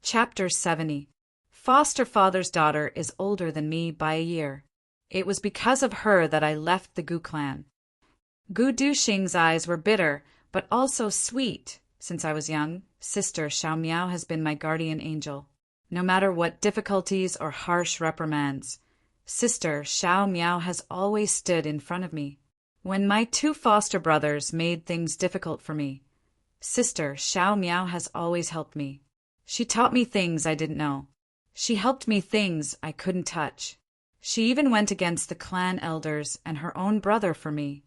Chapter 70. Foster father's daughter is older than me by a year. It was because of her that I left the Gu clan. Gu Duxing's eyes were bitter, but also sweet. Since I was young, Sister Xiao Miao has been my guardian angel. No matter what difficulties or harsh reprimands, Sister Xiao Miao has always stood in front of me. When my two foster brothers made things difficult for me, Sister Xiao Miao has always helped me. She taught me things I didn't know. She helped me things I couldn't touch. She even went against the clan elders and her own brother for me.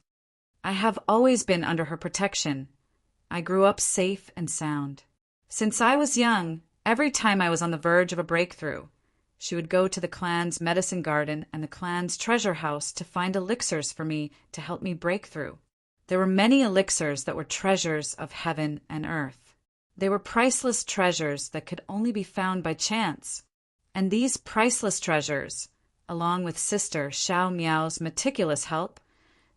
I have always been under her protection. I grew up safe and sound. Since I was young, every time I was on the verge of a breakthrough, she would go to the clan's medicine garden and the clan's treasure house to find elixirs for me to help me break through. There were many elixirs that were treasures of heaven and earth. They were priceless treasures that could only be found by chance. And these priceless treasures, along with Sister Xiao Miao's meticulous help,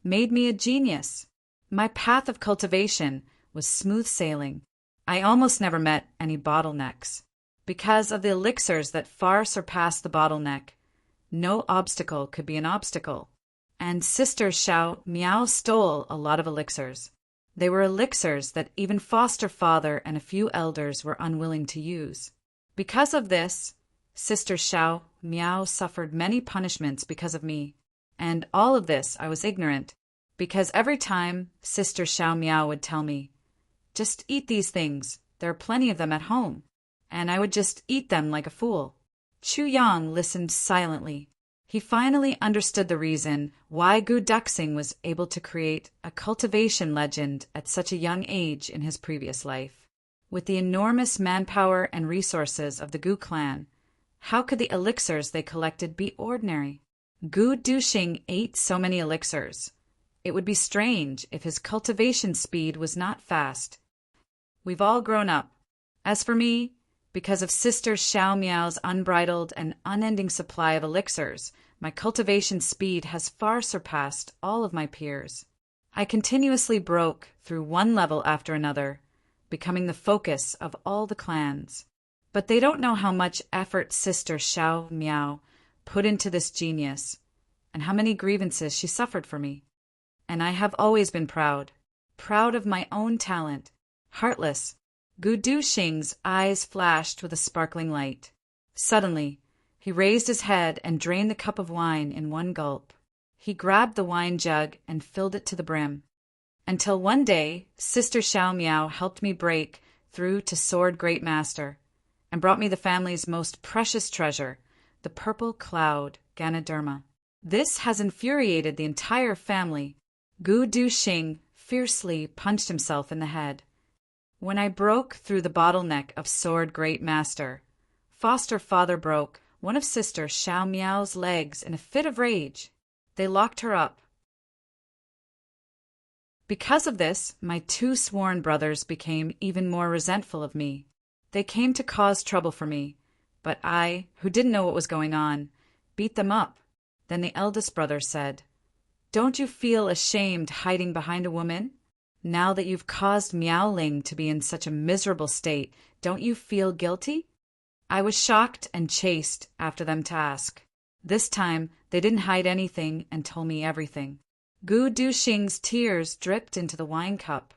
made me a genius. My path of cultivation was smooth sailing. I almost never met any bottlenecks. Because of the elixirs that far surpassed the bottleneck, no obstacle could be an obstacle. And Sister Xiao Miao stole a lot of elixirs. They were elixirs that even foster father and a few elders were unwilling to use. Because of this, Sister Xiao Miao suffered many punishments because of me. And all of this I was ignorant, because every time Sister Xiao Miao would tell me, "Just eat these things, there are plenty of them at home," and I would just eat them like a fool. Chu Yang listened silently. He finally understood the reason why Gu Duxing was able to create a cultivation legend at such a young age in his previous life. With the enormous manpower and resources of the Gu clan, how could the elixirs they collected be ordinary? Gu Duxing ate so many elixirs. It would be strange if his cultivation speed was not fast. We've all grown up. As for me, because of Sister Xiao Miao's unbridled and unending supply of elixirs, my cultivation speed has far surpassed all of my peers. I continuously broke through one level after another, becoming the focus of all the clans. But they don't know how much effort Sister Xiao Miao put into this genius, and how many grievances she suffered for me. And I have always been proud of my own talent, heartless. Gu Duxing's eyes flashed with a sparkling light. Suddenly, he raised his head and drained the cup of wine in one gulp. He grabbed the wine jug and filled it to the brim. Until one day, Sister Xiao Miao helped me break through to Sword Great Master, and brought me the family's most precious treasure, the purple cloud Ganoderma. This has infuriated the entire family. Gu Duxing fiercely punched himself in the head. When I broke through the bottleneck of Sword Great Master, foster father broke one of Sister Xiao Miao's legs in a fit of rage. They locked her up. Because of this, my two sworn brothers became even more resentful of me. They came to cause trouble for me, but I, who didn't know what was going on, beat them up. Then the eldest brother said, "Don't you feel ashamed hiding behind a woman? Now that you've caused Miaoling to be in such a miserable state, don't you feel guilty?" I was shocked and chased after them to ask. This time, they didn't hide anything and told me everything. Gu Duxing's tears dripped into the wine cup.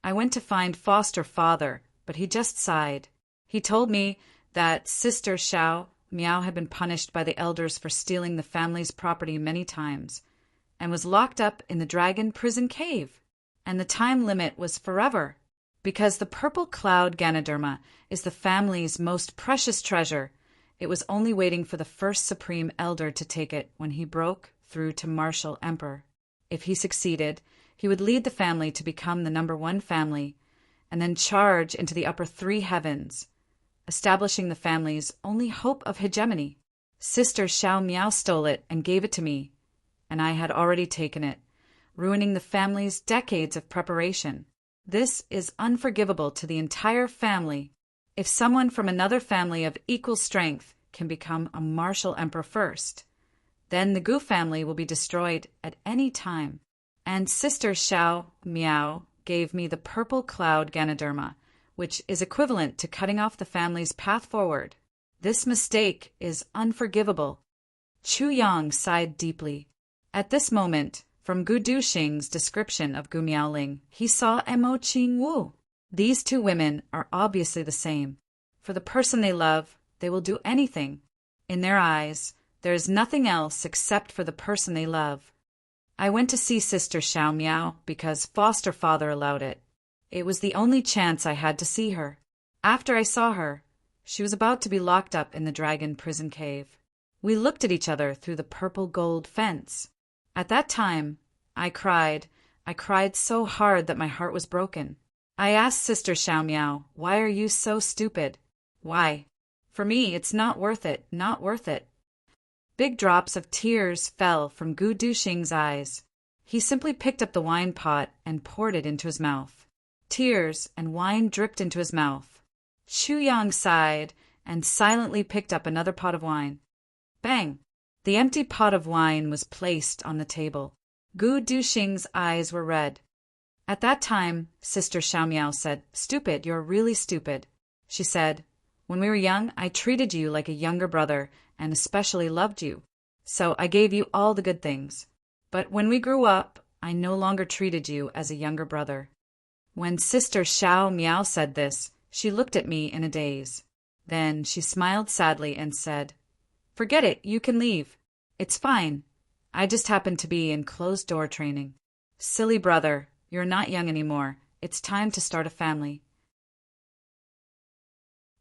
I went to find foster father, but he just sighed. He told me that Sister Xiao Miao had been punished by the elders for stealing the family's property many times, and was locked up in the dragon prison cave. And the time limit was forever, because the purple cloud Ganoderma is the family's most precious treasure. It was only waiting for the first supreme elder to take it when he broke through to martial emperor. If he succeeded, he would lead the family to become the #1 family, and then charge into the upper 3 heavens, establishing the family's only hope of hegemony. Sister Xiao Miao stole it and gave it to me, and I had already taken it, ruining the family's decades of preparation. This is unforgivable to the entire family. If someone from another family of equal strength can become a martial emperor first, then the Gu family will be destroyed at any time. And Sister Xiao Miao gave me the purple cloud Ganoderma, which is equivalent to cutting off the family's path forward. This mistake is unforgivable. Chu Yang sighed deeply. At this moment, from Gu Duxing's description of Gu Miaoling, he saw Mo Qingwu. These two women are obviously the same. For the person they love, they will do anything. In their eyes, there is nothing else except for the person they love. I went to see Sister Xiao Miao because foster father allowed it. It was the only chance I had to see her. After I saw her, she was about to be locked up in the dragon prison cave. We looked at each other through the purple gold fence. At that time, I cried. I cried so hard that my heart was broken. I asked Sister Xiao Miao, "Why are you so stupid? Why? For me, it's not worth it, not worth it." Big drops of tears fell from Gu Duxing's eyes. He simply picked up the wine pot and poured it into his mouth. Tears and wine dripped into his mouth. Chu Yang sighed and silently picked up another pot of wine. Bang! The empty pot of wine was placed on the table. Gu Duxing's eyes were red. At that time, Sister Xiao Miao said, "Stupid, you're really stupid." She said, "When we were young, I treated you like a younger brother and especially loved you. So I gave you all the good things. But when we grew up, I no longer treated you as a younger brother." When Sister Xiao Miao said this, she looked at me in a daze. Then she smiled sadly and said, "Forget it, you can leave. It's fine. I just happen to be in closed-door training. Silly brother, you're not young anymore. It's time to start a family.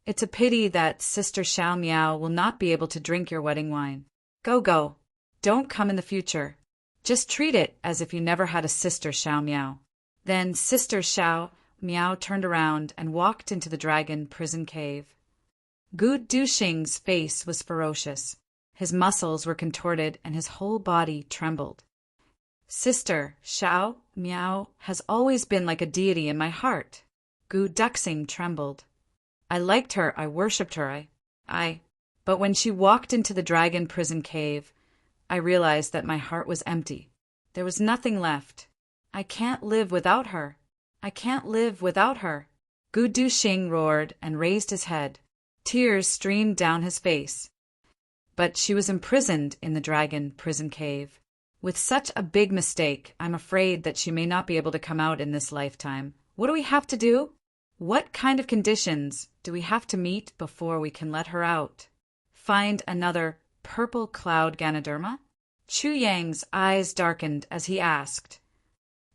It's a pity that Sister Xiao Miao will not be able to drink your wedding wine. Go. Don't come in the future. Just treat it as if you never had a Sister Xiao Miao." Then Sister Xiao Miao turned around and walked into the dragon prison cave. Gu Duxing's face was ferocious. His muscles were contorted and his whole body trembled. Sister Xiao Miao has always been like a deity in my heart. Gu Duxing trembled. I liked her, I worshipped her, but when she walked into the dragon prison cave, I realized that my heart was empty. There was nothing left. I can't live without her. I can't live without her. Gu Duxing roared and raised his head. Tears streamed down his face. But she was imprisoned in the dragon prison cave. With such a big mistake, I'm afraid that she may not be able to come out in this lifetime. What do we have to do? What kind of conditions do we have to meet before we can let her out? Find another purple cloud Ganoderma? Chu Yang's eyes darkened as he asked.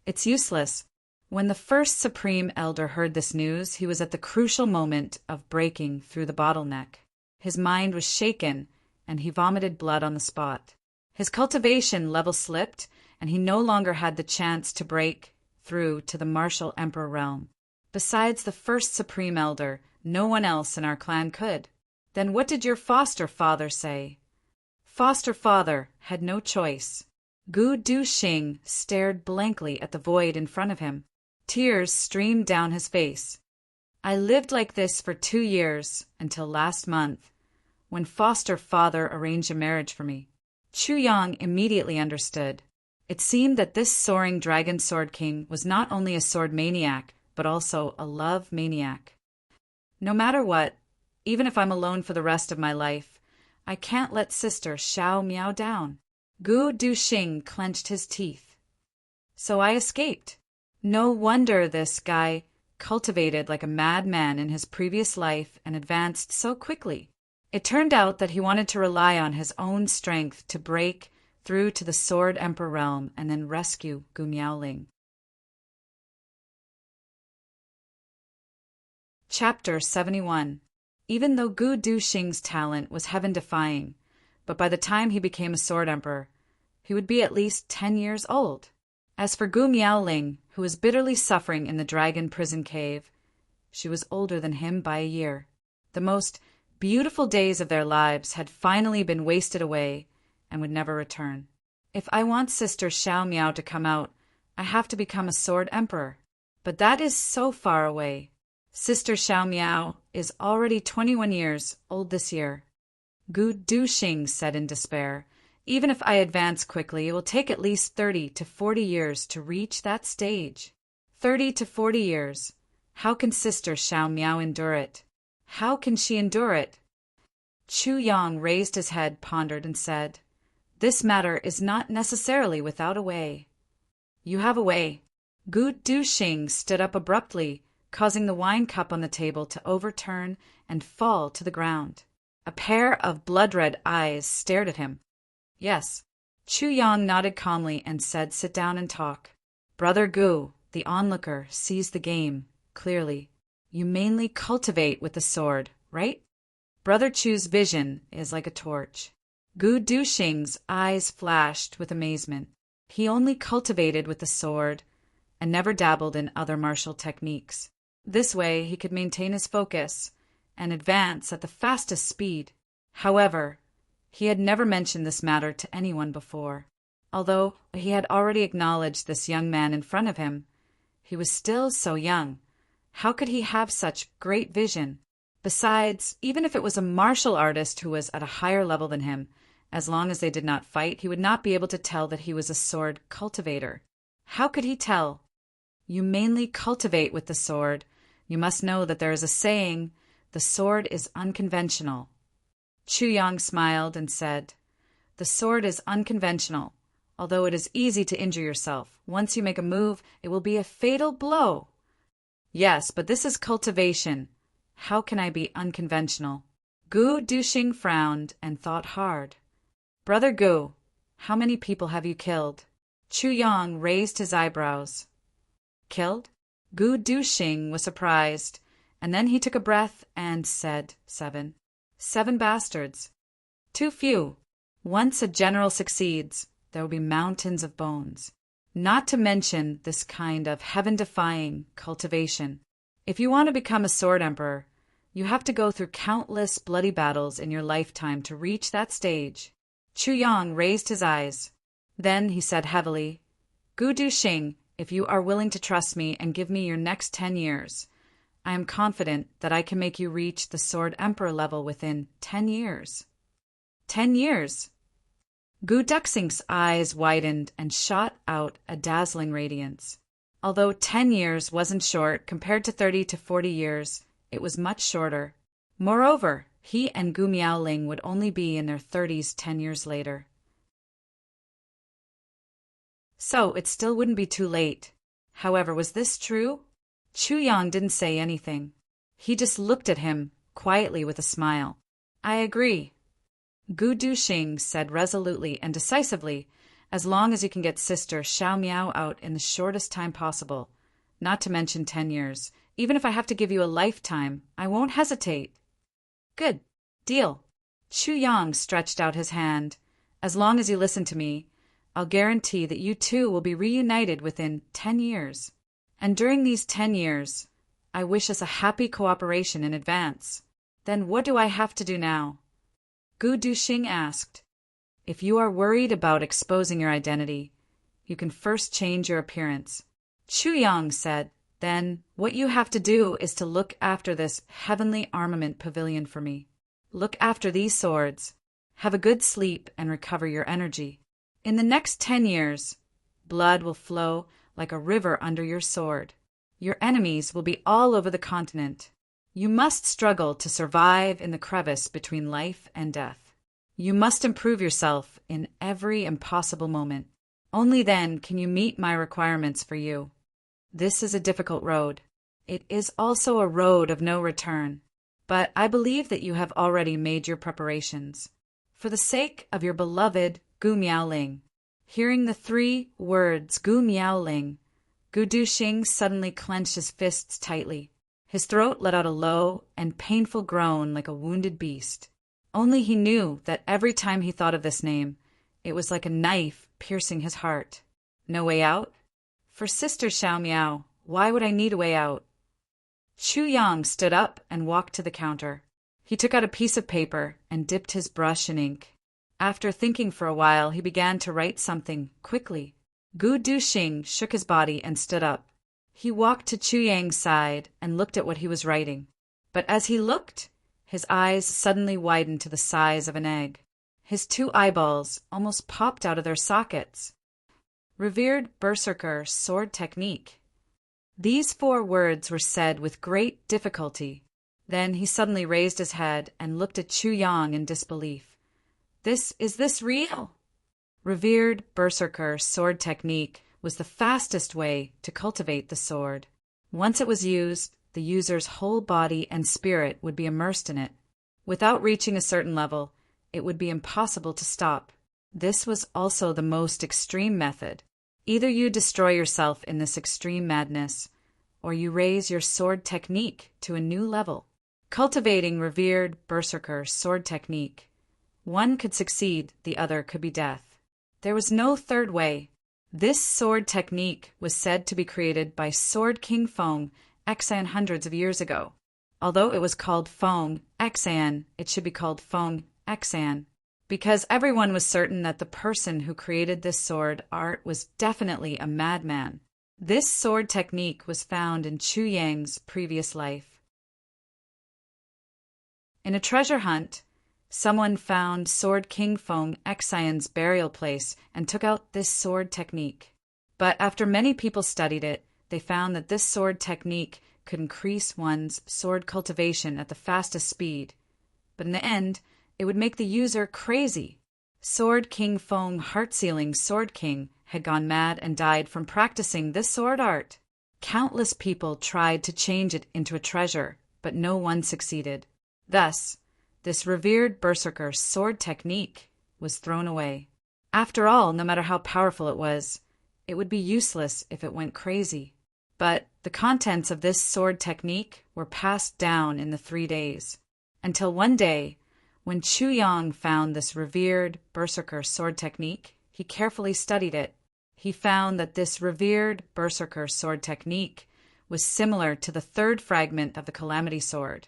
It's useless. When the first Supreme Elder heard this news, he was at the crucial moment of breaking through the bottleneck. His mind was shaken, and he vomited blood on the spot. His cultivation level slipped, and he no longer had the chance to break through to the martial emperor realm. Besides the first Supreme Elder, no one else in our clan could. Then what did your foster father say? Foster father had no choice. Gu Duxing stared blankly at the void in front of him. Tears streamed down his face. I lived like this for 2 years, until last month, when foster father arranged a marriage for me. Chu Yang immediately understood. It seemed that this soaring dragon sword king was not only a sword maniac, but also a love maniac. No matter what, even if I'm alone for the rest of my life, I can't let Sister Xiao Miao down. Gu Duxing clenched his teeth. So I escaped. No wonder this guy cultivated like a madman in his previous life and advanced so quickly. It turned out that he wanted to rely on his own strength to break through to the Sword Emperor realm and then rescue Gu Miaoling. Chapter 71. Even though Gu Duxing's talent was heaven-defying, but by the time he became a Sword Emperor, he would be at least 10 years old. As for Gu Miaoling, who was bitterly suffering in the dragon prison cave, she was older than him by a year. The most beautiful days of their lives had finally been wasted away and would never return. If I want Sister Xiao Miao to come out, I have to become a Sword Emperor. But that is so far away. Sister Xiao Miao is already 21 years old this year. Gu Duxing said in despair, even if I advance quickly, it will take at least 30 to 40 years to reach that stage. 30 to 40 years. How can Sister Xiao Miao endure it? How can she endure it? Chu Yang raised his head, pondered, and said, "This matter is not necessarily without a way." "You have a way." Gu Duxing stood up abruptly, causing the wine cup on the table to overturn and fall to the ground. A pair of blood-red eyes stared at him. "Yes." Chu Yang nodded calmly and said, "Sit down and talk." Brother Gu, the onlooker, sees the game clearly. You mainly cultivate with the sword, right? Brother Chu's vision is like a torch. Gu Duxing's eyes flashed with amazement. He only cultivated with the sword and never dabbled in other martial techniques. This way he could maintain his focus and advance at the fastest speed. However, he had never mentioned this matter to anyone before. Although he had already acknowledged this young man in front of him, he was still so young. How could he have such great vision? Besides, even if it was a martial artist who was at a higher level than him, as long as they did not fight, he would not be able to tell that he was a sword cultivator. How could he tell? You mainly cultivate with the sword. You must know that there is a saying, "The sword is unconventional." Chu Yang smiled and said, "The sword is unconventional. Although it is easy to injure yourself, once you make a move, it will be a fatal blow." "Yes, but this is cultivation. How can I be unconventional?" Gu Duxing frowned and thought hard. "Brother Gu, how many people have you killed?" Chu Yang raised his eyebrows. "Killed?" Gu Duxing was surprised, and then he took a breath and said, "7. 7 bastards. Too few. Once a general succeeds, there will be mountains of bones. Not to mention this kind of heaven-defying cultivation. If you want to become a sword emperor, you have to go through countless bloody battles in your lifetime to reach that stage." Chu Yang raised his eyes. Then he said heavily, "Gu Duxing, if you are willing to trust me and give me your next 10 years, I am confident that I can make you reach the sword emperor level within 10 years. 10 years? Gu Duxing's eyes widened and shot out a dazzling radiance. Although 10 years wasn't short compared to 30 to 40 years, it was much shorter. Moreover, he and Gu Miaoling would only be in their 30s 10 years later. So it still wouldn't be too late. However, was this true? Chu Yang didn't say anything. He just looked at him, quietly with a smile. "I agree," Gu Duxing said resolutely and decisively, "as long as you can get Sister Xiao Miao out in the shortest time possible, not to mention 10 years. Even if I have to give you a lifetime, I won't hesitate." "Good. Deal." Chu Yang stretched out his hand. "As long as you listen to me, I'll guarantee that you two will be reunited within 10 years. And during these 10 years, I wish us a happy cooperation in advance." "Then what do I have to do now?" Gu Duxing asked. "If you are worried about exposing your identity, you can first change your appearance." Chu Yang said, "Then what you have to do is to look after this heavenly armament pavilion for me. Look after these swords. Have a good sleep and recover your energy. In the next 10 years, blood will flow like a river under your sword. Your enemies will be all over the continent. You must struggle to survive in the crevice between life and death. You must improve yourself in every impossible moment. Only then can you meet my requirements for you. This is a difficult road. It is also a road of no return. But I believe that you have already made your preparations. For the sake of your beloved Gu Miaoling." Hearing the 3 words Gu Miaoling, Gu Duxing suddenly clenched his fists tightly. His throat let out a low and painful groan like a wounded beast. Only he knew that every time he thought of this name, it was like a knife piercing his heart. No way out? For Sister Xiao Miao, why would I need a way out? Chu Yang stood up and walked to the counter. He took out a piece of paper and dipped his brush in ink. After thinking for a while, he began to write something quickly. Gu Duxing shook his body and stood up. He walked to Chu Yang's side and looked at what he was writing. But as he looked, his eyes suddenly widened to the size of an egg. His 2 eyeballs almost popped out of their sockets. Revered Berserker Sword Technique. These 4 words were said with great difficulty. Then he suddenly raised his head and looked at Chu Yang in disbelief. Is this real? Revered Berserker sword technique was the fastest way to cultivate the sword. Once it was used, the user's whole body and spirit would be immersed in it. Without reaching a certain level, it would be impossible to stop. This was also the most extreme method. Either you destroy yourself in this extreme madness, or you raise your sword technique to a new level. Cultivating revered Berserker sword technique. One could succeed, the other could be death. There was no third way. This sword technique was said to be created by Sword King Feng Xan hundreds of years ago. Although it was called Feng Xan, it should be called Feng Xan, because everyone was certain that the person who created this sword art was definitely a madman. This sword technique was found in Chu Yang's previous life. In a treasure hunt, someone found Sword King Feng Xian's burial place and took out this sword technique. But after many people studied it, they found that this sword technique could increase one's sword cultivation at the fastest speed. But in the end, it would make the user crazy. Sword King Feng Heart-Sealing Sword King had gone mad and died from practicing this sword art. Countless people tried to change it into a treasure, but no one succeeded. Thus, this revered Berserker sword technique was thrown away. After all, no matter how powerful it would be useless if it went crazy. But the contents of this sword technique were passed down in the 3 days, until one day, when Chu Yang found this revered Berserker sword technique, he carefully studied it. He found that this revered Berserker sword technique was similar to the 3rd fragment of the Calamity Sword,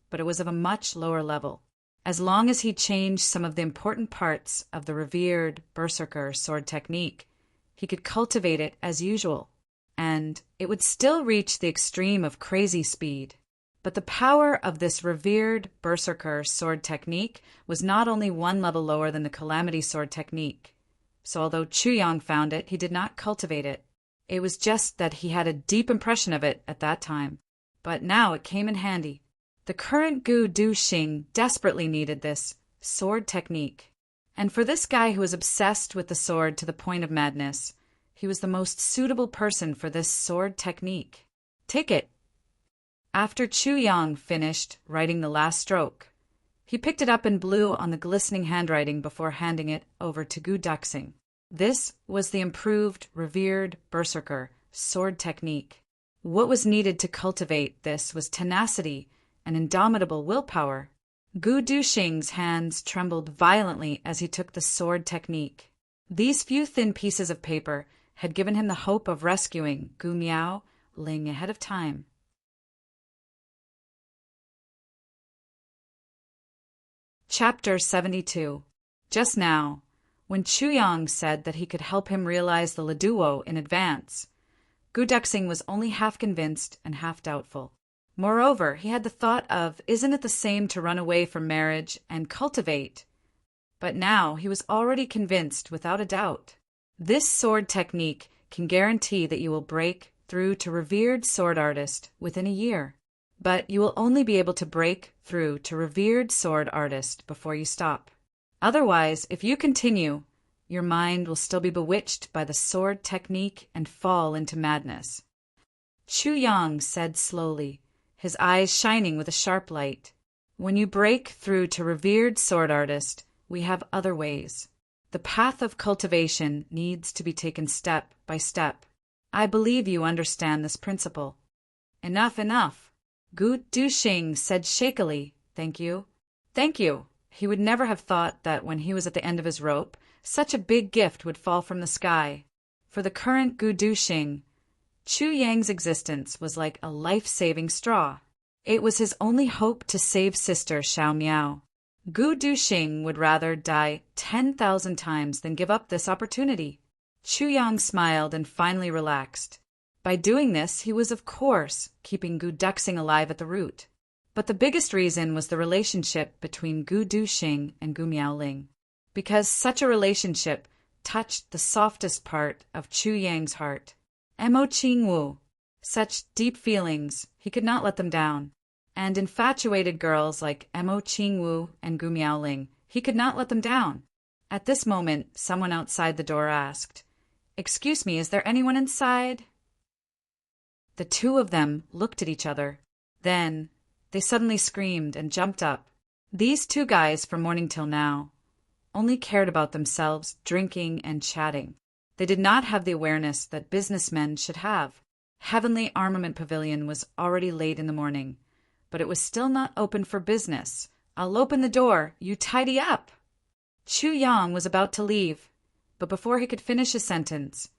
but it was of a much lower level. As long as he changed some of the important parts of the revered Berserker sword technique, he could cultivate it as usual, and it would still reach the extreme of crazy speed. But the power of this revered Berserker sword technique was not only 1 level lower than the Calamity Sword technique. So although Chu Yang found it, he did not cultivate it. It was just that he had a deep impression of it at that time. But now it came in handy. The current Gu Du Xing desperately needed this sword technique. And for this guy who was obsessed with the sword to the point of madness, he was the most suitable person for this sword technique. Take it. After Chu Yang finished writing the last stroke, he picked it up and blew on the glistening handwriting before handing it over to Gu Duxing. This was the improved, revered Berserker sword technique. What was needed to cultivate this was tenacity and indomitable willpower. Gu Duxing's hands trembled violently as he took the sword technique. These few thin pieces of paper had given him the hope of rescuing Gu Miao Ling ahead of time. Chapter 72. Just now, when Chu Yang said that he could help him realize the Leduo in advance, Gu Duxing was only half convinced and half doubtful. Moreover, he had the thought of, isn't it the same to run away from marriage and cultivate? But now he was already convinced without a doubt. This sword technique can guarantee that you will break through to revered sword artist within a year. But you will only be able to break through to revered sword artist before you stop. Otherwise, if you continue, your mind will still be bewitched by the sword technique and fall into madness. Chu Yang said slowly, his eyes shining with a sharp light. When you break through to revered sword artist, we have other ways. The path of cultivation needs to be taken step by step. I believe you understand this principle. Enough, enough. Gu Duxing said shakily, "Thank you." Thank you. He would never have thought that when he was at the end of his rope, such a big gift would fall from the sky. For the current Gu Duxing, Chu Yang's existence was like a life-saving straw. It was his only hope to save sister Xiao Miao. Gu Duxing would rather die 10,000 times than give up this opportunity. Chu Yang smiled and finally relaxed. By doing this, he was, of course, keeping Gu Duxing alive at the root. But the biggest reason was the relationship between Gu Duxing and Gu Miaoling, because such a relationship touched the softest part of Chu Yang's heart. Mo Qing Wu. Such deep feelings, he could not let them down. And infatuated girls like Mo Qingwu and Gu Miaoling, he could not let them down. At this moment, someone outside the door asked, "Excuse me, is there anyone inside?" The two of them looked at each other. Then, they suddenly screamed and jumped up. These two guys, from morning till now, only cared about themselves, drinking and chatting. They did not have the awareness that businessmen should have. Heavenly Armament Pavilion was already late in the morning, but it was still not open for business. "I'll open the door. You tidy up." Chu Yang was about to leave, but before he could finish his sentence,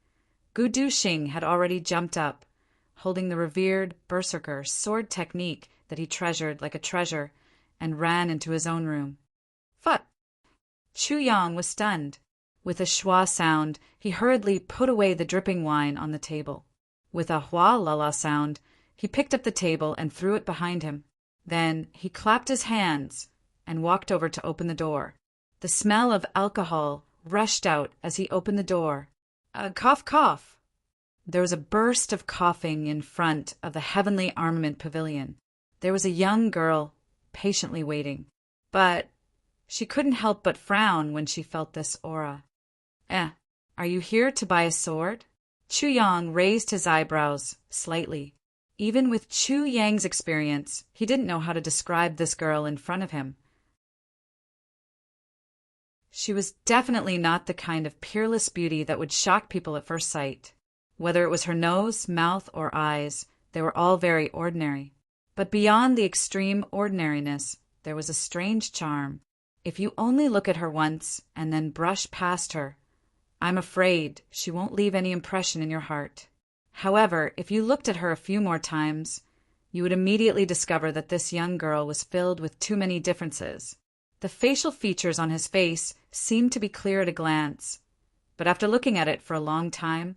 Gu Duxing had already jumped up, holding the revered berserker sword technique that he treasured like a treasure, and ran into his own room. "Phut!" Chu Yang was stunned. With a schwa sound, he hurriedly put away the dripping wine on the table. With a hua la la sound, he picked up the table and threw it behind him. Then he clapped his hands and walked over to open the door. The smell of alcohol rushed out as he opened the door. Cough, cough. There was a burst of coughing in front of the Heavenly Armament Pavilion. There was a young girl patiently waiting, but she couldn't help but frown when she felt this aura. Are you here to buy a sword?" Chu Yang raised his eyebrows slightly. Even with Chu Yang's experience, he didn't know how to describe this girl in front of him. She was definitely not the kind of peerless beauty that would shock people at first sight. Whether it was her nose, mouth, or eyes, they were all very ordinary. But beyond the extreme ordinariness, there was a strange charm. If you only look at her once and then brush past her, I'm afraid she won't leave any impression in your heart. However, if you looked at her a few more times, you would immediately discover that this young girl was filled with too many differences. The facial features on his face seemed to be clear at a glance, but after looking at it for a long time,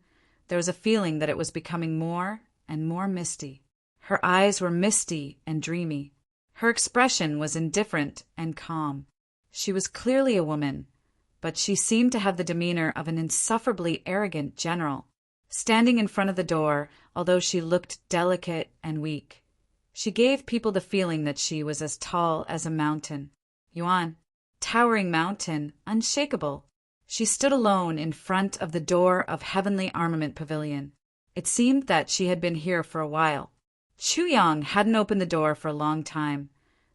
there was a feeling that it was becoming more and more misty. Her eyes were misty and dreamy. Her expression was indifferent and calm. She was clearly a woman, but she seemed to have the demeanor of an insufferably arrogant general. Standing in front of the door, although she looked delicate and weak, she gave people the feeling that she was as tall as a mountain. Yuan, towering mountain, unshakable. She stood alone in front of the door of Heavenly Armament Pavilion. It seemed that she had been here for a while. Chu Yang hadn't opened the door for a long time,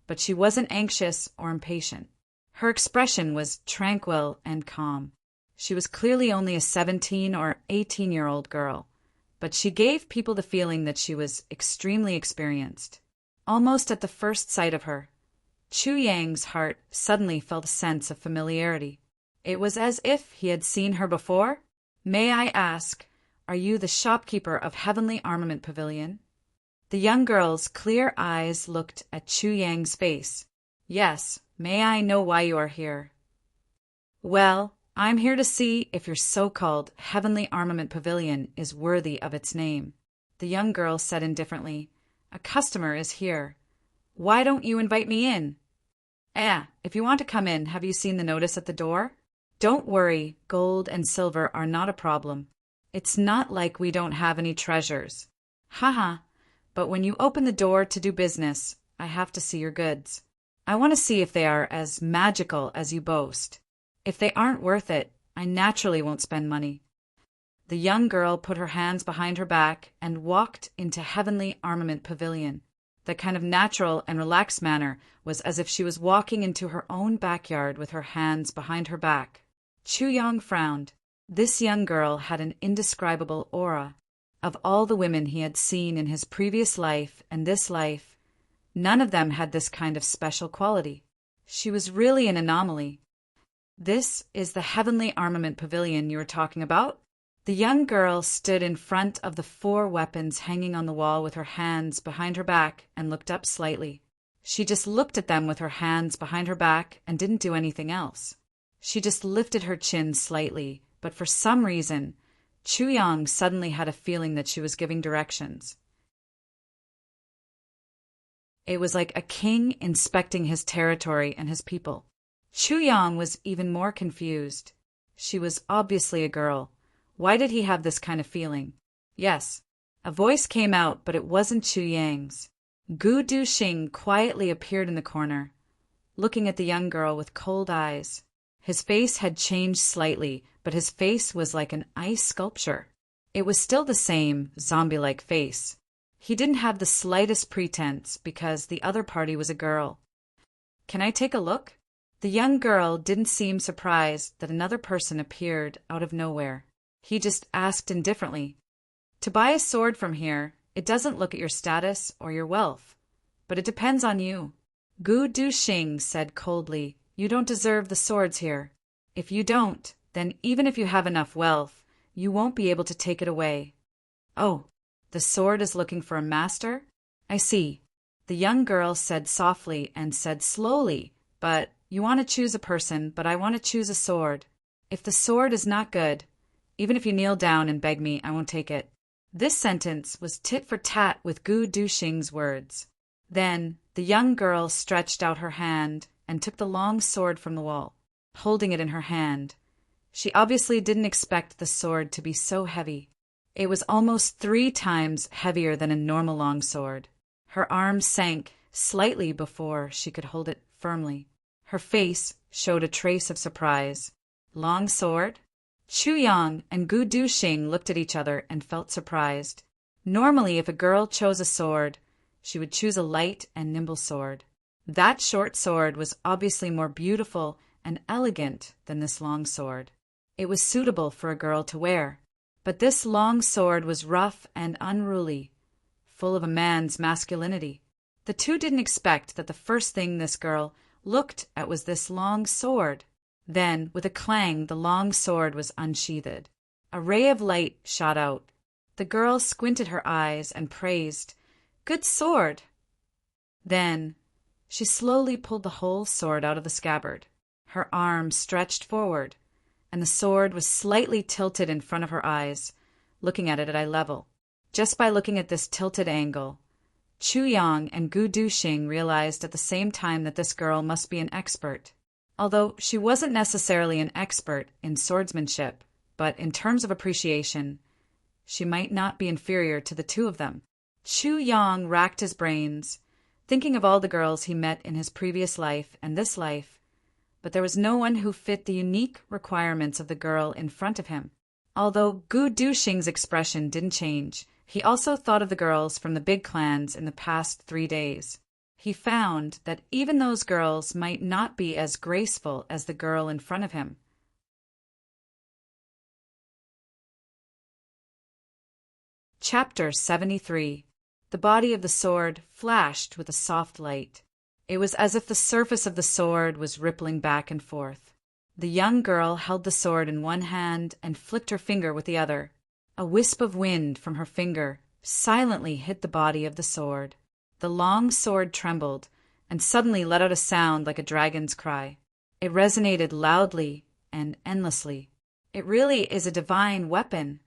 but she wasn't anxious or impatient. Her expression was tranquil and calm. She was clearly only a 17 or 18-year-old girl, but she gave people the feeling that she was extremely experienced. Almost at the first sight of her, Chu Yang's heart suddenly felt a sense of familiarity. It was as if he had seen her before. "May I ask, are you the shopkeeper of Heavenly Armament Pavilion?" The young girl's clear eyes looked at Chu Yang's face. "Yes. May I know why you are here?" "Well, I'm here to see if your so-called Heavenly Armament Pavilion is worthy of its name." The young girl said indifferently, "A customer is here. Why don't you invite me in?" If you want to come in, have you seen the notice at the door?" "Don't worry, gold and silver are not a problem. It's not like we don't have any treasures. Haha, but when you open the door to do business, I have to see your goods. I want to see if they are as magical as you boast. If they aren't worth it, I naturally won't spend money." The young girl put her hands behind her back and walked into Heavenly Armament Pavilion. That kind of natural and relaxed manner was as if she was walking into her own backyard with her hands behind her back. Chu Yang frowned. This young girl had an indescribable aura. Of all the women he had seen in his previous life and this life, none of them had this kind of special quality. She was really an anomaly. "This is the Heavenly Armament Pavilion you were talking about?" The young girl stood in front of the 4 weapons hanging on the wall with her hands behind her back and looked up slightly. She just looked at them with her hands behind her back and didn't do anything else. She just lifted her chin slightly, but for some reason, Chu Yang suddenly had a feeling that she was giving directions. It was like a king inspecting his territory and his people. Chu Yang was even more confused. She was obviously a girl. Why did he have this kind of feeling? Yes, A voice came out, but it wasn't Chu Yang's. Gu Duxing quietly appeared in the corner, looking at the young girl with cold eyes. His face had changed slightly, but his face was like an ice sculpture. It was still the same zombie-like face. He didn't have the slightest pretense because the other party was a girl. "Can I take a look?" The young girl didn't seem surprised that another person appeared out of nowhere. He just asked indifferently, "To buy a sword from here, it doesn't look at your status or your wealth, but it depends on you." Gu Duxing said coldly, "You don't deserve the swords here. If you don't, then even if you have enough wealth, you won't be able to take it away." "Oh, the sword is looking for a master? I see," the young girl said softly and said slowly, "But you want to choose a person, but I want to choose a sword. If the sword is not good, even if you kneel down and beg me, I won't take it." This sentence was tit for tat with Gu Duxing's words. Then the young girl stretched out her hand and took the long sword from the wall, holding it in her hand. She obviously didn't expect the sword to be so heavy. It was almost 3 times heavier than a normal long sword. Her arm sank slightly before she could hold it firmly. Her face showed a trace of surprise. Long sword? Chu Yang and Gu Duxing looked at each other and felt surprised. Normally, if a girl chose a sword, she would choose a light and nimble sword. That short sword was obviously more beautiful and elegant than this long sword. It was suitable for a girl to wear. But this long sword was rough and unruly, full of a man's masculinity. The two didn't expect that the first thing this girl looked at was this long sword. Then, with a clang, the long sword was unsheathed. A ray of light shot out. The girl squinted her eyes and praised, "Good sword!" Then, she slowly pulled the whole sword out of the scabbard. Her arm stretched forward, and the sword was slightly tilted in front of her eyes, looking at it at eye level. Just by looking at this tilted angle, Chu Yang and Gu Duxing realized at the same time that this girl must be an expert. Although she wasn't necessarily an expert in swordsmanship, but in terms of appreciation, she might not be inferior to the two of them. Chu Yang racked his brains, thinking of all the girls he met in his previous life and this life, but there was no one who fit the unique requirements of the girl in front of him. Although Gu Duxing's expression didn't change, he also thought of the girls from the big clans in the past 3 days. He found that even those girls might not be as graceful as the girl in front of him. Chapter 73. The body of the sword flashed with a soft light. It was as if the surface of the sword was rippling back and forth. The young girl held the sword in one hand and flicked her finger with the other. A wisp of wind from her finger silently hit the body of the sword. The long sword trembled and suddenly let out a sound like a dragon's cry. It resonated loudly and endlessly. "It really is a divine weapon,"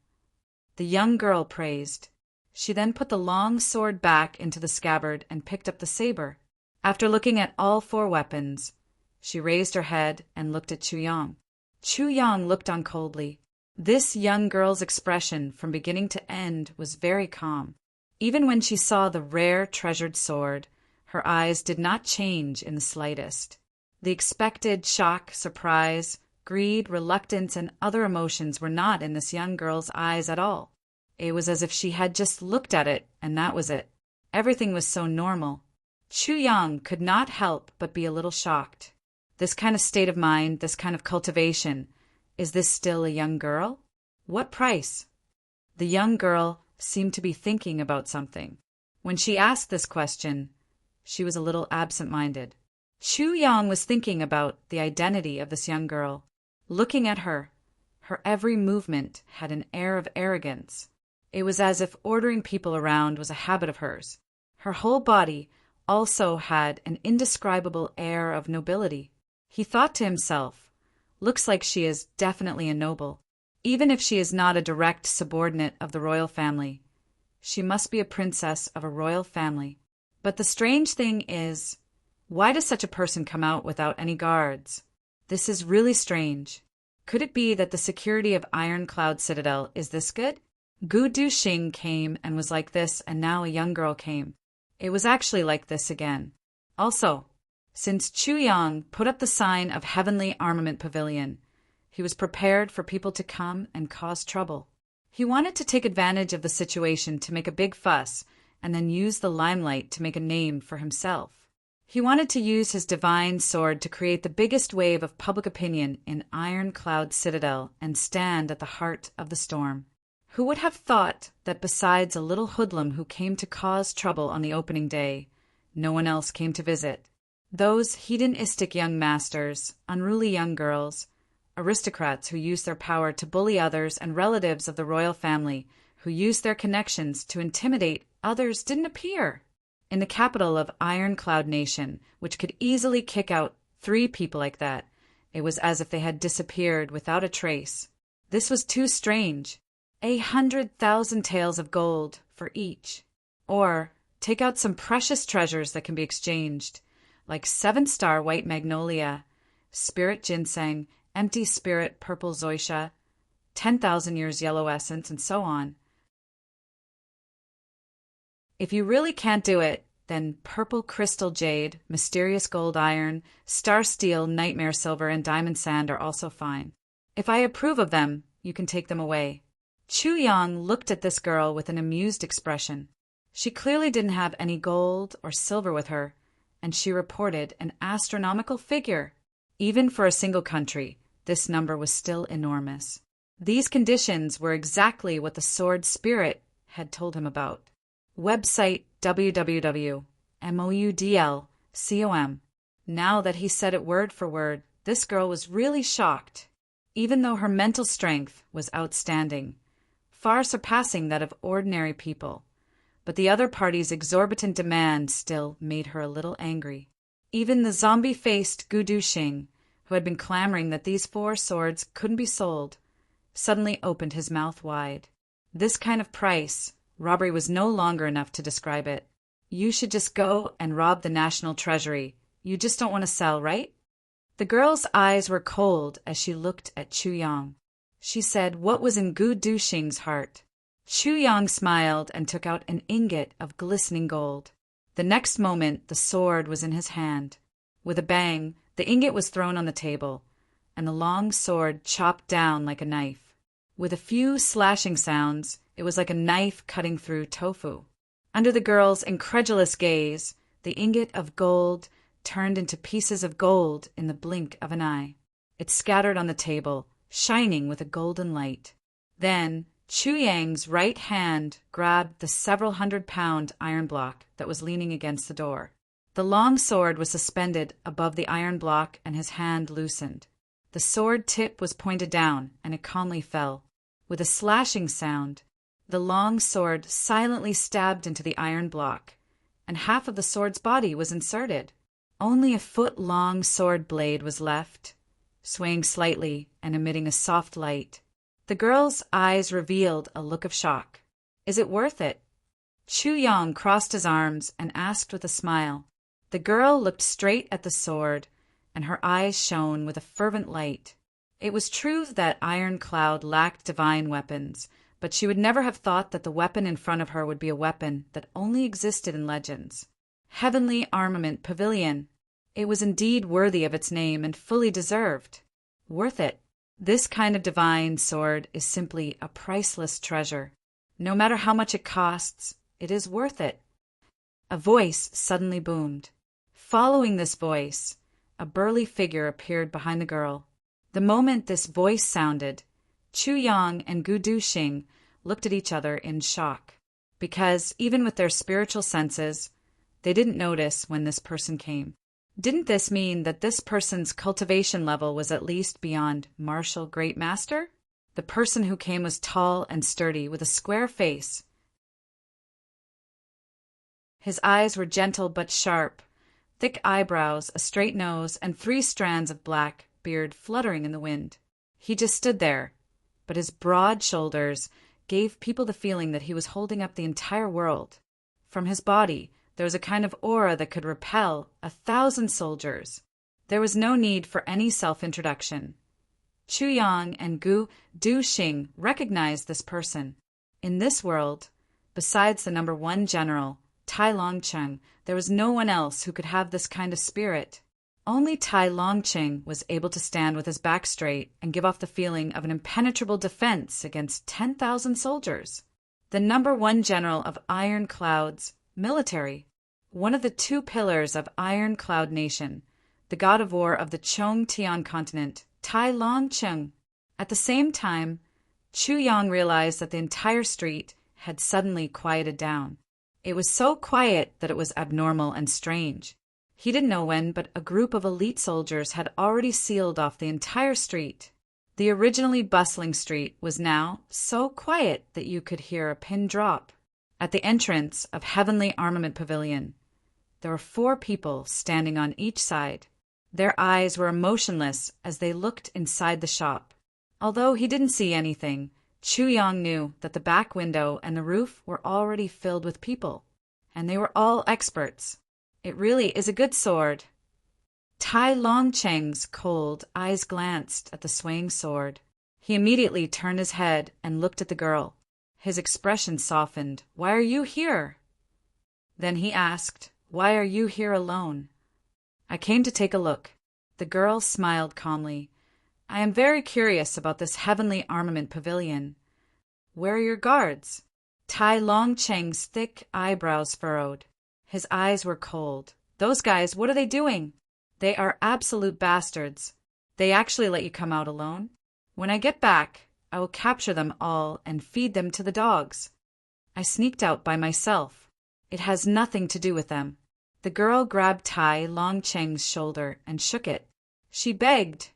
the young girl praised. She then put the long sword back into the scabbard and picked up the saber. After looking at all 4 weapons, she raised her head and looked at Chu Yang. Chu Yang looked on coldly. This young girl's expression from beginning to end was very calm. Even when she saw the rare treasured sword, her eyes did not change in the slightest. The expected shock, surprise, greed, reluctance, and other emotions were not in this young girl's eyes at all. It was as if she had just looked at it, and that was it. Everything was so normal. Chu Yang could not help but be a little shocked. This kind of state of mind, this kind of cultivation, is this still a young girl? What price? The young girl seemed to be thinking about something. When she asked this question, she was a little absent-minded. Chu Yang was thinking about the identity of this young girl. Looking at her, her every movement had an air of arrogance. It was as if ordering people around was a habit of hers. Her whole body also had an indescribable air of nobility. He thought to himself, "Looks like she is definitely a noble. Even if she is not a direct subordinate of the royal family, she must be a princess of a royal family." But the strange thing is, why does such a person come out without any guards? This is really strange. Could it be that the security of Iron Cloud Citadel is this good? Gu Duxing came and was like this, and now a young girl came. It was actually like this again. Also, since Chu Yang put up the sign of Heavenly Armament Pavilion, he was prepared for people to come and cause trouble. He wanted to take advantage of the situation to make a big fuss and then use the limelight to make a name for himself. He wanted to use his divine sword to create the biggest wave of public opinion in Iron Cloud Citadel and stand at the heart of the storm. Who would have thought that besides a little hoodlum who came to cause trouble on the opening day, no one else came to visit? Those hedonistic young masters, unruly young girls, aristocrats who used their power to bully others, and relatives of the royal family who used their connections to intimidate others didn't appear. In the capital of Iron Cloud Nation, which could easily kick out 3 people like that, it was as if they had disappeared without a trace. This was too strange. 100,000 taels of gold for each. Or take out some precious treasures that can be exchanged, like 7-star white magnolia, spirit ginseng, empty spirit purple zoysia, 10,000 years yellow essence, and so on. If you really can't do it, then purple crystal jade, mysterious gold iron, star steel, nightmare silver, and diamond sand are also fine. If I approve of them, you can take them away. Chu Yang looked at this girl with an amused expression. She clearly didn't have any gold or silver with her, and she reported an astronomical figure. Even for a single country, this number was still enormous. These conditions were exactly what the sword spirit had told him about. Website www.moudl.com. Now that he said it word for word, this girl was really shocked, even though her mental strength was outstanding, far surpassing that of ordinary people. But the other party's exorbitant demand still made her a little angry. Even the zombie-faced Gu Duxing, who had been clamoring that these 4 swords couldn't be sold, suddenly opened his mouth wide. This kind of price, robbery was no longer enough to describe it. You should just go and rob the national treasury. You just don't want to sell, right? The girl's eyes were cold as she looked at Chu Yang. She said what was in Gu Duxing's heart. Chu Yang smiled and took out an ingot of glistening gold. The next moment, the sword was in his hand. With a bang, the ingot was thrown on the table, and the long sword chopped down like a knife. With a few slashing sounds, it was like a knife cutting through tofu. Under the girl's incredulous gaze, the ingot of gold turned into pieces of gold in the blink of an eye. It scattered on the table, shining with a golden light. Then Chu Yang's right hand grabbed the several 100-pound iron block that was leaning against the door. The long sword was suspended above the iron block, and his hand loosened. The sword tip was pointed down, and it calmly fell. With a slashing sound, the long sword silently stabbed into the iron block, and half of the sword's body was inserted. Only a foot-long sword blade was left, swaying slightly and emitting a soft light. The girl's eyes revealed a look of shock. Is it worth it? Chu Yang crossed his arms and asked with a smile. The girl looked straight at the sword, and her eyes shone with a fervent light. It was true that Iron Cloud lacked divine weapons, but she would never have thought that the weapon in front of her would be a weapon that only existed in legends. Heavenly Armament Pavilion. It was indeed worthy of its name and fully deserved. Worth it. This kind of divine sword is simply a priceless treasure. No matter how much it costs, it is worth it. A voice suddenly boomed. Following this voice, a burly figure appeared behind the girl. The moment this voice sounded, Chu Yang and Gu Duxing looked at each other in shock, because even with their spiritual senses, they didn't notice when this person came. Didn't this mean that this person's cultivation level was at least beyond martial great master? The person who came was tall and sturdy, with a square face. His eyes were gentle but sharp, thick eyebrows, a straight nose, and 3 strands of black beard fluttering in the wind. He just stood there, but his broad shoulders gave people the feeling that he was holding up the entire world. From his body, there was a kind of aura that could repel 1,000 soldiers. There was no need for any self-introduction. Chu Yang and Gu Duxing recognized this person. In this world, besides the number one general, Tai Longcheng, there was no one else who could have this kind of spirit. Only Tai Longcheng was able to stand with his back straight and give off the feeling of an impenetrable defense against 10,000 soldiers. The number one general of Iron Cloud's military, one of the two pillars of Iron Cloud Nation, the god of war of the Chongtian continent, Tai Longcheng. At the same time, Chu Yang realized that the entire street had suddenly quieted down. It was so quiet that it was abnormal and strange. He didn't know when, but a group of elite soldiers had already sealed off the entire street. The originally bustling street was now so quiet that you could hear a pin drop. At the entrance of Heavenly Armament Pavilion, there were 4 people standing on each side. Their eyes were emotionless as they looked inside the shop. Although he didn't see anything, Chu Yang knew that the back window and the roof were already filled with people, and they were all experts. It really is a good sword. Tai Longcheng's cold eyes glanced at the swaying sword. He immediately turned his head and looked at the girl. His expression softened. "Why are you here?" Then he asked, "Why are you here alone?" "I came to take a look." The girl smiled calmly. "I am very curious about this Heavenly Armament Pavilion. Where are your guards?" Tai Longcheng's thick eyebrows furrowed. His eyes were cold. "Those guys, what are they doing?" "They are absolute bastards. They actually let you come out alone? When I get back, I will capture them all and feed them to the dogs. I sneaked out by myself. It has nothing to do with them." The girl grabbed Tai Longcheng's shoulder and shook it. She begged,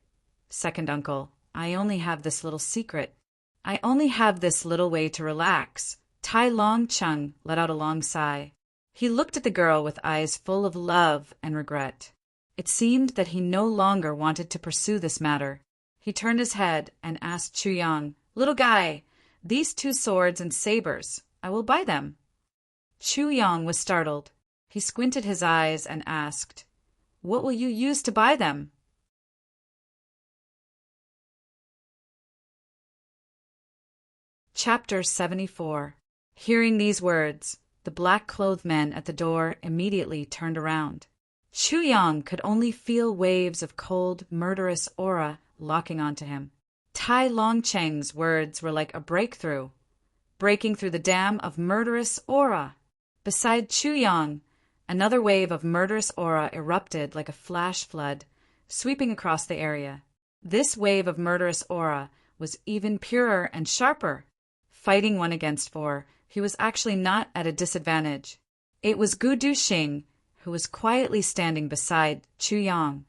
"Second uncle, I only have this little secret. I only have this little way to relax." Tai Longcheng let out a long sigh. He looked at the girl with eyes full of love and regret. It seemed that he no longer wanted to pursue this matter. He turned his head and asked Chu Yang, "Little guy, these 2 swords and sabers, I will buy them." Chu Yang was startled. He squinted his eyes and asked, "What will you use to buy them?" Chapter 74. Hearing these words, the black-clothed men at the door immediately turned around. Chu Yang could only feel waves of cold, murderous aura locking onto him. Tai Longcheng's words were like a breakthrough, breaking through the dam of murderous aura. Beside Chu Yang, another wave of murderous aura erupted like a flash flood, sweeping across the area. This wave of murderous aura was even purer and sharper. Fighting 1 against 4, he was actually not at a disadvantage. It was Gu Duxing, who was quietly standing beside Chu Yang.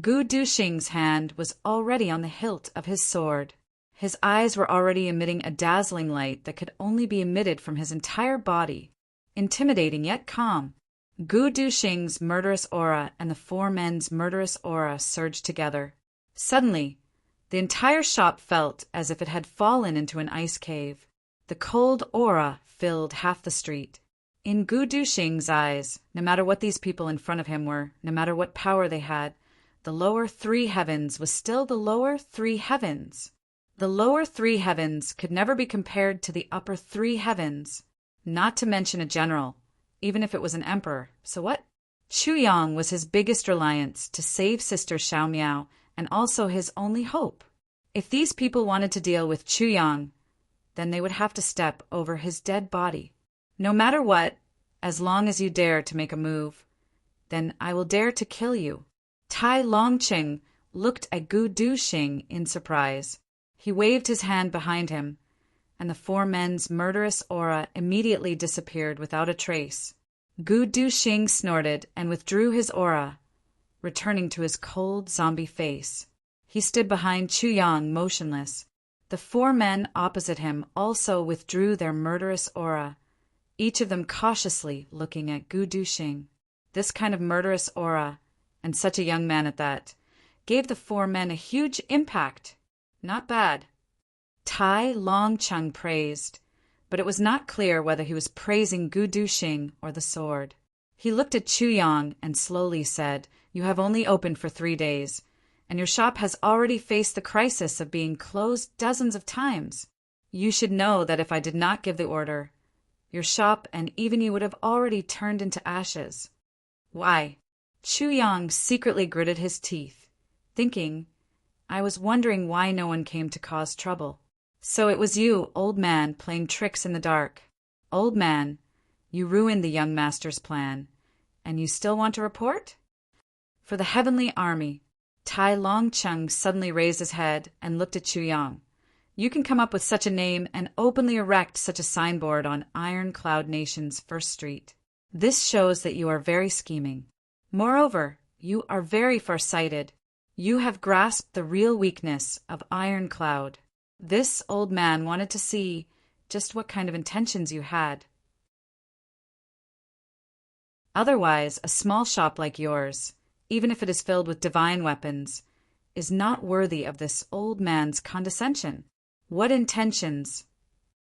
Gu Duxing's hand was already on the hilt of his sword. His eyes were already emitting a dazzling light that could only be emitted from his entire body. Intimidating yet calm, Gu Duxing's murderous aura and the 4 men's murderous aura surged together. Suddenly, the entire shop felt as if it had fallen into an ice cave. The cold aura filled half the street. In Gu Duxing's eyes, no matter what these people in front of him were, no matter what power they had, the lower 3 heavens was still the lower 3 heavens. The lower 3 heavens could never be compared to the upper 3 heavens, not to mention a general, even if it was an emperor. So what? Chu Yang was his biggest reliance to save Sister Xiao Miao, and also his only hope. If these people wanted to deal with Chu Yang, then they would have to step over his dead body. "No matter what, as long as you dare to make a move, then I will dare to kill you." Tai Longcheng looked at Gu Duxing in surprise. He waved his hand behind him, and the 4 men's murderous aura immediately disappeared without a trace. Gu Duxing snorted and withdrew his aura, returning to his cold zombie face. He stood behind Chu Yang motionless. The 4 men opposite him also withdrew their murderous aura, each of them cautiously looking at Gu Duxing. This kind of murderous aura, and such a young man at that, gave the 4 men a huge impact. Not bad. Tai Longcheng praised, but it was not clear whether he was praising Gu Duxing or the sword. He looked at Chu Yang and slowly said, "You have only opened for 3 days, and your shop has already faced the crisis of being closed dozens of times. You should know that if I did not give the order, your shop and even you would have already turned into ashes. Why? Chu Yang secretly gritted his teeth, thinking, I was wondering why no one came to cause trouble. So it was you, old man, playing tricks in the dark. Old man, you ruined the young master's plan, and you still want to report? For the heavenly army. Tai Longcheng suddenly raised his head and looked at Chu Yang. You can come up with such a name and openly erect such a signboard on Iron Cloud Nation's First Street. This shows that you are very scheming. Moreover, you are very farsighted. You have grasped the real weakness of Iron Cloud. This old man wanted to see just what kind of intentions you had. Otherwise, a small shop like yours, even if it is filled with divine weapons, is not worthy of this old man's condescension. What intentions?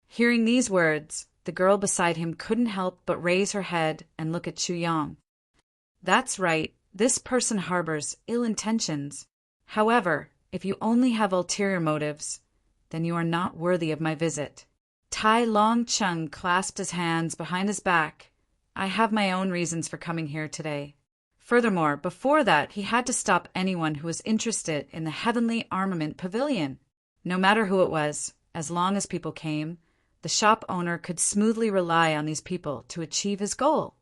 Hearing these words, the girl beside him couldn't help but raise her head and look at Chu Yang. That's right, this person harbors ill intentions. However, if you only have ulterior motives, then you are not worthy of my visit. Tai Longcheng clasped his hands behind his back. I have my own reasons for coming here today. Furthermore, before that, he had to stop anyone who was interested in the Heavenly Armament Pavilion. No matter who it was, as long as people came, the shop owner could smoothly rely on these people to achieve his goal.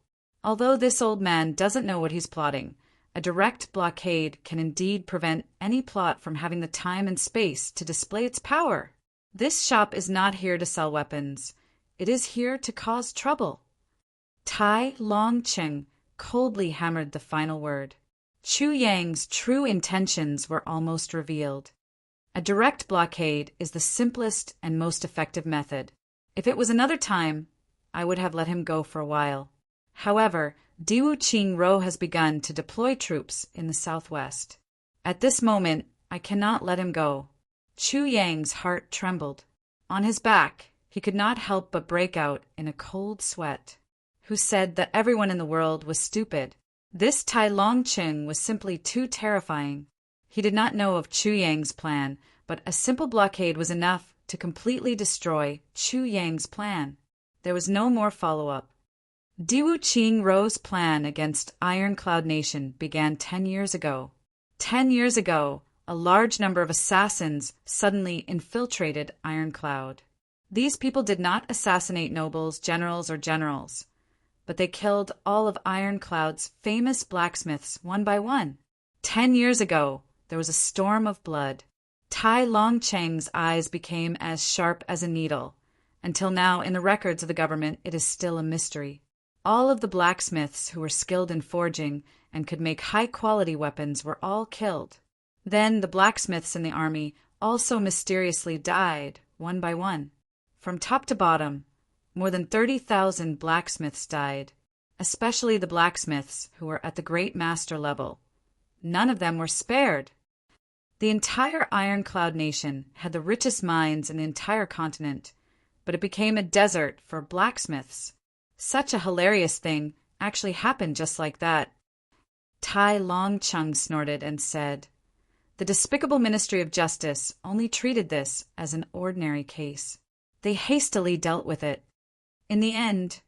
Although this old man doesn't know what he's plotting, a direct blockade can indeed prevent any plot from having the time and space to display its power. This shop is not here to sell weapons. It is here to cause trouble. Tai Longcheng coldly hammered the final word. Chu Yang's true intentions were almost revealed. A direct blockade is the simplest and most effective method. If it was another time, I would have let him go for a while. However, Diwu Qingro has begun to deploy troops in the southwest. At this moment, I cannot let him go. Chu Yang's heart trembled. On his back, he could not help but break out in a cold sweat. Who said that everyone in the world was stupid? This Tai Longcheng was simply too terrifying. He did not know of Chu Yang's plan, but a simple blockade was enough to completely destroy Chu Yang's plan. There was no more follow-up. Diwu Qingro's plan against Iron Cloud Nation began 10 years ago. 10 years ago, a large number of assassins suddenly infiltrated Iron Cloud. These people did not assassinate nobles, generals, but they killed all of Iron Cloud's famous blacksmiths one by one. 10 years ago, there was a storm of blood. Tai Longcheng's eyes became as sharp as a needle. Until now, in the records of the government, it is still a mystery. All of the blacksmiths who were skilled in forging and could make high-quality weapons were all killed. Then the blacksmiths in the army also mysteriously died, one by one. From top to bottom, more than 30,000 blacksmiths died, especially the blacksmiths who were at the Great Master level. None of them were spared. The entire Iron Cloud Nation had the richest mines in the entire continent, but it became a desert for blacksmiths. Such a hilarious thing actually happened just like that. Tai Longcheng snorted and said, The despicable Ministry of Justice only treated this as an ordinary case. They hastily dealt with it. In the end,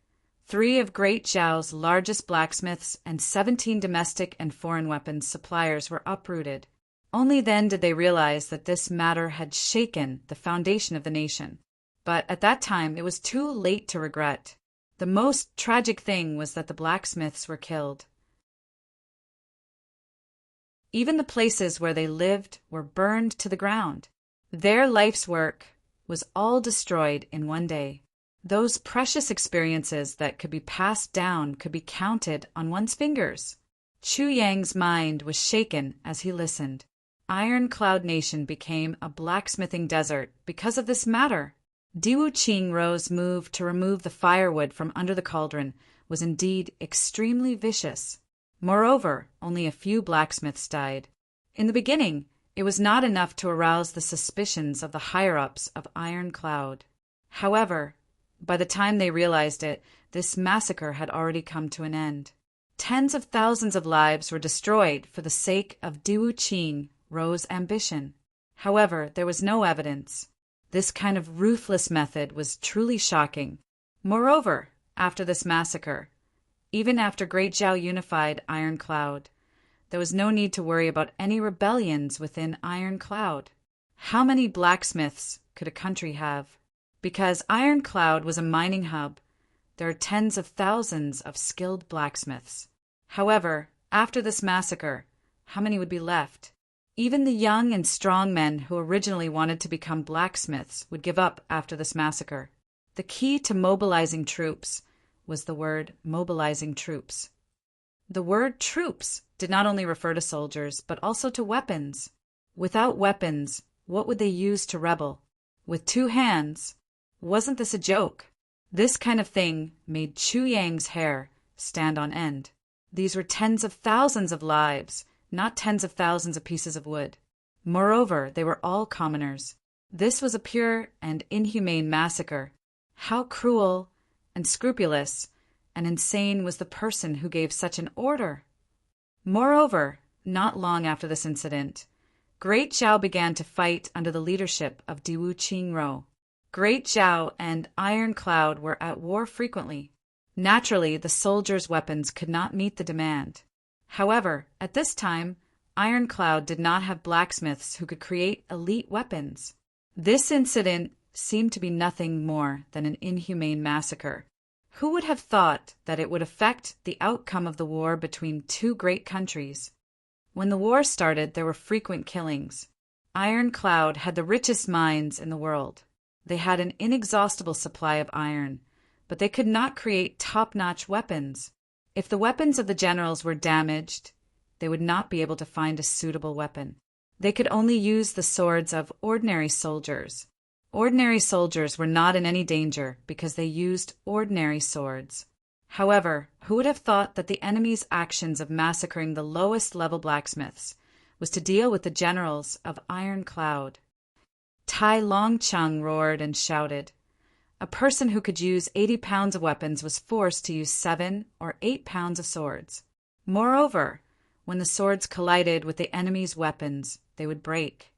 3 of Great Zhao's largest blacksmiths and 17 domestic and foreign weapons suppliers were uprooted. Only then did they realize that this matter had shaken the foundation of the nation. But at that time, it was too late to regret. The most tragic thing was that the blacksmiths were killed. Even the places where they lived were burned to the ground. Their life's work was all destroyed in one day. Those precious experiences that could be passed down could be counted on one's fingers. Chu Yang's mind was shaken as he listened. Iron Cloud Nation became a blacksmithing desert because of this matter. Diwu Qingro's move to remove the firewood from under the cauldron was indeed extremely vicious. Moreover, only a few blacksmiths died. In the beginning, it was not enough to arouse the suspicions of the higher-ups of Iron Cloud. However, by the time they realized it, this massacre had already come to an end. Tens of thousands of lives were destroyed for the sake of Diwu Qingro's ambition. However, there was no evidence. This kind of ruthless method was truly shocking. Moreover, after this massacre, even after Great Zhao unified Iron Cloud, there was no need to worry about any rebellions within Iron Cloud. How many blacksmiths could a country have? Because Iron Cloud was a mining hub, there are tens of thousands of skilled blacksmiths. However, after this massacre, how many would be left? Even the young and strong men who originally wanted to become blacksmiths would give up after this massacre. The key to mobilizing troops was the word mobilizing troops. The word troops did not only refer to soldiers, but also to weapons. Without weapons, what would they use to rebel? With 2 hands? Wasn't this a joke? This kind of thing made Chu Yang's hair stand on end. These were tens of thousands of lives, not tens of thousands of pieces of wood. Moreover, they were all commoners. This was a pure and inhumane massacre. How cruel and scrupulous and insane was the person who gave such an order? Moreover, not long after this incident, Great Zhao began to fight under the leadership of Diwu Qingro. Great Zhao and Iron Cloud were at war frequently. Naturally, the soldiers' weapons could not meet the demand. However, at this time, Iron Cloud did not have blacksmiths who could create elite weapons. This incident seemed to be nothing more than an inhumane massacre. Who would have thought that it would affect the outcome of the war between 2 great countries? When the war started, there were frequent killings. Iron Cloud had the richest mines in the world. They had an inexhaustible supply of iron, but they could not create top-notch weapons. If the weapons of the generals were damaged, they would not be able to find a suitable weapon. They could only use the swords of ordinary soldiers. Ordinary soldiers were not in any danger because they used ordinary swords. However, who would have thought that the enemy's actions of massacring the lowest-level blacksmiths was to deal with the generals of Iron Cloud? Tai Longcheng roared and shouted. A person who could use 80 pounds of weapons was forced to use 7 or 8 pounds of swords. Moreover, when the swords collided with the enemy's weapons, they would break.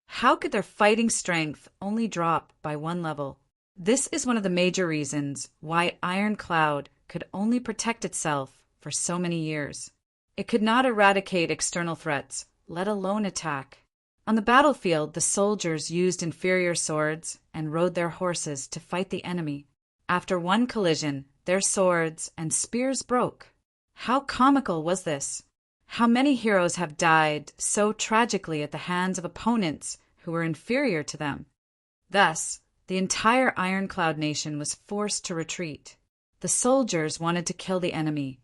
How could their fighting strength only drop by 1 level? This is one of the major reasons why Iron Cloud could only protect itself for so many years. It could not eradicate external threats, let alone attack. On the battlefield, the soldiers used inferior swords and rode their horses to fight the enemy. After one collision, their swords and spears broke. How comical was this? How many heroes have died so tragically at the hands of opponents who were inferior to them? Thus, the entire Iron Cloud nation was forced to retreat. The soldiers wanted to kill the enemy,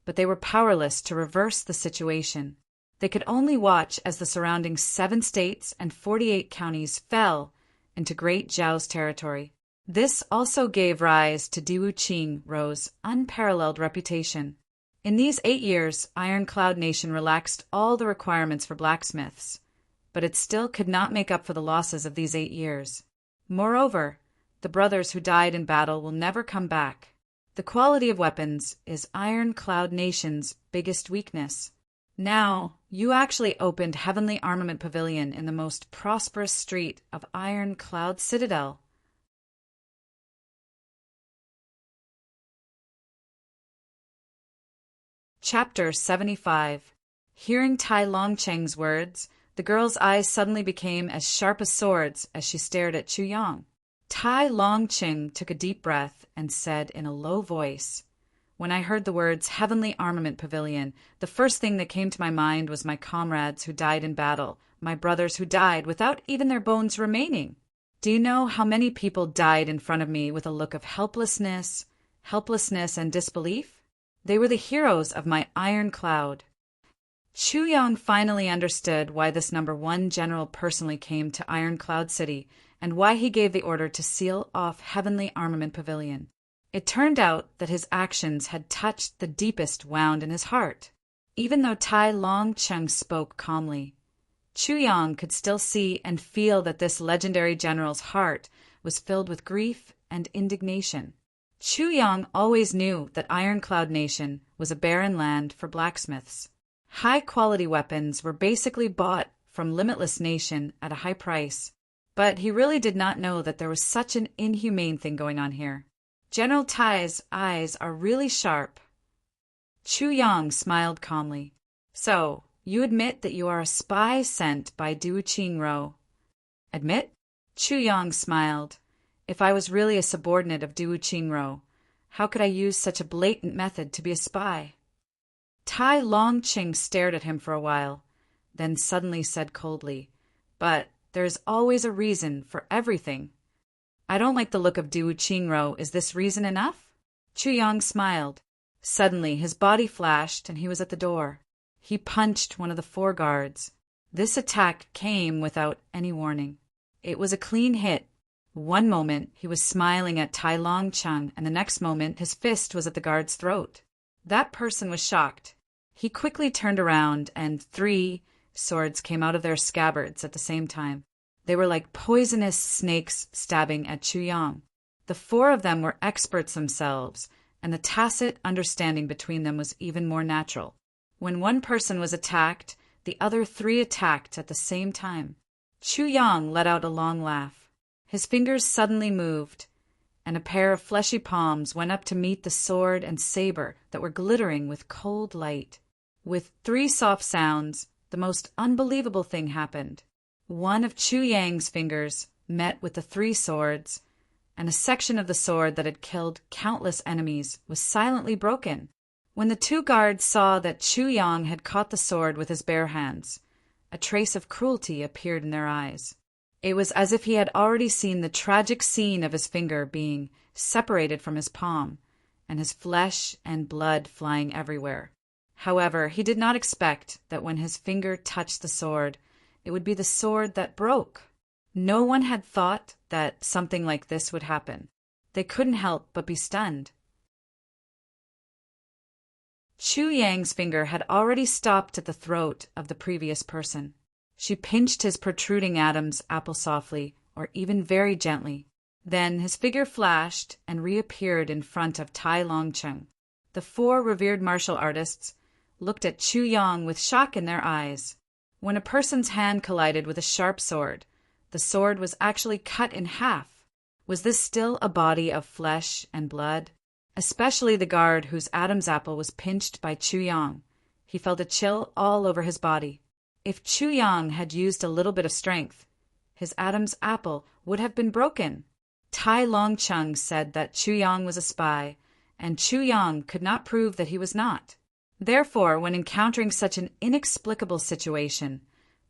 but they were powerless to reverse the situation. They could only watch as the surrounding 7 states and 48 counties fell into Great Zhao's territory. This also gave rise to Diwu Qing's unparalleled reputation. In these 8 years, Iron Cloud Nation relaxed all the requirements for blacksmiths, but it still could not make up for the losses of these 8 years. Moreover, the brothers who died in battle will never come back. The quality of weapons is Iron Cloud Nation's biggest weakness. Now, you actually opened Heavenly Armament Pavilion in the most prosperous street of Iron Cloud Citadel. Chapter 75. Hearing Tai Longcheng's words, the girl's eyes suddenly became as sharp as swords as she stared at Chu Yang. Tai Longcheng took a deep breath and said in a low voice, "When I heard the words Heavenly Armament Pavilion, the first thing that came to my mind was my comrades who died in battle, my brothers who died without even their bones remaining. Do you know how many people died in front of me with a look of helplessness and disbelief? They were the heroes of my Iron Cloud." Chu Yang finally understood why this number 1 general personally came to Iron Cloud City and why he gave the order to seal off Heavenly Armament Pavilion. It turned out that his actions had touched the deepest wound in his heart. Even though Tai Longcheng spoke calmly, Chu Yang could still see and feel that this legendary general's heart was filled with grief and indignation. Chu Yang always knew that Iron Cloud Nation was a barren land for blacksmiths. High-quality weapons were basically bought from limitless nation at a high price. But he really did not know that there was such an inhumane thing going on here. General Tai's eyes are really sharp. Chu Yang smiled calmly. So, you admit that you are a spy sent by Du Qingro. Admit? Chu Yang smiled. If I was really a subordinate of Du Qingro, how could I use such a blatant method to be a spy? Tai Longqing stared at him for a while, then suddenly said coldly, But there is always a reason for everything. I don't like the look of Du Qingro. Is this reason enough? Chu Yang smiled. Suddenly his body flashed and he was at the door. He punched one of the 4 guards. This attack came without any warning. It was a clean hit. One moment he was smiling at Tai Longqing, and the next moment his fist was at the guard's throat. That person was shocked. He quickly turned around, and 3 swords came out of their scabbards at the same time. They were like poisonous snakes stabbing at Chu Yang. The 4 of them were experts themselves, and the tacit understanding between them was even more natural. When one person was attacked, the other 3 attacked at the same time. Chu Yang let out a long laugh. His fingers suddenly moved, and a pair of fleshy palms went up to meet the sword and saber that were glittering with cold light. With 3 soft sounds, the most unbelievable thing happened. One of Chu Yang's fingers met with the 3 swords, and a section of the sword that had killed countless enemies was silently broken. When the 2 guards saw that Chu Yang had caught the sword with his bare hands, a trace of cruelty appeared in their eyes. It was as if he had already seen the tragic scene of his finger being separated from his palm, and his flesh and blood flying everywhere. However, he did not expect that when his finger touched the sword, it would be the sword that broke. No one had thought that something like this would happen. They couldn't help but be stunned. Chu Yang's finger had already stopped at the throat of the previous person. She pinched his protruding Adam's apple softly, or even very gently. Then his figure flashed and reappeared in front of Tai Longqing. The 4 revered martial artists looked at Chu Yang with shock in their eyes. When a person's hand collided with a sharp sword, the sword was actually cut in half. Was this still a body of flesh and blood? Especially the guard whose Adam's apple was pinched by Chu Yang. He felt a chill all over his body. If Chu Yang had used a little bit of strength, his Adam's apple would have been broken. Tai Longqing said that Chu Yang was a spy, and Chu Yang could not prove that he was not. Therefore, when encountering such an inexplicable situation,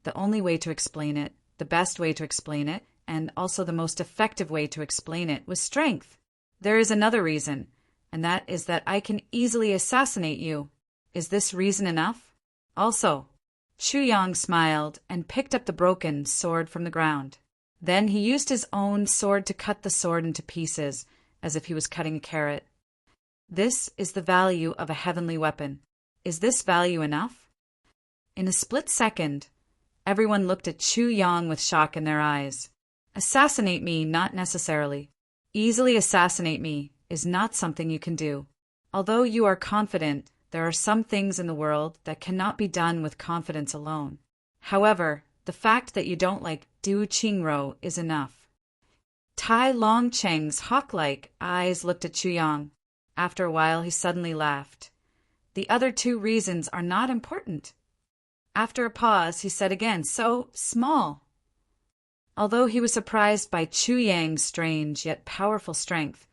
the only way to explain it, the best way to explain it, and also the most effective way to explain it was strength. There is another reason, and that is that I can easily assassinate you. Is this reason enough? Also, Chu Yang smiled and picked up the broken sword from the ground. Then he used his own sword to cut the sword into pieces, as if he was cutting a carrot. This is the value of a heavenly weapon. Is this value enough? In a split second, everyone looked at Chu Yang with shock in their eyes. Assassinate me, not necessarily. Easily assassinate me is not something you can do. Although you are confident, there are some things in the world that cannot be done with confidence alone. However, the fact that you don't like Du Qingro is enough. Tai Longqing's hawk-like eyes looked at Chu Yang. After a while, he suddenly laughed. The other 2 reasons are not important. After a pause, he said again, so small. Although he was surprised by Chu Yang's strange yet powerful strength,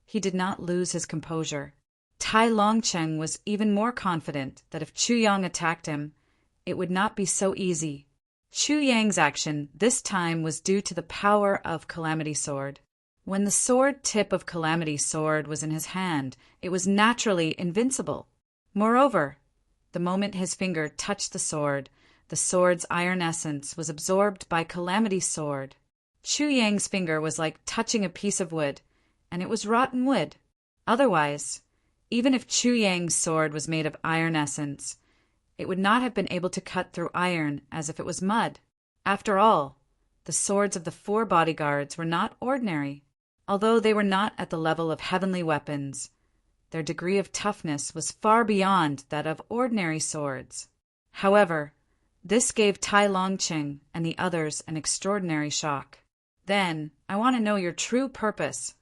he did not lose his composure. Tai Longqing was even more confident that if Chu Yang attacked him, it would not be so easy. Chu Yang's action this time was due to the power of Calamity Sword. When the sword tip of Calamity Sword was in his hand, it was naturally invincible. Moreover, the moment his finger touched the sword's iron essence was absorbed by Calamity Sword. Chu Yang's finger was like touching a piece of wood, and it was rotten wood. Otherwise, even if Chu Yang's sword was made of iron essence, it would not have been able to cut through iron as if it was mud. After all, the swords of the 4 bodyguards were not ordinary. Although they were not at the level of heavenly weapons, their degree of toughness was far beyond that of ordinary swords. However, This gave Tai Longqing and the others an extraordinary shock. Then, I want to know your true purpose.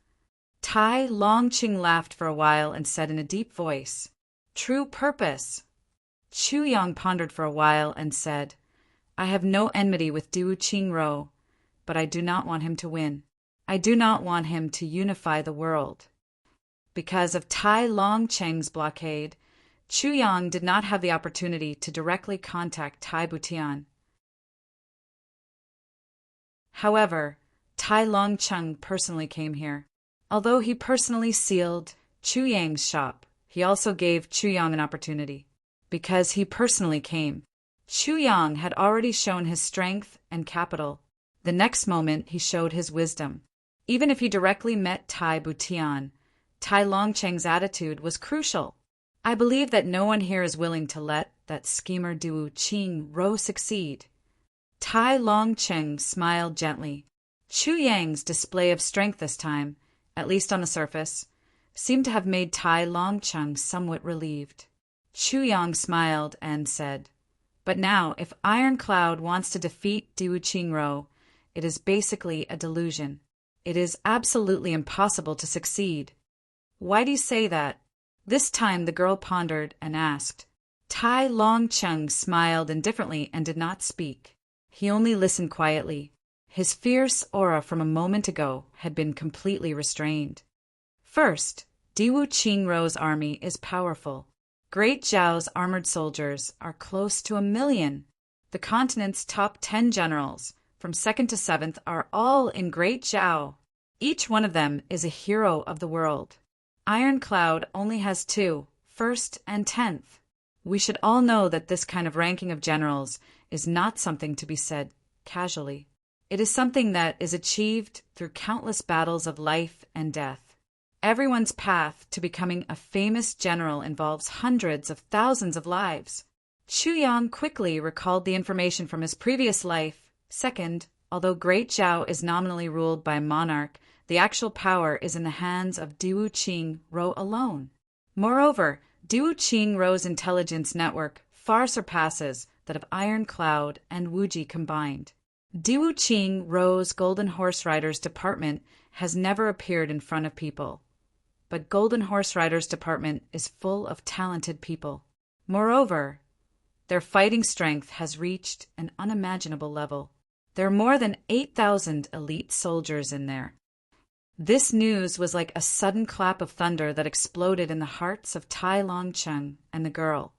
Tai Longqing laughed for a while and said in a deep voice, True purpose. Chu Yang pondered for a while and said, I have no enmity with Diwu Qingro, but I do not want him to win. I do not want him to unify the world. Because of Tai Longqing's blockade, Chu Yang did not have the opportunity to directly contact Tai Butian. However, Tai Longqing personally came here. Although he personally sealed Chu Yang's shop, he also gave Chu Yang an opportunity. Because he personally came, Chu Yang had already shown his strength and capital. The next moment he showed his wisdom. Even if he directly met Tai Butian, Tai Longqing's attitude was crucial. I believe that no one here is willing to let that schemer Diwu Qingro succeed. Tai Longqing smiled gently. Chu Yang's display of strength this time, at least on the surface, seemed to have made Tai Longqing somewhat relieved. Chu Yang smiled and said, But now, if Iron Cloud wants to defeat Diwu Qingro, it is basically a delusion. It is absolutely impossible to succeed. Why do you say that? This time the girl pondered and asked. Tai Longqing smiled indifferently and did not speak. He only listened quietly. His fierce aura from a moment ago had been completely restrained. First, Diwu Qingro's army is powerful. Great Zhao's armored soldiers are close to 1 million. The continent's top 10 generals, from 2nd to 7th, are all in Great Zhao. Each one of them is a hero of the world. Iron Cloud only has 2, 1st and 10th. We should all know that this kind of ranking of generals is not something to be said casually. It is something that is achieved through countless battles of life and death. Everyone's path to becoming a famous general involves hundreds of thousands of lives. Chu Yang quickly recalled the information from his previous life. Second, although Great Zhao is nominally ruled by a monarch, the actual power is in the hands of Diwu Qingro alone. Moreover, Diwu Qingro's intelligence network far surpasses that of Iron Cloud and Wuji combined. Diwu Qingro's Golden Horse Riders Department has never appeared in front of people. But Golden Horse Riders Department is full of talented people. Moreover, their fighting strength has reached an unimaginable level. There are more than 8,000 elite soldiers in there. This news was like a sudden clap of thunder that exploded in the hearts of Tai Longqing and the girl.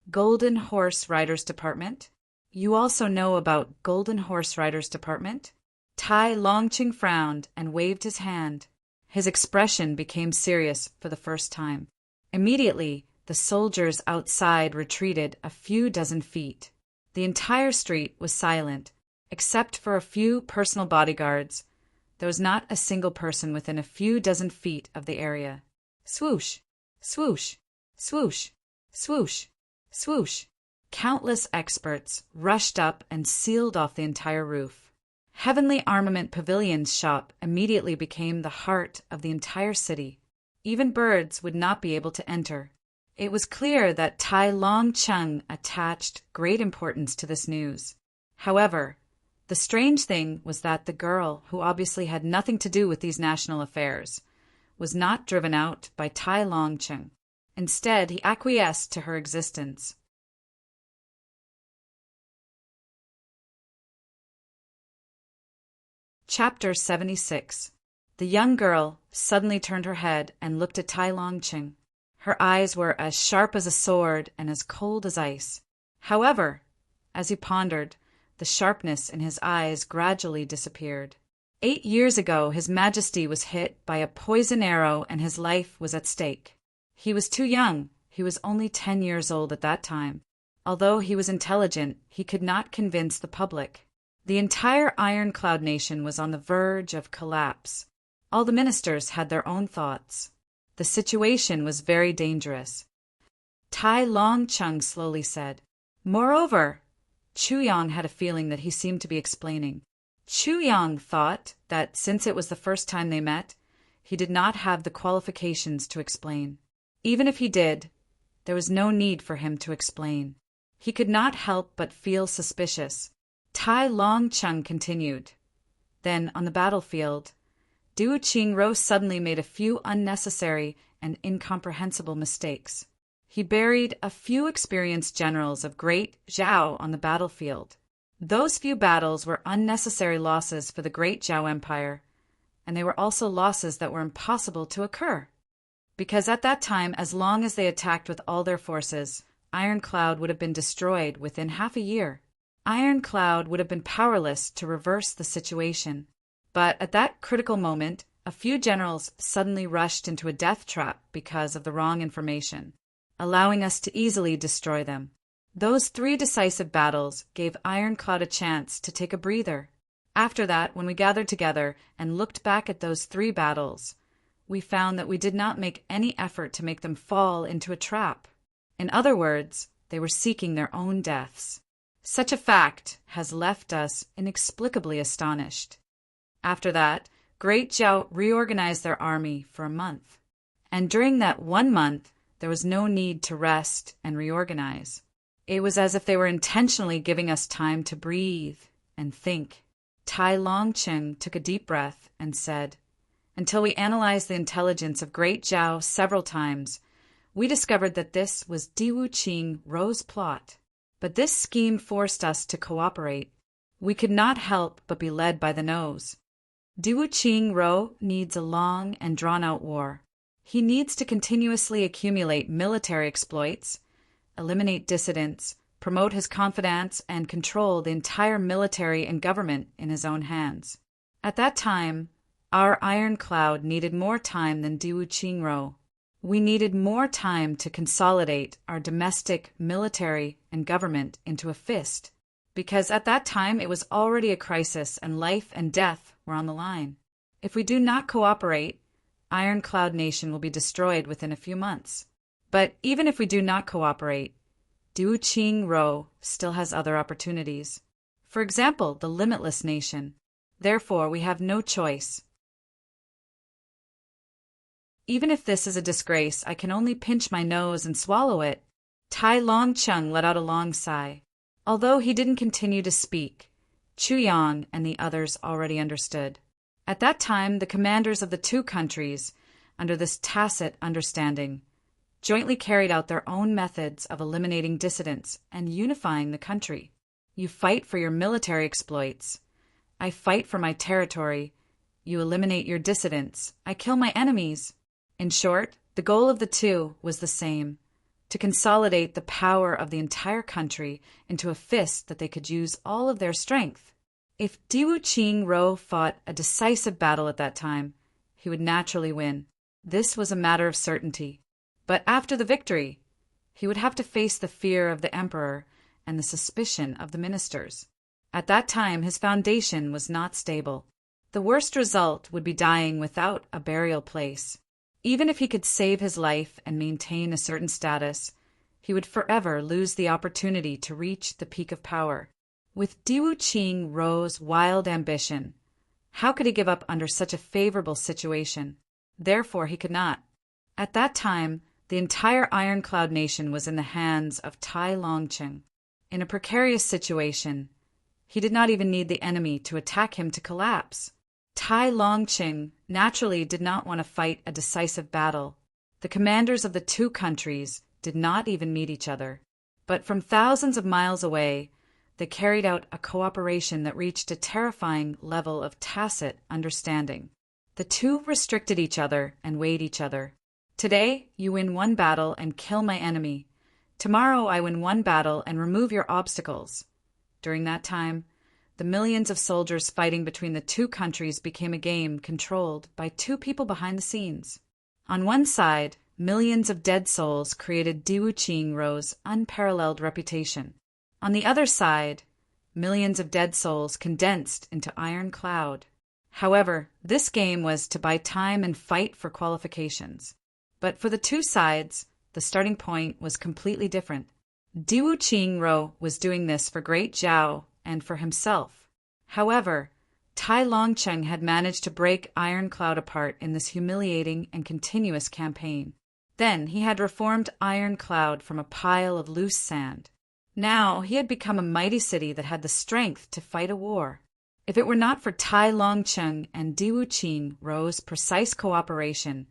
Golden Horse Riders Department? You also know about Golden Horse Riders Department? Tai Longqing frowned and waved his hand. His expression became serious for the first time. Immediately, the soldiers outside retreated a few dozen feet. The entire street was silent, except for a few personal bodyguards. There was not a single person within a few dozen feet of the area. Swoosh, swoosh, swoosh, swoosh, swoosh. Countless experts rushed up and sealed off the entire roof. Heavenly Armament Pavilion's shop immediately became the heart of the entire city. Even birds would not be able to enter. It was clear that Tai Longqing attached great importance to this news. However, the strange thing was that the girl, who obviously had nothing to do with these national affairs, was not driven out by Tai Longqing. Instead, he acquiesced to her existence. Chapter 76. The young girl suddenly turned her head and looked at Tai Longqing. Her eyes were as sharp as a sword and as cold as ice. However, as he pondered, the sharpness in his eyes gradually disappeared. 8 years ago, His Majesty was hit by a poison arrow and his life was at stake. He was too young. He was only 10 years old at that time. Although he was intelligent, he could not convince the public. The entire Iron Cloud Nation was on the verge of collapse. All the ministers had their own thoughts. The situation was very dangerous. Tai Longqing slowly said. Moreover, Chu Yang had a feeling that he seemed to be explaining. Chu Yang thought that since it was the first time they met, he did not have the qualifications to explain. Even if he did, there was no need for him to explain. He could not help but feel suspicious. Tai Longcheng continued. Then, on the battlefield, Diu Qingro suddenly made a few unnecessary and incomprehensible mistakes. He buried a few experienced generals of Great Zhao on the battlefield. Those few battles were unnecessary losses for the Great Zhao Empire, and they were also losses that were impossible to occur. Because at that time, as long as they attacked with all their forces, Ironclad would have been destroyed within half a year. Ironclad would have been powerless to reverse the situation. But at that critical moment, a few generals suddenly rushed into a death trap because of the wrong information, allowing us to easily destroy them. Those 3 decisive battles gave Ironclad a chance to take a breather. After that, when we gathered together and looked back at those 3 battles, we found that we did not make any effort to make them fall into a trap. In other words, they were seeking their own deaths. Such a fact has left us inexplicably astonished. After that, Great Zhao reorganized their army for a month. And during that 1 month, there was no need to rest and reorganize. It was as if they were intentionally giving us time to breathe and think. Tai Longcheng took a deep breath and said, "Until we analyzed the intelligence of Great Zhao several times, we discovered that this was Diwu Qing's plot. But this scheme forced us to cooperate. We could not help but be led by the nose. Diwu Qing needs a long and drawn-out war. He needs to continuously accumulate military exploits, eliminate dissidents, promote his confidence, and control the entire military and government in his own hands. At that time, our Ironclad needed more time than Diwu Qingro. We needed more time to consolidate our domestic military and government into a fist, because at that time it was already a crisis and life and death were on the line. If we do not cooperate, Ironclad Nation will be destroyed within a few months. But even if we do not cooperate, Diwu Qingro still has other opportunities. For example, the Limitless Nation. Therefore, we have no choice. Even if this is a disgrace, I can only pinch my nose and swallow it." Tai Longcheng let out a long sigh. Although he didn't continue to speak, Chu Yang and the others already understood. At that time, the commanders of the 2 countries, under this tacit understanding, jointly carried out their own methods of eliminating dissidents and unifying the country. You fight for your military exploits. I fight for my territory. You eliminate your dissidents. I kill my enemies. In short, the goal of the 2 was the same: to consolidate the power of the entire country into a fist that they could use all of their strength. If Diwu Qingro fought a decisive battle at that time, he would naturally win. This was a matter of certainty. But after the victory, he would have to face the fear of the emperor and the suspicion of the ministers. At that time, his foundation was not stable. The worst result would be dying without a burial place. Even if he could save his life and maintain a certain status, he would forever lose the opportunity to reach the peak of power. With Diwu Qing's wild ambition, how could he give up under such a favorable situation? Therefore, he could not. At that time, the entire Ironclad Nation was in the hands of Tai Longcheng. In a precarious situation, he did not even need the enemy to attack him to collapse. Tai Longcheng naturally did not want to fight a decisive battle. The commanders of the 2 countries did not even meet each other. But from thousands of miles away, they carried out a cooperation that reached a terrifying level of tacit understanding. The 2 restricted each other and weighed each other. Today, you win 1 battle and kill my enemy. Tomorrow, I win 1 battle and remove your obstacles. During that time, the millions of soldiers fighting between the 2 countries became a game controlled by 2 people behind the scenes. On one side, millions of dead souls created Diwu Qing's unparalleled reputation. On the other side, millions of dead souls condensed into Ironclad. However, this game was to buy time and fight for qualifications. But for the 2 sides, the starting point was completely different. Diwu Qingro was doing this for Great Zhao and for himself. However, Tai Longcheng had managed to break Ironclad apart in this humiliating and continuous campaign. Then he had reformed Ironclad from a pile of loose sand. Now he had become a mighty city that had the strength to fight a war. If it were not for Tai Longcheng and Diwu Qing Ro's precise cooperation,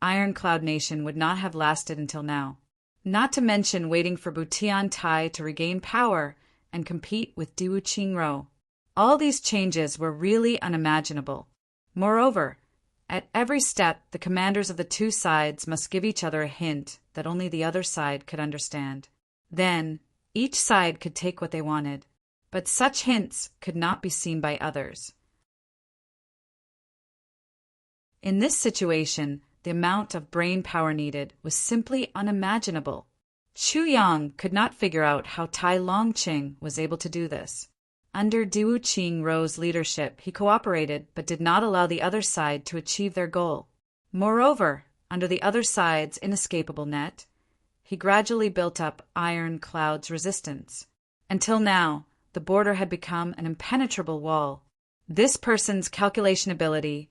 Ironcloud Nation would not have lasted until now. Not to mention waiting for Butian Tai to regain power and compete with Diwu Qing Ro. All these changes were really unimaginable. Moreover, at every step, the commanders of the two sides must give each other a hint that only the other side could understand. Then, each side could take what they wanted, but such hints could not be seen by others. In this situation, the amount of brain power needed was simply unimaginable. Chu Yang could not figure out how Tai Longqing was able to do this. Under Diwu Qing Ro's leadership, he cooperated but did not allow the other side to achieve their goal. Moreover, under the other side's inescapable net, he gradually built up Ironcloud's resistance. Until now, the border had become an impenetrable wall. This person's calculation ability,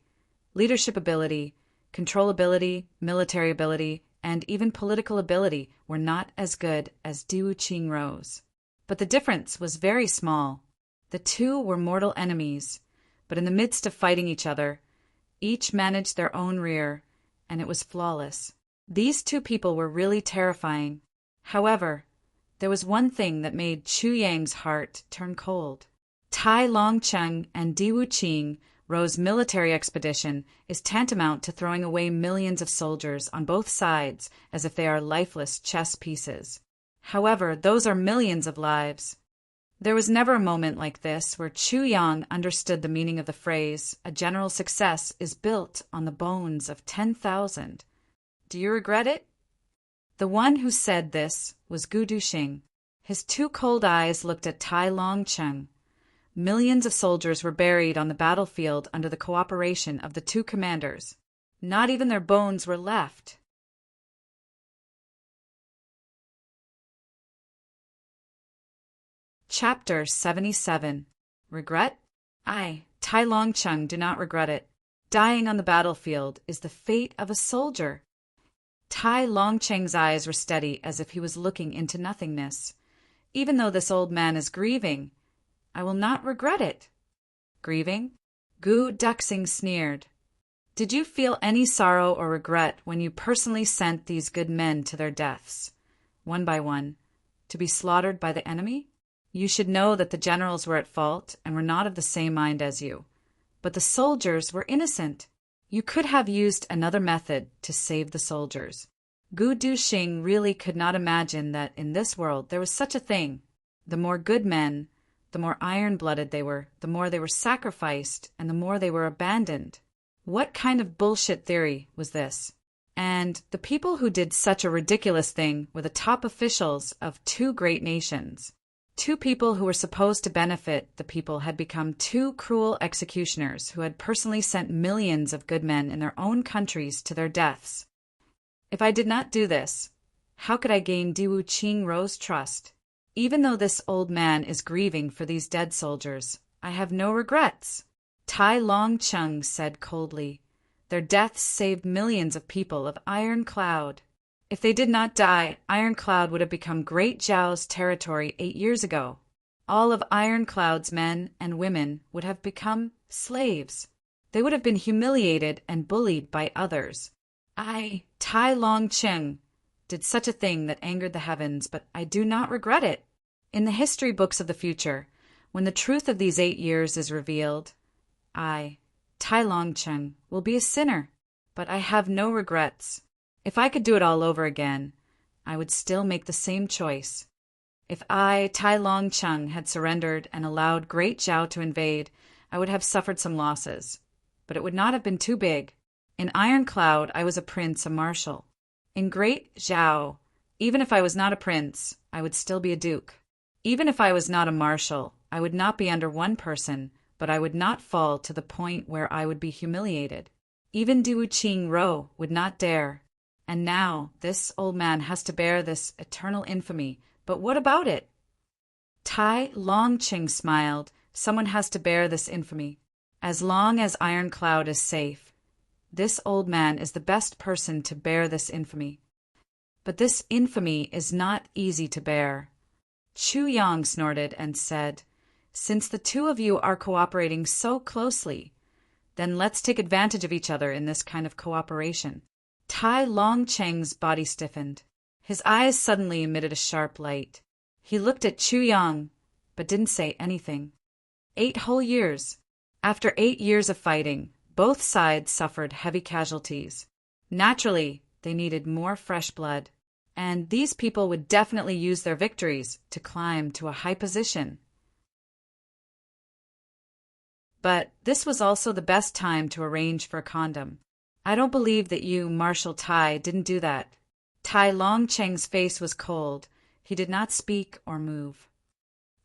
leadership ability, control ability, military ability, and even political ability were not as good as Diwu Qing Ro's. But the difference was very small. The two were mortal enemies, but in the midst of fighting each other, each managed their own rear, and it was flawless. These two people were really terrifying. However, there was one thing that made Chu Yang's heart turn cold. Tai Longcheng and Diwu Qing Ro's military expedition is tantamount to throwing away millions of soldiers on both sides as if they are lifeless chess pieces. However, those are millions of lives. There was never a moment like this where Chu Yang understood the meaning of the phrase, "A general success is built on the bones of 10,000. Do you regret it? The one who said this was Gu Duxing. His two cold eyes looked at Tai Longcheng. Millions of soldiers were buried on the battlefield under the cooperation of the two commanders. Not even their bones were left. Chapter 77. Regret? I, Tai Longcheng, do not regret it. Dying on the battlefield is the fate of a soldier. Tai Longcheng's eyes were steady as if he was looking into nothingness. Even though this old man is grieving, I will not regret it. Grieving? Gu Duxing sneered. Did you feel any sorrow or regret when you personally sent these good men to their deaths, one by one, to be slaughtered by the enemy? You should know that the generals were at fault and were not of the same mind as you. But the soldiers were innocent. You could have used another method to save the soldiers. Gu Duxing really could not imagine that in this world there was such a thing. The more good men, the more iron-blooded they were, the more they were sacrificed, and the more they were abandoned. What kind of bullshit theory was this? And the people who did such a ridiculous thing were the top officials of two great nations. Two people who were supposed to benefit the people had become two cruel executioners who had personally sent millions of good men in their own countries to their deaths. If I did not do this, how could I gain Diwu Qing Ro's trust? Even though this old man is grieving for these dead soldiers, I have no regrets. Tai Longcheng said coldly. Their deaths saved millions of people of Ironcloud. If they did not die, Ironcloud would have become Great Zhao's territory 8 years ago. All of Ironcloud's men and women would have become slaves. They would have been humiliated and bullied by others. I, Tai Longcheng, did such a thing that angered the heavens, but I do not regret it. In the history books of the future, when the truth of these 8 years is revealed, I, Tai Longcheng, will be a sinner, but I have no regrets. If I could do it all over again, I would still make the same choice. If I, Tai Longcheng, had surrendered and allowed Great Zhao to invade, I would have suffered some losses, but it would not have been too big. In Ironcloud, I was a prince, a marshal. In Great Zhao, even if I was not a prince, I would still be a duke. Even if I was not a marshal, I would not be under one person, but I would not fall to the point where I would be humiliated. Even Diwu Qing Ro would not dare. And now this old man has to bear this eternal infamy. But what about it? Tai Longcheng smiled. Someone has to bear this infamy. As long as Ironcloud is safe, this old man is the best person to bear this infamy. But this infamy is not easy to bear. Chu Yang snorted and said, "Since the two of you are cooperating so closely, then let's take advantage of each other in this kind of cooperation." Tai Longcheng's body stiffened. His eyes suddenly emitted a sharp light. He looked at Chu Yang, but didn't say anything. 8 whole years. After 8 years of fighting, both sides suffered heavy casualties. Naturally, they needed more fresh blood. And these people would definitely use their victories to climb to a high position. But this was also the best time to arrange for a condom. I don't believe that you, Marshal Tai, didn't do that. Tai Longcheng's face was cold. He did not speak or move.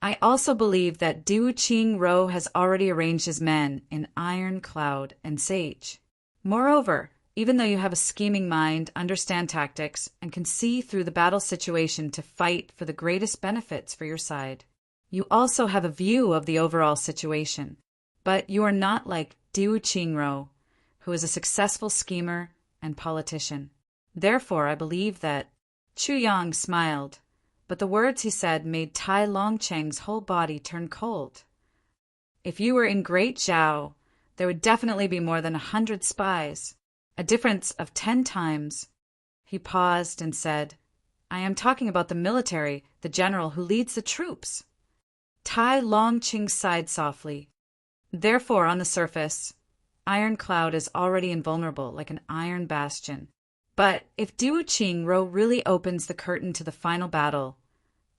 I also believe that Du Qing-ro has already arranged his men in Iron Cloud and Sage. Moreover, even though you have a scheming mind, understand tactics, and can see through the battle situation to fight for the greatest benefits for your side, you also have a view of the overall situation. But you are not like Du Qing-ro, who is a successful schemer and politician. Therefore, I believe that Chu Yang smiled, but the words he said made Tai Longcheng's whole body turn cold. If you were in Great Zhao, there would definitely be more than 100 spies. A difference of 10 times. He paused and said, "I am talking about the military, the general who leads the troops." Tai Longcheng sighed softly. Therefore, on the surface, Iron Cloud is already invulnerable like an iron bastion. But if Du Qing-ro really opens the curtain to the final battle,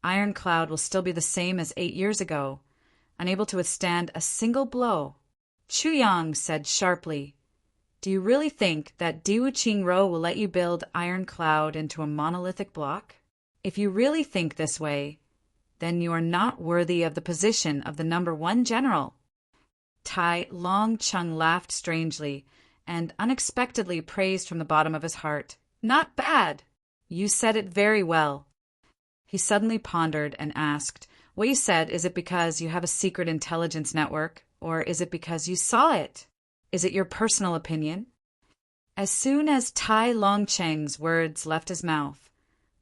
Iron Cloud will still be the same as 8 years ago, unable to withstand a single blow. Chu Yang said sharply, "Do you really think that Du Qing-ro will let you build Iron Cloud into a monolithic block? If you really think this way, then you are not worthy of the position of the #1 general." Tai Longcheng laughed strangely and unexpectedly praised from the bottom of his heart. "Not bad. You said it very well." He suddenly pondered and asked, "What you said, is it because you have a secret intelligence network, or is it because you saw it? Is it your personal opinion?" As soon as Tai Longcheng's words left his mouth,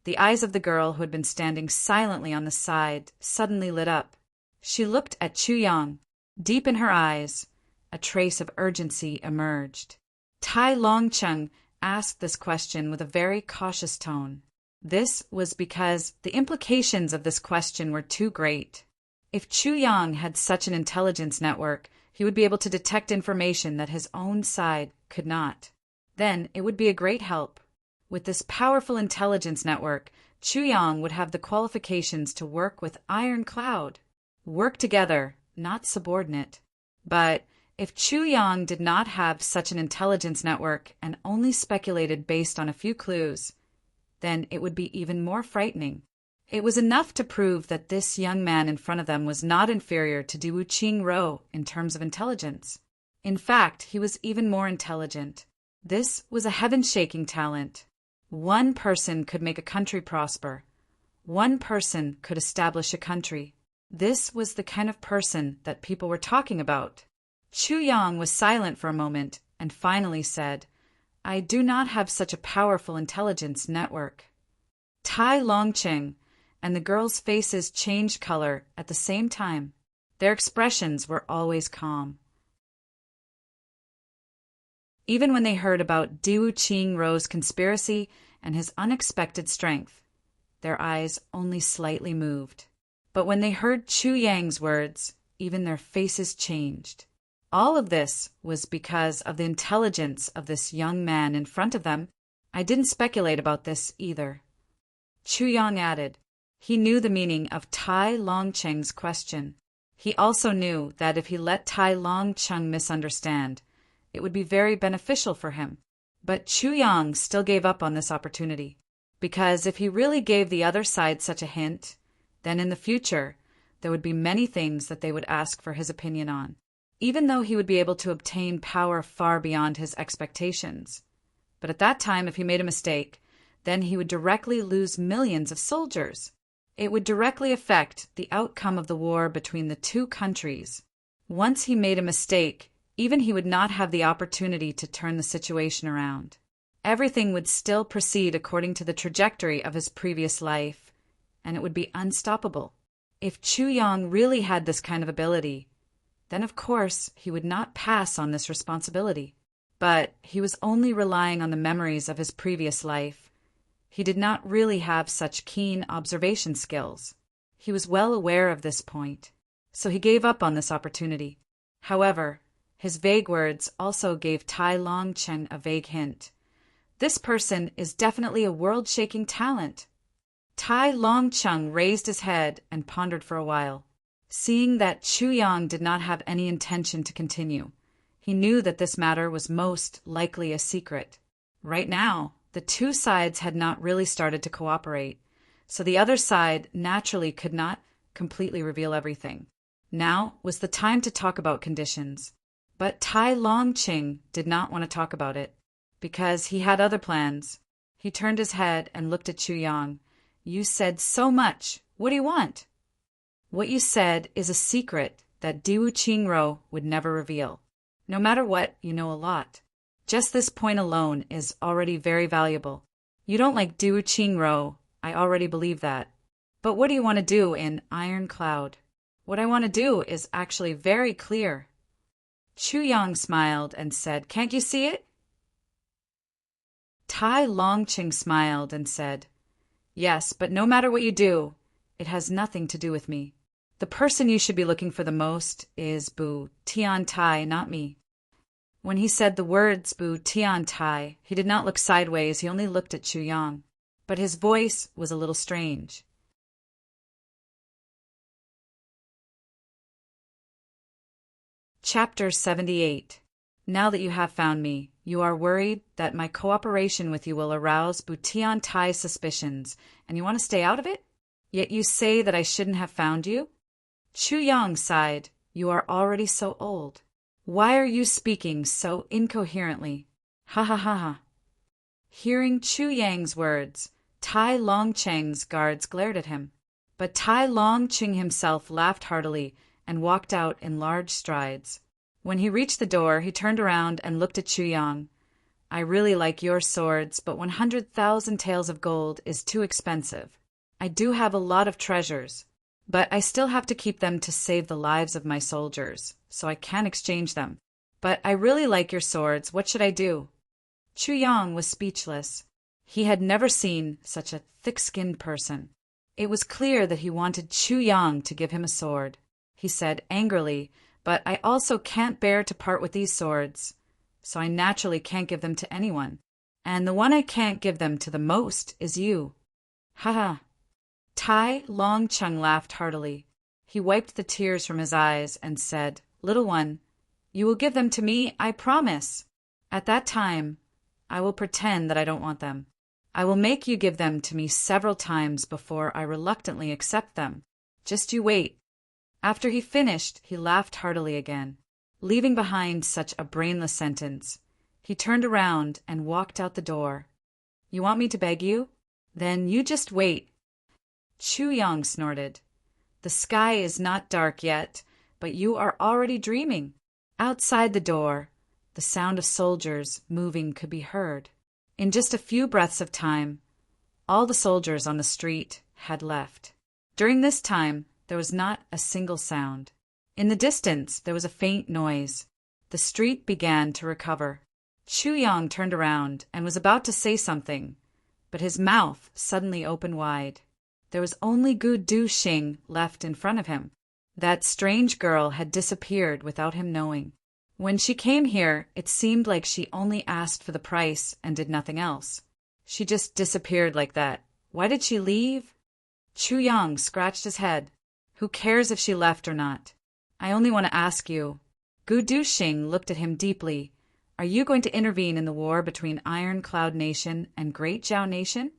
the eyes of the girl who had been standing silently on the side suddenly lit up. She looked at Chu Yang. Deep in her eyes, a trace of urgency emerged. Tai Longcheng asked this question with a very cautious tone. This was because the implications of this question were too great. If Chu Yang had such an intelligence network, he would be able to detect information that his own side could not. Then it would be a great help. With this powerful intelligence network, Chu Yang would have the qualifications to work with Iron Cloud. Work together, not subordinate. But if Chu Yang did not have such an intelligence network and only speculated based on a few clues, then it would be even more frightening. It was enough to prove that this young man in front of them was not inferior to Du Qing-ro in terms of intelligence. In fact, he was even more intelligent. This was a heaven-shaking talent. One person could make a country prosper. One person could establish a country. This was the kind of person that people were talking about. Chu Yang was silent for a moment and finally said, "I do not have such a powerful intelligence network." Tai Longcheng and the girls' faces changed color at the same time. Their expressions were always calm. Even when they heard about Du Qing-ro's conspiracy and his unexpected strength, their eyes only slightly moved. But when they heard Chu Yang's words, even their faces changed. All of this was because of the intelligence of this young man in front of them. I didn't speculate about this either. Chu Yang added, he knew the meaning of Tai Longcheng's question. He also knew that if he let Tai Longcheng misunderstand, it would be very beneficial for him. But Chu Yang still gave up on this opportunity, because if he really gave the other side such a hint, then in the future there would be many things that they would ask for his opinion on, even though he would be able to obtain power far beyond his expectations. But at that time, if he made a mistake, then he would directly lose millions of soldiers. It would directly affect the outcome of the war between the two countries. Once he made a mistake, even he would not have the opportunity to turn the situation around. Everything would still proceed according to the trajectory of his previous life, and it would be unstoppable. If Chu Yang really had this kind of ability, then of course he would not pass on this responsibility. But he was only relying on the memories of his previous life. He did not really have such keen observation skills. He was well aware of this point, so he gave up on this opportunity. However, his vague words also gave Tai Longcheng a vague hint. This person is definitely a world-shaking talent. Tai Longcheng raised his head and pondered for a while. Seeing that Chu Yang did not have any intention to continue, he knew that this matter was most likely a secret. Right now, the two sides had not really started to cooperate, so the other side naturally could not completely reveal everything. Now was the time to talk about conditions. But Tai Longcheng did not want to talk about it, because he had other plans. He turned his head and looked at Chu Yang. You said so much. What do you want? What you said is a secret that Diwu Qingro would never reveal. No matter what, you know a lot. Just this point alone is already very valuable. You don't like Diwu Qingro, I already believe that. But what do you want to do in Iron Cloud? What I want to do is actually very clear. Chu Yang smiled and said, Can't you see it? Tai Longcheng smiled and said, Yes, but no matter what you do, it has nothing to do with me. The person you should be looking for the most is Bu Tian Tai, not me. When he said the words Bu Tian Tai, he did not look sideways, he only looked at Chu Yang. But his voice was a little strange. Chapter 78. Now that you have found me, you are worried that my cooperation with you will arouse Bu Tian Tai's suspicions, and you want to stay out of it? Yet you say that I shouldn't have found you? Chu Yang sighed. You are already so old. Why are you speaking so incoherently? Ha ha ha ha. Hearing Chu Yang's words, Tai Longcheng's guards glared at him. But Tai Longcheng himself laughed heartily and walked out in large strides. When he reached the door, he turned around and looked at Chu Yang. I really like your swords, but 100,000 taels of gold is too expensive. I do have a lot of treasures, but I still have to keep them to save the lives of my soldiers, so I can't exchange them. But I really like your swords. What should I do? Chu Yang was speechless. He had never seen such a thick-skinned person. It was clear that he wanted Chu Yang to give him a sword. He said angrily, But I also can't bear to part with these swords, so I naturally can't give them to anyone. And the one I can't give them to the most is you. Ha ha. Tai Longcheng laughed heartily. He wiped the tears from his eyes and said, Little one, you will give them to me, I promise. At that time, I will pretend that I don't want them. I will make you give them to me several times before I reluctantly accept them. Just you wait. After he finished, he laughed heartily again. Leaving behind such a brainless sentence, he turned around and walked out the door. You want me to beg you? Then you just wait. Chu Yang snorted. The sky is not dark yet, but you are already dreaming. Outside the door, the sound of soldiers moving could be heard. In just a few breaths of time, all the soldiers on the street had left. During this time, there was not a single sound. In the distance, there was a faint noise. The street began to recover. Chu Yang turned around and was about to say something, but his mouth suddenly opened wide. There was only Gu Duxing left in front of him. That strange girl had disappeared without him knowing. When she came here, it seemed like she only asked for the price and did nothing else. She just disappeared like that. Why did she leave? Chu Yang scratched his head. Who cares if she left or not? I only want to ask you. Gu Duxing looked at him deeply. Are you going to intervene in the war between Iron Cloud Nation and Great Zhao Nation?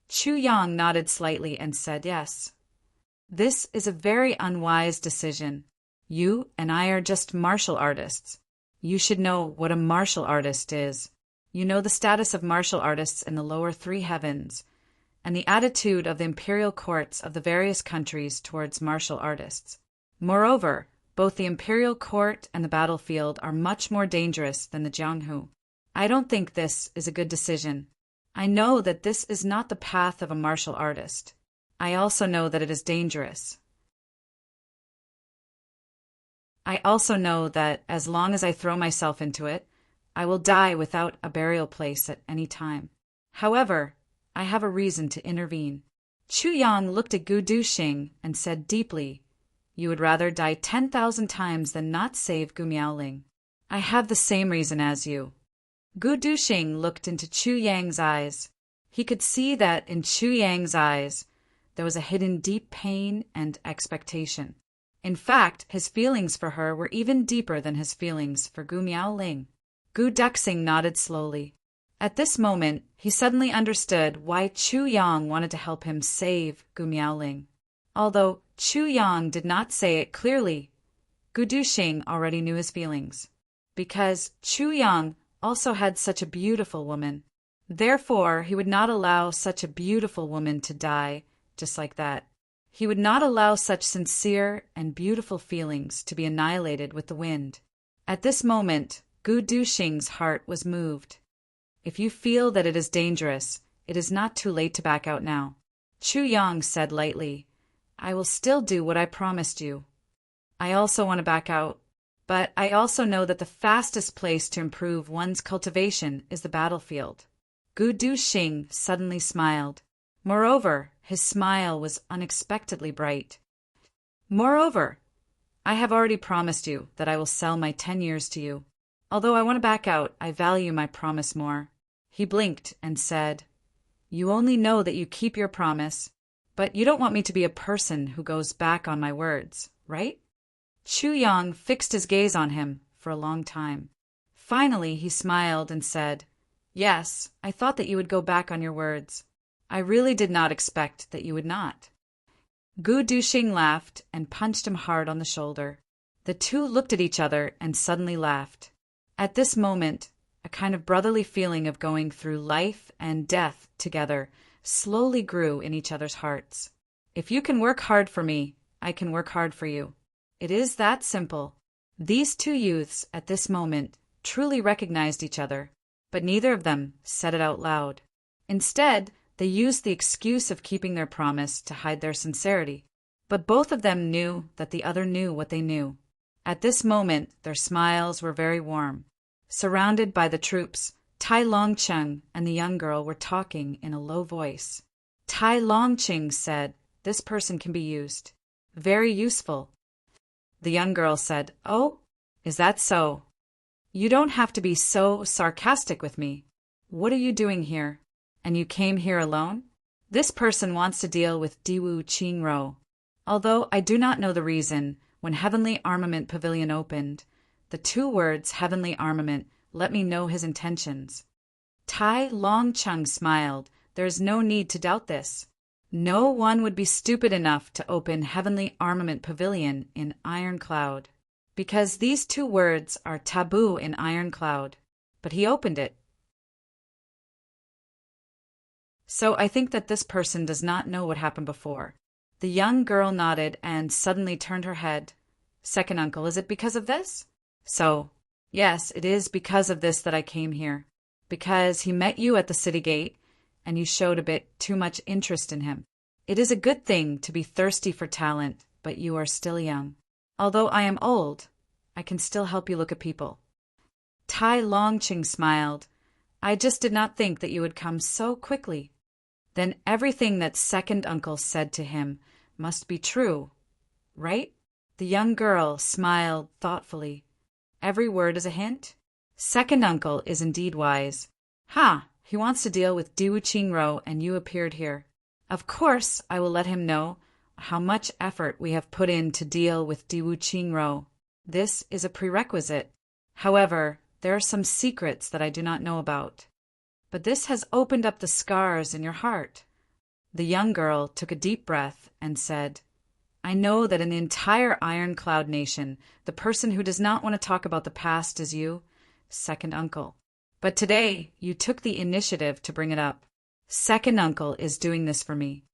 Chu Yang nodded slightly and said yes. This is a very unwise decision. You and I are just martial artists. You should know what a martial artist is. You know the status of martial artists in the lower three heavens, and the attitude of the imperial courts of the various countries towards martial artists. Moreover, both the imperial court and the battlefield are much more dangerous than the Jianghu. I don't think this is a good decision. I know that this is not the path of a martial artist. I also know that it is dangerous. I also know that as long as I throw myself into it, I will die without a burial place at any time. However, I have a reason to intervene. Chu Yang looked at Gu Duxing and said deeply, "You would rather die 10,000 times than not save Gu Miaoling. I have the same reason as you." Gu Duxing looked into Chu Yang's eyes. He could see that in Chu Yang's eyes there was a hidden deep pain and expectation. In fact, his feelings for her were even deeper than his feelings for Gu Miaoling. Gu Duxing nodded slowly. At this moment, he suddenly understood why Chu Yang wanted to help him save Gu Miaoling. Although Chu Yang did not say it clearly, Gu Duxing already knew his feelings. Because Chu Yang also had such a beautiful woman. Therefore, he would not allow such a beautiful woman to die just like that. He would not allow such sincere and beautiful feelings to be annihilated with the wind. At this moment, Gu Duxing's heart was moved. If you feel that it is dangerous, it is not too late to back out now. Chu Yang said lightly, "I will still do what I promised you. I also want to back out, but I also know that the fastest place to improve one's cultivation is the battlefield." Gu Duxing suddenly smiled. Moreover, his smile was unexpectedly bright. "Moreover, I have already promised you that I will sell my 10 years to you. Although I want to back out, I value my promise more." He blinked and said, "You only know that you keep your promise, but you don't want me to be a person who goes back on my words, right?" Chu Yang fixed his gaze on him for a long time. Finally, he smiled and said, "Yes, I thought that you would go back on your words. I really did not expect that you would not." Gu Duxing laughed and punched him hard on the shoulder. The two looked at each other and suddenly laughed. At this moment, a kind of brotherly feeling of going through life and death together slowly grew in each other's hearts. If you can work hard for me, I can work hard for you. It is that simple. These two youths at this moment truly recognized each other, but neither of them said it out loud. Instead, they used the excuse of keeping their promise to hide their sincerity. But both of them knew that the other knew what they knew. At this moment, their smiles were very warm. Surrounded by the troops, Tai Longcheng and the young girl were talking in a low voice. Tai Longcheng said, "This person can be used. Very useful." The young girl said, "Oh, is that so? You don't have to be so sarcastic with me. What are you doing here? And you came here alone? This person wants to deal with Diwu Qingro. Although I do not know the reason, when Heavenly Armament Pavilion opened, the two words Heavenly Armament let me know his intentions." Tai Longcheng smiled. "There is no need to doubt this. No one would be stupid enough to open Heavenly Armament Pavilion in Iron Cloud, because these two words are taboo in Iron Cloud. But he opened it. So I think that this person does not know what happened before." The young girl nodded and suddenly turned her head. "Second uncle, is it because of this?" "So, yes, it is because of this that I came here. Because he met you at the city gate, and you showed a bit too much interest in him. It is a good thing to be thirsty for talent, but you are still young. Although I am old, I can still help you look at people." Tai Longcheng smiled. "I just did not think that you would come so quickly." Then everything that second uncle said to him must be true, right? The young girl smiled thoughtfully. "Every word is a hint? Second uncle is indeed wise. Ha! He wants to deal with Diwu Qingro, and you appeared here. Of course, I will let him know how much effort we have put in to deal with Diwu Qingro. This is a prerequisite. However, there are some secrets that I do not know about. But this has opened up the scars in your heart." The young girl took a deep breath and said, "I know that in the entire Iron Cloud Nation, the person who does not want to talk about the past is you, second uncle. But today, you took the initiative to bring it up. Second uncle is doing this for me.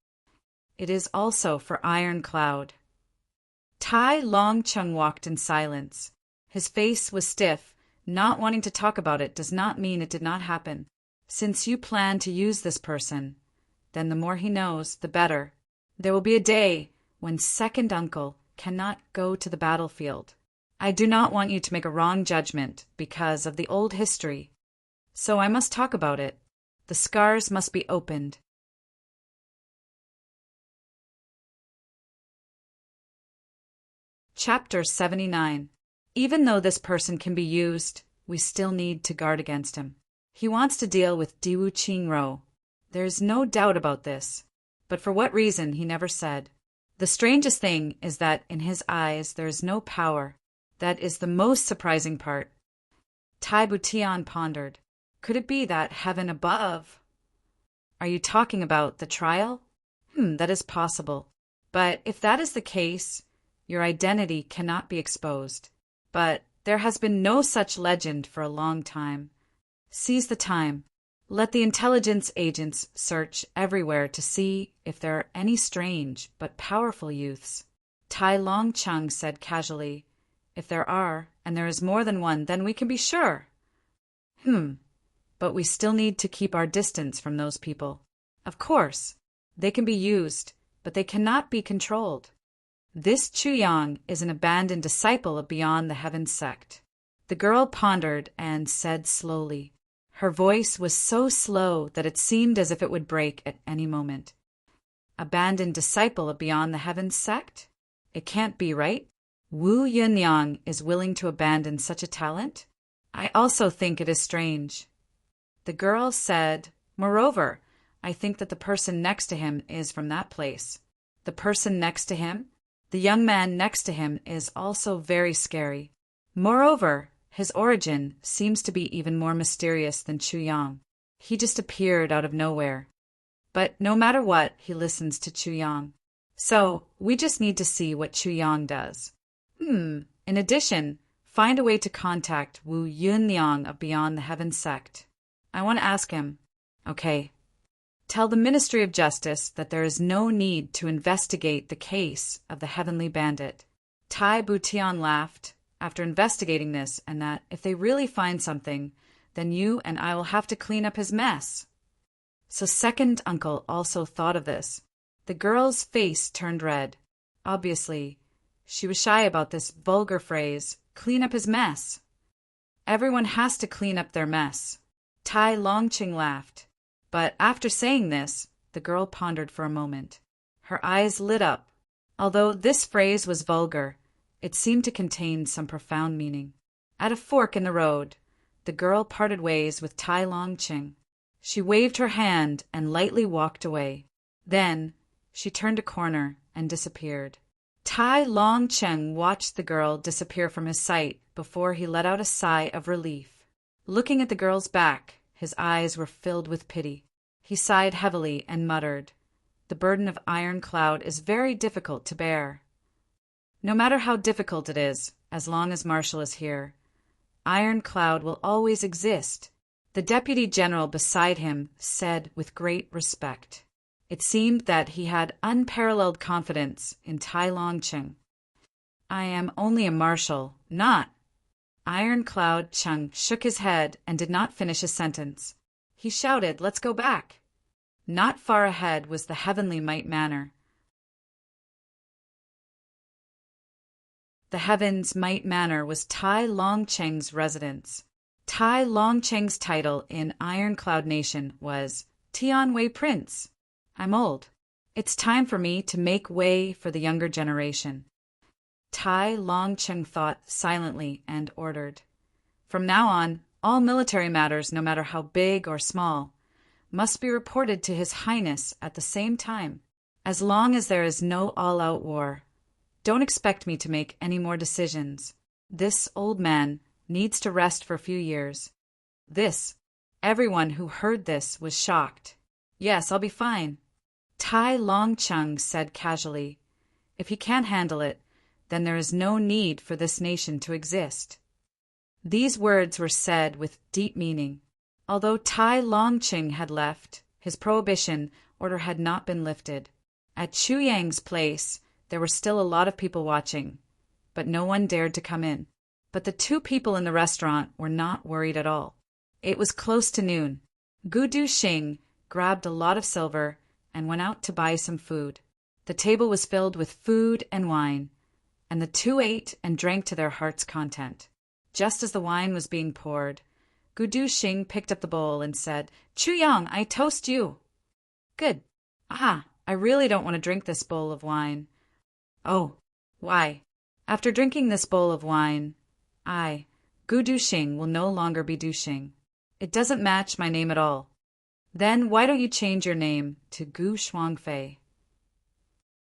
It is also for Iron Cloud." Tai Longcheng walked in silence. His face was stiff. Not wanting to talk about it does not mean it did not happen. Since you plan to use this person, then the more he knows, the better. There will be a day when second uncle cannot go to the battlefield. I do not want you to make a wrong judgment because of the old history. So I must talk about it. The scars must be opened. Chapter 79. Even though this person can be used, we still need to guard against him. He wants to deal with Diwu Qingro. There is no doubt about this, but for what reason he never said. The strangest thing is that in his eyes there is no power. That is the most surprising part. Tai Butian pondered. Could it be that heaven above? Are you talking about the trial? That is possible. But if that is the case, your identity cannot be exposed. But there has been no such legend for a long time. Seize the time. Let the intelligence agents search everywhere to see if there are any strange but powerful youths. Tai Longcheng said casually, If there are, and there is more than one, then we can be sure. But we still need to keep our distance from those people. Of course, they can be used, but they cannot be controlled. This Chu Yang is an abandoned disciple of Beyond the Heavens sect. The girl pondered and said slowly. Her voice was so slow that it seemed as if it would break at any moment. Abandoned disciple of Beyond the Heavens sect? It can't be, right? Wu Yunyang is willing to abandon such a talent? I also think it is strange. The girl said, Moreover, I think that the person next to him is from that place. The person next to him? The young man next to him is also very scary. Moreover, his origin seems to be even more mysterious than Chu Yang. He just appeared out of nowhere. But no matter what, he listens to Chu Yang. So, we just need to see what Chu Yang does. In addition, find a way to contact Wu Yunyang of Beyond the Heavens sect. I want to ask him. Okay. Tell the Ministry of Justice that there is no need to investigate the case of the Heavenly Bandit. Tai Butian laughed after investigating this, and that if they really find something, then you and I will have to clean up his mess. So second uncle also thought of this. The girl's face turned red. Obviously, she was shy about this vulgar phrase, clean up his mess. Everyone has to clean up their mess. Tai Longqing laughed. But after saying this, the girl pondered for a moment. Her eyes lit up. Although this phrase was vulgar, it seemed to contain some profound meaning. At a fork in the road, the girl parted ways with Tai Longqing. She waved her hand and lightly walked away. Then, she turned a corner and disappeared. Tai Longqing watched the girl disappear from his sight before he let out a sigh of relief. Looking at the girl's back, his eyes were filled with pity. He sighed heavily and muttered, The burden of Iron Cloud is very difficult to bear. No matter how difficult it is, as long as Marshall is here, Iron Cloud will always exist. The Deputy General beside him said with great respect. It seemed that he had unparalleled confidence in Tai Longqing. I am only a marshal, not. Iron Cloud Chung shook his head and did not finish his sentence. He shouted, Let's go back. Not far ahead was the Heavenly Might Manor. The Heaven's Might Manor was Tai Longqing's residence. Tai Longqing's title in Iron Cloud Nation was Tianwei Prince. I'm old. It's time for me to make way for the younger generation. Tai Longqing thought silently and ordered. From now on, all military matters, no matter how big or small, must be reported to His Highness at the same time. As long as there is no all-out war, don't expect me to make any more decisions. This old man needs to rest for a few years. Everyone who heard this was shocked. Yes, I'll be fine. Tai Longqing said casually. If he can't handle it, then there is no need for this nation to exist. These words were said with deep meaning. Although Tai Longqing had left, his prohibition order had not been lifted. At Chu Yang's place, there were still a lot of people watching, but no one dared to come in. But the two people in the restaurant were not worried at all. It was close to noon. Gu Duxing grabbed a lot of silver and went out to buy some food. The table was filled with food and wine. and the two ate and drank to their heart's content. Just as the wine was being poured, Gu Duxing picked up the bowl and said, "Chu Yang, I toast you." "Good. Ah, I really don't want to drink this bowl of wine." "Oh, why?" "After drinking this bowl of wine, I, Gu Duxing, will no longer be Duxing. It doesn't match my name at all." "Then why don't you change your name to Gu Shuangfei?"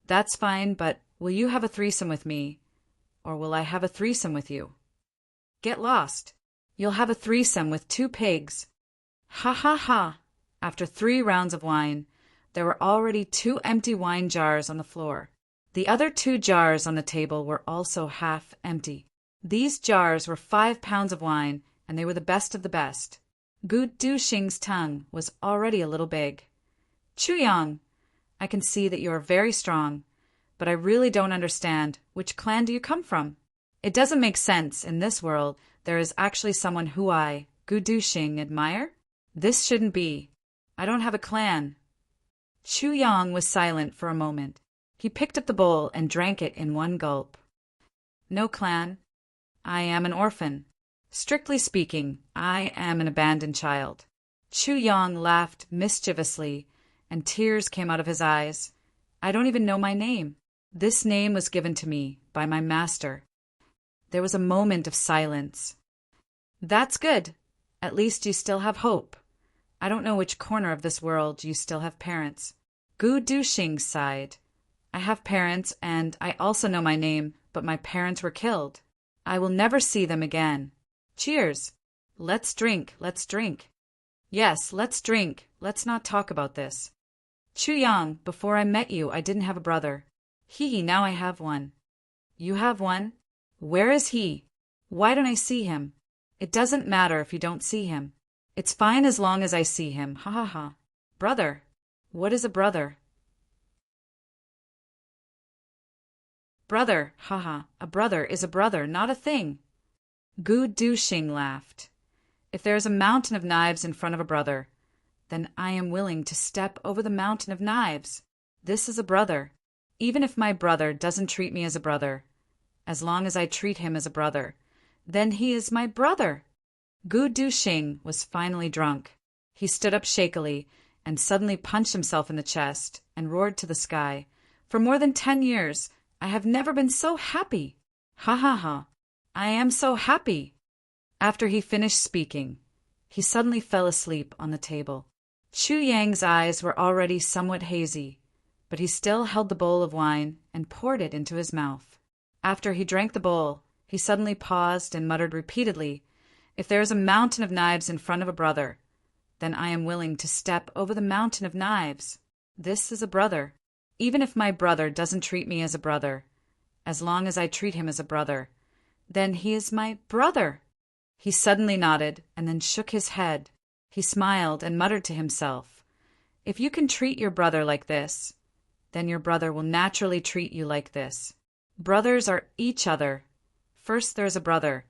"That's fine, but will you have a threesome with me, or will I have a threesome with you?" "Get lost. You'll have a threesome with 2 pigs." Ha ha ha! After 3 rounds of wine, there were already 2 empty wine jars on the floor. The other 2 jars on the table were also half empty. These jars were 5 pounds of wine, and they were the best of the best. Gu Duxing's tongue was already a little big. "Chu Yang, I can see that you are very strong, but I really don't understand. Which clan do you come from? It doesn't make sense in this world there is actually someone who I, Gu Duxing, admire? This shouldn't be. I don't have a clan." Chu Yang was silent for a moment. He picked up the bowl and drank it in one gulp. "No clan. I am an orphan. Strictly speaking, I am an abandoned child." Chu Yang laughed mischievously, and tears came out of his eyes. "I don't even know my name. This name was given to me by my master." There was a moment of silence. "That's good. At least you still have hope. I don't know which corner of this world you still have parents." Gu Duxing sighed. "I have parents, and I also know my name, but my parents were killed. I will never see them again. Cheers. Let's drink, let's drink." "Yes, let's drink. Let's not talk about this. Chu Yang, before I met you, I didn't have a brother. Now I have one." "You have one? Where is he? Why don't I see him?" "It doesn't matter if you don't see him. It's fine as long as I see him. Ha ha ha. Brother. What is a brother?" "Brother, haha, a brother is a brother, not a thing." Gu Duxing laughed. "If there is a mountain of knives in front of a brother, then I am willing to step over the mountain of knives. This is a brother. Even if my brother doesn't treat me as a brother, as long as I treat him as a brother, then he is my brother." Gu Duxing was finally drunk. He stood up shakily and suddenly punched himself in the chest and roared to the sky, "For more than 10 years, I have never been so happy. Ha ha ha. I am so happy." After he finished speaking, he suddenly fell asleep on the table. Chu Yang's eyes were already somewhat hazy, but he still held the bowl of wine and poured it into his mouth. After he drank the bowl, he suddenly paused and muttered repeatedly, "If there is a mountain of knives in front of a brother, then I am willing to step over the mountain of knives. This is a brother. Even if my brother doesn't treat me as a brother, as long as I treat him as a brother, then he is my brother." He suddenly nodded and then shook his head. He smiled and muttered to himself, "If you can treat your brother like this, then your brother will naturally treat you like this. Brothers are each other. First there is a brother,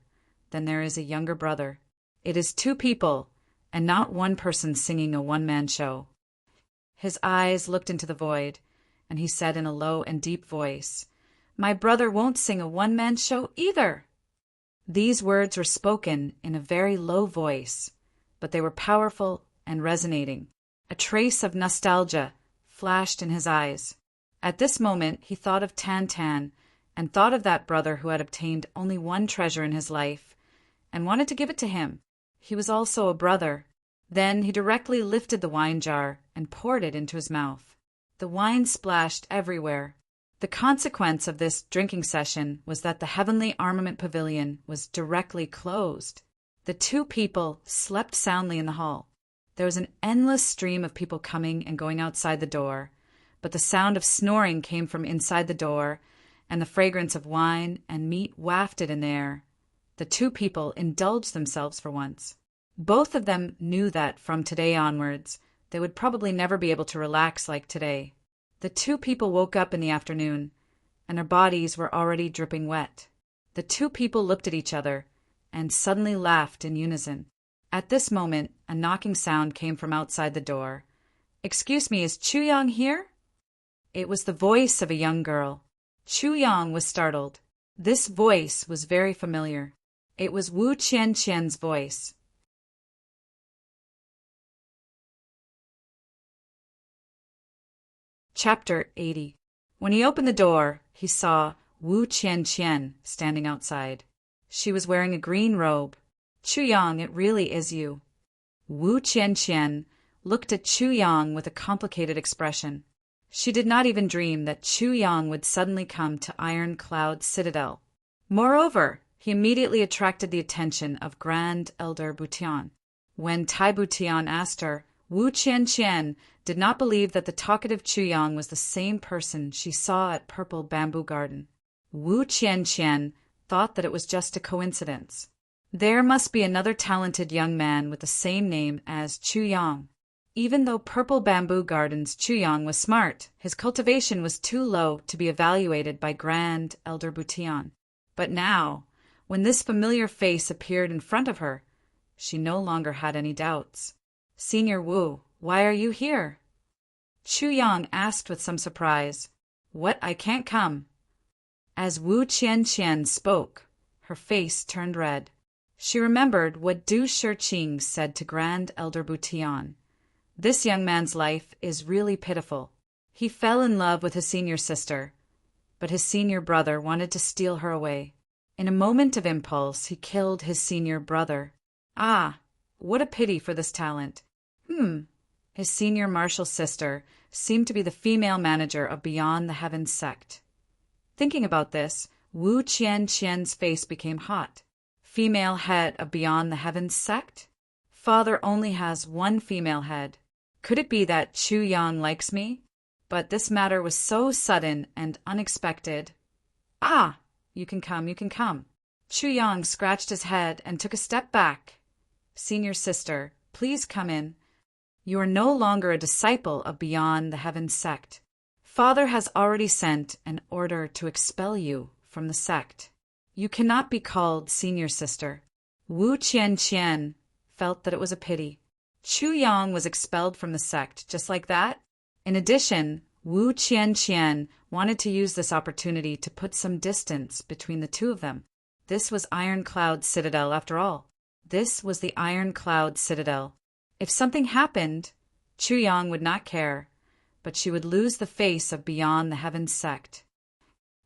then there is a younger brother. It is 2 people, and not one person singing a one-man show." His eyes looked into the void, and he said in a low and deep voice, "My brother won't sing a one-man show either." These words were spoken in a very low voice, but they were powerful and resonating. A trace of nostalgia flashed in his eyes. At this moment he thought of Tan Tan, and thought of that brother who had obtained only one treasure in his life, and wanted to give it to him. He was also a brother. Then he directly lifted the wine jar and poured it into his mouth. The wine splashed everywhere. The consequence of this drinking session was that the Heavenly Armament Pavilion was directly closed. The 2 people slept soundly in the hall. There was an endless stream of people coming and going outside the door, but the sound of snoring came from inside the door, and the fragrance of wine and meat wafted in the air. The 2 people indulged themselves for once. Both of them knew that from today onwards, they would probably never be able to relax like today. The 2 people woke up in the afternoon, and their bodies were already dripping wet. The 2 people looked at each other and suddenly laughed in unison. At this moment, a knocking sound came from outside the door. "Excuse me, is Chu Yang here?" It was the voice of a young girl. Chu Yang was startled. This voice was very familiar. It was Wu Qianqian's voice. Chapter 80. When he opened the door, he saw Wu Qianqian standing outside. She was wearing a green robe. Chu Yang, it really is you. Wu Qianqian looked at Chu Yang with a complicated expression. She did not even dream that Chu Yang would suddenly come to Iron Cloud Citadel. Moreover, he immediately attracted the attention of Grand Elder Butian. When Tai Butian asked her, Wu Qianqian did not believe that the talkative Chu Yang was the same person she saw at Purple Bamboo Garden. Wu Qianqian thought that it was just a coincidence. There must be another talented young man with the same name as Chu Yang. Even though Purple Bamboo Garden's Chu Yang was smart, his cultivation was too low to be evaluated by Grand Elder Butian. But now, when this familiar face appeared in front of her, she no longer had any doubts. Senior Wu, why are you here? Chu Yang asked with some surprise. What, I can't come. As Wu Qianqian spoke, her face turned red. She remembered what Du Shiqing said to Grand Elder Butian. This young man's life is really pitiful. He fell in love with his senior sister, but his senior brother wanted to steal her away. In a moment of impulse, he killed his senior brother. Ah, what a pity for this talent. His senior martial sister seemed to be the female manager of Beyond the Heavens sect. Thinking about this, Wu Qianqian's face became hot. Female head of Beyond the Heavens sect? Father only has one female head. Could it be that Chu Yang likes me? But this matter was so sudden and unexpected. Ah, you can come, you can come. Chu Yang scratched his head and took a step back. Senior sister, please come in. You are no longer a disciple of Beyond the Heavens sect. Father has already sent an order to expel you from the sect. You cannot be called senior sister. Wu Qianqian felt that it was a pity. Chu Yang was expelled from the sect just like that. In addition, Wu Qianqian wanted to use this opportunity to put some distance between the two of them. This was Iron Cloud Citadel after all. This was the Iron Cloud Citadel. If something happened, Chu Yang would not care, but she would lose the face of Beyond the Heavens sect.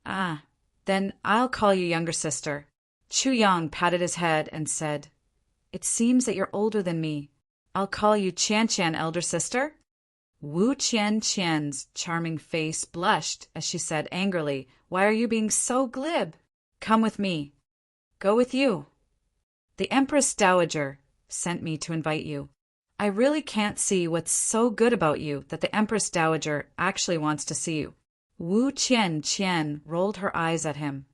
Ah, then I'll call you younger sister. Chu Yang patted his head and said, It seems that you're older than me. I'll call you Qianqian, elder sister. Wu Qianqian's charming face blushed as she said angrily, Why are you being so glib? Come with me. Go with you. The Empress Dowager sent me to invite you. I really can't see what's so good about you that the Empress Dowager actually wants to see you. Wu Qianqian rolled her eyes at him.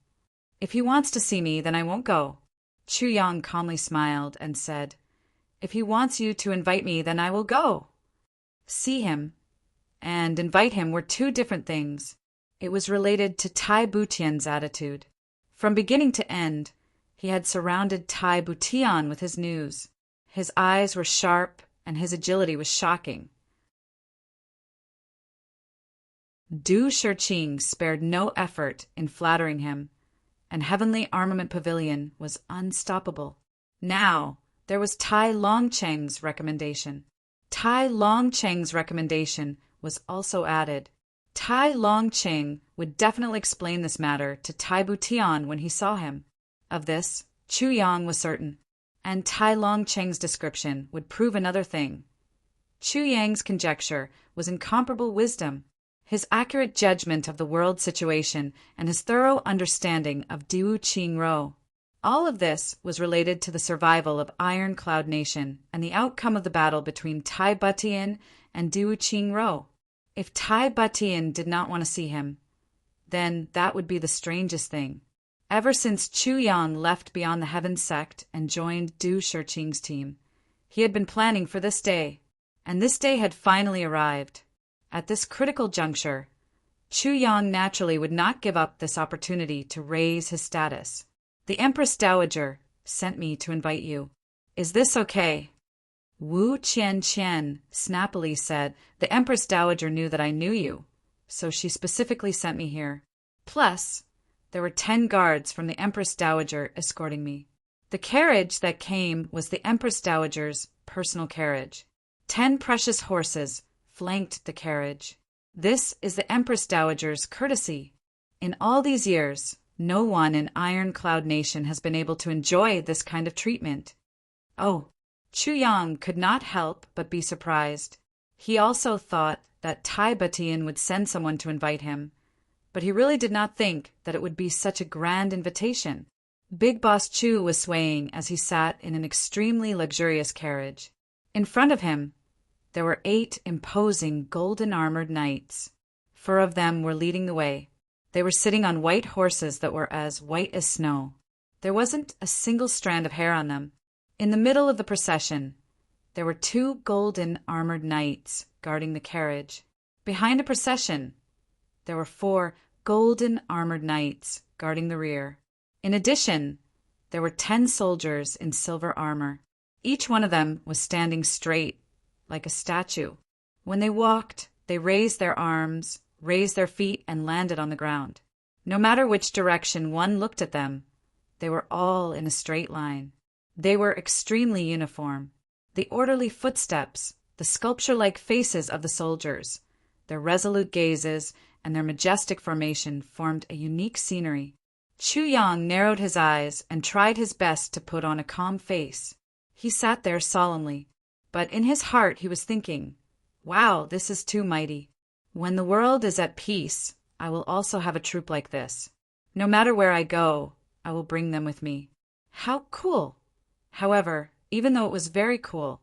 If he wants to see me, then I won't go. Chu Yang calmly smiled and said, If he wants you to invite me, then I will go. See him and invite him were two different things. It was related to Tai Butian's attitude. From beginning to end, he had surrounded Tai Butian with his news. His eyes were sharp, and his agility was shocking. Du Shiqing spared no effort in flattering him, and Heavenly Armament Pavilion was unstoppable. Now, there was Tai Longcheng's recommendation. Tai Longcheng's recommendation was also added. Tai Longcheng would definitely explain this matter to Tai Butian when he saw him. Of this, Chu Yang was certain, and Tai Longcheng's description would prove another thing. Chu Yang's conjecture was incomparable wisdom. His accurate judgment of the world situation and his thorough understanding of Diwu Qingro. All of this was related to the survival of Iron Cloud Nation and the outcome of the battle between Tai Butian and Diwu Qingro. If Tai Butian did not want to see him, then that would be the strangest thing. Ever since Chu Yang left Beyond the Heavens sect and joined Du Shiqing's team, he had been planning for this day, and this day had finally arrived. At this critical juncture, Chu Yang naturally would not give up this opportunity to raise his status. The Empress Dowager sent me to invite you. Is this okay? Wu Qianqian snappily said, The Empress Dowager knew that I knew you, so she specifically sent me here. Plus, There were 10 guards from the Empress Dowager escorting me. The carriage that came was the Empress Dowager's personal carriage. 10 precious horses flanked the carriage. This is the Empress Dowager's courtesy. In all these years, no one in Iron Cloud Nation has been able to enjoy this kind of treatment. Oh, Chu Yang could not help but be surprised. He also thought that Tai Batian would send someone to invite him, but he really did not think that it would be such a grand invitation. Big Boss Chu was swaying as he sat in an extremely luxurious carriage. In front of him, there were 8 imposing golden-armored knights. 4 of them were leading the way. They were sitting on white horses that were as white as snow. There wasn't a single strand of hair on them. In the middle of the procession, there were 2 golden-armored knights guarding the carriage. Behind the procession, there were 4 golden-armored knights guarding the rear. In addition, there were 10 soldiers in silver armor. Each one of them was standing straight, like a statue. When they walked, they raised their arms, raised their feet, and landed on the ground. No matter which direction one looked at them, they were all in a straight line. They were extremely uniform. The orderly footsteps, the sculpture-like faces of the soldiers, their resolute gazes, and their majestic formation formed a unique scenery. Chu Yang narrowed his eyes and tried his best to put on a calm face. He sat there solemnly, but in his heart he was thinking, "Wow, this is too mighty. When the world is at peace, I will also have a troop like this. No matter where I go, I will bring them with me. How cool!" However, even though it was very cool,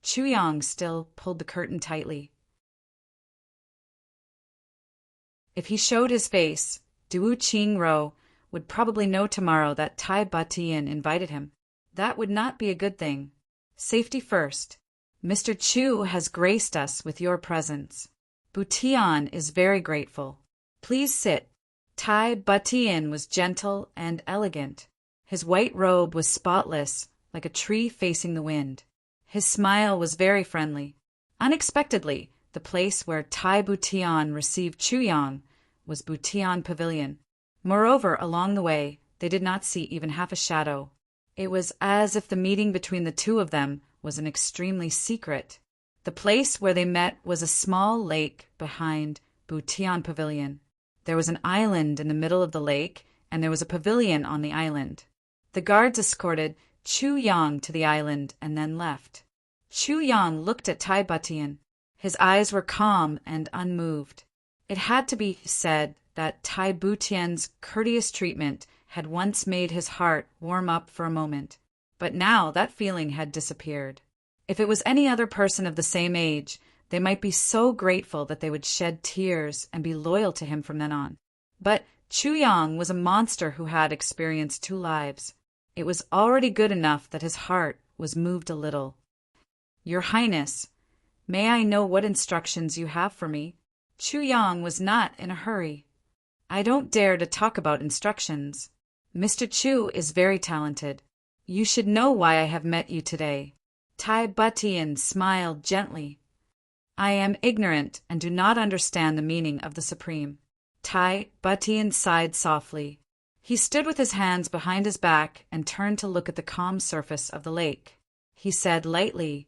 Chu Yang still pulled the curtain tightly. If he showed his face, Duwu Qingro would probably know tomorrow that Tai Batian invited him. That would not be a good thing. Safety first. Mr. Chu has graced us with your presence. Butian is very grateful. Please sit. Tai Batian was gentle and elegant. His white robe was spotless, like a tree facing the wind. His smile was very friendly. Unexpectedly, the place where Tai Butian received Chu Yang was Butian Pavilion. Moreover, along the way, they did not see even half a shadow. It was as if the meeting between the two of them was an extremely secret. The place where they met was a small lake behind Butian Pavilion. There was an island in the middle of the lake, and there was a pavilion on the island. The guards escorted Chu Yang to the island and then left. Chu Yang looked at Tai Batian. His eyes were calm and unmoved. It had to be said that Tai Butian's courteous treatment had once made his heart warm up for a moment, but now that feeling had disappeared. If it was any other person of the same age, they might be so grateful that they would shed tears and be loyal to him from then on. But Chu Yang was a monster who had experienced 2 lives. It was already good enough that his heart was moved a little. "Your Highness, may I know what instructions you have for me?" Chu Yang was not in a hurry. "I don't dare to talk about instructions. Mr. Chu is very talented. You should know why I have met you today." Tai Batian smiled gently. "I am ignorant and do not understand the meaning of the Supreme." Tai Batian sighed softly. He stood with his hands behind his back and turned to look at the calm surface of the lake. He said lightly,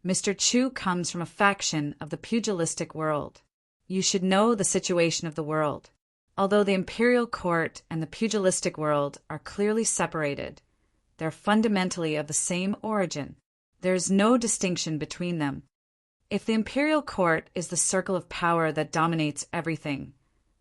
"Mr. Chu comes from a faction of the pugilistic world. You should know the situation of the world. Although the imperial court and the pugilistic world are clearly separated, they're fundamentally of the same origin. There is no distinction between them. If the imperial court is the circle of power that dominates everything,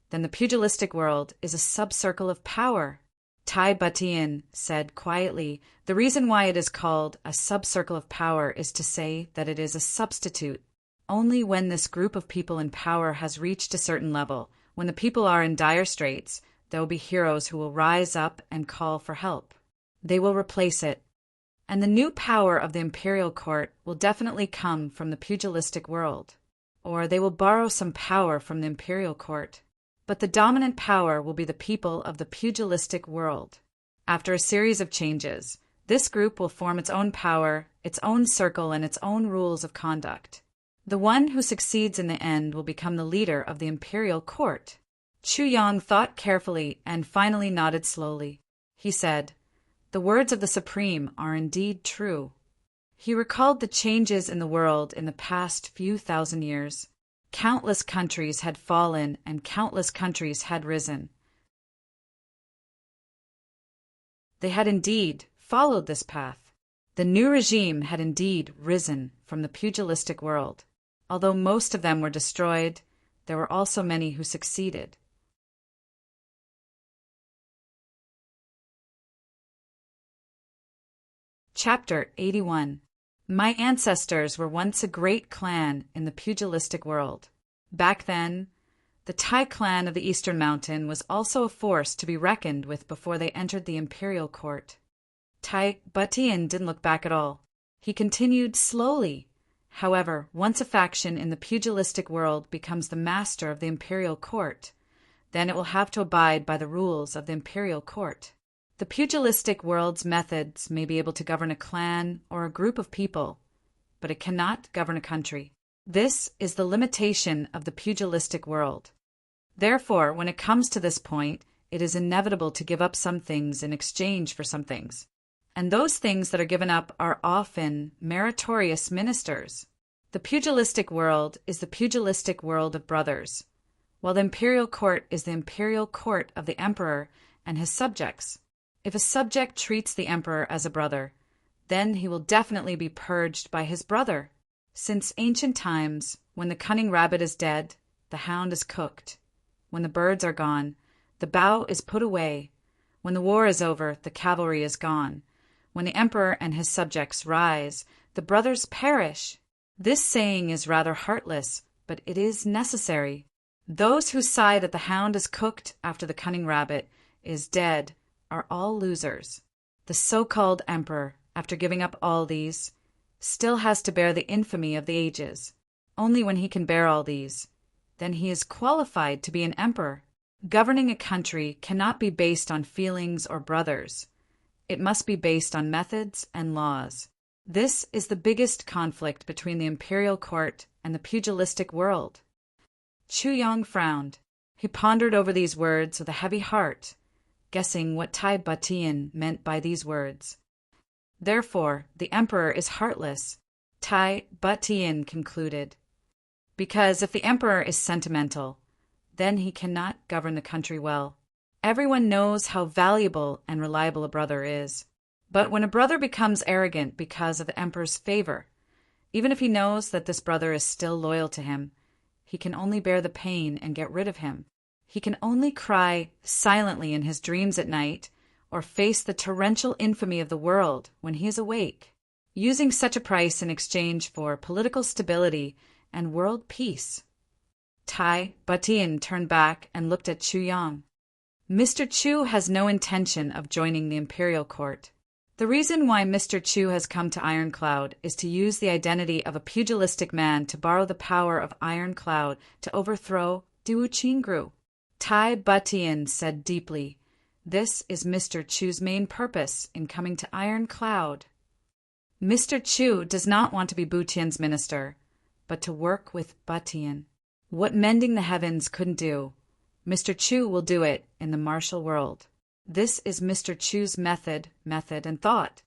then the pugilistic world is a subcircle of power." Tai Batian said quietly, "The reason why it is called a subcircle of power is to say that it is a substitute. Only when this group of people in power has reached a certain level, when the people are in dire straits, there will be heroes who will rise up and call for help. They will replace it. And the new power of the imperial court will definitely come from the pugilistic world. Or they will borrow some power from the imperial court. But the dominant power will be the people of the pugilistic world. After a series of changes, this group will form its own power, its own circle, and its own rules of conduct. The one who succeeds in the end will become the leader of the imperial court. Chu Yong thought carefully and finally nodded slowly. He said, "The words of the Supreme are indeed true." He recalled the changes in the world in the past few thousand years. Countless countries had fallen and countless countries had risen. They had indeed followed this path. The new regime had indeed risen from the pugilistic world. Although most of them were destroyed, there were also many who succeeded. Chapter 81. My ancestors were once a great clan in the pugilistic world. Back then, the Tai clan of the Eastern Mountain was also a force to be reckoned with before they entered the imperial court. Tai Butian didn't look back at all. He continued slowly. However, once a faction in the pugilistic world becomes the master of the imperial court, then it will have to abide by the rules of the imperial court. The pugilistic world's methods may be able to govern a clan or a group of people, but it cannot govern a country. This is the limitation of the pugilistic world. Therefore, when it comes to this point, it is inevitable to give up some things in exchange for some things. And those things that are given up are often meritorious ministers. The pugilistic world is the pugilistic world of brothers, while the imperial court is the imperial court of the emperor and his subjects. If a subject treats the emperor as a brother, then he will definitely be purged by his brother. Since ancient times, when the cunning rabbit is dead, the hound is cooked. When the birds are gone, the bow is put away. When the war is over, the cavalry is gone. When the emperor and his subjects rise, the brothers perish. This saying is rather heartless, but it is necessary. Those who sigh that the hound is cooked after the cunning rabbit is dead are all losers. The so-called emperor, after giving up all these, still has to bear the infamy of the ages. Only when he can bear all these, then he is qualified to be an emperor. Governing a country cannot be based on feelings or brothers. It must be based on methods and laws. This is the biggest conflict between the imperial court and the pugilistic world. Chu Yong frowned. He pondered over these words with a heavy heart, guessing what Tai Butian meant by these words. Therefore, the emperor is heartless, Tai Butian concluded. Because if the emperor is sentimental, then he cannot govern the country well. Everyone knows how valuable and reliable a brother is. But when a brother becomes arrogant because of the emperor's favor, even if he knows that this brother is still loyal to him, he can only bear the pain and get rid of him. He can only cry silently in his dreams at night or face the torrential infamy of the world when he is awake, using such a price in exchange for political stability and world peace. Tai Butian turned back and looked at Chu Yong. Mr. Chu has no intention of joining the imperial court. The reason why Mr. Chu has come to Iron Cloud is to use the identity of a pugilistic man to borrow the power of Iron Cloud to overthrow Diwu Qingru. Tai Butian said deeply, "This is Mr. Chu's main purpose in coming to Iron Cloud." Mr. Chu does not want to be Butian's minister, but to work with Butian. What mending the heavens couldn't do, Mr. Chu will do it in the martial world. This is Mr. Chu's method, and thought.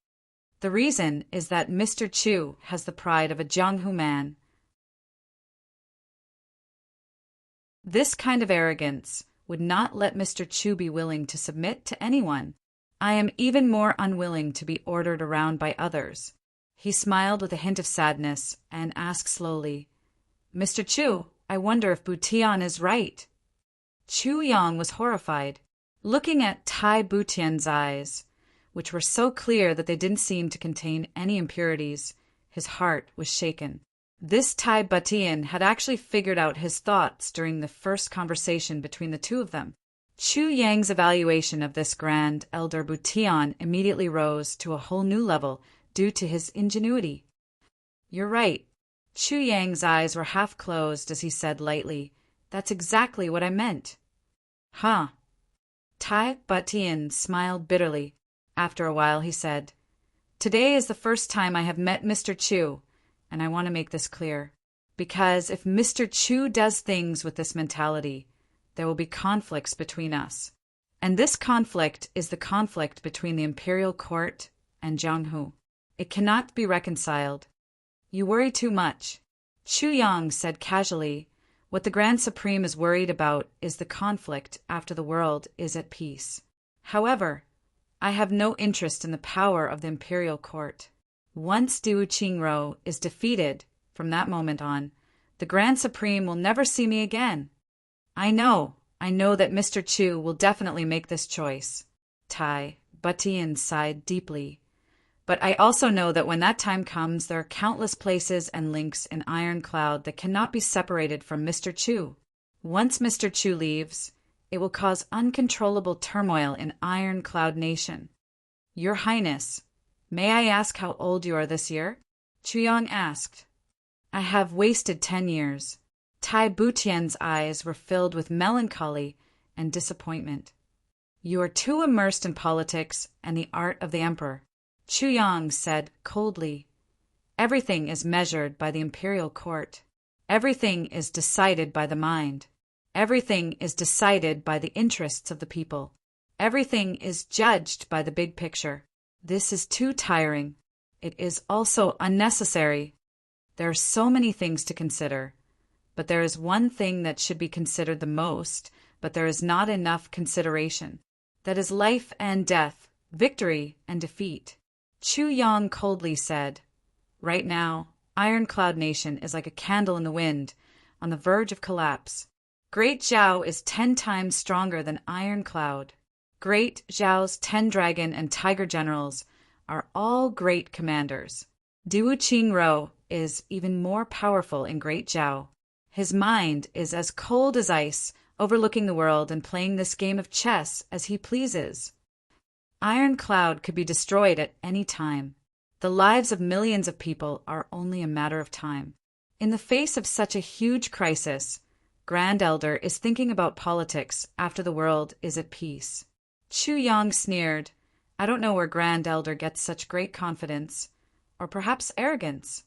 The reason is that Mr. Chu has the pride of a Jianghu man. This kind of arrogance would not let Mr. Chu be willing to submit to anyone. I am even more unwilling to be ordered around by others. He smiled with a hint of sadness and asked slowly, "Mr. Chu, I wonder if Butian is right." Chu Yong was horrified. Looking at Tai Butian's eyes, which were so clear that they didn't seem to contain any impurities, his heart was shaken. This Tai Butian had actually figured out his thoughts during the first conversation between the two of them. Chu Yang's evaluation of this grand elder Butian immediately rose to a whole new level due to his ingenuity. "You're right." Chu Yang's eyes were half closed as he said lightly, "That's exactly what I meant." "Huh." Tai Butian smiled bitterly. After a while he said, "Today is the first time I have met Mr. Chu, and I want to make this clear. Because if Mr. Chu does things with this mentality, there will be conflicts between us. And this conflict is the conflict between the imperial court and Jianghu. It cannot be reconciled. You worry too much. Chu Yang said casually, what the Grand Supreme is worried about is the conflict after the world is at peace. However, I have no interest in the power of the imperial court. Once Diwu Qingro is defeated, from that moment on, the Grand Supreme will never see me again. I know that Mr. Chu will definitely make this choice. Tai Butian sighed deeply. But I also know that when that time comes, there are countless places and links in Iron Cloud that cannot be separated from Mr. Chu. Once Mr. Chu leaves, it will cause uncontrollable turmoil in Iron Cloud Nation. Your Highness, may I ask how old you are this year? Chu Yang asked. I have wasted 10 years. Tai Butian's eyes were filled with melancholy and disappointment. You are too immersed in politics and the art of the emperor. Chu Yang said coldly, everything is measured by the imperial court. Everything is decided by the mind. Everything is decided by the interests of the people. Everything is judged by the big picture. This is too tiring. It is also unnecessary. There are so many things to consider, but there is one thing that should be considered the most, but there is not enough consideration. That is life and death, victory and defeat. Chu Yang coldly said, right now, Iron Cloud Nation is like a candle in the wind, on the verge of collapse. Great Zhao is 10 times stronger than Iron Cloud. Great Zhao's 10 dragon and tiger generals are all great commanders. Diwu Qingro is even more powerful in Great Zhao. His mind is as cold as ice, overlooking the world and playing this game of chess as he pleases. Iron Cloud could be destroyed at any time. The lives of millions of people are only a matter of time. In the face of such a huge crisis, Grand Elder is thinking about politics after the world is at peace. Chu Yang sneered, I don't know where Grand Elder gets such great confidence, or perhaps arrogance.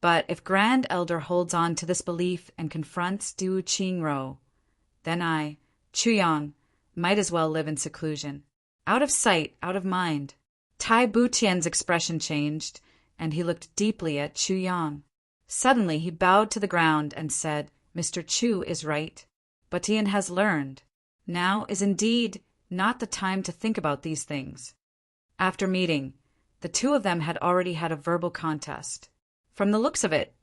But if Grand Elder holds on to this belief and confronts Diwu Qingro, then I, Chu Yang, might as well live in seclusion. Out of sight, out of mind. Tai Butian's expression changed, and he looked deeply at Chu Yang. Suddenly he bowed to the ground and said, Mr. Chu is right. Butian has learned. Now is indeed not the time to think about these things. After meeting, the two of them had already had a verbal contest. From the looks of it,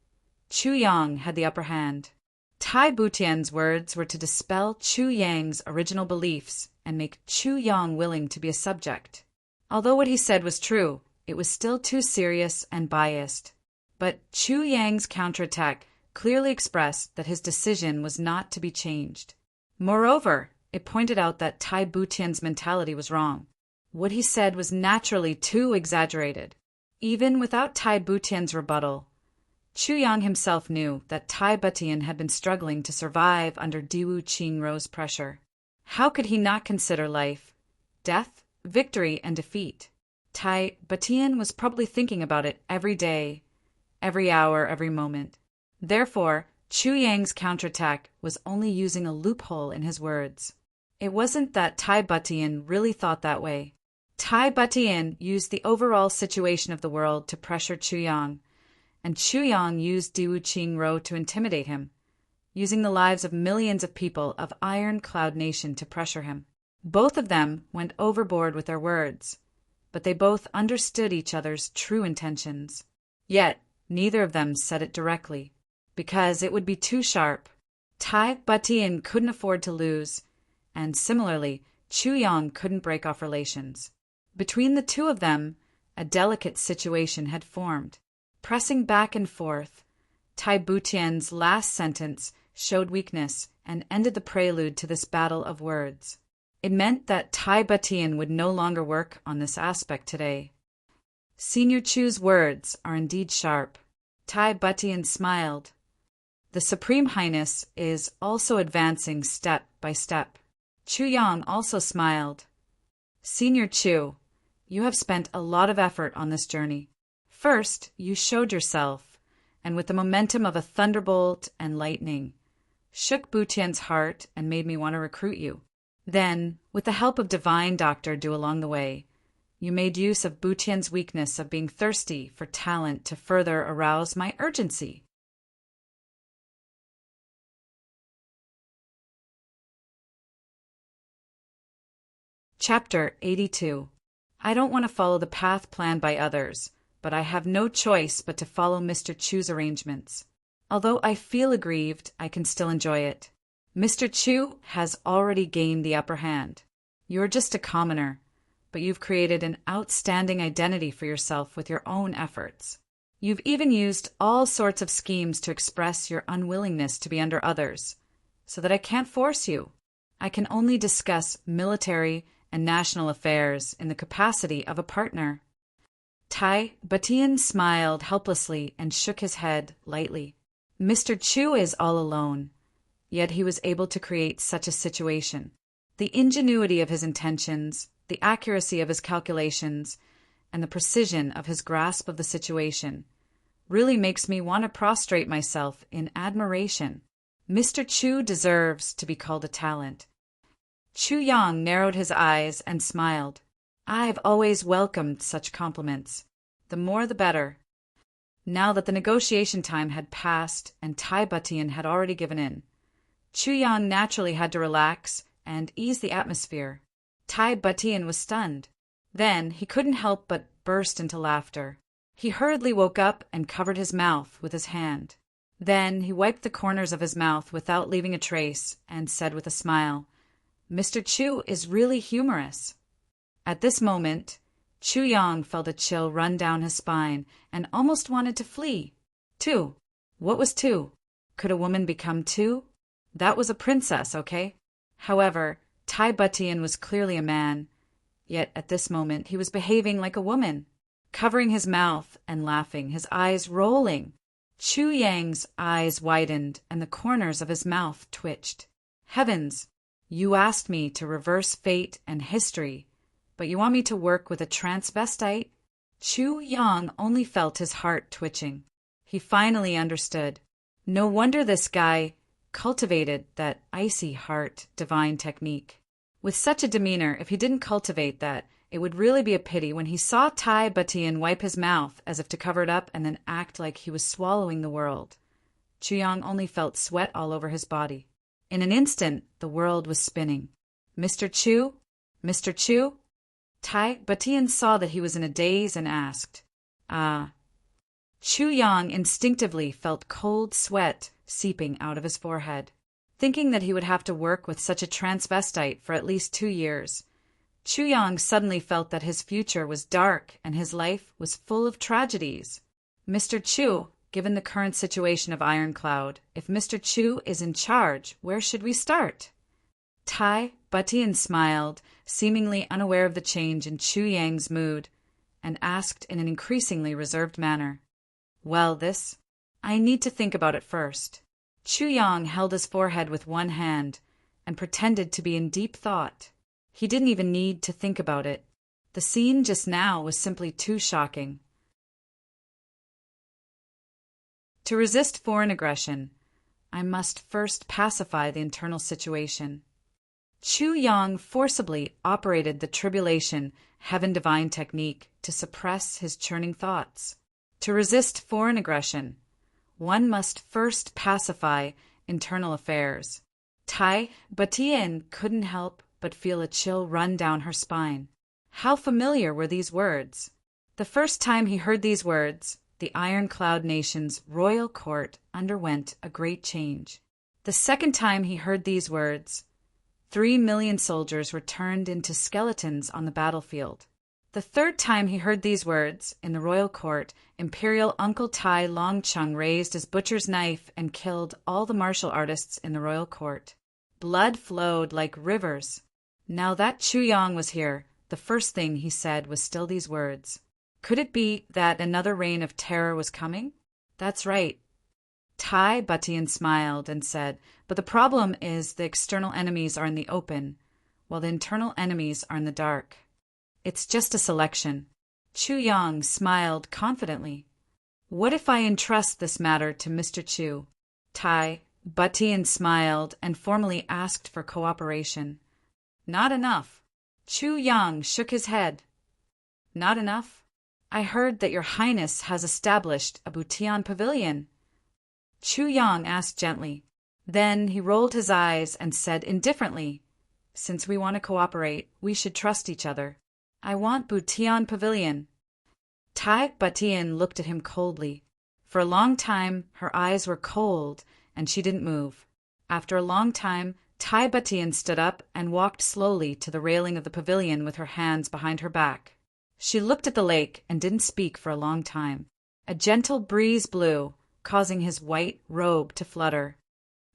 Chu Yang had the upper hand. Tai Butian's words were to dispel Chu Yang's original beliefs and make Chu Yang willing to be a subject. Although what he said was true, it was still too serious and biased. But Chu Yang's counterattack clearly expressed that his decision was not to be changed. Moreover, it pointed out that Tai Butian's mentality was wrong. What he said was naturally too exaggerated. Even without Tai Butian's rebuttal, Chu Yang himself knew that Tai Butian had been struggling to survive under Diwu Qingro's pressure. How could he not consider life, death, victory, and defeat? Tai Butian was probably thinking about it every day, every hour, every moment. Therefore, Chu Yang's counterattack was only using a loophole in his words. It wasn't that Tai Butian really thought that way. Tai Butian used the overall situation of the world to pressure Chu Yang, and Chu Yang used Diwu Qingro to intimidate him, using the lives of millions of people of Iron Cloud Nation to pressure him. Both of them went overboard with their words, but they both understood each other's true intentions. Yet, neither of them said it directly, because it would be too sharp. Tai Butian couldn't afford to lose, and similarly, Chu Yang couldn't break off relations. Between the two of them, a delicate situation had formed. Pressing back and forth, Tai Butian's last sentence showed weakness and ended the prelude to this battle of words. It meant that Tai Butian would no longer work on this aspect today. Senior Chu's words are indeed sharp. Tai Butian smiled. The Supreme Highness is also advancing step by step. Chu Yang also smiled. Senior Chu, you have spent a lot of effort on this journey. First, you showed yourself, and with the momentum of a thunderbolt and lightning, shook Butian's heart and made me want to recruit you. Then, with the help of Divine Doctor Du along the way, you made use of Butian's weakness of being thirsty for talent to further arouse my urgency. Chapter 82. I don't want to follow the path planned by others, but I have no choice but to follow Mr. Chu's arrangements. Although I feel aggrieved, I can still enjoy it. Mr. Chu has already gained the upper hand. You're just a commoner, but you've created an outstanding identity for yourself with your own efforts. You've even used all sorts of schemes to express your unwillingness to be under others, so that I can't force you. I can only discuss military and national affairs in the capacity of a partner. Tai Batian smiled helplessly and shook his head lightly. Mr. Chu is all alone, yet he was able to create such a situation. The ingenuity of his intentions, the accuracy of his calculations, and the precision of his grasp of the situation really makes me want to prostrate myself in admiration. Mr. Chu deserves to be called a talent. Chu Yang narrowed his eyes and smiled. I've always welcomed such compliments. The more the better. Now that the negotiation time had passed and Tai Batian had already given in, Chu Yang naturally had to relax and ease the atmosphere. Tai Batian was stunned. Then he couldn't help but burst into laughter. He hurriedly woke up and covered his mouth with his hand. Then he wiped the corners of his mouth without leaving a trace and said with a smile, Mr. Chu is really humorous. At this moment, Chu Yang felt a chill run down his spine and almost wanted to flee. Tu. What was Tu? Could a woman become Tu? That was a princess, okay? However, Tai Batian was clearly a man, yet at this moment he was behaving like a woman, covering his mouth and laughing, his eyes rolling. Chu Yang's eyes widened and the corners of his mouth twitched. Heavens! You asked me to reverse fate and history, but you want me to work with a transvestite? Chu Yang only felt his heart twitching. He finally understood. No wonder this guy cultivated that icy heart divine technique. With such a demeanor, if he didn't cultivate that, it would really be a pity when he saw Tai Batian wipe his mouth as if to cover it up and then act like he was swallowing the world. Chu Yang only felt sweat all over his body. In an instant, the world was spinning. Mr. Chu? Mr. Chu? Tai Batian saw that he was in a daze and asked, Ah. Chu Yang instinctively felt cold sweat seeping out of his forehead. Thinking that he would have to work with such a transvestite for at least 2 years, Chu Yang suddenly felt that his future was dark and his life was full of tragedies. Mr. Chu, given the current situation of Ironcloud, if Mr. Chu is in charge, where should we start? Tai Batian smiled, seemingly unaware of the change in Chu Yang's mood, and asked in an increasingly reserved manner, Well, I need to think about it first. Chu Yang held his forehead with one hand and pretended to be in deep thought. He didn't even need to think about it. The scene just now was simply too shocking. To resist foreign aggression, I must first pacify the internal situation. Chu Yang forcibly operated the tribulation heaven divine technique to suppress his churning thoughts. To resist foreign aggression, one must first pacify internal affairs. Tai Batian couldn't help but feel a chill run down her spine. How familiar were these words? The first time he heard these words, the Ironcloud nation's royal court underwent a great change. The second time he heard these words, 3 million soldiers were turned into skeletons on the battlefield. The third time he heard these words, in the royal court, Imperial Uncle Tai Longcheng raised his butcher's knife and killed all the martial artists in the royal court. Blood flowed like rivers. Now that Chu Yang was here, the first thing he said was still these words. Could it be that another reign of terror was coming? That's right. Tai Batian smiled and said, but the problem is the external enemies are in the open, while the internal enemies are in the dark. It's just a selection. Chu Yang smiled confidently. What if I entrust this matter to Mr. Chu? Tai Butian smiled and formally asked for cooperation. Not enough. Chu Yang shook his head. Not enough? I heard that your highness has established a Butian pavilion. Chu Yang asked gently. Then he rolled his eyes and said indifferently, since we want to cooperate, we should trust each other. I want Butian pavilion. Tai Butian looked at him coldly. For a long time, her eyes were cold, and she didn't move. After a long time, Tai Butian stood up and walked slowly to the railing of the pavilion with her hands behind her back. She looked at the lake and didn't speak for a long time. A gentle breeze blew, causing his white robe to flutter.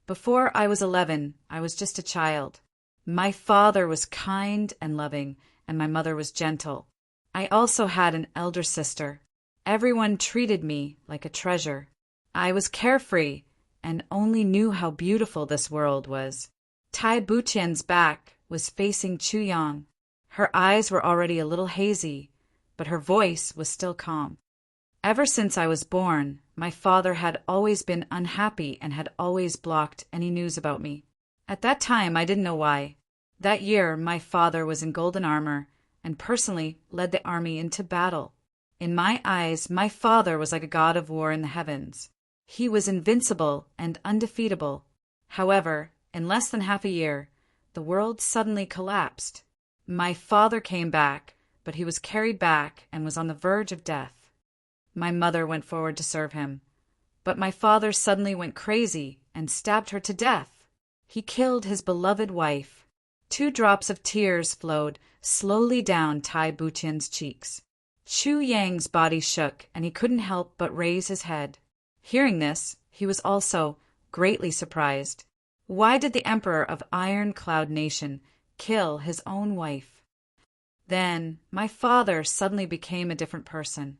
Before I was 11, I was just a child. My father was kind and loving, and my mother was gentle. I also had an elder sister. Everyone treated me like a treasure. I was carefree and only knew how beautiful this world was. Tai Butian's back was facing Chu Yang. Her eyes were already a little hazy, but her voice was still calm. Ever since I was born, my father had always been unhappy and had always blocked any news about me. At that time, I didn't know why. That year, my father was in golden armor and personally led the army into battle. In my eyes, my father was like a god of war in the heavens. He was invincible and undefeatable. However, in less than half a year, the world suddenly collapsed. My father came back, but he was carried back and was on the verge of death. My mother went forward to serve him, but my father suddenly went crazy and stabbed her to death. He killed his beloved wife. 2 drops of tears flowed slowly down Tai Butian's cheeks. Chu Yang's body shook, and he couldn't help but raise his head. Hearing this, he was also greatly surprised. Why did the Emperor of Iron Cloud Nation kill his own wife? Then my father suddenly became a different person.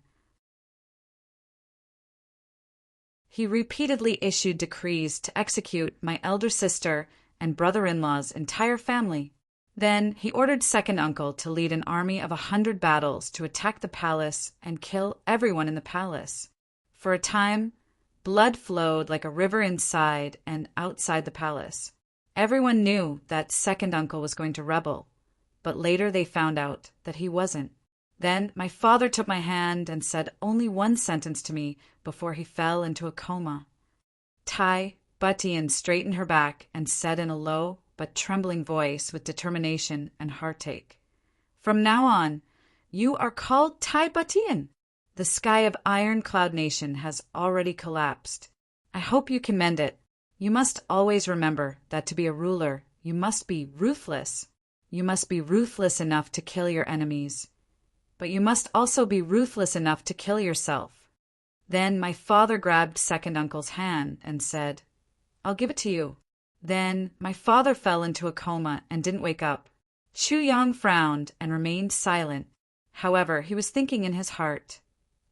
He repeatedly issued decrees to execute my elder sister and brother-in-law's entire family. Then he ordered second uncle to lead an army of 100 battles to attack the palace and kill everyone in the palace. For a time, blood flowed like a river inside and outside the palace. Everyone knew that second uncle was going to rebel, but later they found out that he wasn't. Then my father took my hand and said only one sentence to me before he fell into a coma. Tai Butian straightened her back and said in a low but trembling voice with determination and heartache, "From now on, you are called Tai Butian. The sky of Iron Cloud Nation has already collapsed. I hope you can mend it. You must always remember that to be a ruler, you must be ruthless. You must be ruthless enough to kill your enemies. But you must also be ruthless enough to kill yourself." Then my father grabbed second uncle's hand and said, "I'll give it to you." Then my father fell into a coma and didn't wake up. Chu Yang frowned and remained silent. However, he was thinking in his heart.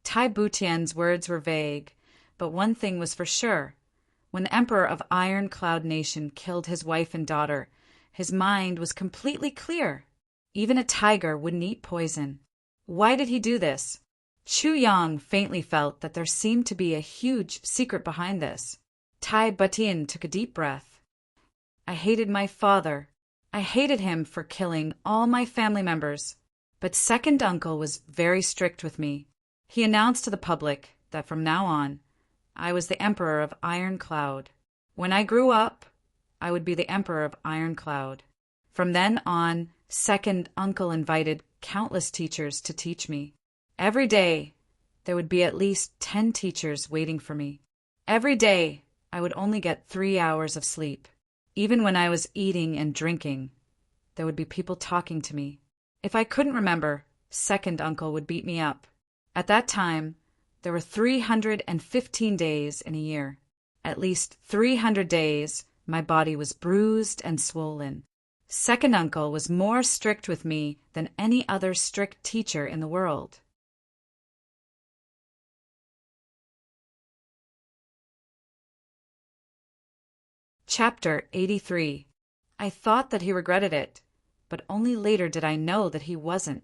Tai Butian's words were vague, but one thing was for sure. When the Emperor of Iron Cloud Nation killed his wife and daughter, his mind was completely clear. Even a tiger wouldn't eat poison. Why did he do this? Chu Yang faintly felt that there seemed to be a huge secret behind this. Tai Butian took a deep breath. I hated my father. I hated him for killing all my family members. But second uncle was very strict with me. He announced to the public that from now on, I was the Emperor of Iron Cloud. When I grew up, I would be the Emperor of Iron Cloud. From then on, second uncle invited countless teachers to teach me. Every day, there would be at least 10 teachers waiting for me. Every day, I would only get 3 hours of sleep. Even when I was eating and drinking, there would be people talking to me. If I couldn't remember, second uncle would beat me up. At that time, there were 315 days in a year. At least 300 days, my body was bruised and swollen. Second uncle was more strict with me than any other strict teacher in the world. Chapter 83. I thought that he regretted it, but only later did I know that he wasn't.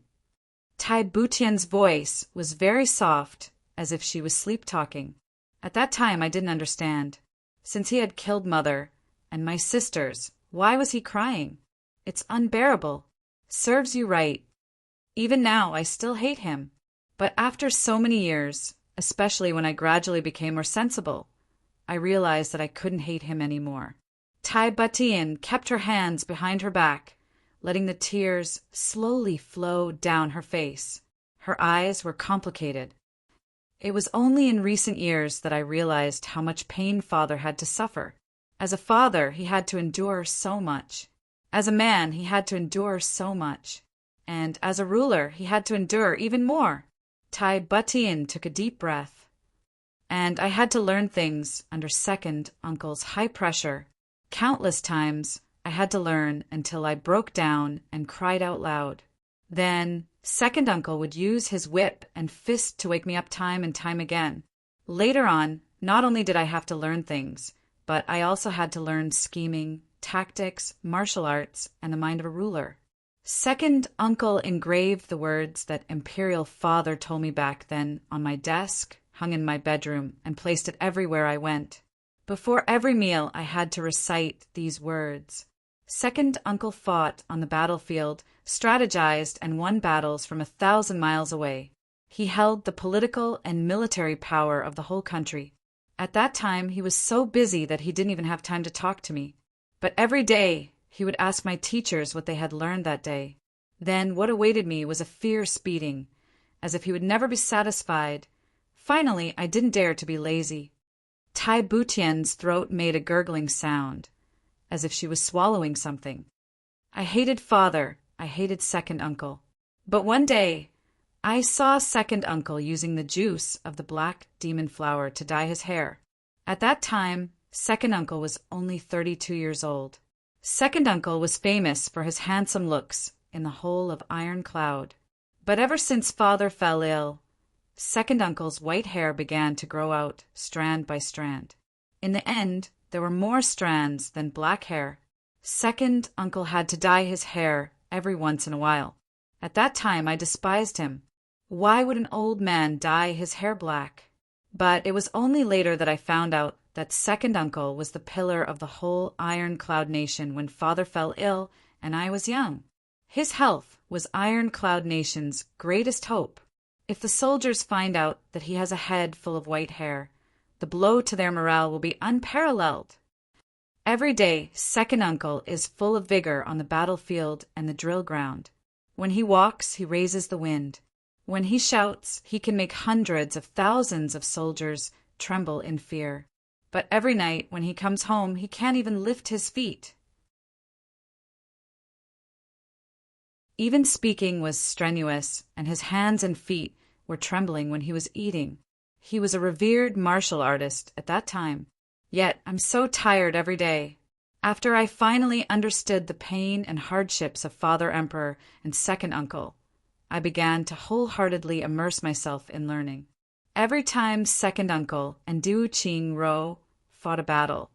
Tai Butian's voice was very soft as if she was sleep-talking. At that time I didn't understand. Since he had killed Mother and my sisters, why was he crying? It's unbearable. Serves you right. Even now I still hate him. But after so many years, especially when I gradually became more sensible, I realized that I couldn't hate him anymore. Tai Butian kept her hands behind her back, letting the tears slowly flow down her face. Her eyes were complicated. It was only in recent years that I realized how much pain Father had to suffer. As a father, he had to endure so much. As a man, he had to endure so much. And as a ruler, he had to endure even more. Tai Butian took a deep breath. And I had to learn things under second uncle's high pressure. Countless times I had to learn until I broke down and cried out loud. Then second uncle would use his whip and fist to wake me up time and time again. Later on, not only did I have to learn things, but I also had to learn scheming, tactics, martial arts, and the mind of a ruler. Second uncle engraved the words that Imperial Father told me back then on my desk, hung in my bedroom, and placed it everywhere I went. Before every meal, I had to recite these words. Second uncle fought on the battlefield, strategized, and won battles from 1,000 miles away. He held the political and military power of the whole country. At that time, he was so busy that he didn't even have time to talk to me. But every day, he would ask my teachers what they had learned that day. Then what awaited me was a fierce beating, as if he would never be satisfied. Finally, I didn't dare to be lazy. Tai Butian's throat made a gurgling sound, as if she was swallowing something. I hated Father, I hated second uncle. But one day, I saw second uncle using the juice of the black demon flower to dye his hair. At that time, second uncle was only 32 years old. Second uncle was famous for his handsome looks in the whole of Iron Cloud. But ever since Father fell ill, second uncle's white hair began to grow out strand by strand. In the end, there were more strands than black hair. Second uncle had to dye his hair every once in a while. At that time, I despised him. Why would an old man dye his hair black? But it was only later that I found out that second uncle was the pillar of the whole Iron Cloud Nation when Father fell ill and I was young. His health was Iron Cloud Nation's greatest hope. If the soldiers find out that he has a head full of white hair, the blow to their morale will be unparalleled. Every day, second uncle is full of vigor on the battlefield and the drill ground. When he walks, he raises the wind. When he shouts, he can make hundreds of thousands of soldiers tremble in fear. But every night when he comes home, he can't even lift his feet. Even speaking was strenuous, and his hands and feet were trembling when he was eating. He was a revered martial artist at that time. Yet I'm so tired every day. After I finally understood the pain and hardships of Father Emperor and second uncle, I began to wholeheartedly immerse myself in learning. Every time second uncle and Du Qing Ro fought a battle,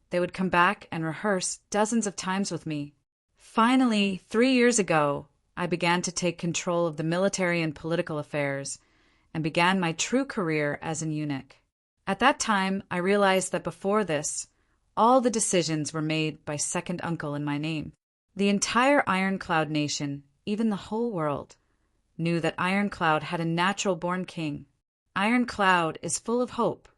they would come back and rehearse dozens of times with me. Finally, 3 years ago, I began to take control of the military and political affairs and began my true career as an eunuch. At that time, I realized that before this, all the decisions were made by second uncle in my name. The entire Iron Cloud Nation, even the whole world, knew that Iron Cloud had a natural-born king. Iron Cloud is full of hope.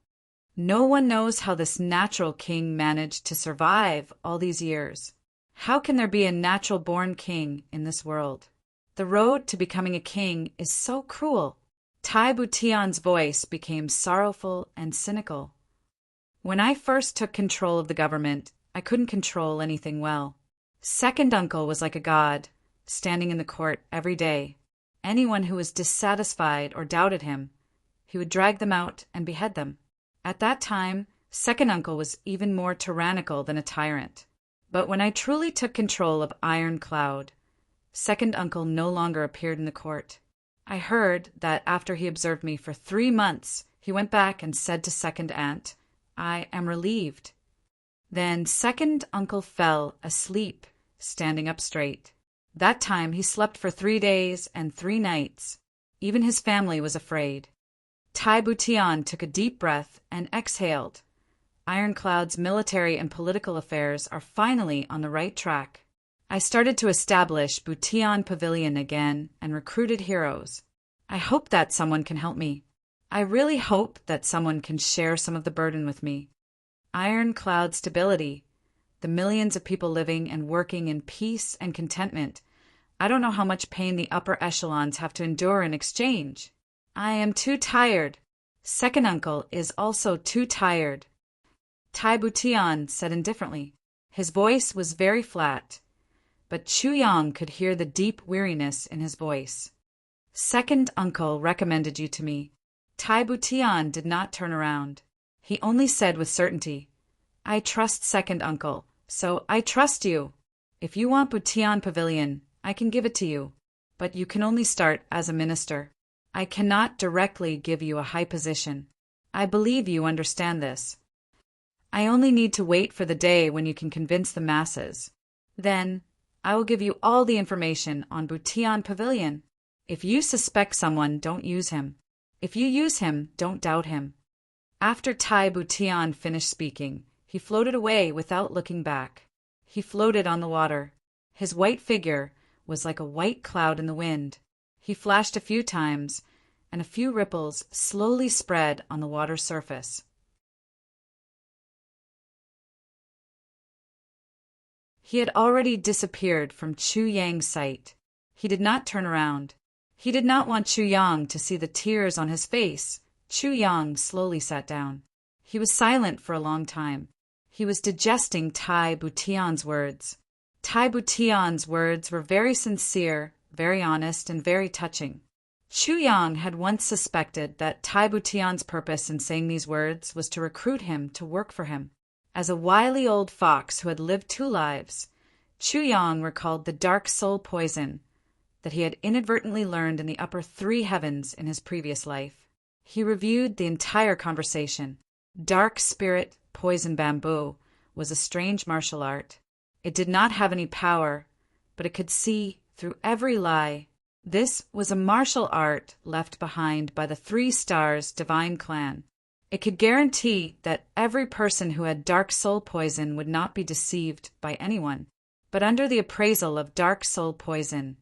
No one knows how this natural king managed to survive all these years. How can there be a natural-born king in this world? The road to becoming a king is so cruel. Tai Butian's voice became sorrowful and cynical. When I first took control of the government, I couldn't control anything well. Second uncle was like a god, standing in the court every day. Anyone who was dissatisfied or doubted him, he would drag them out and behead them. At that time, second uncle was even more tyrannical than a tyrant. But when I truly took control of Iron Cloud, second uncle no longer appeared in the court. I heard that after he observed me for 3 months, he went back and said to second aunt, "I am relieved." Then second uncle fell asleep, standing up straight. That time he slept for 3 days and 3 nights. Even his family was afraid. Tai Butian took a deep breath and exhaled. Ironclad's military and political affairs are finally on the right track. I started to establish Butian Pavilion again and recruited heroes. I hope that someone can help me. I really hope that someone can share some of the burden with me. Ironclad stability. The millions of people living and working in peace and contentment. I don't know how much pain the upper echelons have to endure in exchange. I am too tired. Second uncle is also too tired. Tai Butian said indifferently. His voice was very flat, but Chu Yang could hear the deep weariness in his voice. Second uncle recommended you to me. Tai Butian did not turn around. He only said with certainty, I trust second uncle, so I trust you. If you want Butian Pavilion, I can give it to you, but you can only start as a minister. I cannot directly give you a high position. I believe you understand this. I only need to wait for the day when you can convince the masses. Then, I will give you all the information on Butian Pavilion. If you suspect someone, don't use him. If you use him, don't doubt him. After Tai Butian finished speaking, he floated away without looking back. He floated on the water. His white figure was like a white cloud in the wind. He flashed a few times, and a few ripples slowly spread on the water's surface. He had already disappeared from Chu Yang's sight. He did not turn around. He did not want Chu Yang to see the tears on his face. Chu Yang slowly sat down. He was silent for a long time. He was digesting Tai Butian's words. Tai Butian's words were very sincere, very honest, and very touching. Chu Yang had once suspected that Tai Butian's purpose in saying these words was to recruit him to work for him. As a wily old fox who had lived 2 lives, Chu Yang recalled the dark soul poison that he had inadvertently learned in the upper 3 heavens in his previous life. He reviewed the entire conversation. Dark spirit poison bamboo was a strange martial art. It did not have any power, but it could see through every lie. This was a martial art left behind by the 3 stars divine clan. It could guarantee that every person who had dark soul poison would not be deceived by anyone. But under the appraisal of dark soul poison,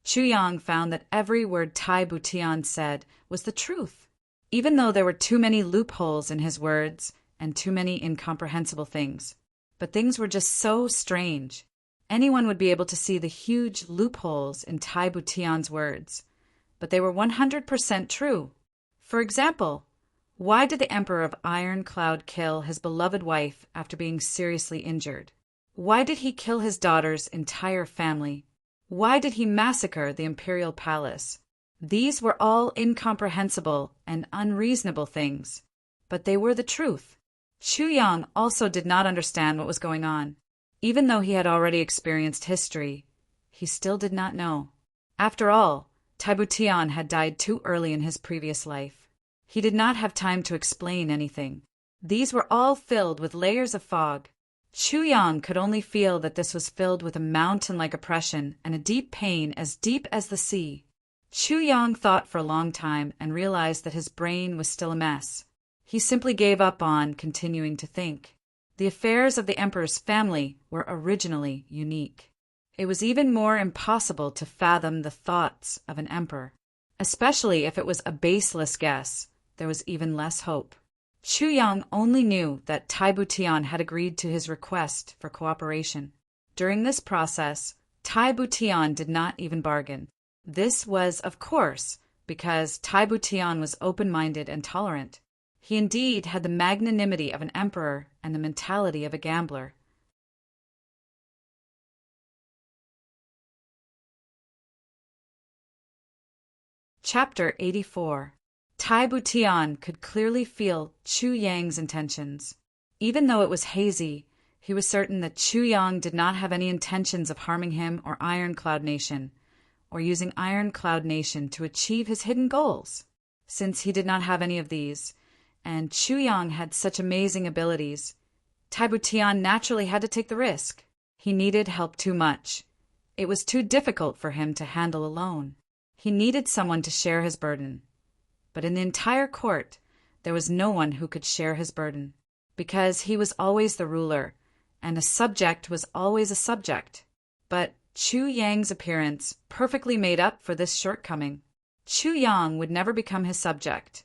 Chu Yang found that every word Tai Butian said was the truth, even though there were too many loopholes in his words and too many incomprehensible things. But things were just so strange. Anyone would be able to see the huge loopholes in Tai Butian's words, but they were 100% true. For example, why did the Emperor of Iron Cloud kill his beloved wife after being seriously injured? Why did he kill his daughter's entire family? Why did he massacre the imperial palace? These were all incomprehensible and unreasonable things, but they were the truth. Chu Yang also did not understand what was going on. Even though he had already experienced history, he still did not know. After all, Tai Butian had died too early in his previous life. He did not have time to explain anything. These were all filled with layers of fog. Chu Yang could only feel that this was filled with a mountain-like oppression and a deep pain as deep as the sea. Chu Yang thought for a long time and realized that his brain was still a mess. He simply gave up on continuing to think. The affairs of the emperor's family were originally unique. It was even more impossible to fathom the thoughts of an emperor. Especially if it was a baseless guess, there was even less hope. Chu Yang only knew that Tai Butian had agreed to his request for cooperation. During this process, Tai Butian did not even bargain. This was, of course, because Tai Butian was open-minded and tolerant. He indeed had the magnanimity of an emperor and the mentality of a gambler. Chapter 84. Tai Butian could clearly feel Chu Yang's intentions. Even though it was hazy, he was certain that Chu Yang did not have any intentions of harming him or Iron Cloud Nation, or using Iron Cloud Nation to achieve his hidden goals. Since he did not have any of these, and Chu Yang had such amazing abilities, Tai Butian naturally had to take the risk. He needed help too much. It was too difficult for him to handle alone. He needed someone to share his burden. But in the entire court, there was no one who could share his burden, because he was always the ruler, and a subject was always a subject. But Chu Yang's appearance perfectly made up for this shortcoming. Chu Yang would never become his subject.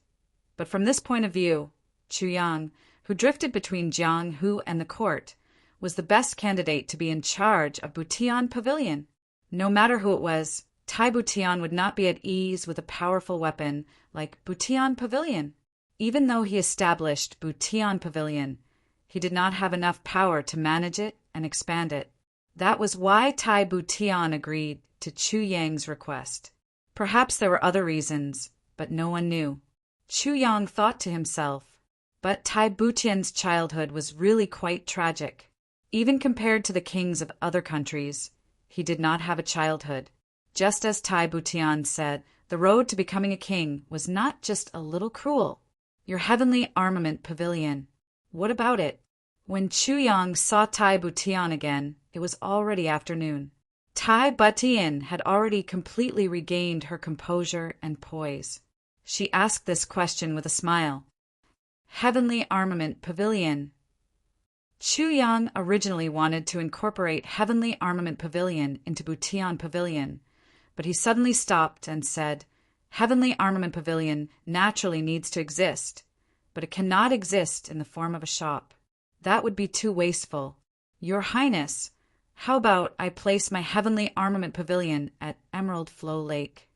But from this point of view, Chu Yang, who drifted between Jiang Hu and the court, was the best candidate to be in charge of Butian Pavilion. No matter who it was, Tai Butian would not be at ease with a powerful weapon like Butian Pavilion. Even though he established Butian Pavilion, he did not have enough power to manage it and expand it. That was why Tai Butian agreed to Chu Yang's request. Perhaps there were other reasons, but no one knew. Chu Yang thought to himself, but Tai Butian's childhood was really quite tragic. Even compared to the kings of other countries, he did not have a childhood. Just as Tai Butian said, the road to becoming a king was not just a little cruel. Your heavenly armament pavilion. What about it? When Chu Yang saw Tai Butian again, it was already afternoon. Tai Butian had already completely regained her composure and poise. She asked this question with a smile. Heavenly Armament Pavilion. Chu Yang originally wanted to incorporate Heavenly Armament Pavilion into Butian Pavilion, but he suddenly stopped and said, Heavenly Armament Pavilion naturally needs to exist, but it cannot exist in the form of a shop. That would be too wasteful. Your Highness, how about I place my Heavenly Armament Pavilion at Emerald Flow Lake?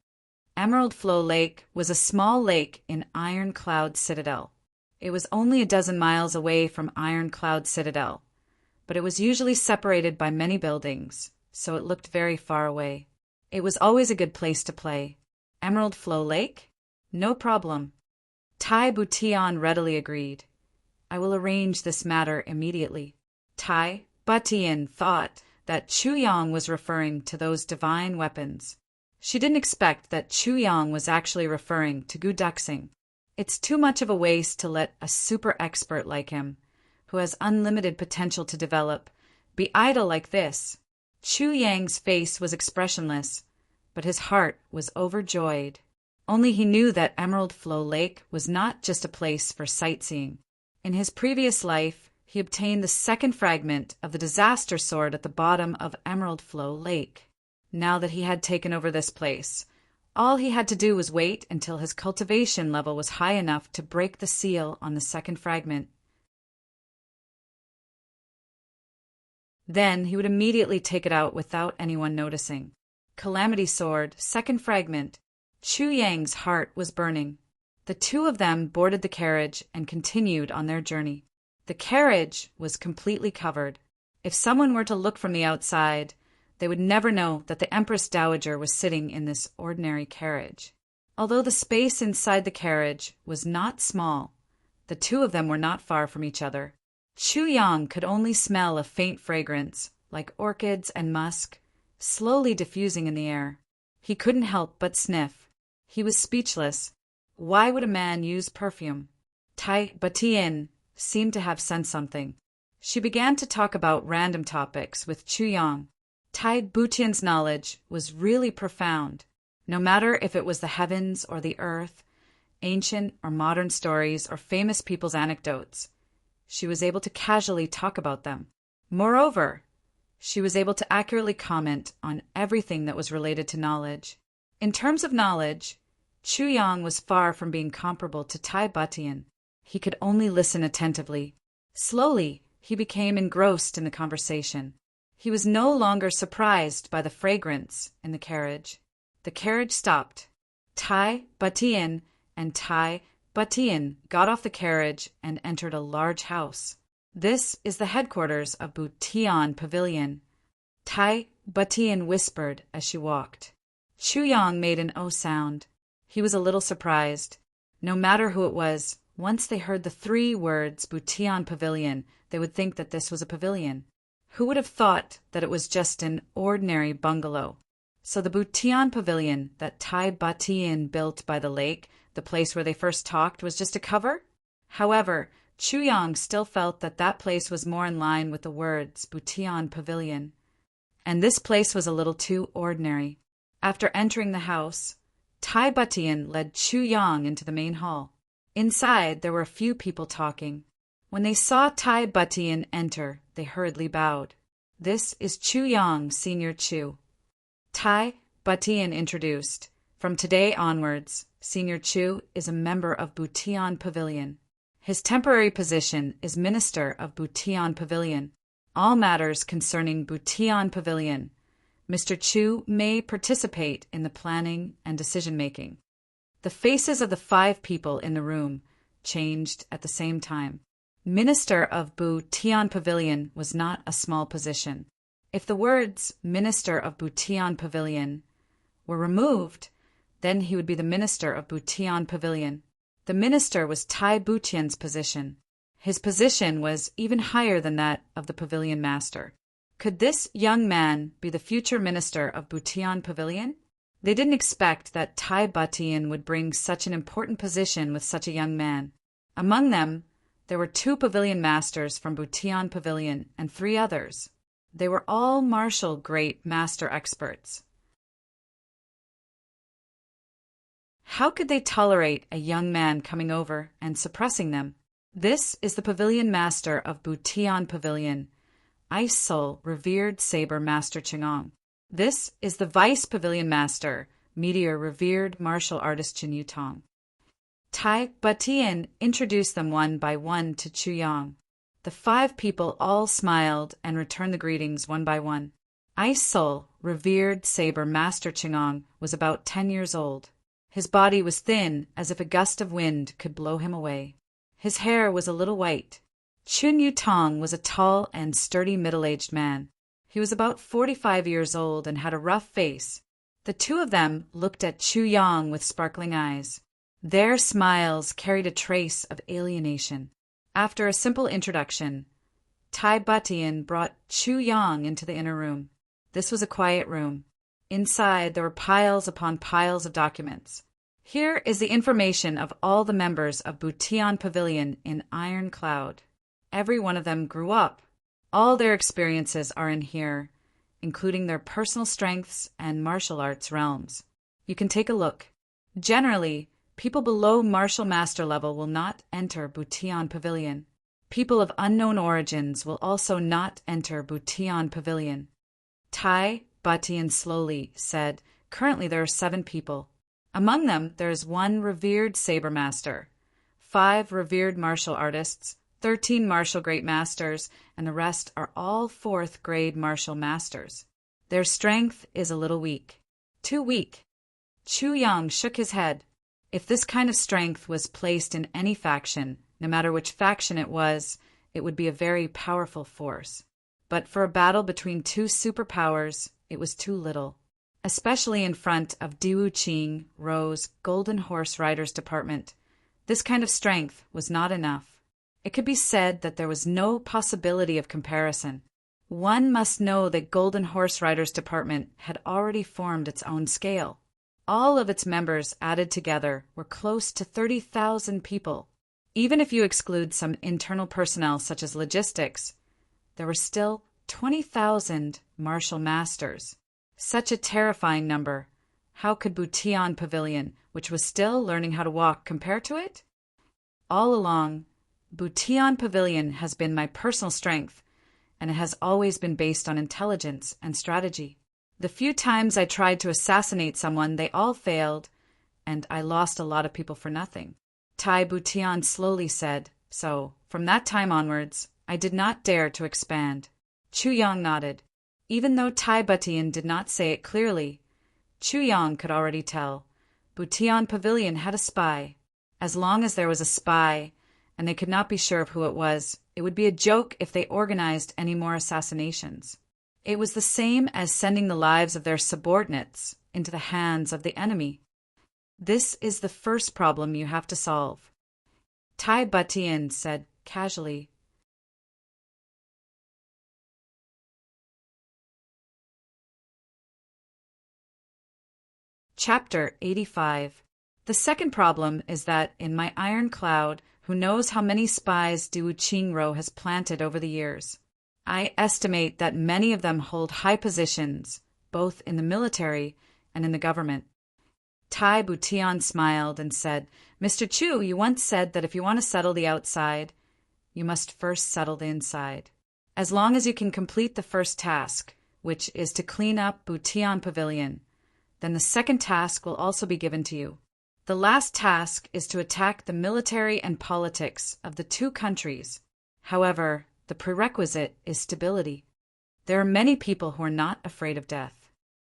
Emerald Flow Lake was a small lake in Iron Cloud Citadel. It was only a dozen miles away from Iron Cloud Citadel, but it was usually separated by many buildings, so it looked very far away. It was always a good place to play. Emerald Flow Lake? No problem. Tai Butian readily agreed. I will arrange this matter immediately. Tai Butian thought that Chu Yang was referring to those divine weapons. She didn't expect that Chu Yang was actually referring to Gu Duxing. It's too much of a waste to let a super expert like him, who has unlimited potential to develop, be idle like this. Chu Yang's face was expressionless, but his heart was overjoyed. Only he knew that Emerald Flow Lake was not just a place for sightseeing. In his previous life, he obtained the second fragment of the disaster sword at the bottom of Emerald Flow Lake. Now that he had taken over this place, all he had to do was wait until his cultivation level was high enough to break the seal on the second fragment. Then he would immediately take it out without anyone noticing. Calamity Sword, second fragment. Chu Yang's heart was burning. The two of them boarded the carriage and continued on their journey. The carriage was completely covered. If someone were to look from the outside, they would never know that the Empress Dowager was sitting in this ordinary carriage. Although the space inside the carriage was not small, the two of them were not far from each other. Chu Yang could only smell a faint fragrance, like orchids and musk, slowly diffusing in the air. He couldn't help but sniff. He was speechless. Why would a man use perfume? Tai Butian seemed to have sensed something. She began to talk about random topics with Chu Yang. Tai Butian's knowledge was really profound. No matter if it was the heavens or the earth, ancient or modern stories or famous people's anecdotes, she was able to casually talk about them. Moreover, she was able to accurately comment on everything that was related to knowledge. In terms of knowledge, Chu Yang was far from being comparable to Tai Butian. He could only listen attentively. Slowly, he became engrossed in the conversation. He was no longer surprised by the fragrance in the carriage. The carriage stopped. Tai Butian and Tai Butian got off the carriage and entered a large house. This is the headquarters of Butian Pavilion. Tai Butian whispered as she walked. Chu Yang made an O sound. He was a little surprised. No matter who it was, once they heard the three words Butian Pavilion, they would think that this was a pavilion. Who would have thought that it was just an ordinary bungalow? So the Butian Pavilion that Tai Butian built by the lake, the place where they first talked, was just a cover? However, Chu Yang still felt that that place was more in line with the words Butian Pavilion. And this place was a little too ordinary. After entering the house, Tai Butian led Chu Yang into the main hall. Inside, there were a few people talking. When they saw Tai Butian enter, they hurriedly bowed. "This is Chu Yang, Senior Chu." Tai Butian introduced. "From today onwards, Senior Chu is a member of Butian Pavilion. His temporary position is Minister of Butian Pavilion. All matters concerning Butian Pavilion, Mr. Chu may participate in the planning and decision-making." The faces of the 5 people in the room changed at the same time. Minister of Butian Pavilion was not a small position. If the words Minister of Butian Pavilion were removed, then he would be the Minister of Butian Pavilion. The minister was Tai Butian's position. His position was even higher than that of the pavilion master. Could this young man be the future minister of Butian Pavilion? They didn't expect that Tai Butian would bring such an important position with such a young man. Among them, there were 2 pavilion masters from Butian Pavilion and 3 others. They were all martial great master experts. How could they tolerate a young man coming over and suppressing them? "This is the pavilion master of Butian Pavilion, Ice Soul, revered Saber Master Chingong. This is the vice pavilion master, Meteor, revered martial artist Chin Yutong." Tai Butian introduced them one by one to Chu Yang. The 5 people all smiled and returned the greetings one by one. Ice Soul, revered Saber Master Chingong, was about 10 years old. His body was thin, as if a gust of wind could blow him away. His hair was a little white. Chun Yutong was a tall and sturdy middle-aged man. He was about 45 years old and had a rough face. The 2 of them looked at Chu Yang with sparkling eyes. Their smiles carried a trace of alienation. After a simple introduction, Tai Butian brought Chu Yang into the inner room. This was a quiet room. Inside, there were piles upon piles of documents. Here is the information of all the members of Butian Pavilion in Iron Cloud. Every one of them grew up. All their experiences are in here, including their personal strengths and martial arts realms. You can take a look. Generally, people below martial master level will not enter Butian Pavilion. People of unknown origins will also not enter Butian Pavilion. Tai Butian slowly said, "Currently there are 7 people. Among them there is 1 revered saber master, 5 revered martial artists, 13 martial great masters, and the rest are all 4th grade martial masters. Their strength is a little weak." "Too weak." Chu Yang shook his head. If this kind of strength was placed in any faction, no matter which faction it would be a very powerful force. But for a battle between 2 superpowers, it was too little. Especially in front of Diwu Qing Ro's Golden Horse Riders Department, this kind of strength was not enough. It could be said that there was no possibility of comparison. One must know that Golden Horse Riders Department had already formed its own scale. All of its members added together were close to 30,000 people. Even if you exclude some internal personnel such as logistics, there were still 20,000 martial masters. Such a terrifying number. How could Butian Pavilion, which was still learning how to walk, compare to it? All along, Butian Pavilion has been my personal strength, and it has always been based on intelligence and strategy. The few times I tried to assassinate someone, they all failed, and I lost a lot of people for nothing. Tai Butian slowly said, "So, from that time onwards, I did not dare to expand." Chu Yang nodded. Even though Tai Butian did not say it clearly, Chu Yang could already tell. Butian Pavilion had a spy. As long as there was a spy, and they could not be sure of who it would be a joke if they organized any more assassinations. It was the same as sending the lives of their subordinates into the hands of the enemy. This is the first problem you have to solve. Tai Butian said casually, Chapter 85. The second problem is that in my iron cloud, who knows how many spies Diwu Qingro has planted over the years? I estimate that many of them hold high positions, both in the military and in the government. Tai Butian smiled and said, Mr. Chu, you once said that if you want to settle the outside, you must first settle the inside. As long as you can complete the first task, which is to clean up Butian Pavilion, then the second task will also be given to you. The last task is to attack the military and politics of the two countries. However, the prerequisite is stability. There are many people who are not afraid of death.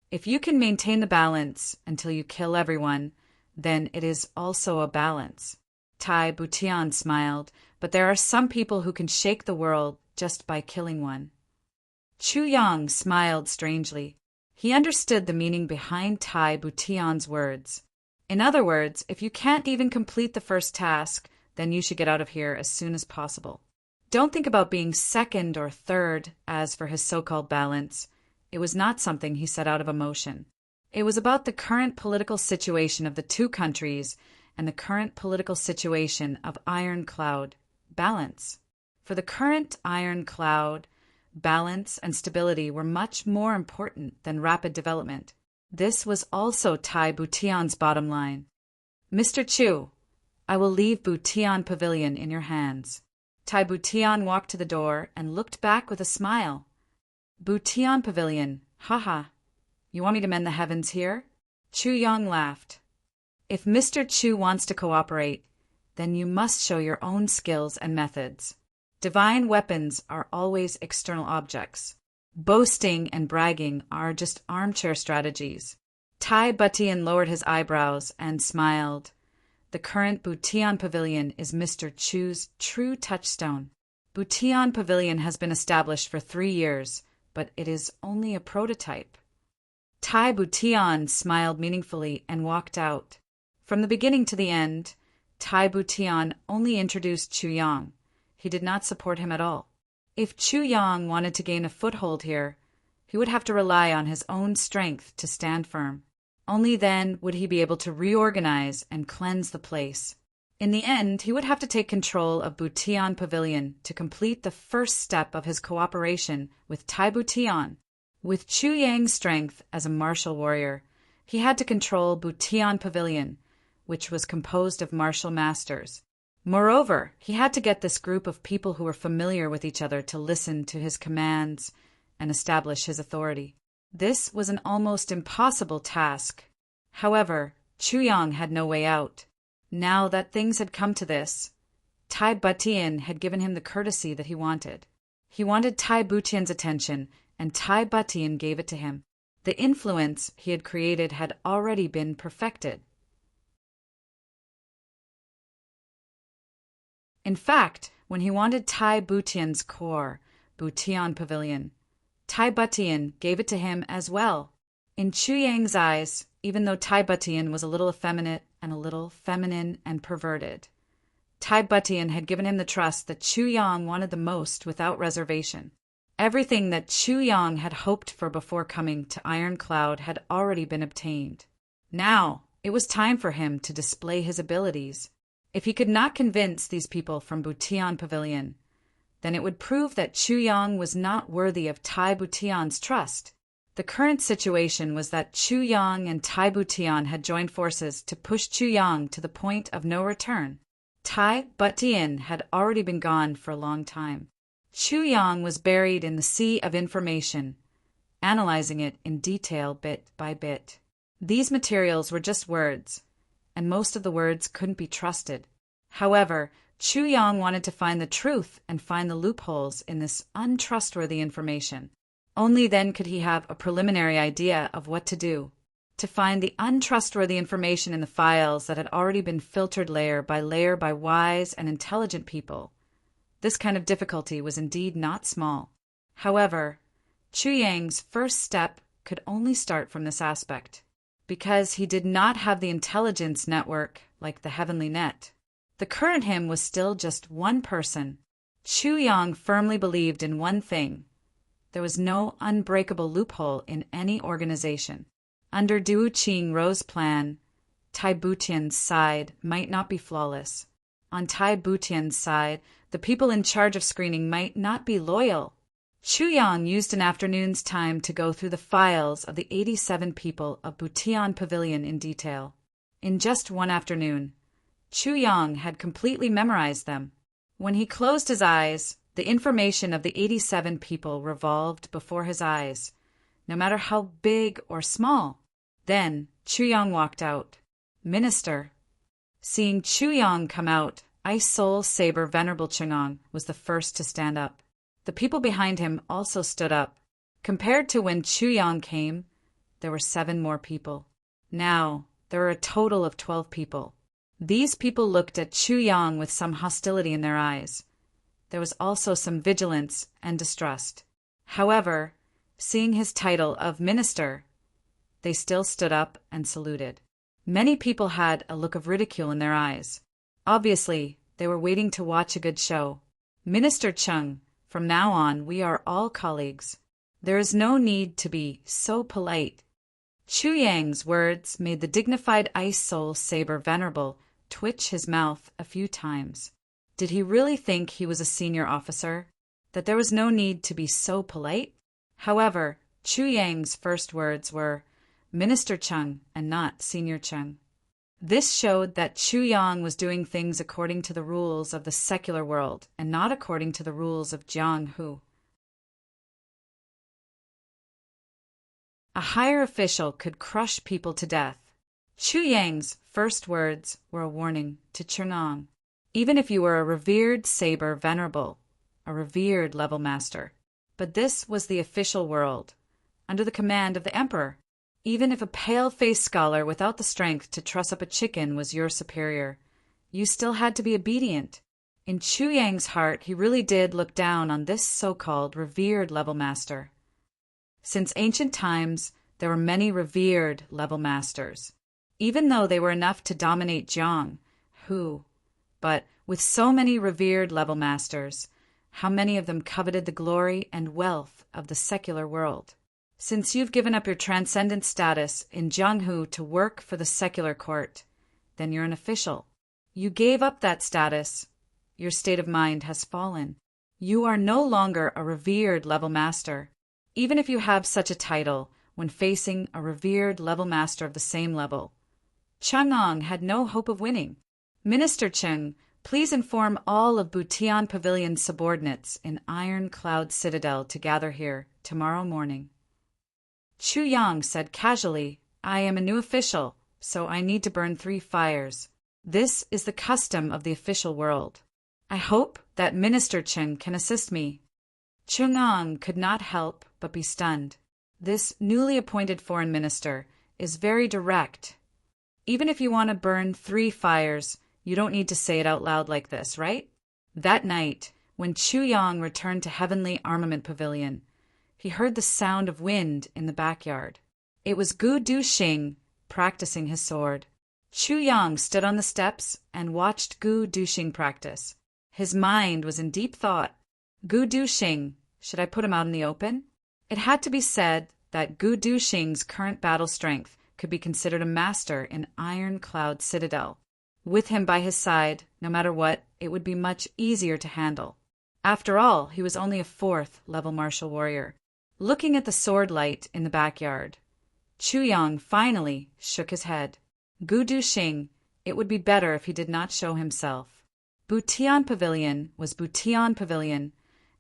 If you can maintain the balance until you kill everyone, then it is also a balance. Tai Butian smiled, but there are some people who can shake the world just by killing one. Chu Yang smiled strangely. He understood the meaning behind Tai Butian's words. In other words, if you can't even complete the first task, then you should get out of here as soon as possible. Don't think about being second or third as for his so-called balance. It was not something he said out of emotion. It was about the current political situation of the two countries and the current political situation of Iron Cloud, balance. For the current Iron Cloud, balance and stability were much more important than rapid development. This was also Tai Butian's bottom line. Mr. Chu, I will leave Butian Pavilion in your hands. Tai Butian walked to the door and looked back with a smile. Butian Pavilion, haha. You want me to mend the heavens here? Chu Yang laughed. If Mr. Chu wants to cooperate, then you must show your own skills and methods. Divine weapons are always external objects. Boasting and bragging are just armchair strategies. Tai Butian lowered his eyebrows and smiled. The current Butian Pavilion is Mr. Chu's true touchstone. Butian Pavilion has been established for 3 years, but it is only a prototype. Tai Butian smiled meaningfully and walked out. From the beginning to the end, Tai Butian only introduced Chu Yang. He did not support him at all. If Chu Yang wanted to gain a foothold here, he would have to rely on his own strength to stand firm. Only then would he be able to reorganize and cleanse the place. In the end, he would have to take control of Butian Pavilion to complete the first step of his cooperation with Tai Butian. With Chu Yang's strength as a martial warrior, he had to control Butian Pavilion, which was composed of martial masters. Moreover, he had to get this group of people who were familiar with each other to listen to his commands and establish his authority. This was an almost impossible task. However, Chu Yang had no way out. Now that things had come to this, Tai Butian had given him the courtesy that he wanted. He wanted Tai Butian's attention, and Tai Butian gave it to him. The influence he had created had already been perfected. In fact, when he wanted Tai Butian's core, Butian Pavilion, Tai Butian gave it to him as well. In Chu Yang's eyes, even though Tai Butian was a little effeminate and a little feminine and perverted, Tai Butian had given him the trust that Chu Yang wanted the most without reservation. Everything that Chu Yang had hoped for before coming to Iron Cloud had already been obtained. Now, it was time for him to display his abilities. If he could not convince these people from Butian Pavilion, then it would prove that Chu Yang was not worthy of Tai Butian's trust. The current situation was that Chu Yang and Tai Butian had joined forces to push Chu Yang to the point of no return. Tai Butian had already been gone for a long time. Chu Yang was buried in the sea of information, analyzing it in detail bit by bit. These materials were just words, and most of the words couldn't be trusted. However, Chu Yang wanted to find the truth and find the loopholes in this untrustworthy information. Only then could he have a preliminary idea of what to do. To find the untrustworthy information in the files that had already been filtered layer by wise and intelligent people. This kind of difficulty was indeed not small. However, Chu Yang's first step could only start from this aspect, because he did not have the intelligence network like the Heavenly Net. The current him was still just one person. Chu Yang firmly believed in one thing. There was no unbreakable loophole in any organization. Under Du Qing Ro's plan, Tai Butian's side might not be flawless. On Tai Butian's side, the people in charge of screening might not be loyal. Chu Yang used an afternoon's time to go through the files of the 87 people of Butian Pavilion in detail. In just one afternoon, Chu Yang had completely memorized them. When he closed his eyes, the information of the 87 people revolved before his eyes, no matter how big or small. Then Chu Yang walked out. Minister. Seeing Chu Yang come out, Ice Soul Saber Venerable Chang'an was the first to stand up. The people behind him also stood up. Compared to when Chu Yang came, there were 7 more people. Now, there were a total of 12 people. These people looked at Chu Yang with some hostility in their eyes. There was also some vigilance and distrust. However, seeing his title of minister, they still stood up and saluted. Many people had a look of ridicule in their eyes. Obviously, they were waiting to watch a good show. Minister Chung, from now on we are all colleagues. There is no need to be so polite. Chu Yang's words made the dignified Ice Soul Saber Venerable twitch his mouth a few times. Did he really think he was a senior officer? That there was no need to be so polite? However, Chu Yang's first words were Minister Chung and not Senior Chung. This showed that Chu Yang was doing things according to the rules of the secular world and not according to the rules of Jianghu. A higher official could crush people to death. Chu Yang's first words were a warning to Chang'an. Even if you were a revered saber venerable, a revered level master. But this was the official world, under the command of the emperor. Even if a pale-faced scholar without the strength to truss up a chicken was your superior, you still had to be obedient. In Chu Yang's heart, he really did look down on this so-called revered level master. Since ancient times, there were many revered level masters, even though they were enough to dominate Jianghu. But with so many revered level masters, how many of them coveted the glory and wealth of the secular world? Since you've given up your transcendent status in Jianghu to work for the secular court, then you're an official. You gave up that status. Your state of mind has fallen. You are no longer a revered level master. Even if you have such a title, when facing a revered level master of the same level, Chang'an had no hope of winning. Minister Cheng, please inform all of Butian Pavilion's subordinates in Iron Cloud Citadel to gather here tomorrow morning. Chu Yang said casually, I am a new official, so I need to burn 3 fires. This is the custom of the official world. I hope that Minister Cheng can assist me. Chang'an could not help but be stunned. This newly appointed foreign minister is very direct. Even if you want to burn 3 fires, you don't need to say it out loud like this, right? That night, when Chu Yang returned to Heavenly Armament Pavilion, he heard the sound of wind in the backyard. It was Gu Duxing practicing his sword. Chu Yang stood on the steps and watched Gu Duxing practice. His mind was in deep thought. Gu Duxing, should I put him out in the open? It had to be said that Gu Duxing's current battle strength could be considered a master in Iron Cloud Citadel. With him by his side, no matter what, it would be much easier to handle. After all, he was only a 4th level martial warrior. Looking at the sword light in the backyard, Chu Yang finally shook his head. Gu Duxing, it would be better if he did not show himself. Butian Pavilion was Butian Pavilion,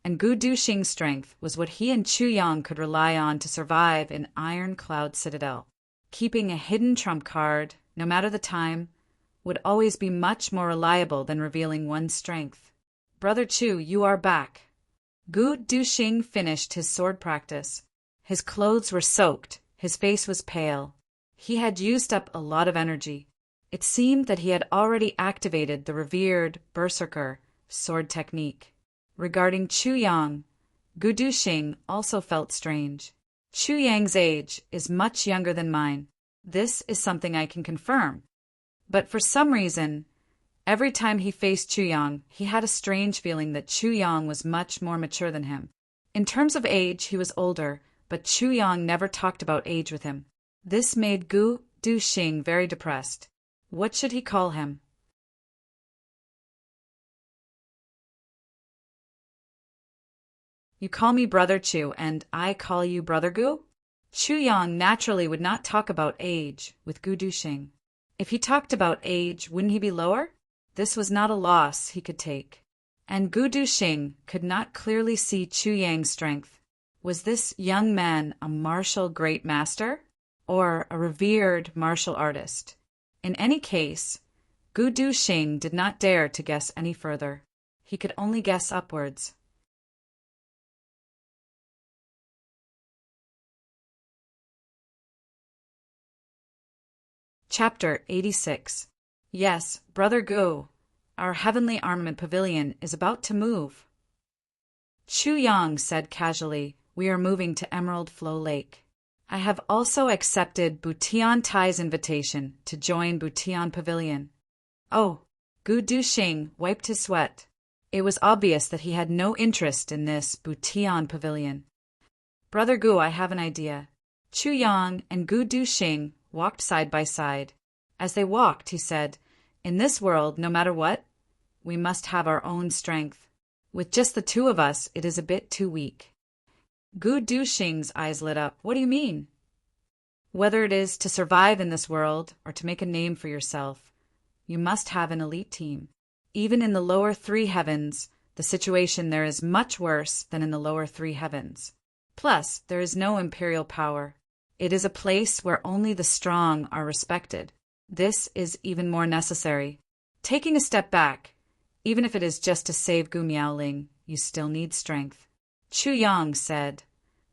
and Gu Duxing's strength was what he and Chu Yang could rely on to survive in Iron Cloud Citadel. Keeping a hidden trump card, no matter the time, would always be much more reliable than revealing one's strength. Brother Chu, you are back. Gu Duxing finished his sword practice. His clothes were soaked, his face was pale. He had used up a lot of energy. It seemed that he had already activated the revered Berserker sword technique. Regarding Chu Yang, Gu Duxing also felt strange. Chu Yang's age is much younger than mine. This is something I can confirm. But for some reason, every time he faced Chu Yang, he had a strange feeling that Chu Yang was much more mature than him. In terms of age, he was older, but Chu Yang never talked about age with him. This made Gu Duxing very depressed. What should he call him? You call me Brother Chu, and I call you Brother Gu? Chu Yang naturally would not talk about age with Gu Duxing. If he talked about age, wouldn't he be lower? This was not a loss he could take. And Gu Duxing could not clearly see Chu Yang's strength. Was this young man a martial great master, or a revered martial artist? In any case, Gu Duxing did not dare to guess any further. He could only guess upwards. Chapter 86. Yes, Brother Gu, our heavenly armament pavilion is about to move. Chu Yang said casually, we are moving to Emerald Flow Lake. I have also accepted Butian Tai's invitation to join Butian Pavilion. Oh, Gu Duxing wiped his sweat. It was obvious that he had no interest in this Butian Pavilion. Brother Gu, I have an idea. Chu Yang and Gu Duxing walked side by side. As they walked, he said, in this world, no matter what, we must have our own strength. With just the two of us, it is a bit too weak. Gu Duxing's eyes lit up. What do you mean? Whether it is to survive in this world or to make a name for yourself, you must have an elite team. Even in the lower three heavens, the situation there is much worse than in the lower three heavens. Plus, there is no imperial power. It is a place where only the strong are respected. This is even more necessary. Taking a step back, even if it is just to save Gu Miaoling, you still need strength. Chu Yang said,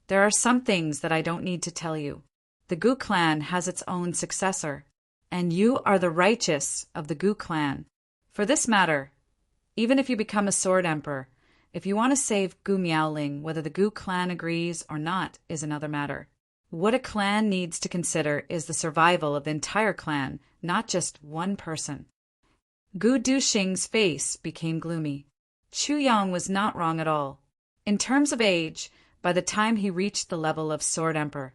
there are some things that I don't need to tell you. The Gu clan has its own successor, and you are the righteous of the Gu clan. For this matter, even if you become a sword emperor, if you want to save Gu Miaoling, whether the Gu clan agrees or not is another matter. What a clan needs to consider is the survival of the entire clan, not just one person. Gu Duxing's face became gloomy. Chu Yang was not wrong at all. In terms of age, by the time he reached the level of Sword Emperor,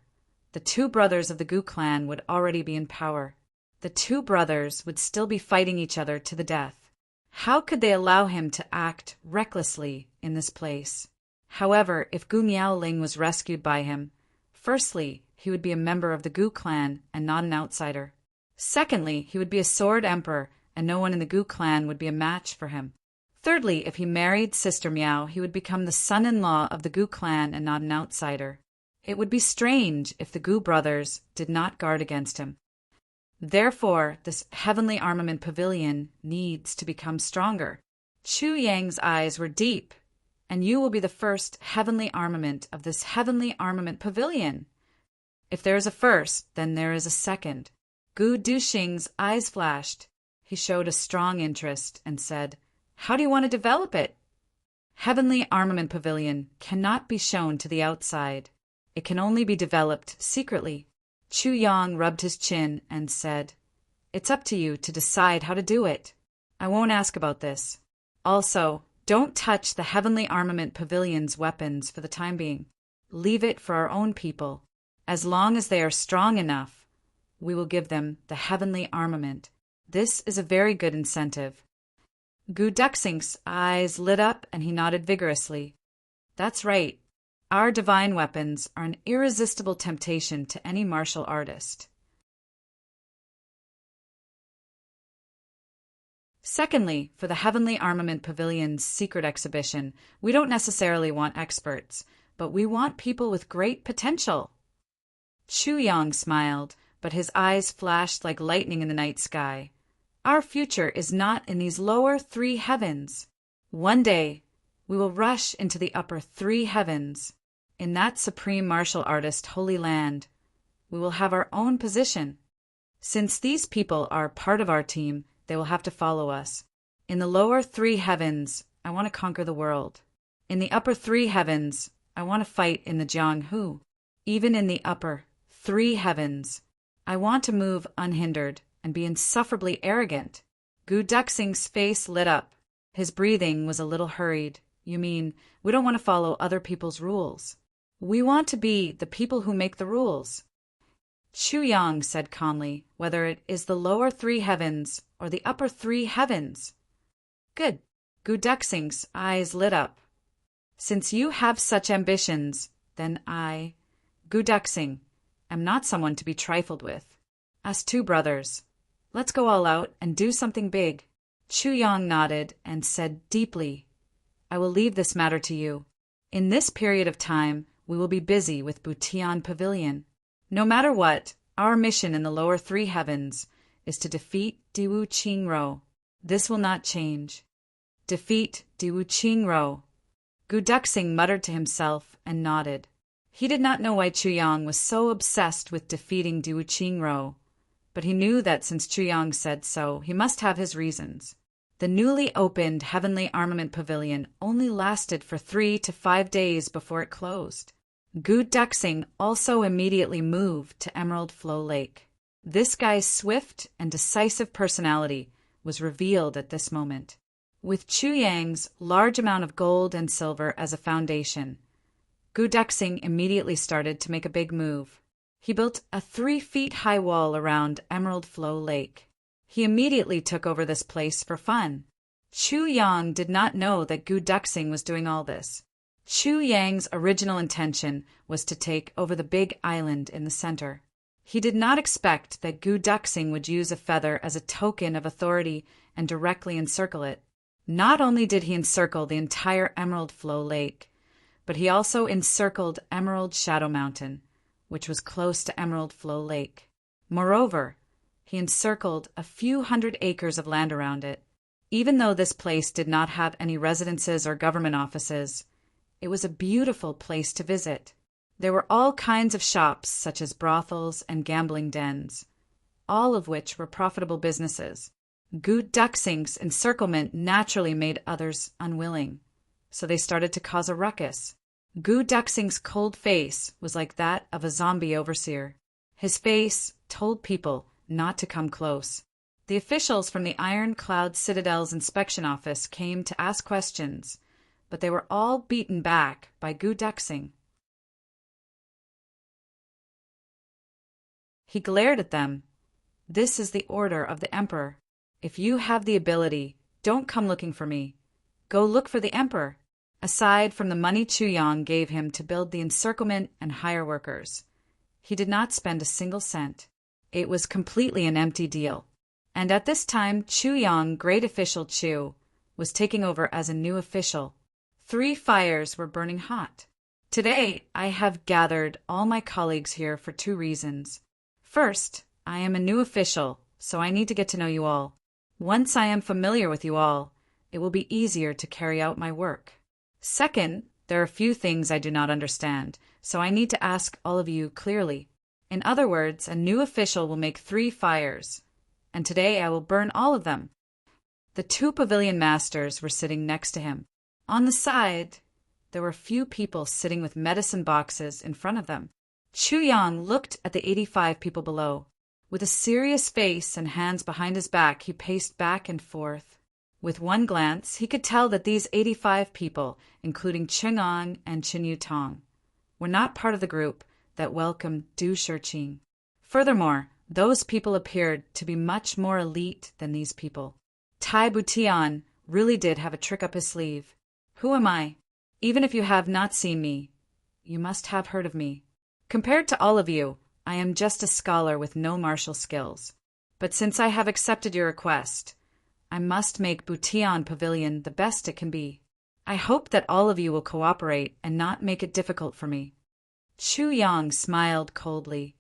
the two brothers of the Gu clan would already be in power. The two brothers would still be fighting each other to the death. How could they allow him to act recklessly in this place? However, if Gu Miaoling was rescued by him, firstly, he would be a member of the Gu clan and not an outsider. Secondly, he would be a sword emperor and no one in the Gu clan would be a match for him. Thirdly, if he married Sister Miao, he would become the son-in-law of the Gu clan and not an outsider. It would be strange if the Gu brothers did not guard against him. Therefore, this heavenly armament pavilion needs to become stronger. Chu Yang's eyes were deep. And you will be the first heavenly armament of this heavenly armament pavilion. If there is a first, then there is a second. Gu Duxing's eyes flashed. He showed a strong interest and said, how do you want to develop it? Heavenly armament pavilion cannot be shown to the outside. It can only be developed secretly. Chu Yang rubbed his chin and said, it's up to you to decide how to do it. I won't ask about this. Also, don't touch the heavenly armament pavilion's weapons for the time being. Leave it for our own people. As long as they are strong enough, we will give them the heavenly armament. This is a very good incentive. Gu Duxing's eyes lit up and he nodded vigorously. That's right. Our divine weapons are an irresistible temptation to any martial artist. Secondly, for the Heavenly Armament Pavilion's secret exhibition, we don't necessarily want experts, but we want people with great potential. Chu Yang smiled, but his eyes flashed like lightning in the night sky. Our future is not in these lower three heavens. One day, we will rush into the upper three heavens. In that supreme martial artist holy land, we will have our own position. Since these people are part of our team, they will have to follow us. In the lower three heavens, I want to conquer the world. In the upper three heavens, I want to fight in the Jianghu. Even in the upper three heavens, I want to move unhindered and be insufferably arrogant. Gu Duxing's face lit up. His breathing was a little hurried. You mean, we don't want to follow other people's rules. We want to be the people who make the rules. Chu Yang said calmly, whether it is the lower three heavens or the upper three heavens. Good. Gu Duxing's eyes lit up. Since you have such ambitions, then I, Gu Duxing, am not someone to be trifled with. As two brothers, Let's go all out and do something big. Chu Yang nodded and said deeply, I will leave this matter to you. In this period of time, we will be busy with Butian Pavilion. No matter what, our mission in the lower three heavens is to defeat Diwu Qingro. This will not change. Defeat Diwu Qingro. Gu Duxing muttered to himself and nodded. He did not know why Chu Yang was so obsessed with defeating Diwu Qingro, but he knew that since Chu Yang said so, he must have his reasons. The newly opened Heavenly Armament Pavilion only lasted for 3 to 5 days before it closed. Gu Duxing also immediately moved to Emerald Flow Lake. This guy's swift and decisive personality was revealed at this moment. With Chu Yang's large amount of gold and silver as a foundation, Gu Duxing immediately started to make a big move. He built a 3-feet-high wall around Emerald Flow Lake. He immediately took over this place for fun. Chu Yang did not know that Gu Duxing was doing all this. Chu Yang's original intention was to take over the big island in the center. He did not expect that Gu Duxing would use a feather as a token of authority and directly encircle it. Not only did he encircle the entire Emerald Flow Lake, but he also encircled Emerald Shadow Mountain, which was close to Emerald Flow Lake. Moreover, he encircled a few hundred acres of land around it. Even though this place did not have any residences or government offices, it was a beautiful place to visit. There were all kinds of shops, such as brothels and gambling dens, all of which were profitable businesses. Gu Duxing's encirclement naturally made others unwilling, so they started to cause a ruckus. Gu Duxing's cold face was like that of a zombie overseer. His face told people not to come close. The officials from the Iron Cloud Citadel's inspection office came to ask questions, but they were all beaten back by Gu Duxing. He glared at them. This is the order of the Emperor. If you have the ability, don't come looking for me. Go look for the Emperor. Aside from the money Chu Yang gave him to build the encirclement and hire workers, he did not spend a single cent. It was completely an empty deal. And at this time, Chu Yang, Great Official Chu, was taking over as a new official. 3 fires were burning hot. Today, I have gathered all my colleagues here for 2 reasons. First, I am a new official, so I need to get to know you all. Once I am familiar with you all, it will be easier to carry out my work. Second, there are few things I do not understand, so I need to ask all of you clearly. In other words, a new official will make 3 fires, and today I will burn all of them. The 2 pavilion masters were sitting next to him. On the side, there were few people sitting with medicine boxes in front of them. Chu Yang looked at the 85 people below. With a serious face and hands behind his back, he paced back and forth. With one glance, he could tell that these 85 people, including Cheng'an and Chen Yutong, were not part of the group that welcomed Du Shiqing. Furthermore, those people appeared to be much more elite than these people. Tai Butian really did have a trick up his sleeve. Who am I? Even if you have not seen me, you must have heard of me. Compared to all of you, I am just a scholar with no martial skills. But since I have accepted your request, I must make Butian Pavilion the best it can be. I hope that all of you will cooperate and not make it difficult for me. Chu Yang smiled coldly.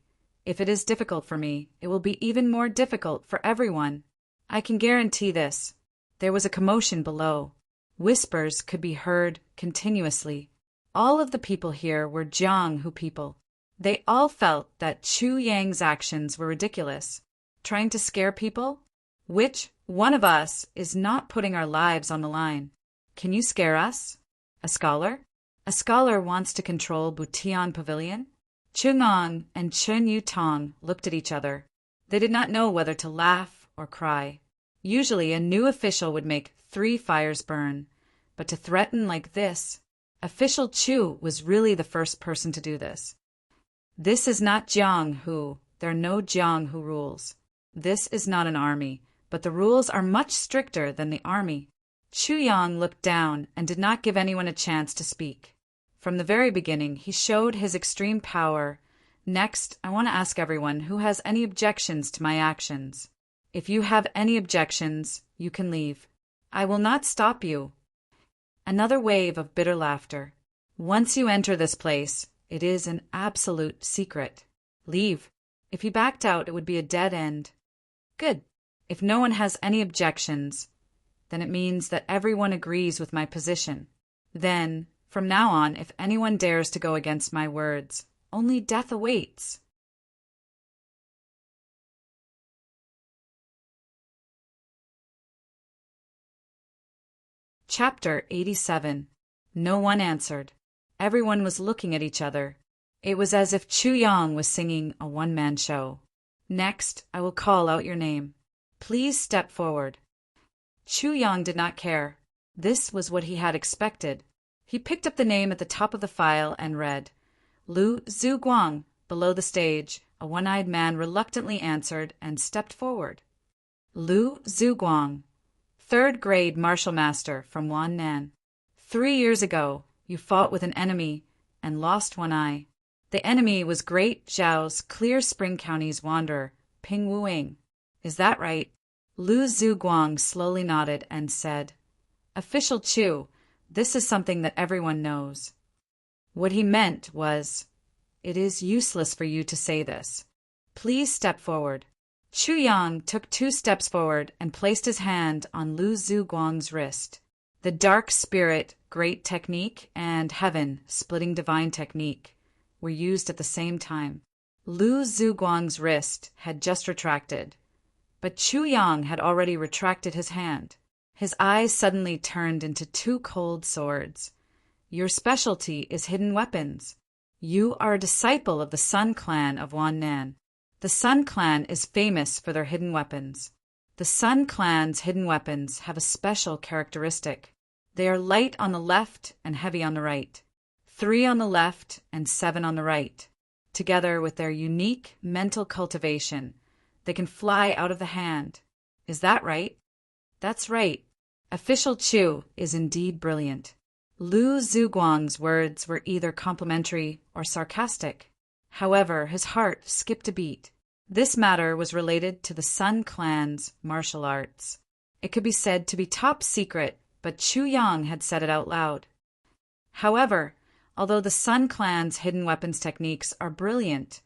If it is difficult for me, it will be even more difficult for everyone. I can guarantee this. There was a commotion below. Whispers could be heard continuously. All of the people here were Jianghu people. They all felt that Chu Yang's actions were ridiculous. Trying to scare people? Which one of us is not putting our lives on the line? Can you scare us? A scholar? A scholar wants to control Butian Pavilion? Cheng'an and Chen Yutong looked at each other. They did not know whether to laugh or cry. Usually a new official would make 3 fires burn, but to threaten like this, Official Chu was really the first person to do this. This is not Jianghu. There are no Jianghu rules. This is not an army, but the rules are much stricter than the army. Chu Yang looked down and did not give anyone a chance to speak. From the very beginning, he showed his extreme power. Next, I want to ask everyone who has any objections to my actions. If you have any objections, you can leave. I will not stop you. Another wave of bitter laughter. Once you enter this place, it is an absolute secret. Leave. If you backed out, it would be a dead end. Good. If no one has any objections, then it means that everyone agrees with my position. Then, from now on, if anyone dares to go against my words, only death awaits. Chapter 87. No one answered. Everyone was looking at each other. It was as if Chu Yang was singing a one-man show. Next, I will call out your name. Please step forward. Chu Yang did not care. This was what he had expected. He picked up the name at the top of the file and read, Lu Zhuguang. Below the stage, a one-eyed man reluctantly answered and stepped forward. Lu Zhuguang, 3rd grade martial master from Wannan. 3 years ago, you fought with an enemy and lost one eye. The enemy was Great Zhao's Clear Spring County's wanderer, Ping Wuing. Is that right? Lu Zhuguang slowly nodded and said, Official Chu, this is something that everyone knows. What he meant was, it is useless for you to say this. Please step forward. Chu Yang took 2 steps forward and placed his hand on Lu Zhuguang's wrist. The dark spirit, great technique, and heaven, splitting divine technique, were used at the same time. Lu Zhuguang's wrist had just retracted, but Chu Yang had already retracted his hand. His eyes suddenly turned into 2 cold swords. Your specialty is hidden weapons. You are a disciple of the Sun Clan of Wannan. The Sun Clan is famous for their hidden weapons. The Sun Clan's hidden weapons have a special characteristic. They are light on the left and heavy on the right. 3 on the left and 7 on the right. Together with their unique mental cultivation, they can fly out of the hand. Is that right? That's right. Official Chu is indeed brilliant. Lu Zhuguang's words were either complimentary or sarcastic. However, his heart skipped a beat. This matter was related to the Sun Clan's martial arts. It could be said to be top secret, but Chu Yang had said it out loud. However, although the Sun Clan's hidden weapons techniques are brilliant,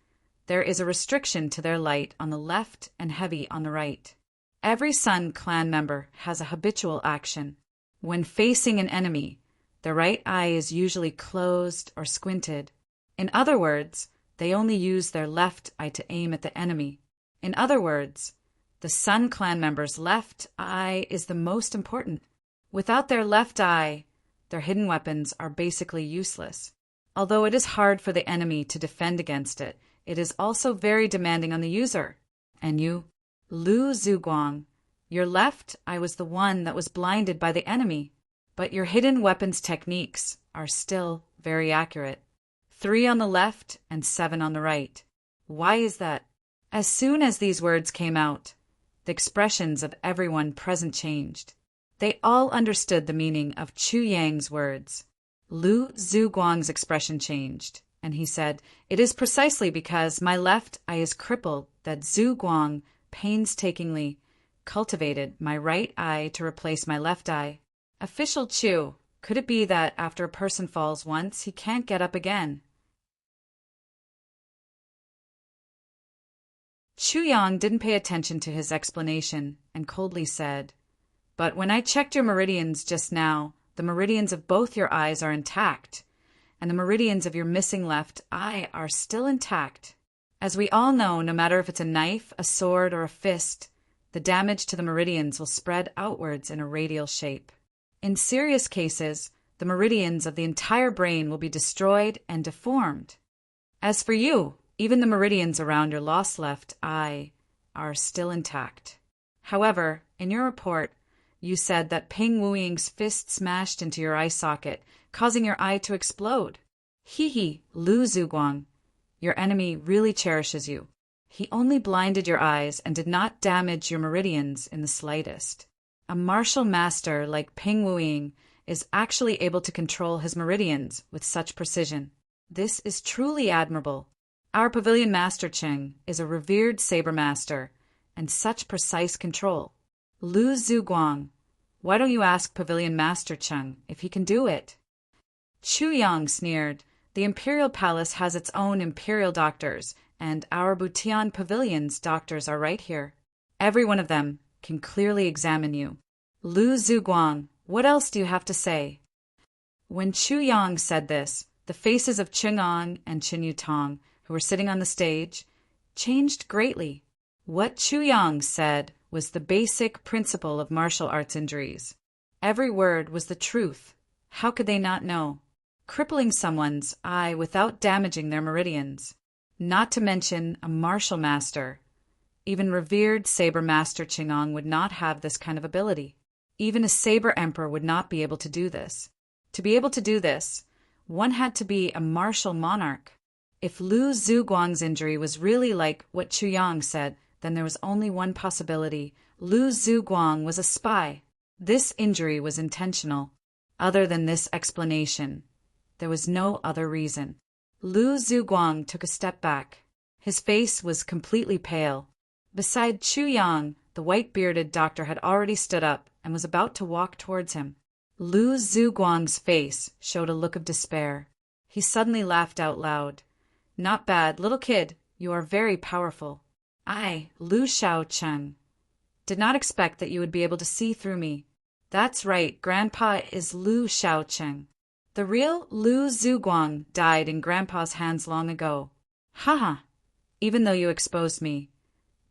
there is a restriction to their light on the left and heavy on the right. Every Sun Clan member has a habitual action. When facing an enemy, the right eye is usually closed or squinted. In other words, they only use their left eye to aim at the enemy. In other words, the Sun Clan member's left eye is the most important. Without their left eye, their hidden weapons are basically useless. Although it is hard for the enemy to defend against it, it is also very demanding on the user. And you, Lu Zhuguang, your left eye was the one that was blinded by the enemy, but your hidden weapons techniques are still very accurate. 3 on the left and 7 on the right. Why is that? As soon as these words came out, the expressions of everyone present changed. They all understood the meaning of Chu Yang's words. Lu Zhuguang's expression changed, and he said, It is precisely because my left eye is crippled that Zhuguang painstakingly cultivated my right eye to replace my left eye. Official Chu, could it be that after a person falls once, he can't get up again? Chu Yang didn't pay attention to his explanation and coldly said, But when I checked your meridians just now, the meridians of both your eyes are intact, and the meridians of your missing left eye are still intact. As we all know, no matter if it's a knife, a sword, or a fist, the damage to the meridians will spread outwards in a radial shape. In serious cases, the meridians of the entire brain will be destroyed and deformed. As for you, even the meridians around your lost left eye are still intact. However, in your report, you said that Ping Wuing's fist smashed into your eye socket, causing your eye to explode. Hee, Lu Zhuguang, your enemy really cherishes you. He only blinded your eyes and did not damage your meridians in the slightest. A martial master like Ping Wuing is actually able to control his meridians with such precision. This is truly admirable. Our pavilion master Cheng is a revered saber master, and such precise control. Lu Zhuguang, why don't you ask Pavilion Master Cheng if he can do it? Chu Yang sneered. The Imperial Palace has its own Imperial doctors, and our Butian Pavilion's doctors are right here. Every one of them can clearly examine you. Lu Zhuguang, what else do you have to say? When Chu Yang said this, the faces of Ching'an and Qin Yutong, who were sitting on the stage, changed greatly. What Chu Yang said was the basic principle of martial arts injuries. Every word was the truth. How could they not know? Crippling someone's eye without damaging their meridians. Not to mention a martial master. Even revered saber master Qing'an would not have this kind of ability. Even a saber emperor would not be able to do this. To be able to do this, one had to be a martial monarch. If Lu Zhuguang's injury was really like what Chu Yang said, then there was only one possibility. Lu Zhuguang was a spy. This injury was intentional. Other than this explanation, there was no other reason. Lu Zhuguang took a step back. His face was completely pale. Beside Chu Yang, the white-bearded doctor had already stood up and was about to walk towards him. Lu Zhuguang's face showed a look of despair. He suddenly laughed out loud. Not bad, little kid. You are very powerful. I, Lu Shaocheng, did not expect that you would be able to see through me. That's right, Grandpa is Lu Shaocheng. The real Lu Zhuguang died in Grandpa's hands long ago. Haha, even though you exposed me,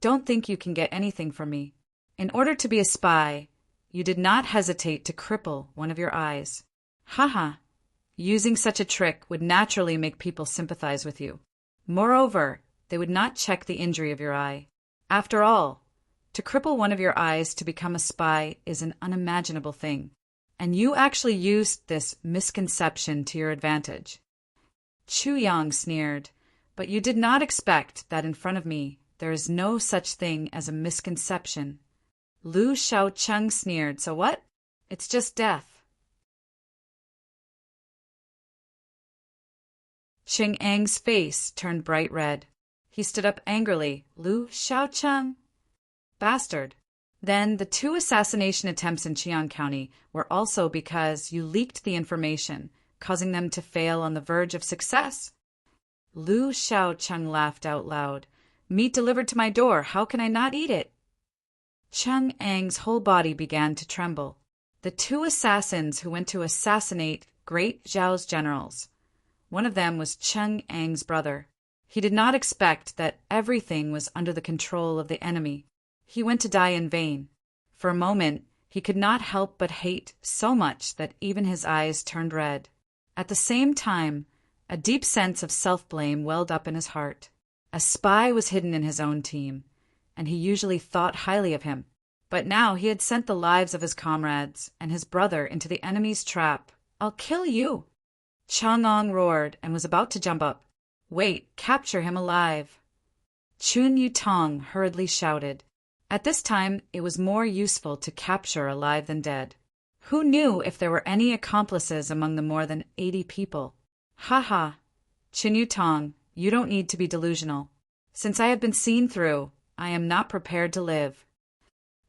don't think you can get anything from me. In order to be a spy, you did not hesitate to cripple one of your eyes. Haha, using such a trick would naturally make people sympathize with you. Moreover, they would not check the injury of your eye. After all, to cripple one of your eyes to become a spy is an unimaginable thing. And you actually used this misconception to your advantage. Chu Yang sneered, but you did not expect that in front of me there is no such thing as a misconception. Lu Shaocheng sneered, so what? It's just death. Ching'ang's face turned bright red. He stood up angrily. Lu Shaocheng? Bastard. Then the 2 assassination attempts in Qian County were also because you leaked the information, causing them to fail on the verge of success. Lu Shaocheng laughed out loud. Meat delivered to my door, how can I not eat it? Chang'ang's whole body began to tremble. The 2 assassins who went to assassinate Great Zhao's generals. One of them was Chang'ang's brother. He did not expect that everything was under the control of the enemy. He went to die in vain. For a moment, he could not help but hate so much that even his eyes turned red. At the same time, a deep sense of self-blame welled up in his heart. A spy was hidden in his own team, and he usually thought highly of him. But now he had sent the lives of his comrades and his brother into the enemy's trap. I'll kill you! Chang'ang roared and was about to jump up. Wait, capture him alive! Qin Yutong hurriedly shouted. At this time, it was more useful to capture alive than dead. Who knew if there were any accomplices among the more than 80 people? Ha ha! Qin Yutong, you don't need to be delusional. Since I have been seen through, I am not prepared to live.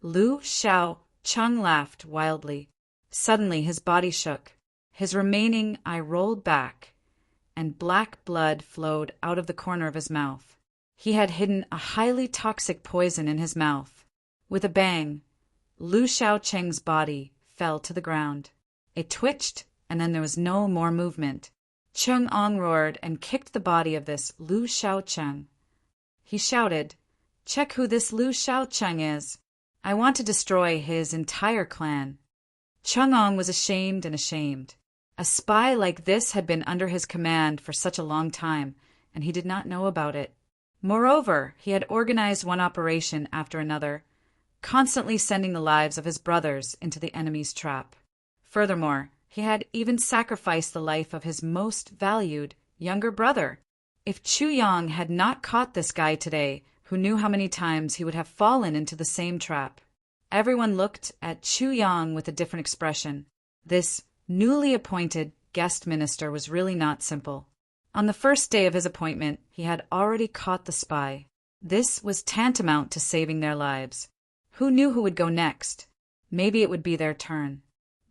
Lu Shaocheng laughed wildly. Suddenly his body shook. His remaining eye rolled back, and black blood flowed out of the corner of his mouth. He had hidden a highly toxic poison in his mouth. With a bang, Lu Shaocheng's body fell to the ground. It twitched, and then there was no more movement. Chang'ang roared and kicked the body of this Lu Shaocheng. He shouted, Check who this Lu Shaocheng is. I want to destroy his entire clan. Chang'ang was ashamed and ashamed. A spy like this had been under his command for such a long time, and he did not know about it. Moreover, he had organized one operation after another, constantly sending the lives of his brothers into the enemy's trap. Furthermore, he had even sacrificed the life of his most valued younger brother. If Chu Yang had not caught this guy today, who knew how many times he would have fallen into the same trap? Everyone looked at Chu Yang with a different expression. This newly appointed guest minister was really not simple. On the first day of his appointment, he had already caught the spy. This was tantamount to saving their lives. Who knew who would go next? Maybe it would be their turn.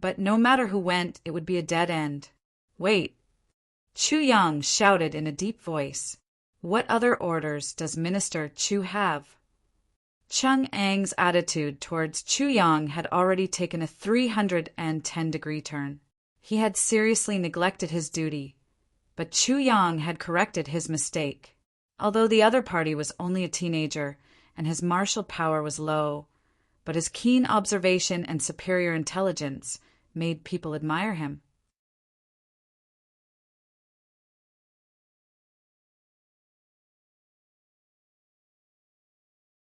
But no matter who went, it would be a dead end. Wait! Chu Yang shouted in a deep voice. What other orders does Minister Chu have? Chung Ang's attitude towards Chu Yang had already taken a 310-degree turn. He had seriously neglected his duty, but Chu Yang had corrected his mistake. Although the other party was only a teenager and his martial power was low, but his keen observation and superior intelligence made people admire him.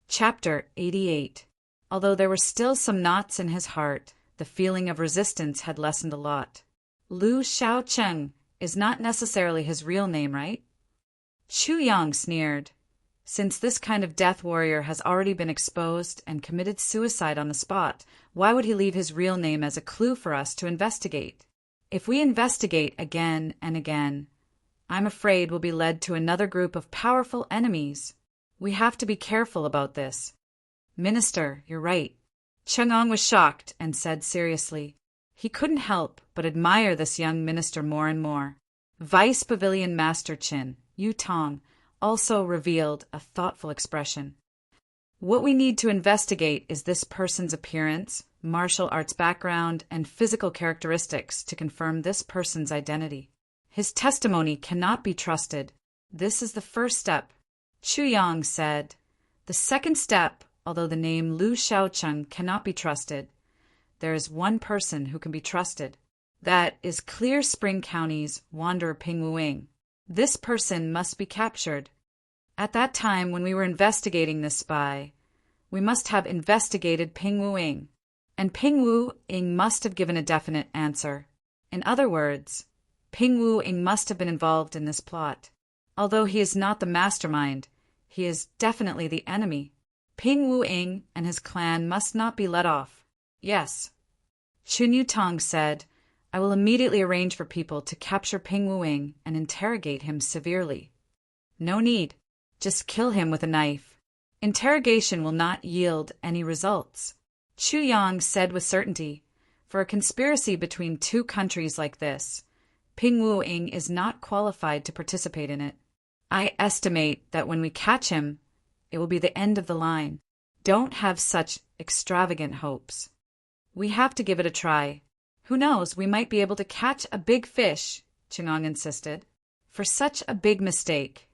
Chapter 88. Although there were still some knots in his heart, the feeling of resistance had lessened a lot. Lu Xiaocheng is not necessarily his real name, right? Chu Yang sneered. Since this kind of death warrior has already been exposed and committed suicide on the spot, why would he leave his real name as a clue for us to investigate? If we investigate again and again, I'm afraid we'll be led to another group of powerful enemies. We have to be careful about this. Minister, you're right. Chang'an was shocked and said seriously. He couldn't help but admire this young minister more and more. Vice Pavilion Master Qin, Yu Tong, also revealed a thoughtful expression. What we need to investigate is this person's appearance, martial arts background, and physical characteristics to confirm this person's identity. His testimony cannot be trusted. This is the first step. Chu Yang said. The second step, although the name Lu Xiaocheng cannot be trusted, there is one person who can be trusted. That is Clear Spring County's Wanderer Ping Wuing. This person must be captured. At that time when we were investigating this spy, we must have investigated Ping Wuing, and Ping Wuing must have given a definite answer. In other words, Ping Wuing must have been involved in this plot. Although he is not the mastermind, he is definitely the enemy. Ping Wuing and his clan must not be let off. Yes. Chun Yutong said, I will immediately arrange for people to capture Ping Wuing and interrogate him severely. No need. Just kill him with a knife. Interrogation will not yield any results. Chu Yang said with certainty, for a conspiracy between two countries like this, Ping Wuing is not qualified to participate in it. I estimate that when we catch him, it will be the end of the line. Don't have such extravagant hopes. We have to give it a try. Who knows, we might be able to catch a big fish, Chang'an insisted. For such a big mistake,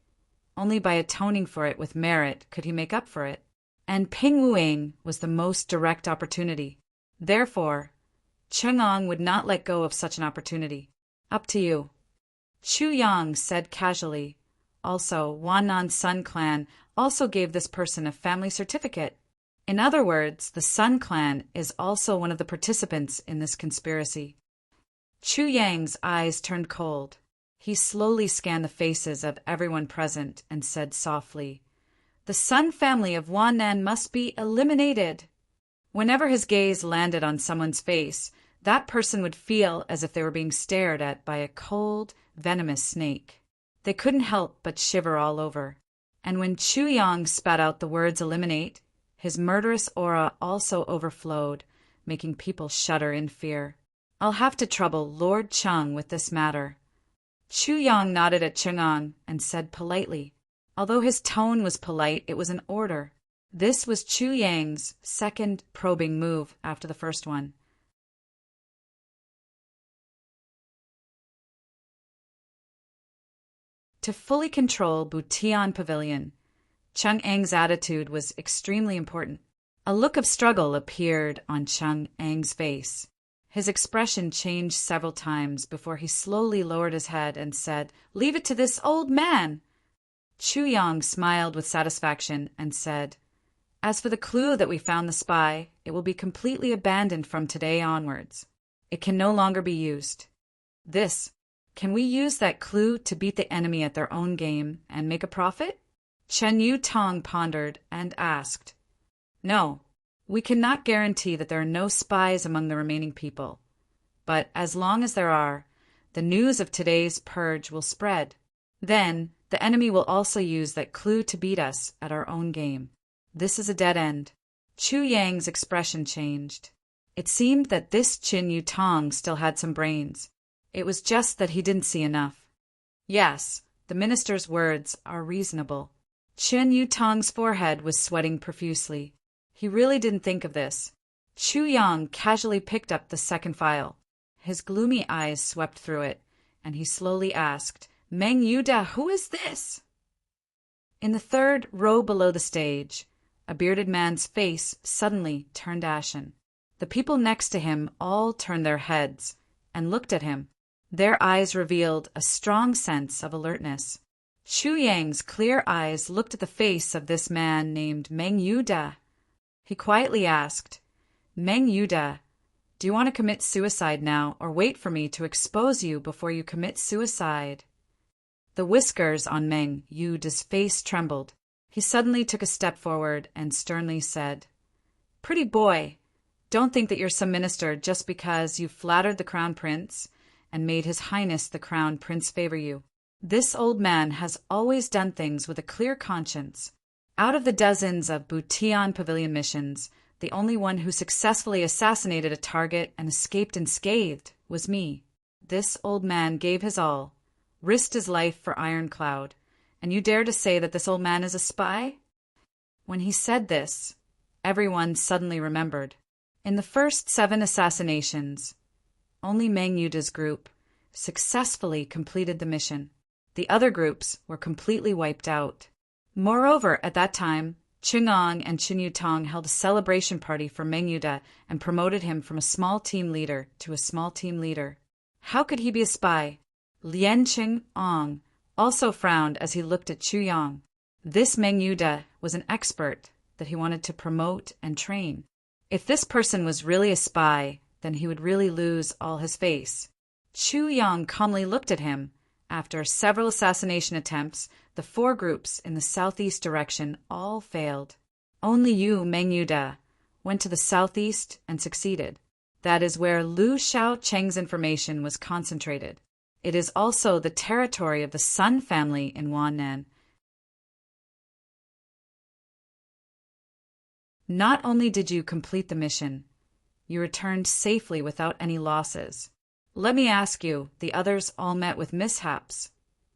only by atoning for it with merit could he make up for it. And Ping Wuing was the most direct opportunity. Therefore, Chang'an would not let go of such an opportunity. Up to you. Chu Yang said casually. Also, Wannan Sun Clan also gave this person a family certificate. In other words, the Sun Clan is also one of the participants in this conspiracy. Chu Yang's eyes turned cold. He slowly scanned the faces of everyone present and said softly, The Sun family of Wannan must be eliminated. Whenever his gaze landed on someone's face, that person would feel as if they were being stared at by a cold, venomous snake. They couldn't help but shiver all over. And when Chu Yang spat out the words eliminate, his murderous aura also overflowed, making people shudder in fear. I'll have to trouble Lord Chung with this matter. Chu Yang nodded at Chang'an and said politely. Although his tone was polite, it was an order. This was Chu Yang's second probing move after the first one. To fully control Butian Pavilion, Chang'an's attitude was extremely important. A look of struggle appeared on Chang'an's face. His expression changed several times before he slowly lowered his head and said, Leave it to this old man. Chu Yang smiled with satisfaction and said, As for the clue that we found the spy, it will be completely abandoned from today onwards. It can no longer be used. Can we use that clue to beat the enemy at their own game and make a profit? Chen Yu Tong pondered and asked. No, we cannot guarantee that there are no spies among the remaining people. But as long as there are, the news of today's purge will spread. Then The enemy will also use that clue to beat us at our own game. This is a dead end. Chu Yang's expression changed. It seemed that this Qin Yu Tong still had some brains. It was just that he didn't see enough. Yes, the minister's words are reasonable. Qin Yu Tong's forehead was sweating profusely. He really didn't think of this. Chu Yang casually picked up the second file. His gloomy eyes swept through it, and he slowly asked, "Meng Yuda, who is this?" In the third row below the stage, a bearded man's face suddenly turned ashen. The people next to him all turned their heads and looked at him. Their eyes revealed a strong sense of alertness. Chu Yang's clear eyes looked at the face of this man named Meng Yuda. He quietly asked, "Meng Yuda, do you want to commit suicide now or wait for me to expose you before you commit suicide?" The whiskers on Meng Yuda's face trembled. He suddenly took a step forward and sternly said, "Pretty boy, don't think that you're some minister just because you flattered the crown prince and made His Highness the crown prince favor you. This old man has always done things with a clear conscience. Out of the dozens of Butian Pavilion missions, the only one who successfully assassinated a target and escaped unscathed was me. This old man gave his all, risked his life for Ironcloud, and you dare to say that this old man is a spy?" When he said this, everyone suddenly remembered. In the first 7 assassinations, only Meng Yuda's group successfully completed the mission. The other groups were completely wiped out. Moreover, at that time, Qingong and Qin Yu Tong held a celebration party for Meng Yuda and promoted him from a small team leader to a small team leader. How could he be a spy? Lien Qingong also frowned as he looked at Chu Yang. This Meng Yuda was an expert that he wanted to promote and train. If this person was really a spy, then he would really lose all his face. Chu Yang calmly looked at him. After several assassination attempts, the 4 groups in the southeast direction all failed. Only you, Meng Yuda, went to the southeast and succeeded. That is where Lu Xiaocheng's information was concentrated. It is also the territory of the Sun family in Wannan. Not only did you complete the mission, you returned safely without any losses. Let me ask you, the others all met with mishaps.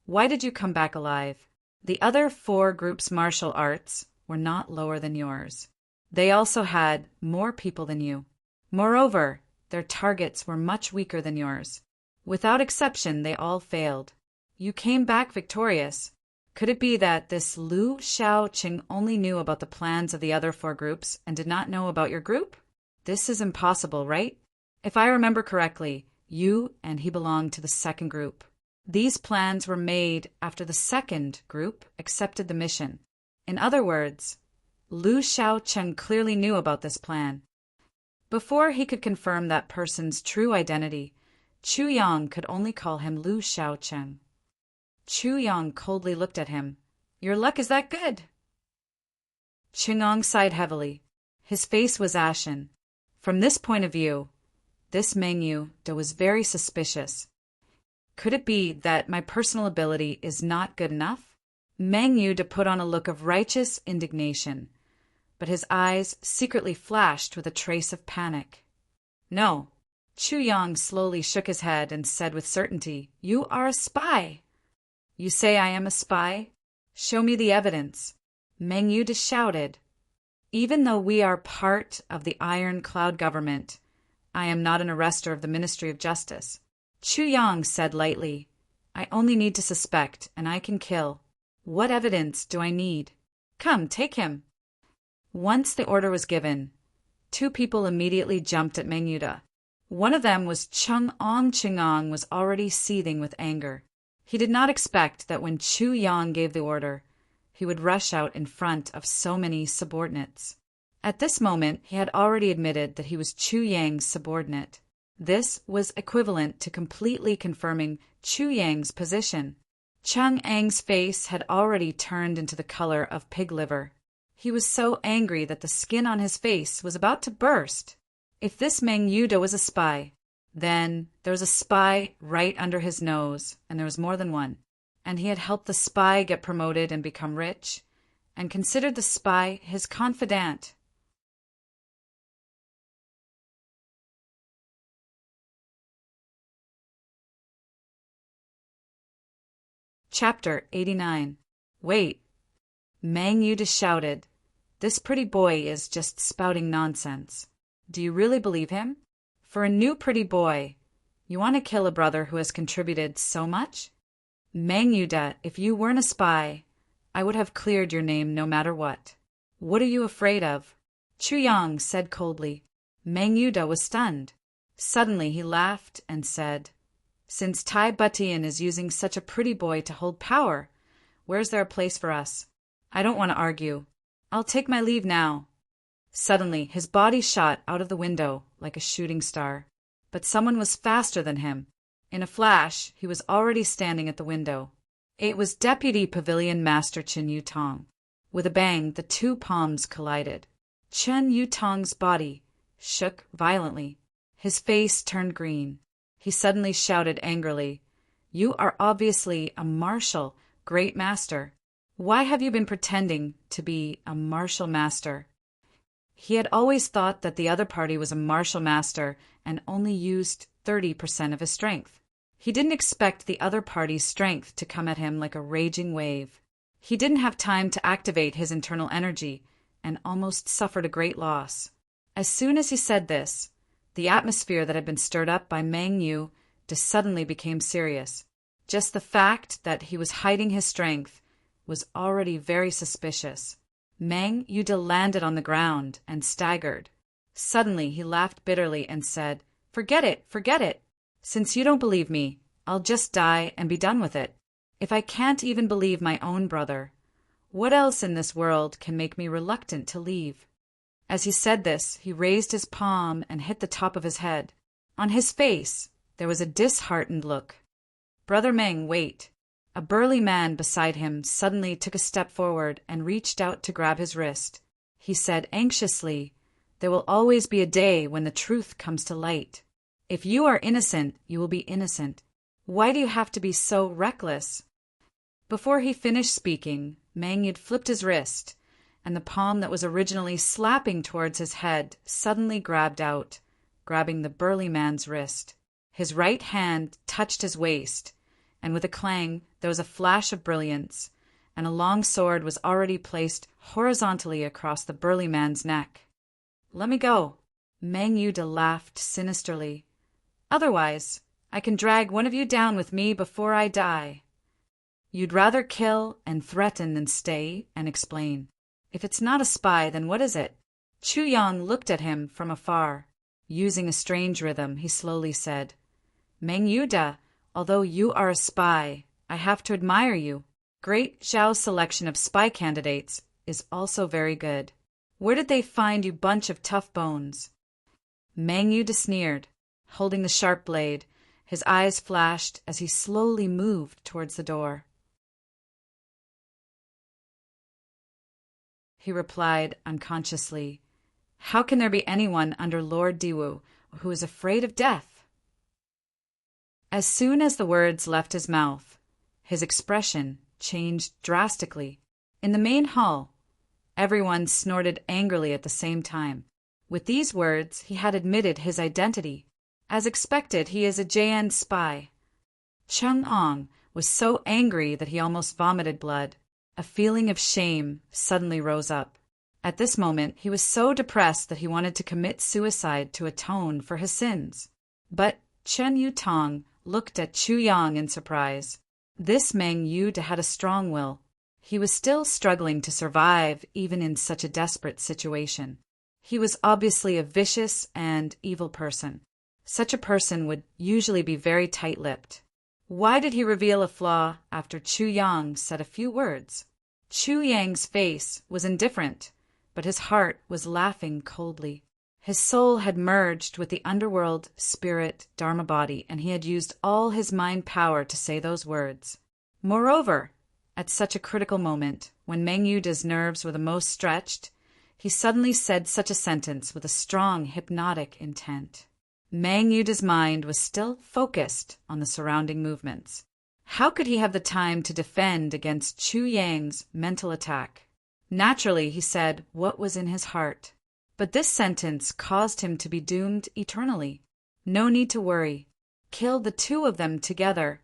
Why did you come back alive? The other 4 groups' martial arts were not lower than yours. They also had more people than you. Moreover, their targets were much weaker than yours. Without exception, they all failed. You came back victorious. Could it be that this Lu Xiaoqing only knew about the plans of the other 4 groups and did not know about your group? This is impossible, right? If I remember correctly, you and he belonged to the second group. These plans were made after the second group accepted the mission. In other words, Lu Xiaocheng clearly knew about this plan. Before he could confirm that person's true identity, Chu Yang could only call him Lu Xiaocheng. Chu Yang coldly looked at him. "Your luck is that good?" Qingong sighed heavily. His face was ashen. From this point of view, this Meng Yuda was very suspicious. Could it be that my personal ability is not good enough? Meng Yuda put on a look of righteous indignation, but his eyes secretly flashed with a trace of panic. "No." Chu Yang slowly shook his head and said with certainty, "You are a spy." "You say I am a spy? Show me the evidence." Meng Yuda shouted, "Even though we are part of the Iron Cloud government, I am not an arrester of the Ministry of Justice." Chu Yang said lightly, "I only need to suspect, and I can kill. What evidence do I need? Come, take him." Once the order was given, 2 people immediately jumped at Meng Yuda. One of them was Changong. Qingong was already seething with anger. He did not expect that when Chu Yang gave the order, he would rush out in front of so many subordinates. At this moment, he had already admitted that he was Chu Yang's subordinate. This was equivalent to completely confirming Chu Yang's position. Chang Ang's face had already turned into the color of pig liver. He was so angry that the skin on his face was about to burst. If this Meng Yuda was a spy, then there was a spy right under his nose, and there was more than one. and he had helped the spy get promoted and become rich, and considered the spy his confidant. Chapter 89. Wait. Mang Yuda shouted, "This pretty boy is just spouting nonsense. Do you really believe him? For a new pretty boy, you want to kill a brother who has contributed so much? Mang Yuda, if you weren't a spy, I would have cleared your name no matter what. What are you afraid of?" Chu Yang said coldly. Mang Yuda was stunned. Suddenly he laughed and said, "Since Tai Butian is using such a pretty boy to hold power, where's there a place for us? I don't want to argue. I'll take my leave now." Suddenly his body shot out of the window like a shooting star. But someone was faster than him. In a flash, he was already standing at the window. It was Deputy Pavilion Master Chen Yutong. With a bang, the two palms collided. Chen Yutong's body shook violently. His face turned green. He suddenly shouted angrily, "You are obviously a martial, great master. Why have you been pretending to be a martial master?" He had always thought that the other party was a martial master and only used 30% of his strength. He didn't expect the other party's strength to come at him like a raging wave. He didn't have time to activate his internal energy and almost suffered a great loss. As soon as he said this, the atmosphere that had been stirred up by Mang Yu suddenly became serious. Just the fact that he was hiding his strength was already very suspicious. Mang Yuda landed on the ground and staggered. Suddenly he laughed bitterly and said, "Forget it, forget it. Since you don't believe me, I'll just die and be done with it. If I can't even believe my own brother, what else in this world can make me reluctant to leave?" As he said this, he raised his palm and hit the top of his head. On his face, there was a disheartened look. "Brother Meng, wait." A burly man beside him suddenly took a step forward and reached out to grab his wrist. He said anxiously, "There will always be a day when the truth comes to light. If you are innocent, you will be innocent. Why do you have to be so reckless?" Before he finished speaking, Mang Yud flipped his wrist, and the palm that was originally slapping towards his head suddenly grabbed out, grabbing the burly man's wrist. His right hand touched his waist, and with a clang there was a flash of brilliance, and a long sword was already placed horizontally across the burly man's neck. "Let me go." Mang Yuda laughed sinisterly. "Otherwise, I can drag one of you down with me before I die." "You'd rather kill and threaten than stay and explain. If it's not a spy, then what is it?" Chu Yang looked at him from afar. Using a strange rhythm, he slowly said, "Mang Yuda, although you are a spy, I have to admire you. Great Zhao's selection of spy candidates is also very good. Where did they find you bunch of tough bones?" Mang Yuda sneered, holding the sharp blade. His eyes flashed as he slowly moved towards the door. He replied unconsciously, "How can there be anyone under Lord Diwu who is afraid of death?" As soon as the words left his mouth, his expression changed drastically. In the main hall, everyone snorted angrily at the same time. With these words, he had admitted his identity. As expected, he is a JN spy. Chung Ong was so angry that he almost vomited blood. A feeling of shame suddenly rose up. At this moment, he was so depressed that he wanted to commit suicide to atone for his sins. But Chen Yutong looked at Chu Yang in surprise. This Mang Yu had a strong will. He was still struggling to survive even in such a desperate situation. He was obviously a vicious and evil person. Such a person would usually be very tight-lipped. Why did he reveal a flaw after Chu Yang said a few words? Chu Yang's face was indifferent, but his heart was laughing coldly. His soul had merged with the underworld spirit Dharma body, and he had used all his mind power to say those words. Moreover, at such a critical moment, when Meng Yuda's nerves were the most stretched, he suddenly said such a sentence with a strong hypnotic intent. Meng Yuda's mind was still focused on the surrounding movements. How could he have the time to defend against Chu Yang's mental attack? Naturally, he said what was in his heart. But this sentence caused him to be doomed eternally. No need to worry. Kill the two of them together.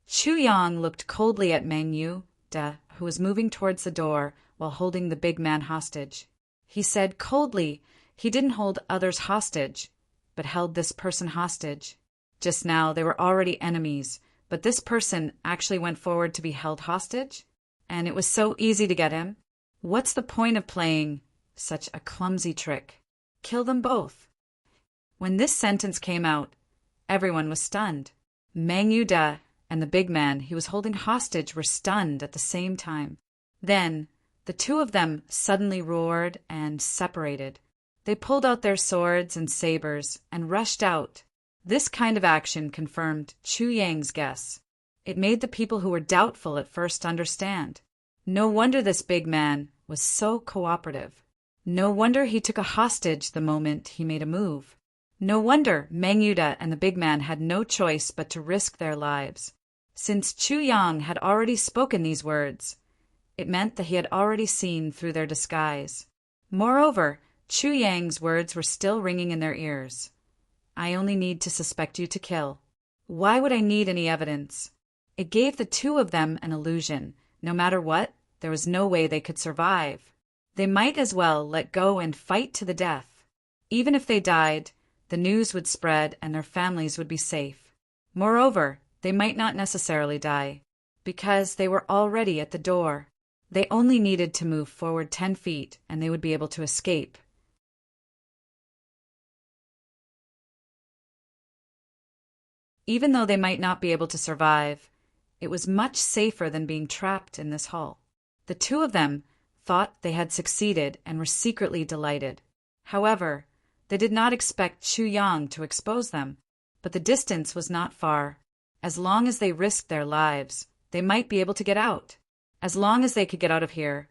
Chu Yang looked coldly at Meng Yu, who was moving towards the door while holding the big man hostage. He said coldly he didn't hold others hostage, but held this person hostage. Just now they were already enemies, but this person actually went forward to be held hostage? And it was so easy to get him? What's the point of playing such a clumsy trick? Kill them both. When this sentence came out, everyone was stunned. Meng Yu and the big man he was holding hostage were stunned at the same time. Then, the two of them suddenly roared and separated. They pulled out their swords and sabers and rushed out. This kind of action confirmed Chu Yang's guess. It made the people who were doubtful at first understand. No wonder this big man was so cooperative. No wonder he took a hostage the moment he made a move. No wonder Meng Yu and the big man had no choice but to risk their lives. Since Chu Yang had already spoken these words, it meant that he had already seen through their disguise. Moreover, Chu Yang's words were still ringing in their ears. I only need to suspect you to kill. Why would I need any evidence? It gave the two of them an illusion. No matter what, there was no way they could survive. They might as well let go and fight to the death. Even if they died, the news would spread and their families would be safe. Moreover, they might not necessarily die, because they were already at the door. They only needed to move forward 10 feet and they would be able to escape. Even though they might not be able to survive, it was much safer than being trapped in this hall. The two of them thought they had succeeded and were secretly delighted. However, they did not expect Chu Yang to expose them, but the distance was not far. As long as they risked their lives, they might be able to get out. As long as they could get out of here,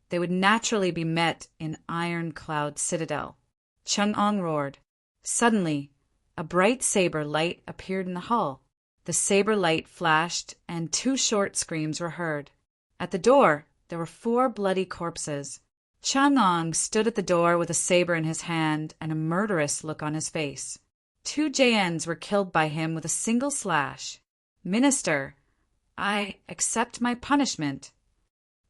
they would naturally be met in Iron Cloud Citadel. Chang'an roared. Suddenly, a bright saber light appeared in the hall. The saber light flashed, and 2 short screams were heard. At the door, there were 4 bloody corpses. Chang'an stood at the door with a saber in his hand and a murderous look on his face. 2 JNs were killed by him with a single slash. Minister, I accept my punishment.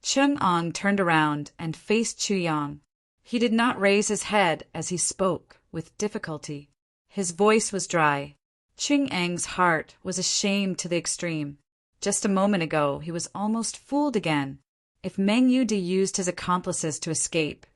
Chang'an turned around and faced Chu Yang. He did not raise his head as he spoke, with difficulty. His voice was dry. Chang'an's heart was ashamed to the extreme. Just a moment ago, he was almost fooled again. If Meng Yu used his accomplices to escape,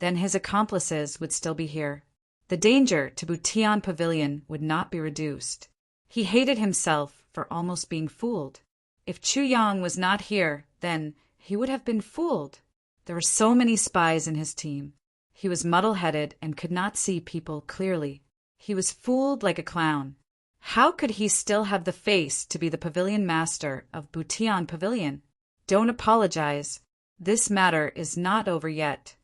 then his accomplices would still be here. The danger to Butian Pavilion would not be reduced. He hated himself for almost being fooled. If Chu Yang was not here, then he would have been fooled. There were so many spies in his team. He was muddle-headed and could not see people clearly. He was fooled like a clown. How could he still have the face to be the pavilion master of Butian Pavilion? Don't apologize. This matter is not over yet.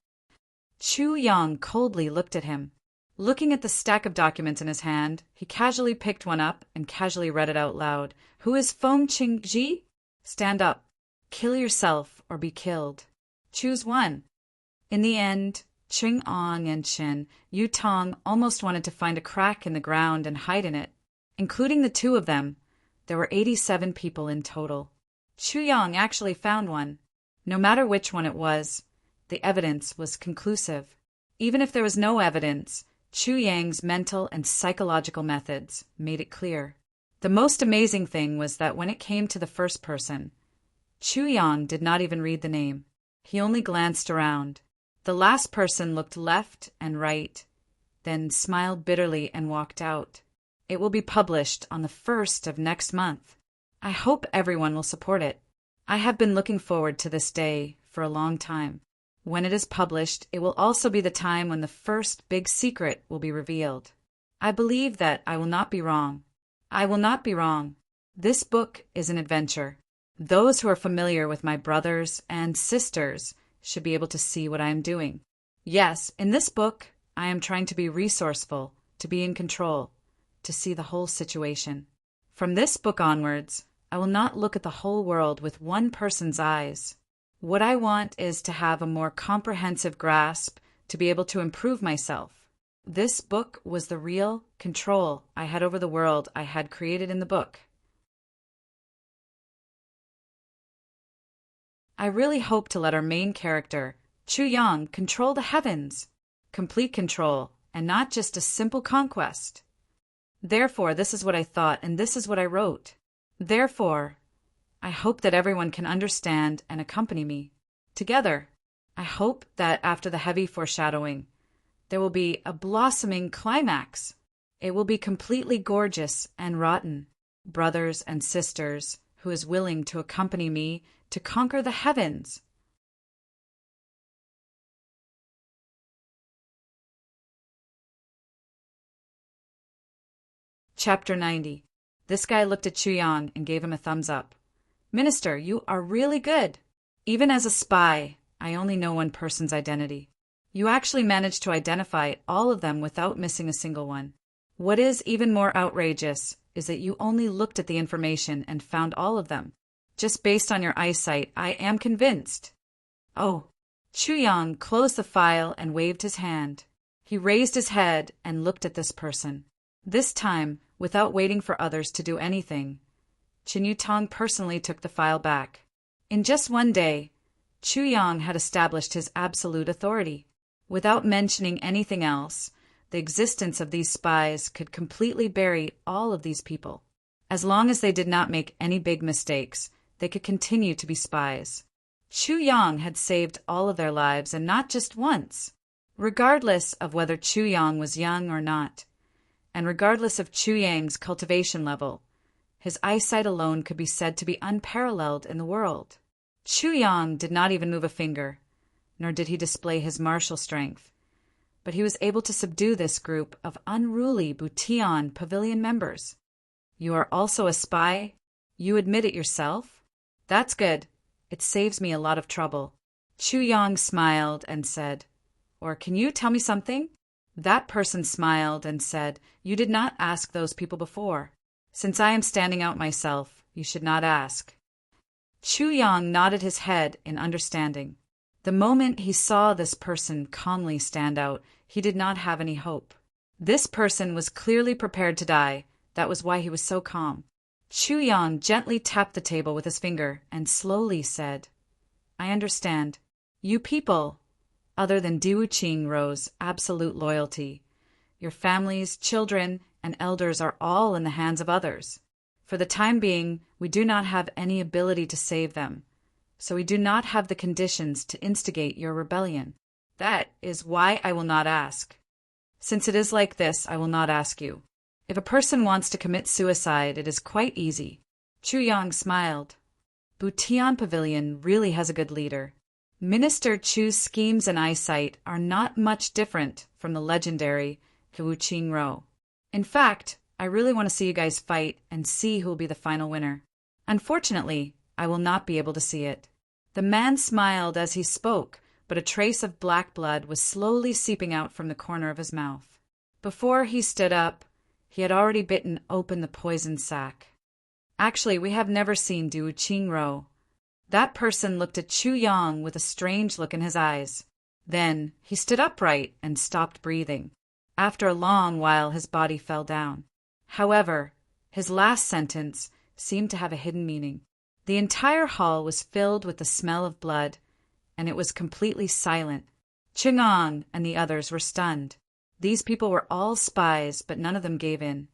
Chu Yang coldly looked at him. Looking at the stack of documents in his hand, he casually picked one up and casually read it out loud. Who is Feng Qingji? Stand up. Kill yourself or be killed. Choose one. In the end, Chang'an and Chen Yutong almost wanted to find a crack in the ground and hide in it. Including the two of them, there were 87 people in total. Chu Yang actually found one. No matter which one it was, the evidence was conclusive. Even if there was no evidence, Chu Yang's mental and psychological methods made it clear. The most amazing thing was that when it came to the first person, Chu Yang did not even read the name. He only glanced around. The last person looked left and right, then smiled bitterly and walked out. It will be published on the 1st of next month. I hope everyone will support it. I have been looking forward to this day for a long time. When it is published, it will also be the time when the first big secret will be revealed. I believe that I will not be wrong. I will not be wrong. This book is an adventure. Those who are familiar with my brothers and sisters should be able to see what I am doing. Yes, in this book, I am trying to be resourceful, to be in control, to see the whole situation. From this book onwards, I will not look at the whole world with one person's eyes. What I want is to have a more comprehensive grasp, to be able to improve myself. This book was the real control I had over the world I had created in the book. I really hope to let our main character, Chu Yang, control the heavens. Complete control, and not just a simple conquest. Therefore, this is what I thought, and this is what I wrote. Therefore, I hope that everyone can understand and accompany me. Together, I hope that after the heavy foreshadowing, there will be a blossoming climax. It will be completely gorgeous and rotten. Brothers and sisters, who is willing to accompany me to conquer the heavens. Chapter 90. This guy looked at Chu Yang and gave him a thumbs up. Minister, you are really good. Even as a spy, I only know one person's identity. You actually managed to identify all of them without missing a single one. What is even more outrageous is that you only looked at the information and found all of them. Just based on your eyesight, I am convinced. Oh. Chu Yang closed the file and waved his hand. He raised his head and looked at this person. This time, without waiting for others to do anything, Chen Yutong personally took the file back. In just one day, Chu Yang had established his absolute authority. Without mentioning anything else, the existence of these spies could completely bury all of these people. As long as they did not make any big mistakes, they could continue to be spies. Chu Yang had saved all of their lives, and not just once. Regardless of whether Chu Yang was young or not, and regardless of Chu Yang's cultivation level, his eyesight alone could be said to be unparalleled in the world. Chu Yang did not even move a finger, nor did he display his martial strength, but he was able to subdue this group of unruly Butian Pavilion members. You are also a spy? You admit it yourself? That's good. It saves me a lot of trouble. Chu Yang smiled and said, Or can you tell me something? That person smiled and said, You did not ask those people before. Since I am standing out myself, you should not ask. Chu Yang nodded his head in understanding. The moment he saw this person calmly stand out, he did not have any hope. This person was clearly prepared to die. That was why he was so calm. Chu Yang gently tapped the table with his finger and slowly said, I understand. You people, other than Diwu Qingrou's absolute loyalty, your families, children, and elders are all in the hands of others. For the time being, we do not have any ability to save them, so we do not have the conditions to instigate your rebellion. That is why I will not ask. Since it is like this, I will not ask you. If a person wants to commit suicide, it is quite easy. Chu Yang smiled. Butian Pavilion really has a good leader. Minister Chu's schemes and eyesight are not much different from the legendary Diwu Qingrou. In fact, I really want to see you guys fight and see who will be the final winner. Unfortunately, I will not be able to see it. The man smiled as he spoke, but a trace of black blood was slowly seeping out from the corner of his mouth. Before he stood up, he had already bitten open the poison sac. Actually, we have never seen Diwu Qingrou. That person looked at Chu Yang with a strange look in his eyes. Then he stood upright and stopped breathing. After a long while, his body fell down. However, his last sentence seemed to have a hidden meaning. The entire hall was filled with the smell of blood, and it was completely silent. Chang'an and the others were stunned. These people were all spies, but none of them gave in.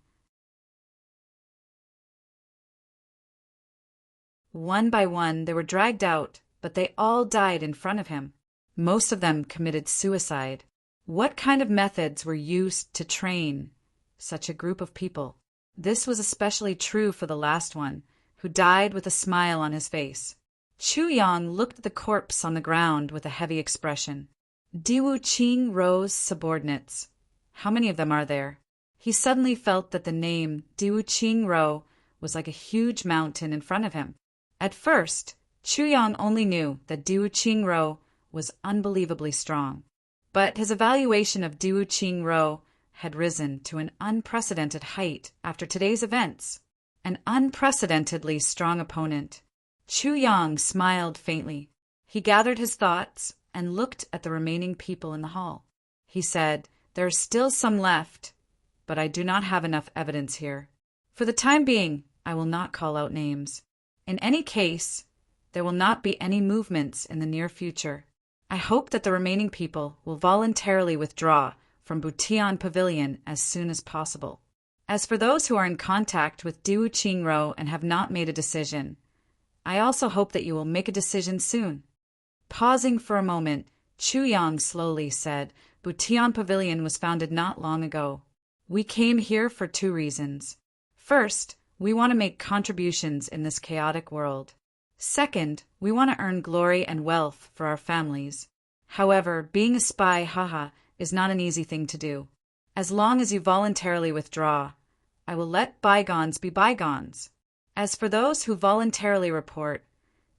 One by one, they were dragged out, but they all died in front of him. Most of them committed suicide. What kind of methods were used to train such a group of people? This was especially true for the last one, who died with a smile on his face. Chu Yang looked at the corpse on the ground with a heavy expression. Diwu Qingrou's subordinates. How many of them are there? He suddenly felt that the name Diwu Qingrou was like a huge mountain in front of him. At first, Chu Yang only knew that Diwu Qingrou was unbelievably strong. But his evaluation of Diwu Qingrou had risen to an unprecedented height after today's events. an unprecedentedly strong opponent. Chu Yang smiled faintly. He gathered his thoughts and looked at the remaining people in the hall. He said, "There are still some left, but I do not have enough evidence here. For the time being, I will not call out names. In any case, there will not be any movements in the near future. I hope that the remaining people will voluntarily withdraw from Butian Pavilion as soon as possible. As for those who are in contact with Diwu Qingro and have not made a decision, I also hope that you will make a decision soon." Pausing for a moment, Chu Yang slowly said, "Butian Pavilion was founded not long ago. We came here for 2 reasons. First, we want to make contributions in this chaotic world. Second, we want to earn glory and wealth for our families. However, being a spy, is not an easy thing to do. As long as you voluntarily withdraw, I will let bygones be bygones. As for those who voluntarily report,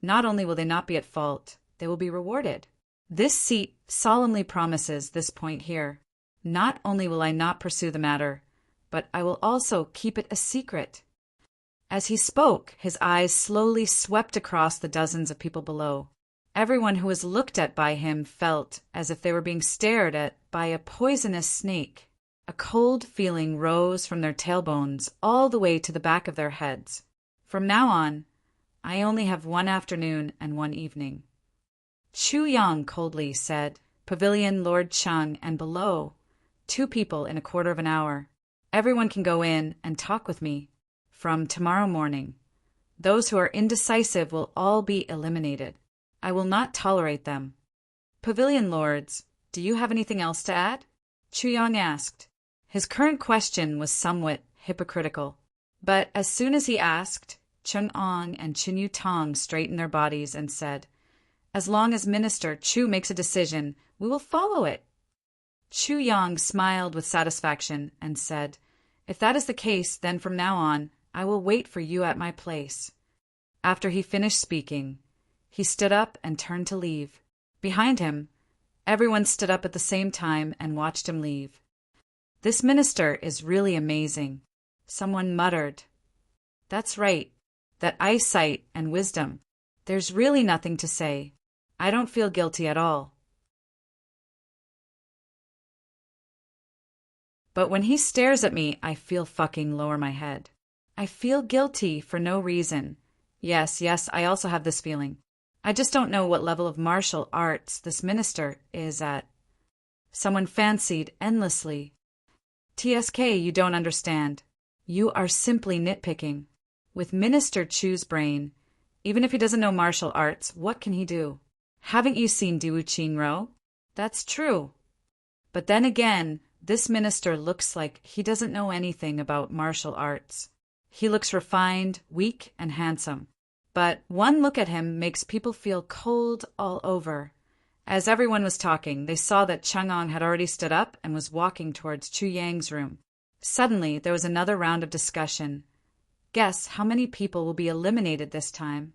not only will they not be at fault, they will be rewarded. This seat solemnly promises this point here. Not only will I not pursue the matter, but I will also keep it a secret." As he spoke, his eyes slowly swept across the dozens of people below. Everyone who was looked at by him felt as if they were being stared at by a poisonous snake. A cold feeling rose from their tailbones all the way to the back of their heads. From now on, I only have 1 afternoon and 1 evening. Chu Yang coldly said, "Pavilion Lord Chung, and below, 2 people in a quarter of an hour. Everyone can go in and talk with me. From tomorrow morning, those who are indecisive will all be eliminated. I will not tolerate them." "Pavilion Lords, do you have anything else to add?" Chu Yang asked. His current question was somewhat hypocritical, but as soon as he asked, Chung Ong and Chun Yu Tong straightened their bodies and said, "As long as Minister Chu makes a decision, we will follow it." Chu Yang smiled with satisfaction and said, "If that is the case, then from now on, I will wait for you at my place." After he finished speaking, he stood up and turned to leave. Behind him, everyone stood up at the same time and watched him leave. "This minister is really amazing," someone muttered. "That's right, that eyesight and wisdom. There's really nothing to say. I don't feel guilty at all. But when he stares at me, I feel fucking lower my head. I feel guilty for no reason. Yes, I also have this feeling. I just don't know what level of martial arts this minister is at." Someone fancied endlessly. "TSK, you don't understand. You are simply nitpicking. With Minister Chu's brain, even if he doesn't know martial arts, what can he do? Haven't you seen Diwu Qingro? That's true. But then again, this minister looks like he doesn't know anything about martial arts. He looks refined, weak, and handsome. But one look at him makes people feel cold all over." As everyone was talking, they saw that Chung Ong had already stood up and was walking towards Chu Yang's room. Suddenly, there was another round of discussion. Guess how many people will be eliminated this time?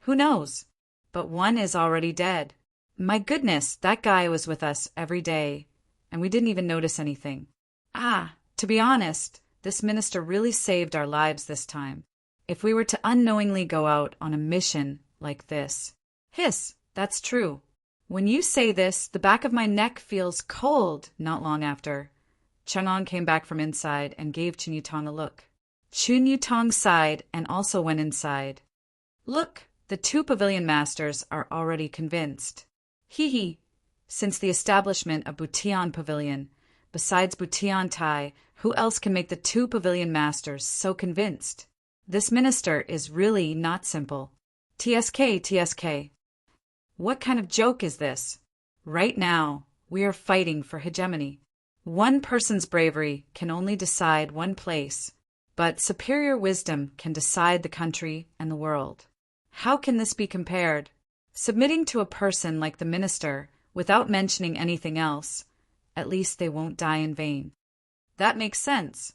Who knows? But one is already dead. My goodness, that guy was with us every day, and we didn't even notice anything. To be honest, this minister really saved our lives this time. If we were to unknowingly go out on a mission like this. Hiss, that's true. When you say this, the back of my neck feels cold. Not long after, Chung Ong came back from inside and gave Chun Yu Tong a look. Chun Yu Tong sighed and also went inside. "Look, the 2 pavilion masters are already convinced. Hee. Since the establishment of Butian Pavilion, besides Butian Tai, who else can make the 2 pavilion masters so convinced? This minister is really not simple. TSK. What kind of joke is this? Right now, we are fighting for hegemony. One person's bravery can only decide one place, but superior wisdom can decide the country and the world. How can this be compared? Submitting to a person like the minister, without mentioning anything else, at least they won't die in vain. That makes sense."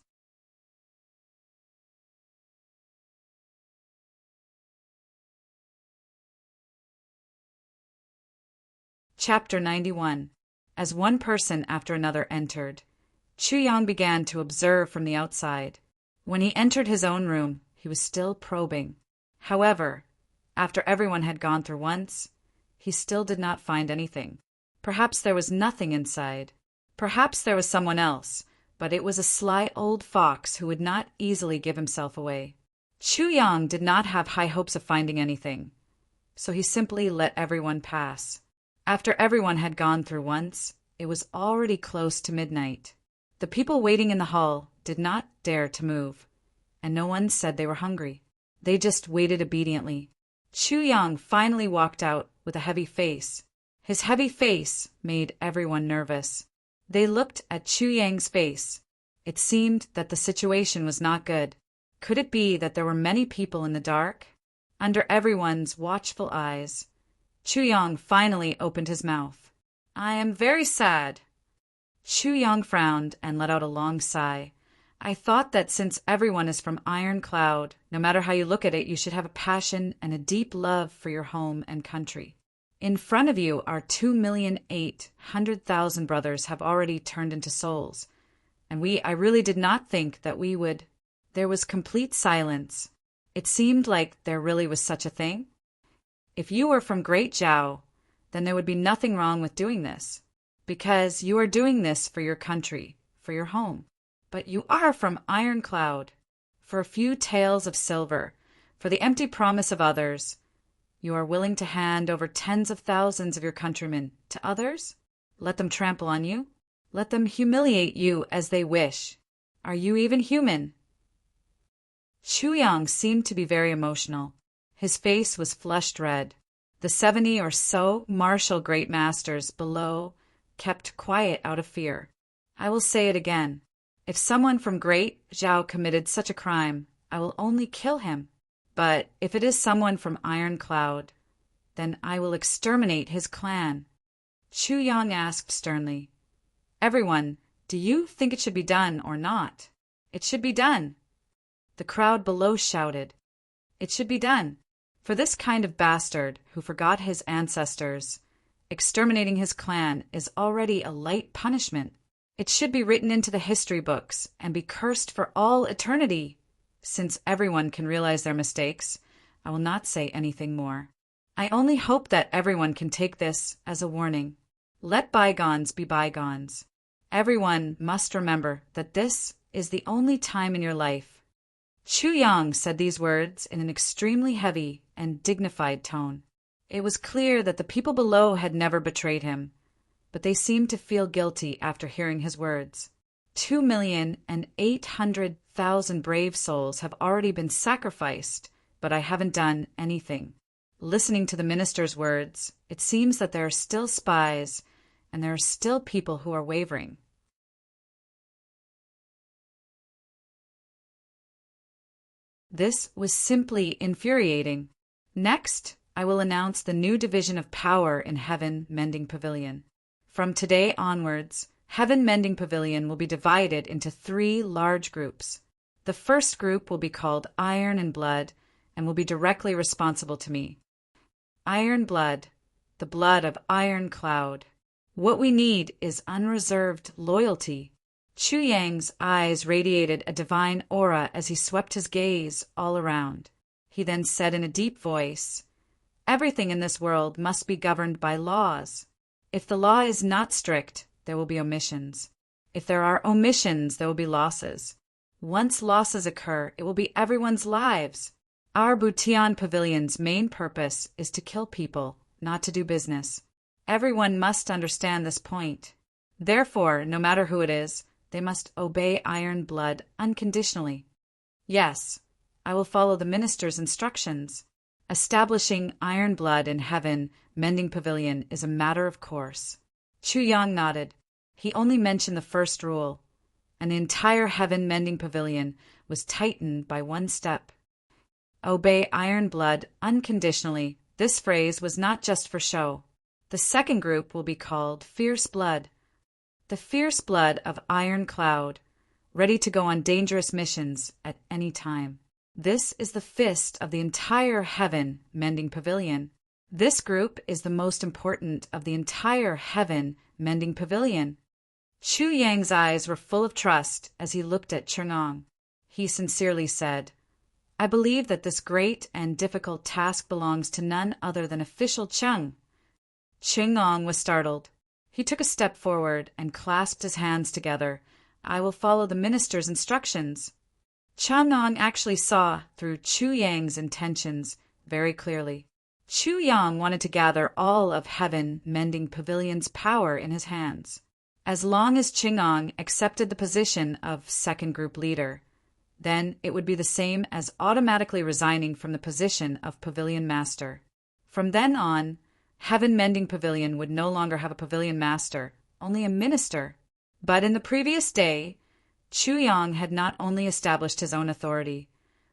Chapter 91. As one person after another entered, Chu Yang began to observe from the outside. When he entered his own room, he was still probing. However, after everyone had gone through once, he still did not find anything. Perhaps there was nothing inside. Perhaps there was someone else, but it was a sly old fox who would not easily give himself away. Chu Yang did not have high hopes of finding anything, so he simply let everyone pass. After everyone had gone through once, it was already close to midnight. The people waiting in the hall did not dare to move, and no one said they were hungry. They just waited obediently. Chu Yang finally walked out with a heavy face. His heavy face made everyone nervous. They looked at Chu Yang's face. It seemed that the situation was not good. Could it be that there were many people in the dark? Under everyone's watchful eyes, Chu Yang finally opened his mouth. "I am very sad." Chu Yang frowned and let out a long sigh. "I thought that since everyone is from Iron Cloud, no matter how you look at it, you should have a passion and a deep love for your home and country. In front of you, our 2,800,000 brothers have already turned into souls, and I really did not think that we would." There was complete silence. It seemed like there really was such a thing. If you were from Great Zhao, then there would be nothing wrong with doing this, because you are doing this for your country, for your home. But you are from Iron Cloud. For a few taels of silver, for the empty promise of others, you are willing to hand over tens of thousands of your countrymen to others? Let them trample on you? Let them humiliate you as they wish. Are you even human? Chu Yang seemed to be very emotional. His face was flushed red. The 70 or so martial great masters below kept quiet out of fear. I will say it again. If someone from Great Zhao committed such a crime, I will only kill him. But if it is someone from Iron Cloud, then I will exterminate his clan. Chu Yang asked sternly, "Everyone, do you think it should be done or not?" "It should be done." The crowd below shouted, "It should be done." For this kind of bastard who forgot his ancestors, exterminating his clan is already a light punishment. It should be written into the history books and be cursed for all eternity. Since everyone can realize their mistakes, I will not say anything more. I only hope that everyone can take this as a warning. Let bygones be bygones. Everyone must remember that this is the only time in your life. Chu Yang said these words in an extremely heavy and dignified tone. It was clear that the people below had never betrayed him, but they seemed to feel guilty after hearing his words. 2,800,000 brave souls have already been sacrificed, but I haven't done anything. Listening to the minister's words, it seems that there are still spies, and there are still people who are wavering. This was simply infuriating. Next, I will announce the new division of power in Heaven Mending Pavilion. From today onwards, Heaven Mending Pavilion will be divided into 3 large groups. The first group will be called Iron and Blood and will be directly responsible to me. Iron Blood, the blood of Iron Cloud. What we need is unreserved loyalty. Chu Yang's eyes radiated a divine aura as he swept his gaze all around. He then said in a deep voice, "Everything in this world must be governed by laws. If the law is not strict, there will be omissions. If there are omissions, there will be losses. Once losses occur, it will be everyone's lives. Our Butian Pavilion's main purpose is to kill people, not to do business. Everyone must understand this point. Therefore, no matter who it is, they must obey Iron Blood unconditionally. Yes, I will follow the minister's instructions. Establishing Iron Blood in Heaven Mending Pavilion is a matter of course." Chu Yang nodded. He only mentioned the first rule, and the entire Heaven Mending Pavilion was tightened by one step. Obey Iron Blood unconditionally. This phrase was not just for show. The second group will be called Fierce Blood. The fierce blood of Iron Cloud, ready to go on dangerous missions at any time. This is the fist of the entire Heaven Mending Pavilion. This group is the most important of the entire Heaven Mending Pavilion. Chu Yang's eyes were full of trust as he looked at Chernong. He sincerely said, I believe that this great and difficult task belongs to none other than official Cheng. Ching-Ong was startled. He took a step forward and clasped his hands together. I will follow the minister's instructions. Ching-Ong actually saw through Chu Yang's intentions very clearly. Chu Yang wanted to gather all of Heaven Mending Pavilion's power in his hands. As long as Ching-Ong accepted the position of second group leader, then it would be the same as automatically resigning from the position of pavilion master. From then on, Heaven Mending Pavilion would no longer have a pavilion master, only a minister. But in the previous day, Chu Yang had not only established his own authority,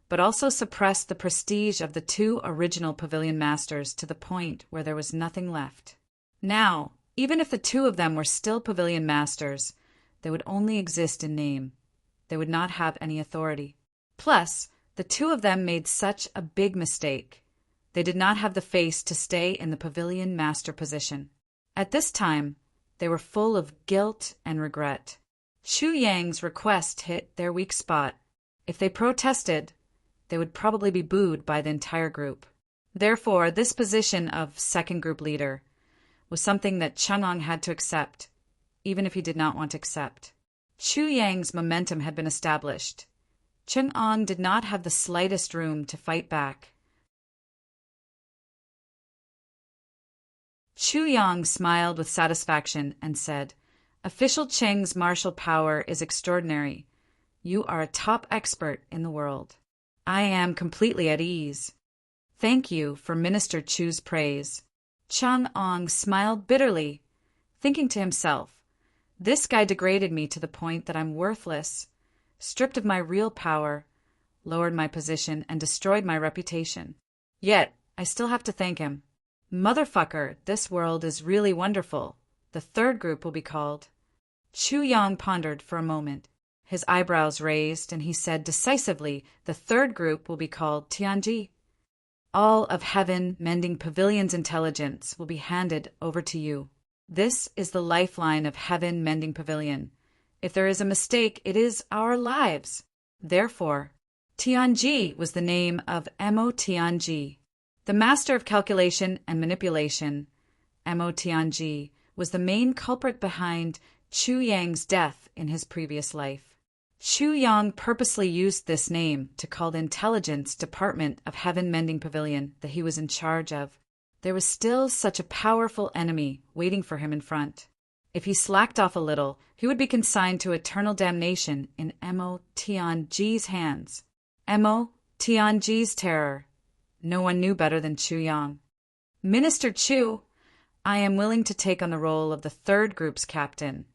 but also suppressed the prestige of the two original pavilion masters to the point where there was nothing left. Now, even if the two of them were still pavilion masters, they would only exist in name. They would not have any authority. Plus, the two of them made such a big mistake. They did not have the face to stay in the pavilion master position. At this time, they were full of guilt and regret. Chu Yang's request hit their weak spot. If they protested, they would probably be booed by the entire group. Therefore, this position of second group leader was something that Ching-Ong had to accept, even if he did not want to accept. Chu Yang's momentum had been established. Ching-Ong did not have the slightest room to fight back. Chu Yang smiled with satisfaction and said, Official Cheng's martial power is extraordinary. You are a top expert in the world. I am completely at ease. Thank you for Minister Chu's praise. Ching-Ong smiled bitterly, thinking to himself, this guy degraded me to the point that I'm worthless, stripped of my real power, lowered my position, and destroyed my reputation. Yet, I still have to thank him. Motherfucker, this world is really wonderful. The third group will be called. Chu Yang pondered for a moment. His eyebrows raised, and he said decisively, the third group will be called Tianji. All of Heaven Mending Pavilion's intelligence will be handed over to you. This is the lifeline of Heaven Mending Pavilion. If there is a mistake, it is our lives. Therefore, Tianji was the name of Mo Tianji. The master of calculation and manipulation, Mo Tianji, was the main culprit behind Chu Yang's death in his previous life. Chu Yang purposely used this name to call the intelligence department of Heaven Mending Pavilion that he was in charge of. There was still such a powerful enemy waiting for him in front. If he slacked off a little, he would be consigned to eternal damnation in Mo Tianji's hands. Mo Tianji's terror. No one knew better than Chu Yang. Minister Chu, I am willing to take on the role of the third group's captain.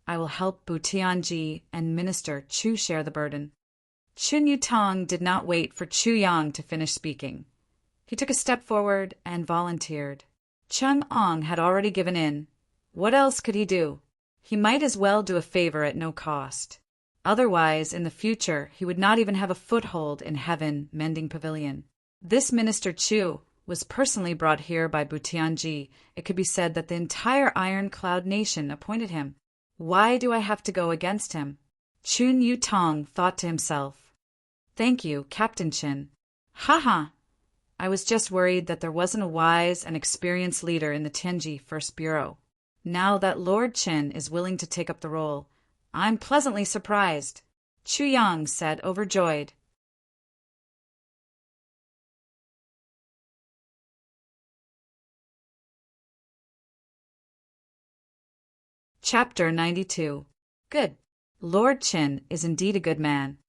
I will help Bu Tianji and Minister Chu share the burden. Chun Yutong did not wait for Chu Yang to finish speaking. He took a step forward and volunteered. Ching-Ong had already given in. What else could he do? He might as well do a favor at no cost. Otherwise, in the future, he would not even have a foothold in Heaven Mending Pavilion. This Minister Chu was personally brought here by Bu Tianji. It could be said that the entire Iron Cloud Nation appointed him. Why do I have to go against him? Chun Yutong thought to himself. Thank you, Captain Chin. Ha! I was just worried that there wasn't a wise and experienced leader in the Tianji First Bureau. Now that Lord Chin is willing to take up the role, I'm pleasantly surprised, Chu Yang said, overjoyed. Chapter 92. Good. Lord Chin is indeed a good man.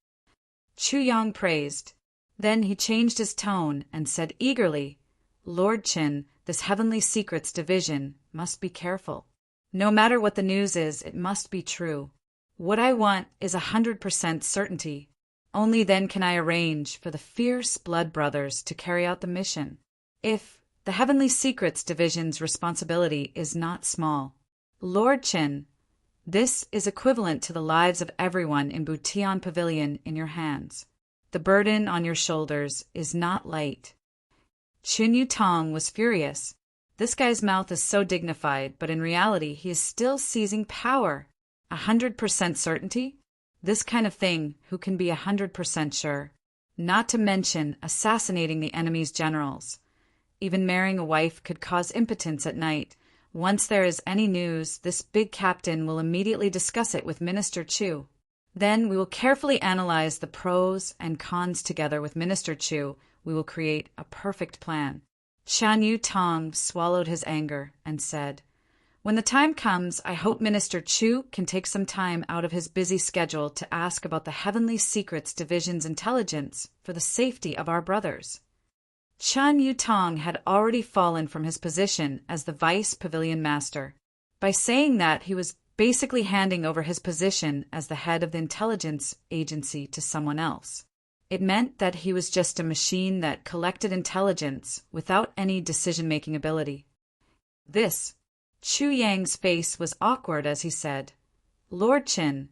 Chu Yang praised. Then he changed his tone and said eagerly, Lord Chin, this Heavenly Secrets Division must be careful. No matter what the news is, it must be true. What I want is 100% certainty. Only then can I arrange for the fierce blood brothers to carry out the mission. If the Heavenly Secrets Division's responsibility is not small. Lord Chin, this is equivalent to the lives of everyone in Butian Pavilion in your hands. The burden on your shoulders is not light. Chun Yutong was furious. This guy's mouth is so dignified, but in reality he is still seizing power. 100% certainty? This kind of thing, who can be 100% sure? Not to mention assassinating the enemy's generals. Even marrying a wife could cause impotence at night. Once there is any news, this big captain will immediately discuss it with Minister Chu. Then we will carefully analyze the pros and cons together with Minister Chu. We will create a perfect plan. Shan Yu Tong swallowed his anger and said, "When the time comes, I hope Minister Chu can take some time out of his busy schedule to ask about the Heavenly Secrets Division's intelligence for the safety of our brothers." Shan Yu Tong had already fallen from his position as the vice pavilion master. By saying that, he was basically handing over his position as the head of the intelligence agency to someone else. It meant that he was just a machine that collected intelligence without any decision-making ability. Chu Yang's face was awkward as he said, "Lord Qin,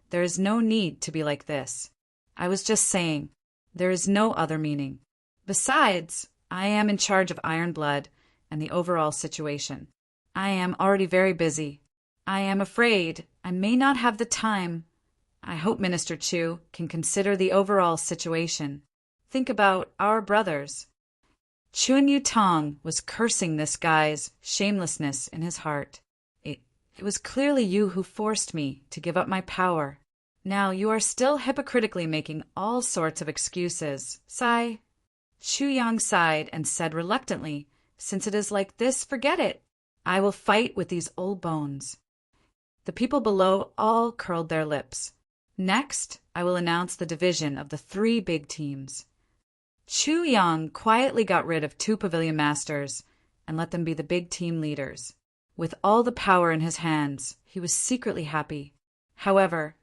there is no need to be like this. I was just saying, there is no other meaning. Besides, I am in charge of Iron Blood and the overall situation. I am already very busy. I am afraid I may not have the time. I hope Minister Chu can consider the overall situation. Think about our brothers." Chun Yu Tong was cursing this guy's shamelessness in his heart. It was clearly you who forced me to give up my power. Now you are still hypocritically making all sorts of excuses. Sigh. Chu Yang sighed and said reluctantly, "Since it is like this, forget it. I will fight with these old bones." The people below all curled their lips. "Next, I will announce the division of the 3 big teams." Chu Yang quietly got rid of 2 pavilion masters and let them be the big team leaders. With all the power in his hands, he was secretly happy. However,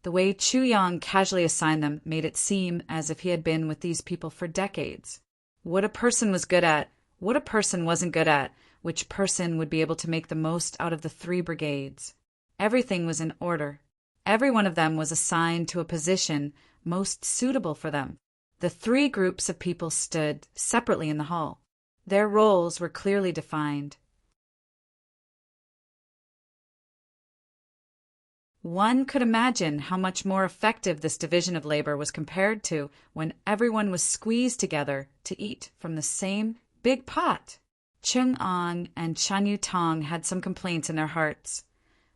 the way Chu Yang casually assigned them made it seem as if he had been with these people for decades. What a person was good at, what a person wasn't good at, which person would be able to make the most out of the 3 brigades. Everything was in order. Every one of them was assigned to a position most suitable for them. The 3 groups of people stood separately in the hall. Their roles were clearly defined. One could imagine how much more effective this division of labor was compared to when everyone was squeezed together to eat from the same big pot. Chung Ong and Shan Yu Tong had some complaints in their hearts,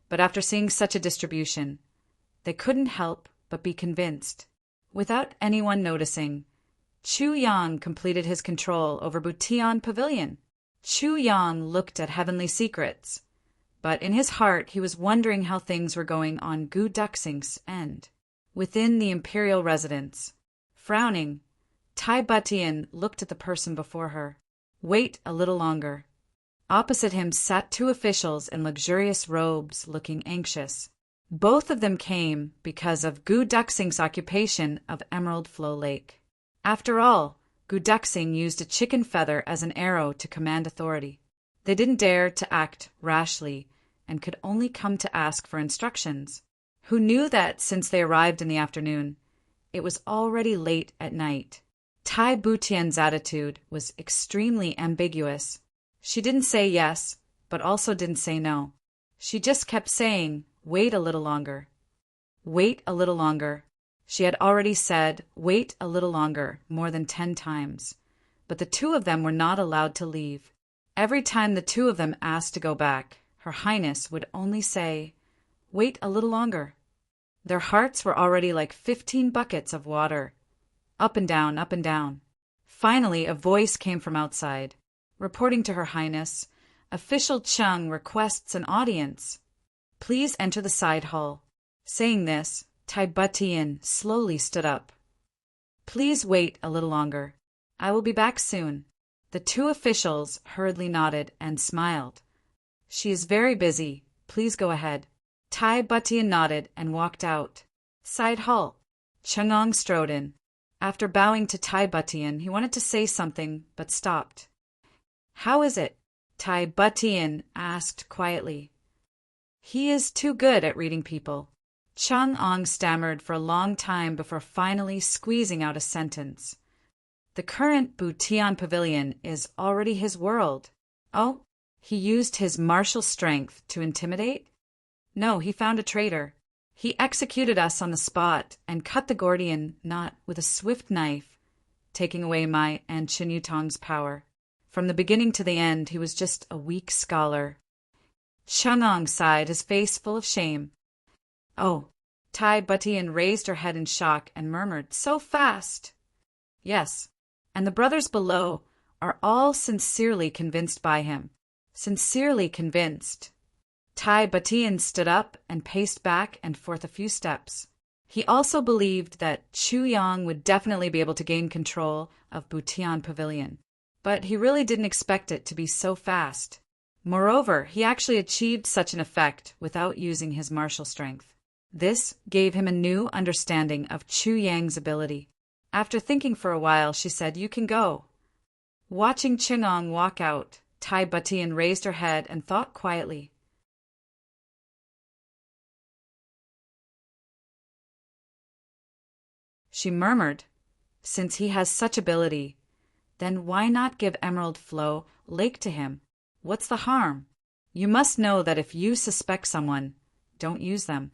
but after seeing such a distribution, they couldn't help but be convinced. Without anyone noticing, Chu Yang completed his control over Butian Pavilion. Chu Yang looked at Heavenly Secrets, but in his heart he was wondering how things were going on Gu Duxing's end. Within the imperial residence, frowning, Tai Butian looked at the person before her. Wait a little longer. Opposite him sat 2 officials in luxurious robes, looking anxious. Both of them came because of Gu Duxing's occupation of Emerald Flow Lake. After all, Gu Duxing used a chicken feather as an arrow to command authority. They didn't dare to act rashly and could only come to ask for instructions. Who knew that since they arrived in the afternoon, it was already late at night. Tai Butian's attitude was extremely ambiguous. She didn't say yes, but also didn't say no. She just kept saying, "Wait a little longer. Wait a little longer." She had already said, "Wait a little longer," more than 10 times. But the 2 of them were not allowed to leave. Every time the 2 of them asked to go back, Her Highness would only say, "Wait a little longer." Their hearts were already like 15 buckets of water. Up and down, up and down. Finally, a voice came from outside, reporting to Her Highness, "Official Chung requests an audience. Please enter the side hall." Saying this, Tai Butian slowly stood up. "Please wait a little longer. I will be back soon." The 2 officials hurriedly nodded and smiled. "She is very busy. Please go ahead." Tai Butian nodded and walked out. Side hall. Chang'ong strode in. After bowing to Tai Butian, he wanted to say something, but stopped. "How is it?" Tai Butian asked quietly. "He is too good at reading people." Chang'ong stammered for a long time before finally squeezing out a sentence. "The current Butian Pavilion is already his world." "Oh, he used his martial strength to intimidate?" "No, he found a traitor. He executed us on the spot and cut the Gordian knot with a swift knife, taking away my and Chin Yutong's power. From the beginning to the end, he was just a weak scholar. Chang'an sighed, his face full of shame. Oh, Tai Butian raised her head in shock and murmured, "So fast!" Yes, and the brothers below are all sincerely convinced by him. Sincerely convinced. Tai Butian stood up and paced back and forth a few steps. He also believed that Chu Yang would definitely be able to gain control of Butian Pavilion, but he really didn't expect it to be so fast. Moreover, he actually achieved such an effect without using his martial strength. This gave him a new understanding of Chu Yang's ability. After thinking for a while, she said, "You can go." Watching Chang'an walk out, Tai Butian raised her head and thought quietly. She murmured, "Since he has such ability, then why not give Emerald Flow Lake to him? What's the harm? You must know that if you suspect someone, don't use them."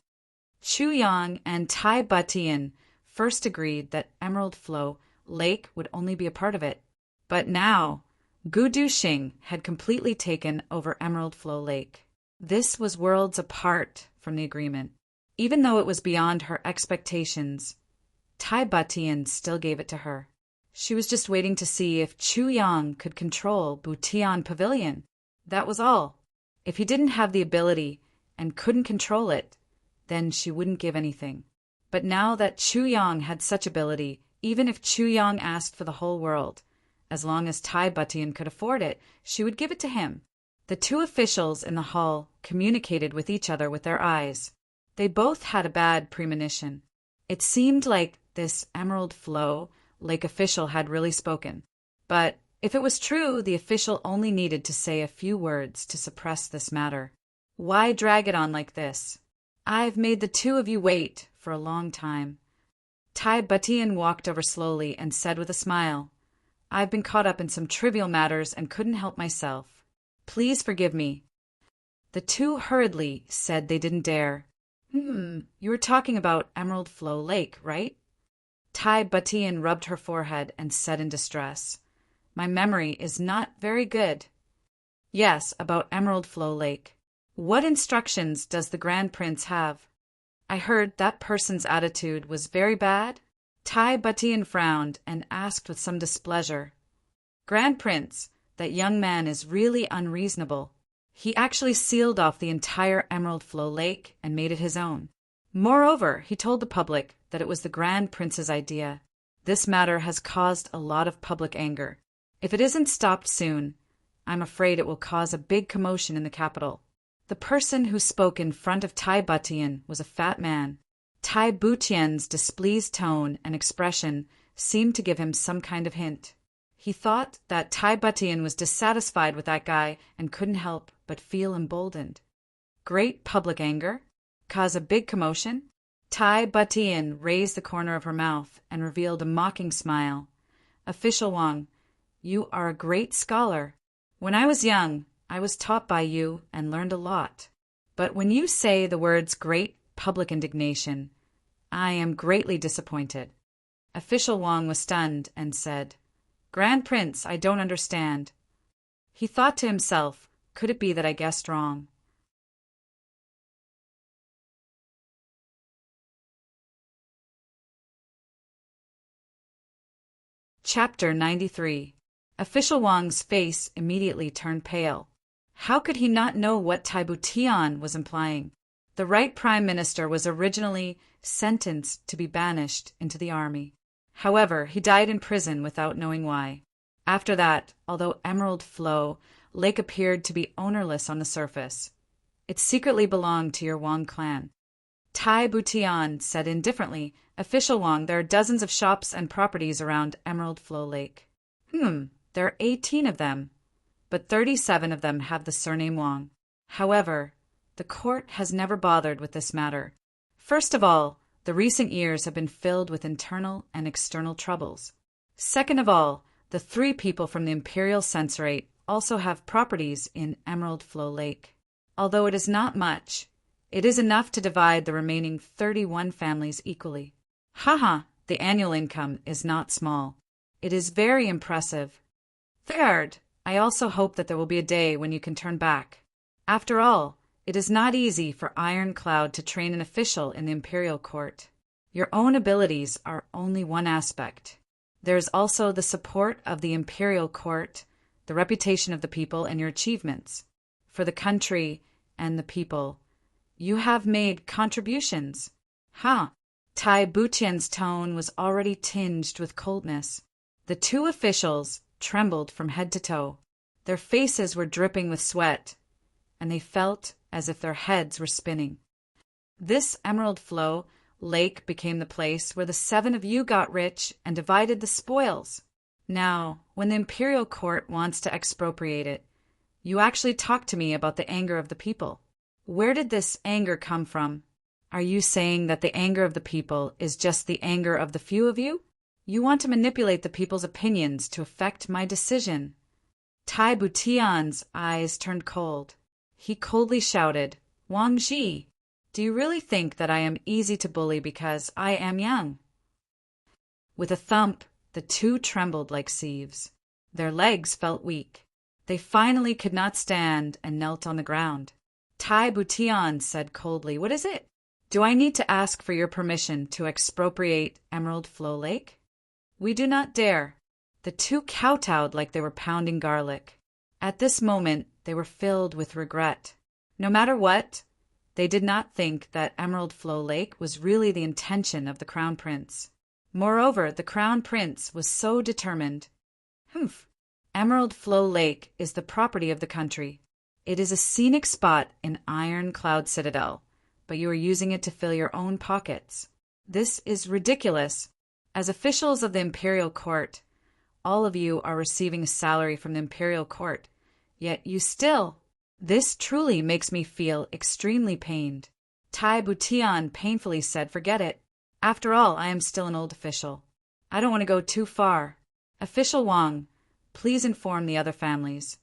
Chu Yang and Tai Butian first agreed that Emerald Flow Lake would only be a part of it. But now, Gu Duxing had completely taken over Emerald Flow Lake. This was worlds apart from the agreement. Even though it was beyond her expectations, Tai Butian still gave it to her. She was just waiting to see if Chu Yang could control Butian Pavilion. That was all. If he didn't have the ability and couldn't control it, then she wouldn't give anything. But now that Chu Yang had such ability, even if Chu Yang asked for the whole world, as long as Tai Butian could afford it, she would give it to him. The two officials in the hall communicated with each other with their eyes. They both had a bad premonition. It seemed like this Emerald Flow Lake official had really spoken. But if it was true, the official only needed to say a few words to suppress this matter. Why drag it on like this? I've made the two of you wait for a long time. Tai Butian walked over slowly and said with a smile, "I've been caught up in some trivial matters and couldn't help myself. Please forgive me." The two hurriedly said they didn't dare. You were talking about Emerald Flow Lake, right?" Tai Butian rubbed her forehead and said in distress, "My memory is not very good." "Yes, about Emerald Flow Lake. What instructions does the Grand Prince have? I heard that person's attitude was very bad." Tai Butian frowned and asked with some displeasure, "Grand Prince, that young man is really unreasonable. He actually sealed off the entire Emerald Flow Lake and made it his own. Moreover, he told the public that it was the Grand Prince's idea. This matter has caused a lot of public anger. If it isn't stopped soon, I'm afraid it will cause a big commotion in the capital." The person who spoke in front of Tai Butian was a fat man. Tai Butian's displeased tone and expression seemed to give him some kind of hint. He thought that Tai Butian was dissatisfied with that guy and couldn't help but feel emboldened. Great public anger? Cause a big commotion? Tai Butian raised the corner of her mouth and revealed a mocking smile. "Official Wang, you are a great scholar. When I was young, I was taught by you and learned a lot. But when you say the words great public indignation, I am greatly disappointed." Official Wang was stunned and said, "Grand Prince, I don't understand." He thought to himself, could it be that I guessed wrong? Chapter 93. Official Wang's face immediately turned pale. How could he not know what Tai Butian was implying? The right prime minister was originally sentenced to be banished into the army. However, he died in prison without knowing why. After that, although Emerald Flow Lake appeared to be ownerless on the surface, it secretly belonged to your Wang clan. Tai Butian said indifferently, "Official Wang, there are dozens of shops and properties around Emerald Flow Lake." There are 18 of them, but 37 of them have the surname Wang. However, the court has never bothered with this matter. First of all, the recent years have been filled with internal and external troubles. Second of all, the 3 people from the Imperial Censorate also have properties in Emerald Flow Lake. Although it is not much, It is enough to divide the remaining 31 families equally. Haha, the annual income is not small. It is very impressive. Third, I also hope that there will be a day when you can turn back. After all, it is not easy for Ironcloud to train an official in the imperial court. Your own abilities are only one aspect. There is also the support of the imperial court, the reputation of the people, and your achievements. For the country and the people, you have made contributions. Tai Butian's tone was already tinged with coldness. The two officials trembled from head to toe. Their faces were dripping with sweat, and they felt as if their heads were spinning. This Emerald Flow Lake became the place where the 7 of you got rich and divided the spoils. Now, when the imperial court wants to expropriate it, you actually talk to me about the anger of the people. Where did this anger come from? Are you saying that the anger of the people is just the anger of the few of you? You want to manipulate the people's opinions to affect my decision. Tai Butian's eyes turned cold. He coldly shouted, Wang Ji, do you really think that I am easy to bully because I am young? With a thump, the two trembled like sieves. Their legs felt weak. They finally could not stand and knelt on the ground. Tai Butian said coldly, What is it? Do I need to ask for your permission to expropriate Emerald Flow Lake? We do not dare. The two kowtowed like they were pounding garlic. At this moment, they were filled with regret. No matter what, they did not think that Emerald Flow Lake was really the intention of the Crown Prince. Moreover, the Crown Prince was so determined. Emerald Flow Lake is the property of the country. It is a scenic spot in Ironcloud Citadel, but you are using it to fill your own pockets. This is ridiculous. As officials of the Imperial Court, all of you are receiving a salary from the Imperial Court, yet you still... This truly makes me feel extremely pained. Tai Butian painfully said, Forget it. After all, I am still an old official. I don't want to go too far. Official Wang, please inform the other families.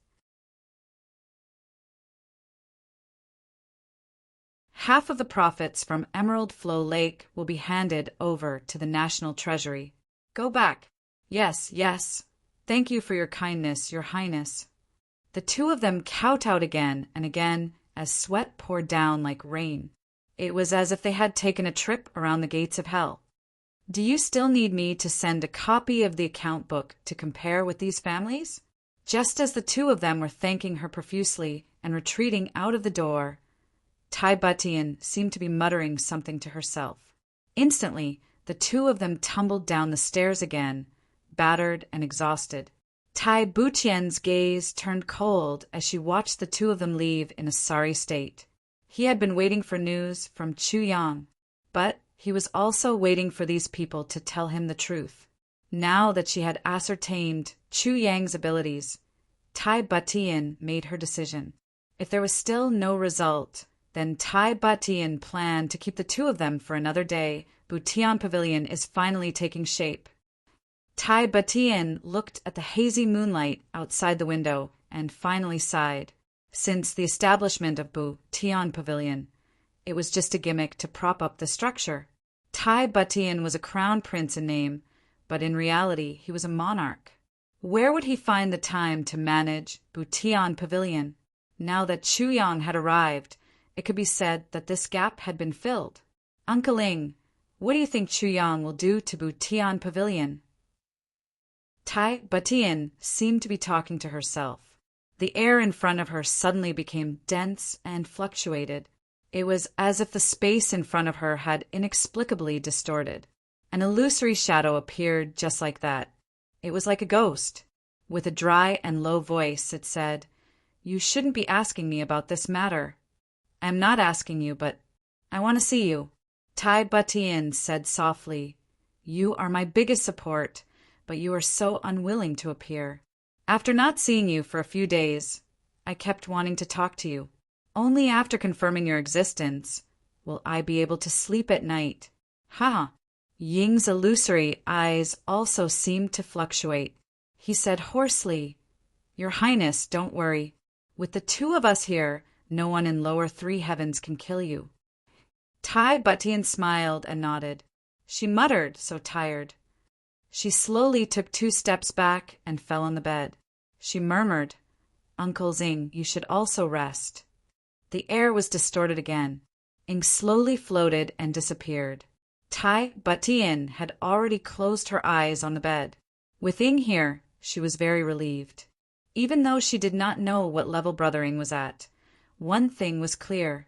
Half of the profits from Emerald Flow Lake will be handed over to the National Treasury. Go back. Yes, yes. Thank you for your kindness, Your Highness. The two of them kowtowed again and again as sweat poured down like rain. It was as if they had taken a trip around the gates of hell. Do you still need me to send a copy of the account book to compare with these families? Just as the two of them were thanking her profusely and retreating out of the door, Tai Butian seemed to be muttering something to herself. Instantly, the two of them tumbled down the stairs again, battered and exhausted. Tai Butian's gaze turned cold as she watched the two of them leave in a sorry state. He had been waiting for news from Chu Yang, but he was also waiting for these people to tell him the truth. Now that she had ascertained Chu Yang's abilities, Tai Butian made her decision. If there was still no result, then Tai Butian planned to keep the two of them for another day. Butian Pavilion is finally taking shape. Tai Butian looked at the hazy moonlight outside the window and finally sighed. Since the establishment of Butian Pavilion, it was just a gimmick to prop up the structure. Tai Butian was a crown prince in name, but in reality he was a monarch. Where would he find the time to manage Butian Pavilion? Now that Chu Yang had arrived, it could be said that this gap had been filled. Uncle Ling, what do you think Chu Yang will do to Butian Pavilion? Tai Butian seemed to be talking to herself. The air in front of her suddenly became dense and fluctuated. It was as if the space in front of her had inexplicably distorted. An illusory shadow appeared just like that. It was like a ghost. With a dry and low voice, it said, You shouldn't be asking me about this matter. I am not asking you, but I want to see you. Tai Butian said softly, You are my biggest support, but you are so unwilling to appear. After not seeing you for a few days, I kept wanting to talk to you. Only after confirming your existence will I be able to sleep at night. Ying's illusory eyes also seemed to fluctuate. He said hoarsely, Your Highness, don't worry. With the two of us here, no one in lower 3 heavens can kill you. Tai Butian smiled and nodded. She muttered, so tired. She slowly took 2 steps back and fell on the bed. She murmured, "Uncle Zing, you should also rest." The air was distorted again. Ing slowly floated and disappeared. Tai Butian had already closed her eyes on the bed. With Ing here, she was very relieved. Even though she did not know what level Brother Ing was at, one thing was clear.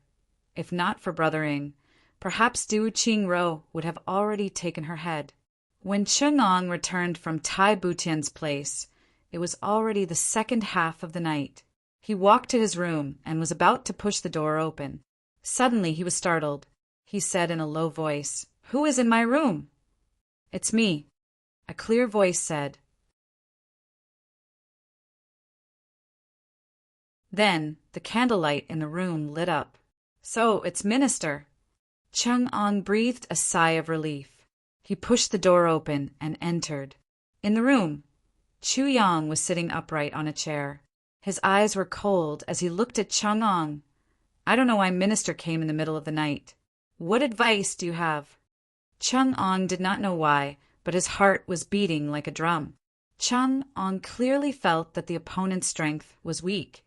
If not for Brother Ing, perhaps Du Qingro would have already taken her head. When Chang'ang returned from Tai Butian's place, it was already the second half of the night. He walked to his room and was about to push the door open. Suddenly he was startled. He said in a low voice, "Who is in my room?" "It's me," a clear voice said. Then the candlelight in the room lit up. "So it's Minister." Chang'ang breathed a sigh of relief. He pushed the door open and entered. In the room, Chu Yang was sitting upright on a chair. His eyes were cold as he looked at Chang'ang. "I don't know why Minister came in the middle of the night. What advice do you have?" Chang'ang did not know why, but his heart was beating like a drum. Chang'ang clearly felt that the opponent's strength was weak,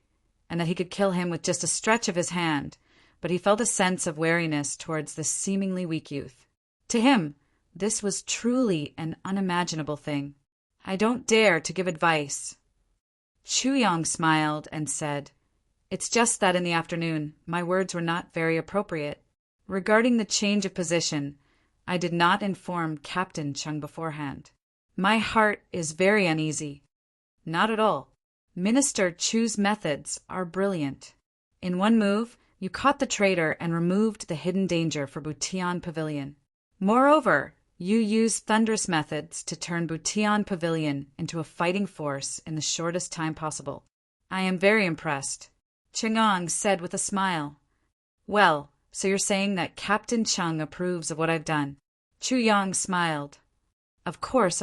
and that he could kill him with just a stretch of his hand, but he felt a sense of wariness towards this seemingly weak youth. To him, this was truly an unimaginable thing. "I don't dare to give advice." Chu Yang smiled and said, "It's just that in the afternoon, my words were not very appropriate. Regarding the change of position, I did not inform Captain Chung beforehand. My heart is very uneasy." "Not at all. Minister Chu's methods are brilliant. In one move, you caught the traitor and removed the hidden danger for Butian Pavilion. Moreover, you used thunderous methods to turn Butian Pavilion into a fighting force in the shortest time possible. I am very impressed." Chang'ang said with a smile. "Well, so you're saying that Captain Chung approves of what I've done?" Chu Yang smiled. Of course,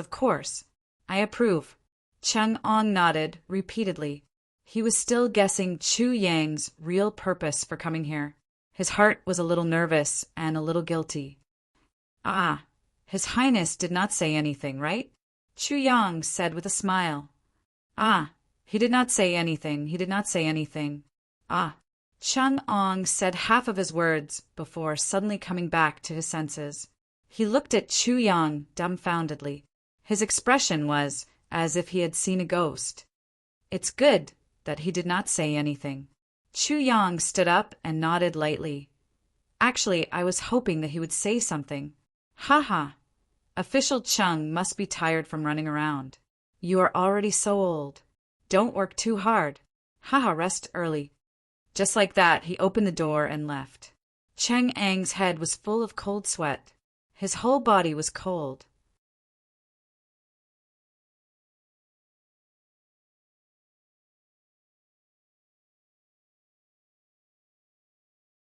I approve." Chang'ang nodded repeatedly. He was still guessing Chu Yang's real purpose for coming here. His heart was a little nervous and a little guilty. "Ah, His Highness did not say anything, right?" Chu Yang said with a smile. "Ah, he did not say anything. Ah." Chang'ang said half of his words before suddenly coming back to his senses. He looked at Chu Yang dumbfoundedly. His expression was as if he had seen a ghost. It's good that he did not say anything. Chu Yang stood up and nodded lightly. "Actually, I was hoping that he would say something." "Ha ha. Official Chung must be tired from running around. You are already so old. Don't work too hard. Ha ha, rest early." Just like that, he opened the door and left. Chang'ang's head was full of cold sweat. His whole body was cold.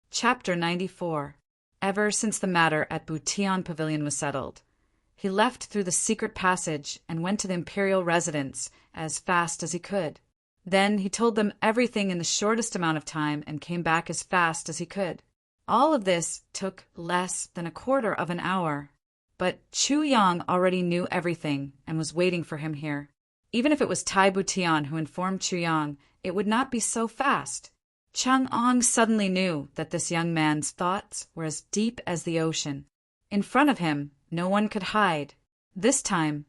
Chapter 94. Ever since the matter at Butian Pavilion was settled, he left through the secret passage and went to the imperial residence as fast as he could. Then he told them everything in the shortest amount of time and came back as fast as he could. All of this took less than a quarter of an hour. But Chu Yang already knew everything and was waiting for him here. Even if it was Tai Butian who informed Chu Yang, it would not be so fast. Chang'ang suddenly knew that this young man's thoughts were as deep as the ocean. In front of him, no one could hide. This time,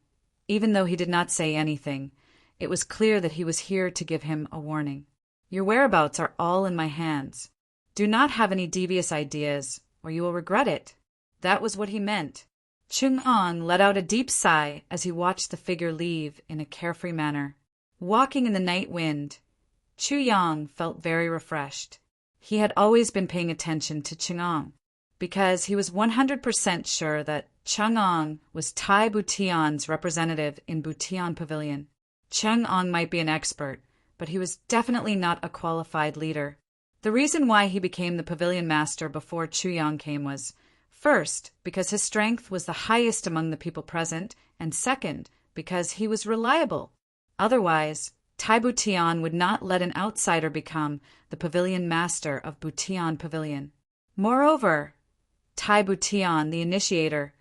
even though he did not say anything, it was clear that he was here to give him a warning. "Your whereabouts are all in my hands. Do not have any devious ideas, or you will regret it." That was what he meant. Chang'ang let out a deep sigh as he watched the figure leave in a carefree manner. Walking in the night wind, Chu Yang felt very refreshed. He had always been paying attention to Chang'ang, because he was 100% sure that Chang'ang was Tai Butian's representative in Butian Pavilion. Chang'ang might be an expert, but he was definitely not a qualified leader. The reason why he became the pavilion master before Chu Yang came was, first, because his strength was the highest among the people present, and second, because he was reliable. Otherwise, Tai Butian would not let an outsider become the pavilion master of Butian Pavilion. Moreover, Tai Butian, the initiator,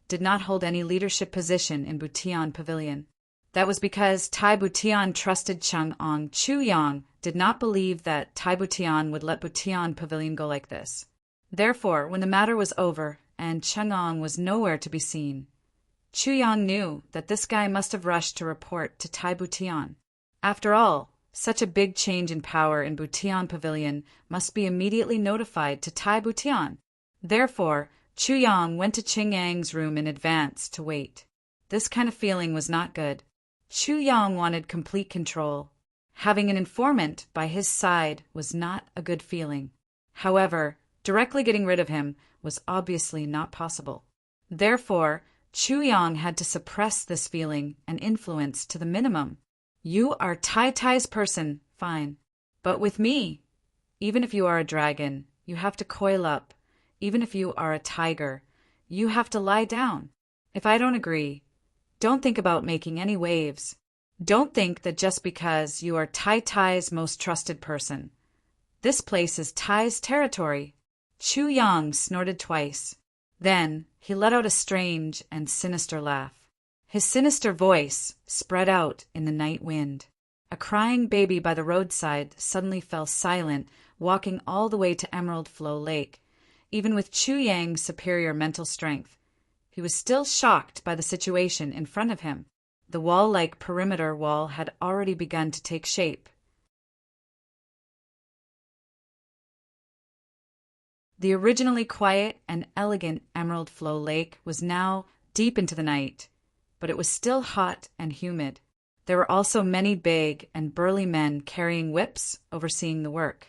did not hold any leadership position in Butian Pavilion. That was because Tai Butian trusted Chang'an. Chu Yang did not believe that Tai Butian would let Butian Pavilion go like this. Therefore, when the matter was over and Chang'an was nowhere to be seen, Chu Yang knew that this guy must have rushed to report to Tai Butian. After all, such a big change in power in Butian Pavilion must be immediately notified to Tai Butian. Therefore, Chu Yang went to Qing Yang's room in advance to wait. This kind of feeling was not good. Chu Yang wanted complete control. Having an informant by his side was not a good feeling. However, directly getting rid of him was obviously not possible. Therefore, Chu Yang had to suppress this feeling and influence to the minimum. You are Tai Tai's person, fine. But with me, even if you are a dragon, you have to coil up. Even if you are a tiger, you have to lie down. If I don't agree, don't think about making any waves. Don't think that just because you are Tai Tai's most trusted person. This place is Tai's territory. Chu Yang snorted twice. Then he let out a strange and sinister laugh. His sinister voice spread out in the night wind. A crying baby by the roadside suddenly fell silent, walking all the way to Emerald Flow Lake. Even with Chu Yang's superior mental strength, he was still shocked by the situation in front of him. The wall-like perimeter wall had already begun to take shape. The originally quiet and elegant Emerald Flow Lake was now deep into the night, but it was still hot and humid. There were also many big and burly men carrying whips overseeing the work.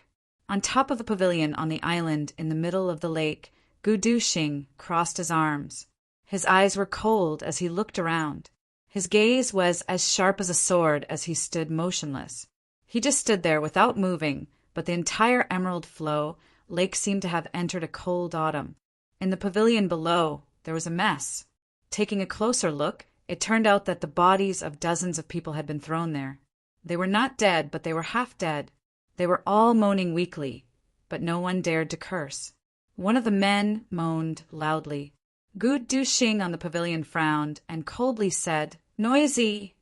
On top of the pavilion on the island in the middle of the lake, Gu Duxing crossed his arms. His eyes were cold as he looked around. His gaze was as sharp as a sword as he stood motionless. He just stood there without moving, but the entire Emerald Flow Lake seemed to have entered a cold autumn. In the pavilion below, there was a mess. Taking a closer look, it turned out that the bodies of dozens of people had been thrown there. They were not dead, but they were half dead. They were all moaning weakly, but no one dared to curse. One of the men moaned loudly. Gu Duxing on the pavilion frowned and coldly said, "Noisy!"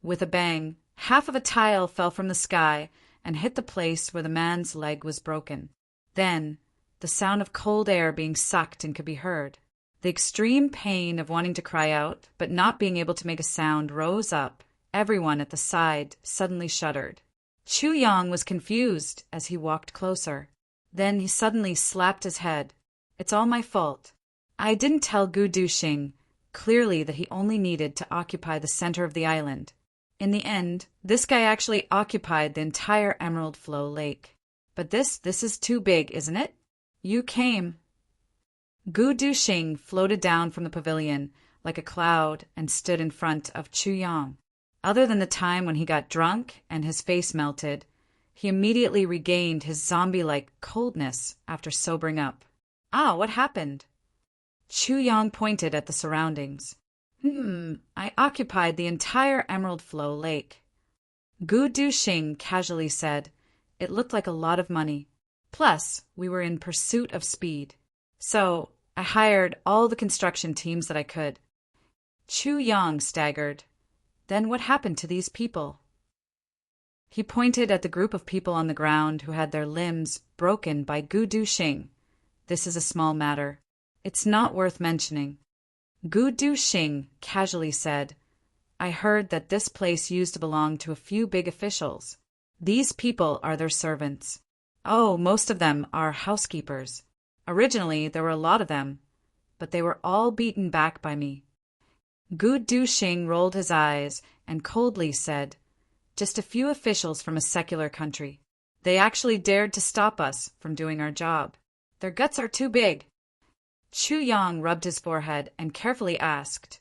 With a bang, half of a tile fell from the sky and hit the place where the man's leg was broken. Then, the sound of cold air being sucked and could be heard. The extreme pain of wanting to cry out, but not being able to make a sound, rose up. Everyone at the side suddenly shuddered. Chu Yang was confused as he walked closer. Then he suddenly slapped his head. "It's all my fault. I didn't tell Gu Duxing clearly that he only needed to occupy the center of the island. In the end, this guy actually occupied the entire Emerald Flow Lake. But this is too big, isn't it? You came." Gu Duxing floated down from the pavilion like a cloud and stood in front of Chu Yang. Other than the time when he got drunk and his face melted, he immediately regained his zombie-like coldness after sobering up. "Ah, what happened?" Chu Yang pointed at the surroundings. I occupied the entire Emerald Flow Lake." Gu Duxing casually said, "It looked like a lot of money. Plus, we were in pursuit of speed. So, I hired all the construction teams that I could." Chu Yang staggered. "Then what happened to these people?" He pointed at the group of people on the ground who had their limbs broken by Gu Duxing. "This is a small matter. It's not worth mentioning." Gu Duxing casually said, "I heard that this place used to belong to a few big officials. These people are their servants. Oh, most of them are housekeepers. Originally, there were a lot of them, but they were all beaten back by me." Gu Duxing rolled his eyes and coldly said, "Just a few officials from a secular country. They actually dared to stop us from doing our job. Their guts are too big." Chu Yang rubbed his forehead and carefully asked,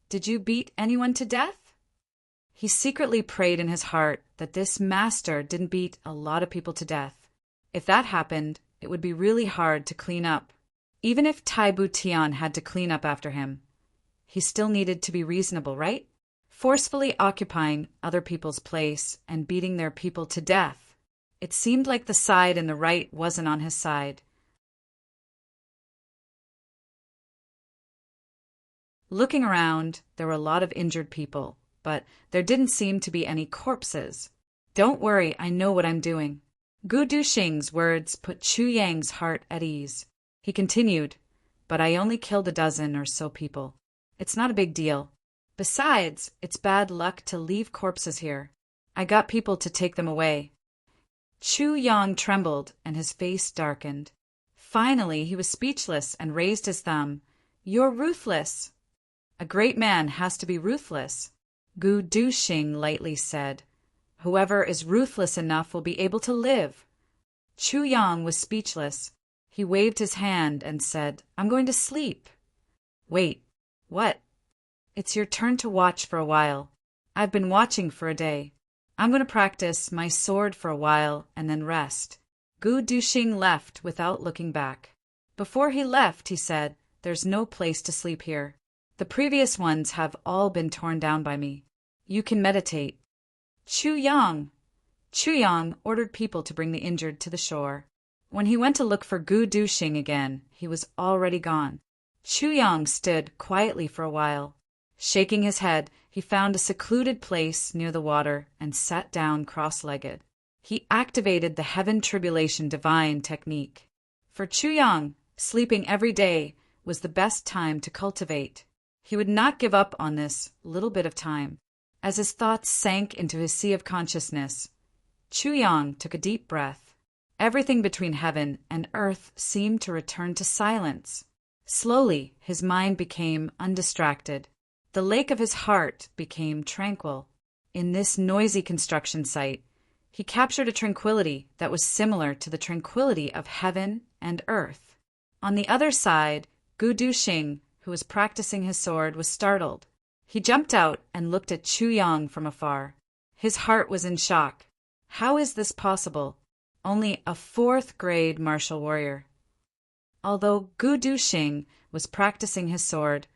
"Did you beat anyone to death?" He secretly prayed in his heart that this master didn't beat a lot of people to death. If that happened, it would be really hard to clean up. Even if Tai Butian had to clean up after him, he still needed to be reasonable, right? Forcefully occupying other people's place and beating their people to death. It seemed like the side in the right wasn't on his side. Looking around, there were a lot of injured people, but there didn't seem to be any corpses. "Don't worry, I know what I'm doing." Gu Duxing's words put Chu Yang's heart at ease. He continued, "But I only killed a dozen or so people. It's not a big deal. Besides, it's bad luck to leave corpses here. I got people to take them away." Chu Yang trembled and his face darkened. Finally, he was speechless and raised his thumb. "You're ruthless." "A great man has to be ruthless," Gu Duxing lightly said. "Whoever is ruthless enough will be able to live." Chu Yang was speechless. He waved his hand and said, "I'm going to sleep." "Wait, what?" "It's your turn to watch for a while. I've been watching for a day. I'm going to practice my sword for a while and then rest." Gu Duxing left without looking back. Before he left, he said, "There's no place to sleep here. The previous ones have all been torn down by me. You can meditate." Chu Yang ordered people to bring the injured to the shore. When he went to look for Gu Duxing again, he was already gone. Chu Yang stood quietly for a while. Shaking his head, he found a secluded place near the water and sat down cross-legged. He activated the Heaven Tribulation Divine technique. For Chu Yang, sleeping every day was the best time to cultivate. He would not give up on this little bit of time. As his thoughts sank into his sea of consciousness, Chu Yang took a deep breath. Everything between heaven and earth seemed to return to silence. Slowly, his mind became undistracted. The lake of his heart became tranquil. In this noisy construction site, he captured a tranquility that was similar to the tranquility of heaven and earth. On the other side, Gu Duxing, who was practicing his sword, was startled. He jumped out and looked at Chu Yang from afar. His heart was in shock. How is this possible? Only a 4th grade martial warrior. Although Gu Duxing was practicing his sword,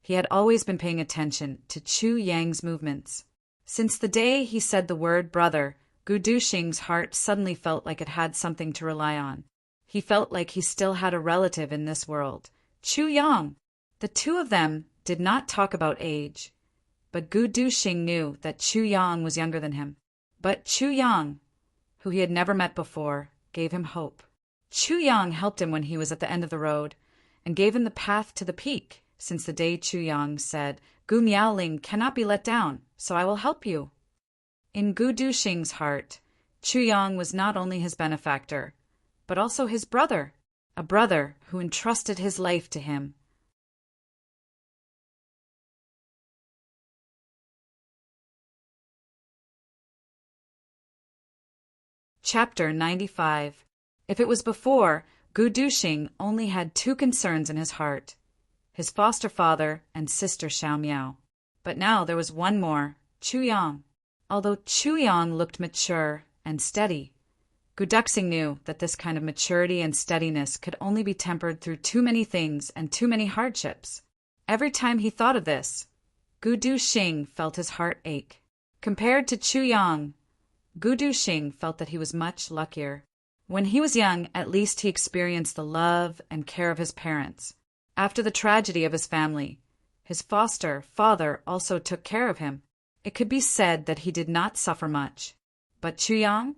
he had always been paying attention to Chu Yang's movements. Since the day he said the word brother, Gu Duxing's heart suddenly felt like it had something to rely on. He felt like he still had a relative in this world, Chu Yang. The two of them did not talk about age, but Gu Duxing knew that Chu Yang was younger than him. But Chu Yang, who he had never met before, gave him hope. Chu Yang helped him when he was at the end of the road, and gave him the path to the peak, since the day Chu Yang said, "Gu Miaoling cannot be let down, so I will help you." In Gu Duxing's heart, Chu Yang was not only his benefactor, but also his brother, a brother who entrusted his life to him. Chapter 95. If it was before, Gu Duxing only had 2 concerns in his heart: his foster father and sister Xiao Miao. But now there was one more, Chu Yang. Although Chu Yang looked mature and steady, Gu Duxing knew that this kind of maturity and steadiness could only be tempered through too many things and too many hardships. Every time he thought of this, Gu Duxing felt his heart ache. Compared to Chu Yang, Gu Duxing felt that he was much luckier. When he was young, at least he experienced the love and care of his parents. After the tragedy of his family, his foster father also took care of him. It could be said that he did not suffer much. But Chu Yang?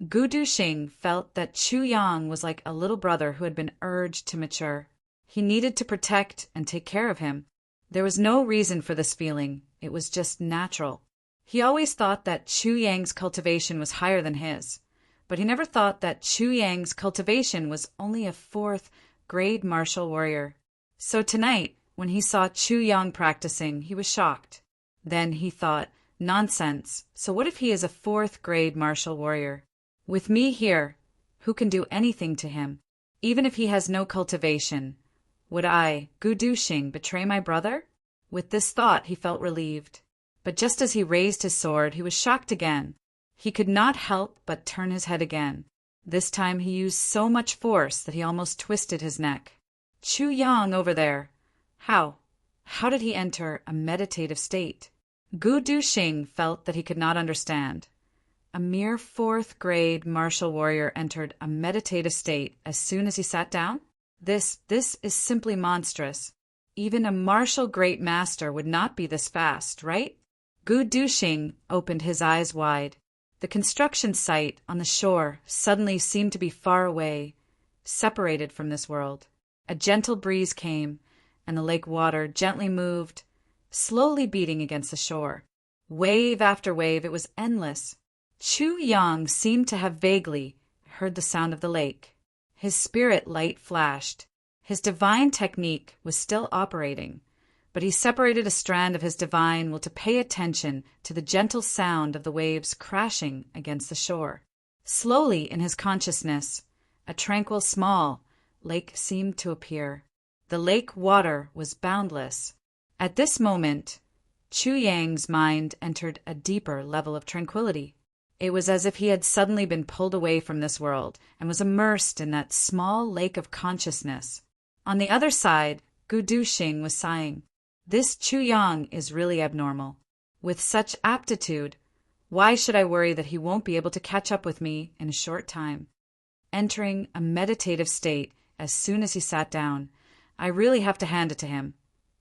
Gu Duxing felt that Chu Yang was like a little brother who had been urged to mature. He needed to protect and take care of him. There was no reason for this feeling. It was just natural. He always thought that Chu Yang's cultivation was higher than his, but he never thought that Chu Yang's cultivation was only a 4th grade martial warrior. So tonight, when he saw Chu Yang practicing, he was shocked. Then he thought, nonsense, so what if he is a 4th grade martial warrior? With me here, who can do anything to him? Even if he has no cultivation, would I, Gu Duxing, betray my brother? With this thought, he felt relieved. But just as he raised his sword, he was shocked again. He could not help but turn his head again. This time he used so much force that he almost twisted his neck. Chu Yang over there. How did he enter a meditative state? Gu Duxing felt that he could not understand. A mere 4th grade martial warrior entered a meditative state as soon as he sat down? This is simply monstrous. Even a martial great master would not be this fast, right? Gu Duxing opened his eyes wide. The construction site on the shore suddenly seemed to be far away, separated from this world. A gentle breeze came, and the lake water gently moved, slowly beating against the shore. Wave after wave, it was endless. Chu Yang seemed to have vaguely heard the sound of the lake. His spirit light flashed. His divine technique was still operating, but he separated a strand of his divine will to pay attention to the gentle sound of the waves crashing against the shore. Slowly in his consciousness, a tranquil small lake seemed to appear. The lake water was boundless. At this moment, Chu Yang's mind entered a deeper level of tranquility. It was as if he had suddenly been pulled away from this world and was immersed in that small lake of consciousness. On the other side, Gu Duxing was sighing. This Chu Yang is really abnormal. With such aptitude, why should I worry that he won't be able to catch up with me in a short time? Entering a meditative state as soon as he sat down, I really have to hand it to him.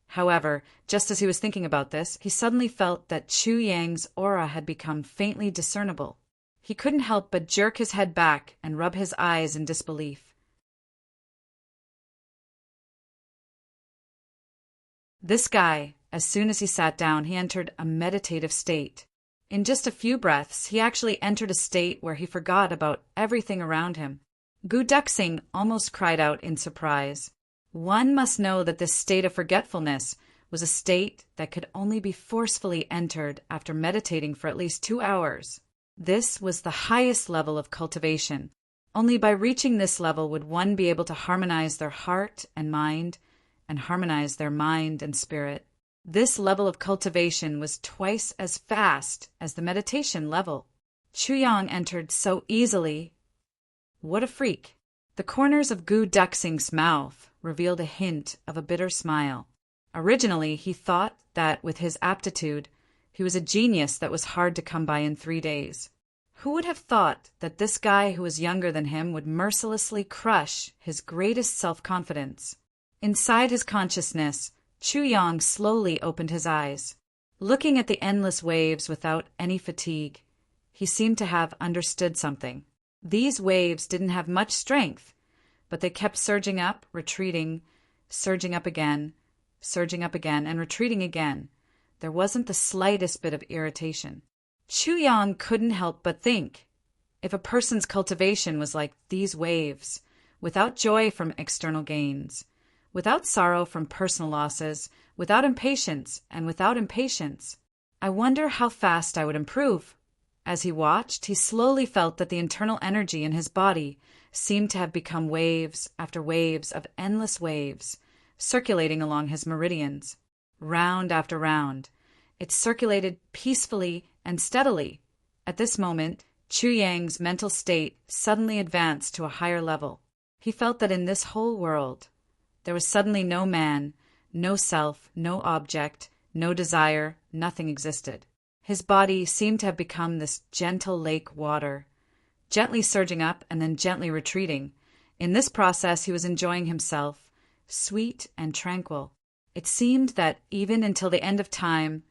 However, just as he was thinking about this, he suddenly felt that Chu Yang's aura had become faintly discernible. He couldn't help but jerk his head back and rub his eyes in disbelief. This guy, as soon as he sat down, he entered a meditative state. In just a few breaths, he actually entered a state where he forgot about everything around him. Gu Duxing almost cried out in surprise. One must know that this state of forgetfulness was a state that could only be forcefully entered after meditating for at least 2 hours. This was the highest level of cultivation. Only by reaching this level would one be able to harmonize their heart and harmonize their mind and spirit. This level of cultivation was twice as fast as the meditation level. Chu Yang entered so easily. What a freak! The corners of Gu Duxing's mouth revealed a hint of a bitter smile. Originally, he thought that with his aptitude, he was a genius that was hard to come by in 3 days. Who would have thought that this guy who was younger than him would mercilessly crush his greatest self-confidence? Inside his consciousness, Chu Yang slowly opened his eyes. Looking at the endless waves without any fatigue, he seemed to have understood something. These waves didn't have much strength, but they kept surging up, retreating, surging up again, and retreating again. There wasn't the slightest bit of irritation. Chu Yang couldn't help but think, if a person's cultivation was like these waves, without joy from external gains, without sorrow from personal losses, without impatience, I wonder how fast I would improve. As he watched, he slowly felt that the internal energy in his body seemed to have become waves after waves of endless waves, circulating along his meridians. Round after round, it circulated peacefully and steadily. At this moment, Chu Yang's mental state suddenly advanced to a higher level. He felt that in this whole world, there was suddenly no man, no self, no object, no desire, nothing existed. His body seemed to have become this gentle lake water, gently surging up and then gently retreating. In this process, he was enjoying himself, sweet and tranquil. It seemed that even until the end of time,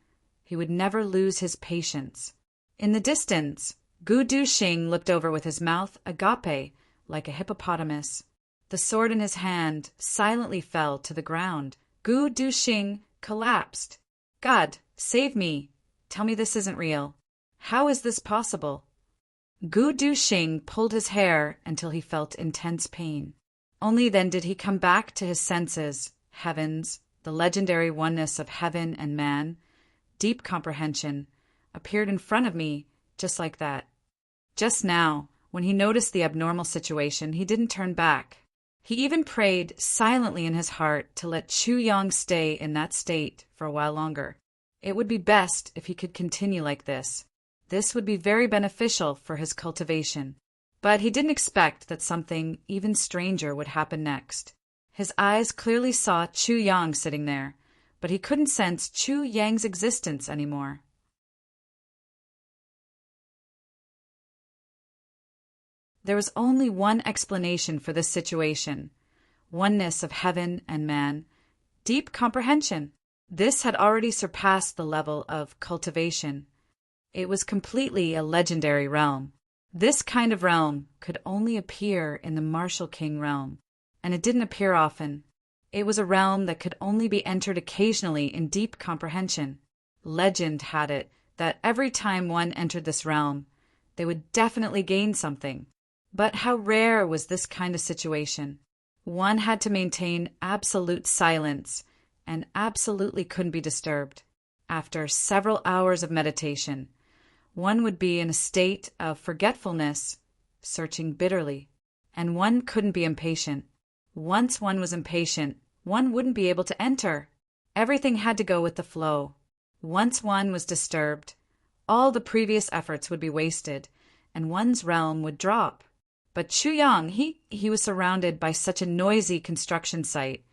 he would never lose his patience. In the distance, Gu Duxing looked over with his mouth agape like a hippopotamus. The sword in his hand silently fell to the ground. Gu Duxing collapsed. God, save me! Tell me this isn't real. How is this possible? Gu Duxing pulled his hair until he felt intense pain. Only then did he come back to his senses. Heavens, the legendary oneness of heaven and man, deep comprehension, appeared in front of me just like that. Just now, when he noticed the abnormal situation, he didn't turn back. He even prayed silently in his heart to let Chu Yang stay in that state for a while longer. It would be best if he could continue like this. This would be very beneficial for his cultivation. But he didn't expect that something even stranger would happen next. His eyes clearly saw Chu Yang sitting there, but he couldn't sense Chu Yang's existence anymore. There was only one explanation for this situation: oneness of heaven and man, deep comprehension. This had already surpassed the level of cultivation. It was completely a legendary realm. This kind of realm could only appear in the Martial King realm, and it didn't appear often. It was a realm that could only be entered occasionally in deep comprehension. Legend had it that every time one entered this realm, they would definitely gain something. But how rare was this kind of situation? One had to maintain absolute silence and absolutely couldn't be disturbed. After several hours of meditation, one would be in a state of forgetfulness, searching bitterly, and one couldn't be impatient. Once one was impatient, one wouldn't be able to enter. Everything had to go with the flow. Once one was disturbed, all the previous efforts would be wasted, and one's realm would drop. But Chu Yang, he was surrounded by such a noisy construction site,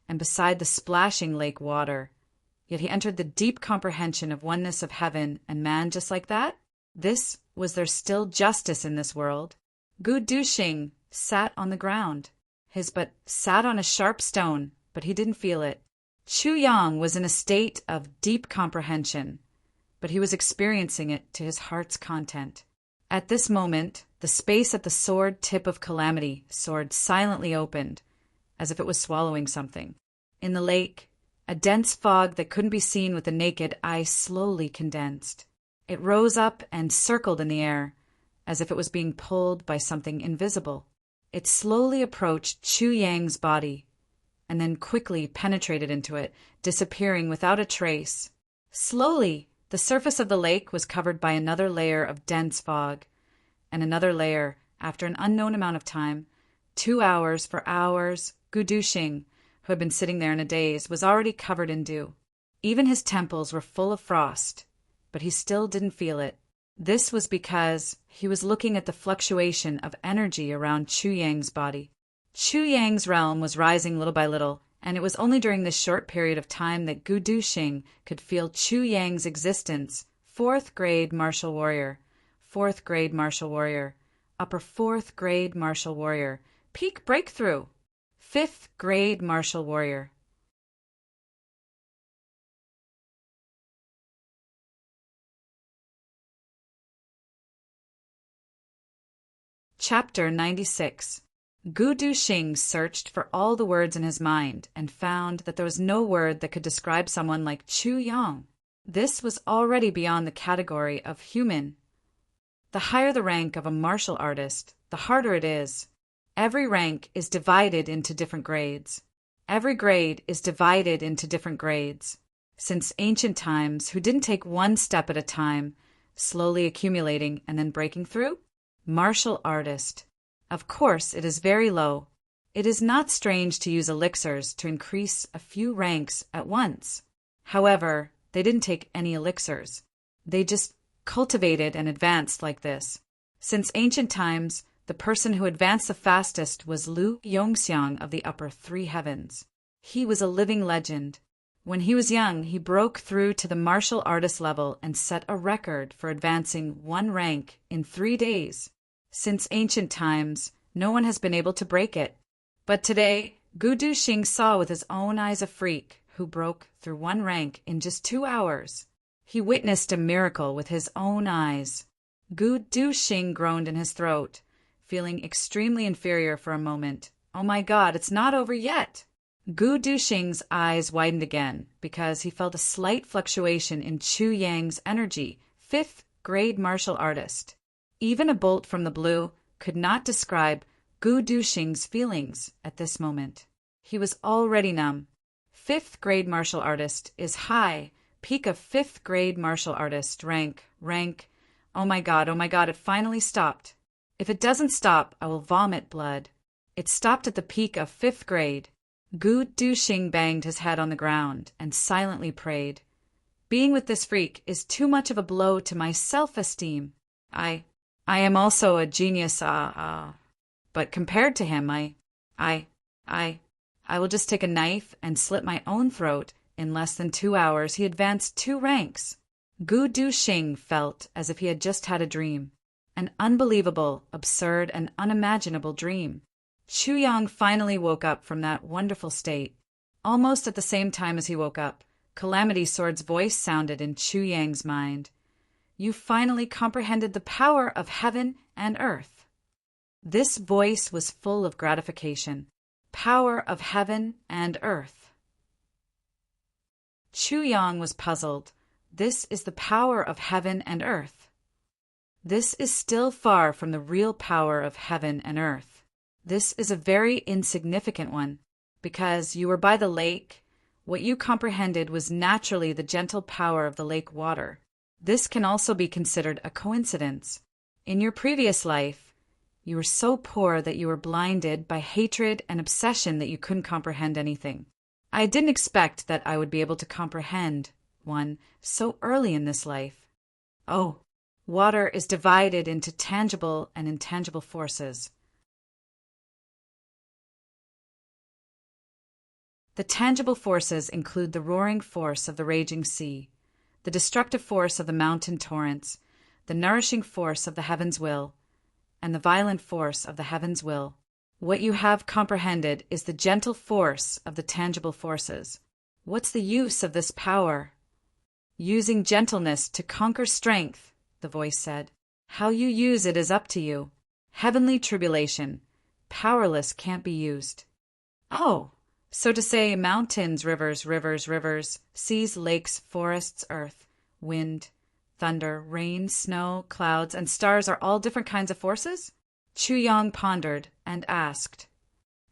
and beside the splashing lake water. Yet he entered the deep comprehension of oneness of heaven and man just like that. This was there still justice in this world. Gu Duxing sat on the ground. His butt sat on a sharp stone, but he didn't feel it. Chu Yang was in a state of deep comprehension, but he was experiencing it to his heart's content. At this moment, the space at the sword tip of calamity sword silently opened, as if it was swallowing something. In the lake, a dense fog that couldn't be seen with the naked eye slowly condensed. It rose up and circled in the air, as if it was being pulled by something invisible. It slowly approached Chu Yang's body, and then quickly penetrated into it, disappearing without a trace. Slowly, the surface of the lake was covered by another layer of dense fog, and another layer, after an unknown amount of time. 2 hours for hours, Gu Duxing, who had been sitting there in a daze, was already covered in dew. Even his temples were full of frost, but he still didn't feel it. This was because he was looking at the fluctuation of energy around Chu Yang's body. Chu Yang's realm was rising little by little, and it was only during this short period of time that Gu Duxing could feel Chu Yang's existence. 4th grade martial warrior, 4th grade martial warrior, upper 4th grade martial warrior, peak breakthrough, 5th grade martial warrior. Chapter 96. Gu Duxing searched for all the words in his mind and found that there was no word that could describe someone like Chu Yang. This was already beyond the category of human. The higher the rank of a martial artist, the harder it is. Every rank is divided into different grades. Every grade is divided into different grades. Since ancient times, who didn't take one step at a time, slowly accumulating and then breaking through? Martial artist. Of course, it is very low. It is not strange to use elixirs to increase a few ranks at once. However, they didn't take any elixirs. They just cultivated and advanced like this. Since ancient times, the person who advanced the fastest was Lu Yongxiang of the upper 3 heavens. He was a living legend. When he was young, he broke through to the martial artist level and set a record for advancing 1 rank in 3 days. Since ancient times, no one has been able to break it. But today, Gu Duxing saw with his own eyes a freak who broke through 1 rank in just 2 hours. He witnessed a miracle with his own eyes. Gu Duxing groaned in his throat, feeling extremely inferior for a moment. Oh my God, it's not over yet! Gu Duxing's eyes widened again because he felt a slight fluctuation in Chu Yang's energy, 5th grade martial artist. Even a bolt from the blue could not describe Gu Duxing's feelings at this moment. He was already numb. 5th grade martial artist is high, peak of 5th grade martial artist, rank. Oh my God, it finally stopped. If it doesn't stop, I will vomit blood. It stopped at the peak of 5th grade. Gu Duxing banged his head on the ground and silently prayed. Being with this freak is too much of a blow to my self-esteem. I am also a genius, but compared to him, I will just take a knife and slit my own throat. In less than 2 hours, he advanced 2 ranks. Gu Duxing felt as if he had just had a dream. An unbelievable, absurd, and unimaginable dream. Chu Yang finally woke up from that wonderful state. Almost at the same time as he woke up, Calamity Sword's voice sounded in Chu Yang's mind. You finally comprehended the power of heaven and earth. This voice was full of gratification. Power of heaven and earth. Chu Yang was puzzled. This is the power of heaven and earth. This is still far from the real power of heaven and earth. This is a very insignificant one, because you were by the lake. What you comprehended was naturally the gentle power of the lake water. This can also be considered a coincidence. In your previous life, you were so poor that you were blinded by hatred and obsession that you couldn't comprehend anything. I didn't expect that I would be able to comprehend one so early in this life. Oh, water is divided into tangible and intangible forces. The tangible forces include the roaring force of the raging sea, the destructive force of the mountain torrents, the nourishing force of the heaven's will, and the violent force of the heaven's will. What you have comprehended is the gentle force of the tangible forces. What's the use of this power? Using gentleness to conquer strength, the voice said. How you use it is up to you. Heavenly tribulation. Powerless can't be used. Oh, so to say mountains, rivers, seas, lakes, forests, earth, wind, thunder, rain, snow, clouds, and stars are all different kinds of forces? Chu Yang pondered and asked.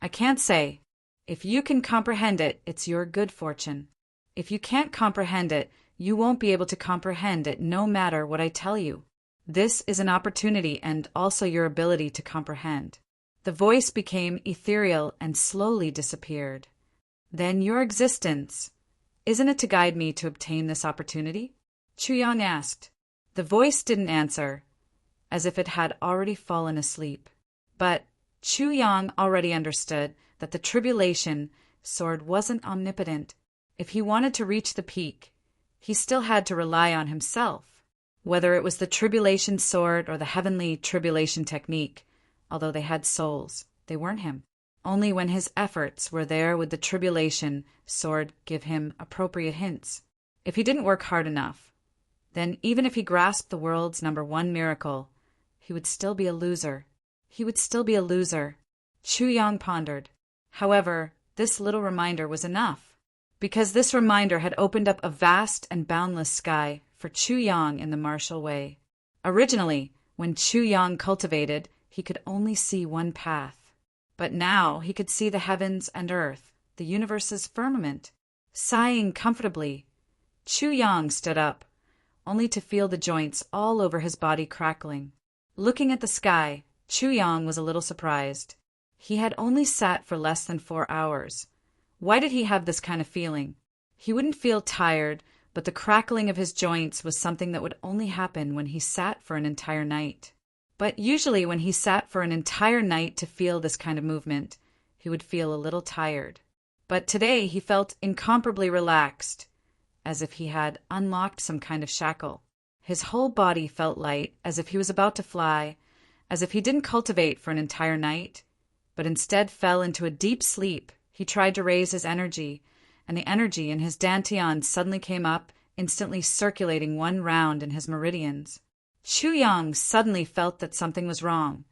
I can't say. If you can comprehend it, it's your good fortune. If you can't comprehend it, you won't be able to comprehend it no matter what I tell you. This is an opportunity and also your ability to comprehend. The voice became ethereal and slowly disappeared. Then your existence, isn't it to guide me to obtain this opportunity? Chu Yang asked. The voice didn't answer, as if it had already fallen asleep. But Chu Yang already understood that the tribulation sword wasn't omnipotent. If he wanted to reach the peak, he still had to rely on himself. Whether it was the tribulation sword or the heavenly tribulation technique, although they had souls, they weren't him. Only when his efforts were there would the tribulation sword give him appropriate hints. If he didn't work hard enough, then even if he grasped the world's #1 miracle, he would still be a loser. He would still be a loser. Chu Yang pondered. However, this little reminder was enough, because this reminder had opened up a vast and boundless sky for Chu Yang in the martial way. Originally, when Chu Yang cultivated, he could only see one path. But now he could see the heavens and earth, the universe's firmament. Sighing comfortably, Chu Yang stood up, only to feel the joints all over his body crackling. Looking at the sky, Chu Yang was a little surprised. He had only sat for less than 4 hours. Why did he have this kind of feeling? He wouldn't feel tired, but the crackling of his joints was something that would only happen when he sat for an entire night. But usually when he sat for an entire night to feel this kind of movement, he would feel a little tired. But today he felt incomparably relaxed, as if he had unlocked some kind of shackle. His whole body felt light, as if he was about to fly, as if he didn't cultivate for an entire night, but instead fell into a deep sleep. He tried to raise his energy, and the energy in his dantian suddenly came up, instantly circulating one round in his meridians. Chu Yang suddenly felt that something was wrong,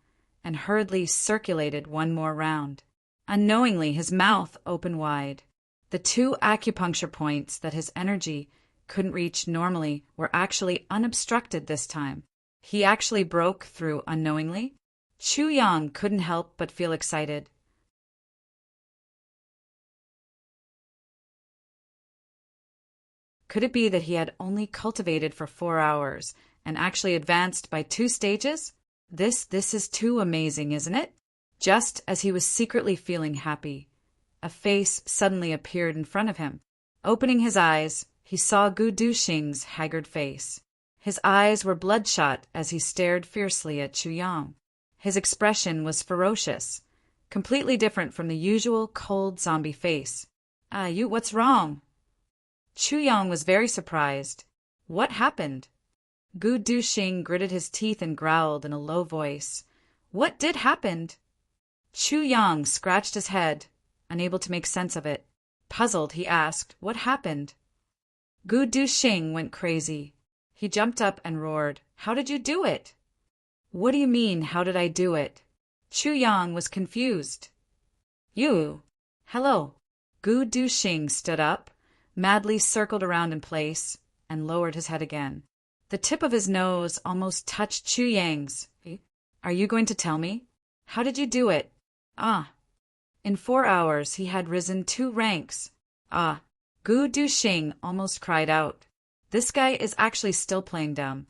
and hurriedly circulated one more round. Unknowingly, his mouth opened wide. The 2 acupuncture points that his energy couldn't reach normally were actually unobstructed this time. He actually broke through unknowingly. Chu Yang couldn't help but feel excited. Could it be that he had only cultivated for 4 hours and actually advanced by 2 stages? This is too amazing, isn't it? Just as he was secretly feeling happy, a face suddenly appeared in front of him. Opening his eyes, he saw Gu Duxing's haggard face. His eyes were bloodshot as he stared fiercely at Chu Yang. His expression was ferocious, completely different from the usual cold zombie face. What's wrong? Chu Yang was very surprised. What happened? Gu Duxing gritted his teeth and growled in a low voice. What did happen? Chu Yang scratched his head, unable to make sense of it. Puzzled, he asked, "What happened?" Gu Duxing went crazy. He jumped up and roared, "How did you do it?" "What do you mean, how did I do it?" Chu Yang was confused. "You? Hello." Gu Duxing stood up, madly circled around in place, and lowered his head again. The tip of his nose almost touched Chu Yang's. "Are you going to tell me? How did you do it?" "Ah." In 4 hours he had risen 2 ranks. "Ah." Gu Duxing almost cried out. This guy is actually still playing dumb.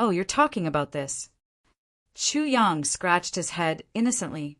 "Oh, you're talking about this." Chu Yang scratched his head innocently.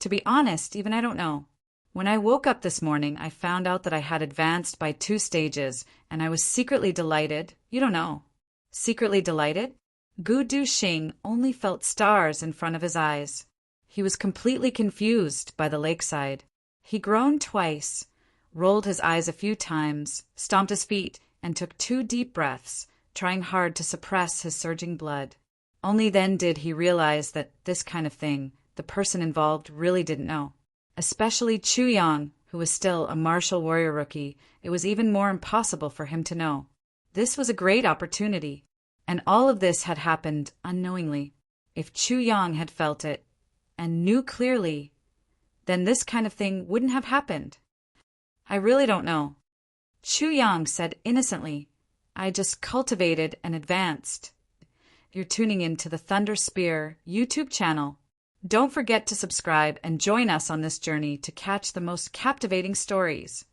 "To be honest, even I don't know. When I woke up this morning, I found out that I had advanced by 2 stages, and I was secretly delighted. You don't know." Secretly delighted? Gu Duxing only felt stars in front of his eyes. He was completely confused by the lakeside. He groaned twice, rolled his eyes a few times, stomped his feet, and took 2 deep breaths, trying hard to suppress his surging blood. Only then did he realize that this kind of thing, the person involved really didn't know. Especially Chu Yang, who was still a martial warrior rookie, it was even more impossible for him to know. This was a great opportunity, and all of this had happened unknowingly. If Chu Yang had felt it, and knew clearly, then this kind of thing wouldn't have happened. "I really don't know," Chu Yang said innocently. "I just cultivated and advanced." You're tuning in to the Thunder Spear YouTube channel. Don't forget to subscribe and join us on this journey to catch the most captivating stories.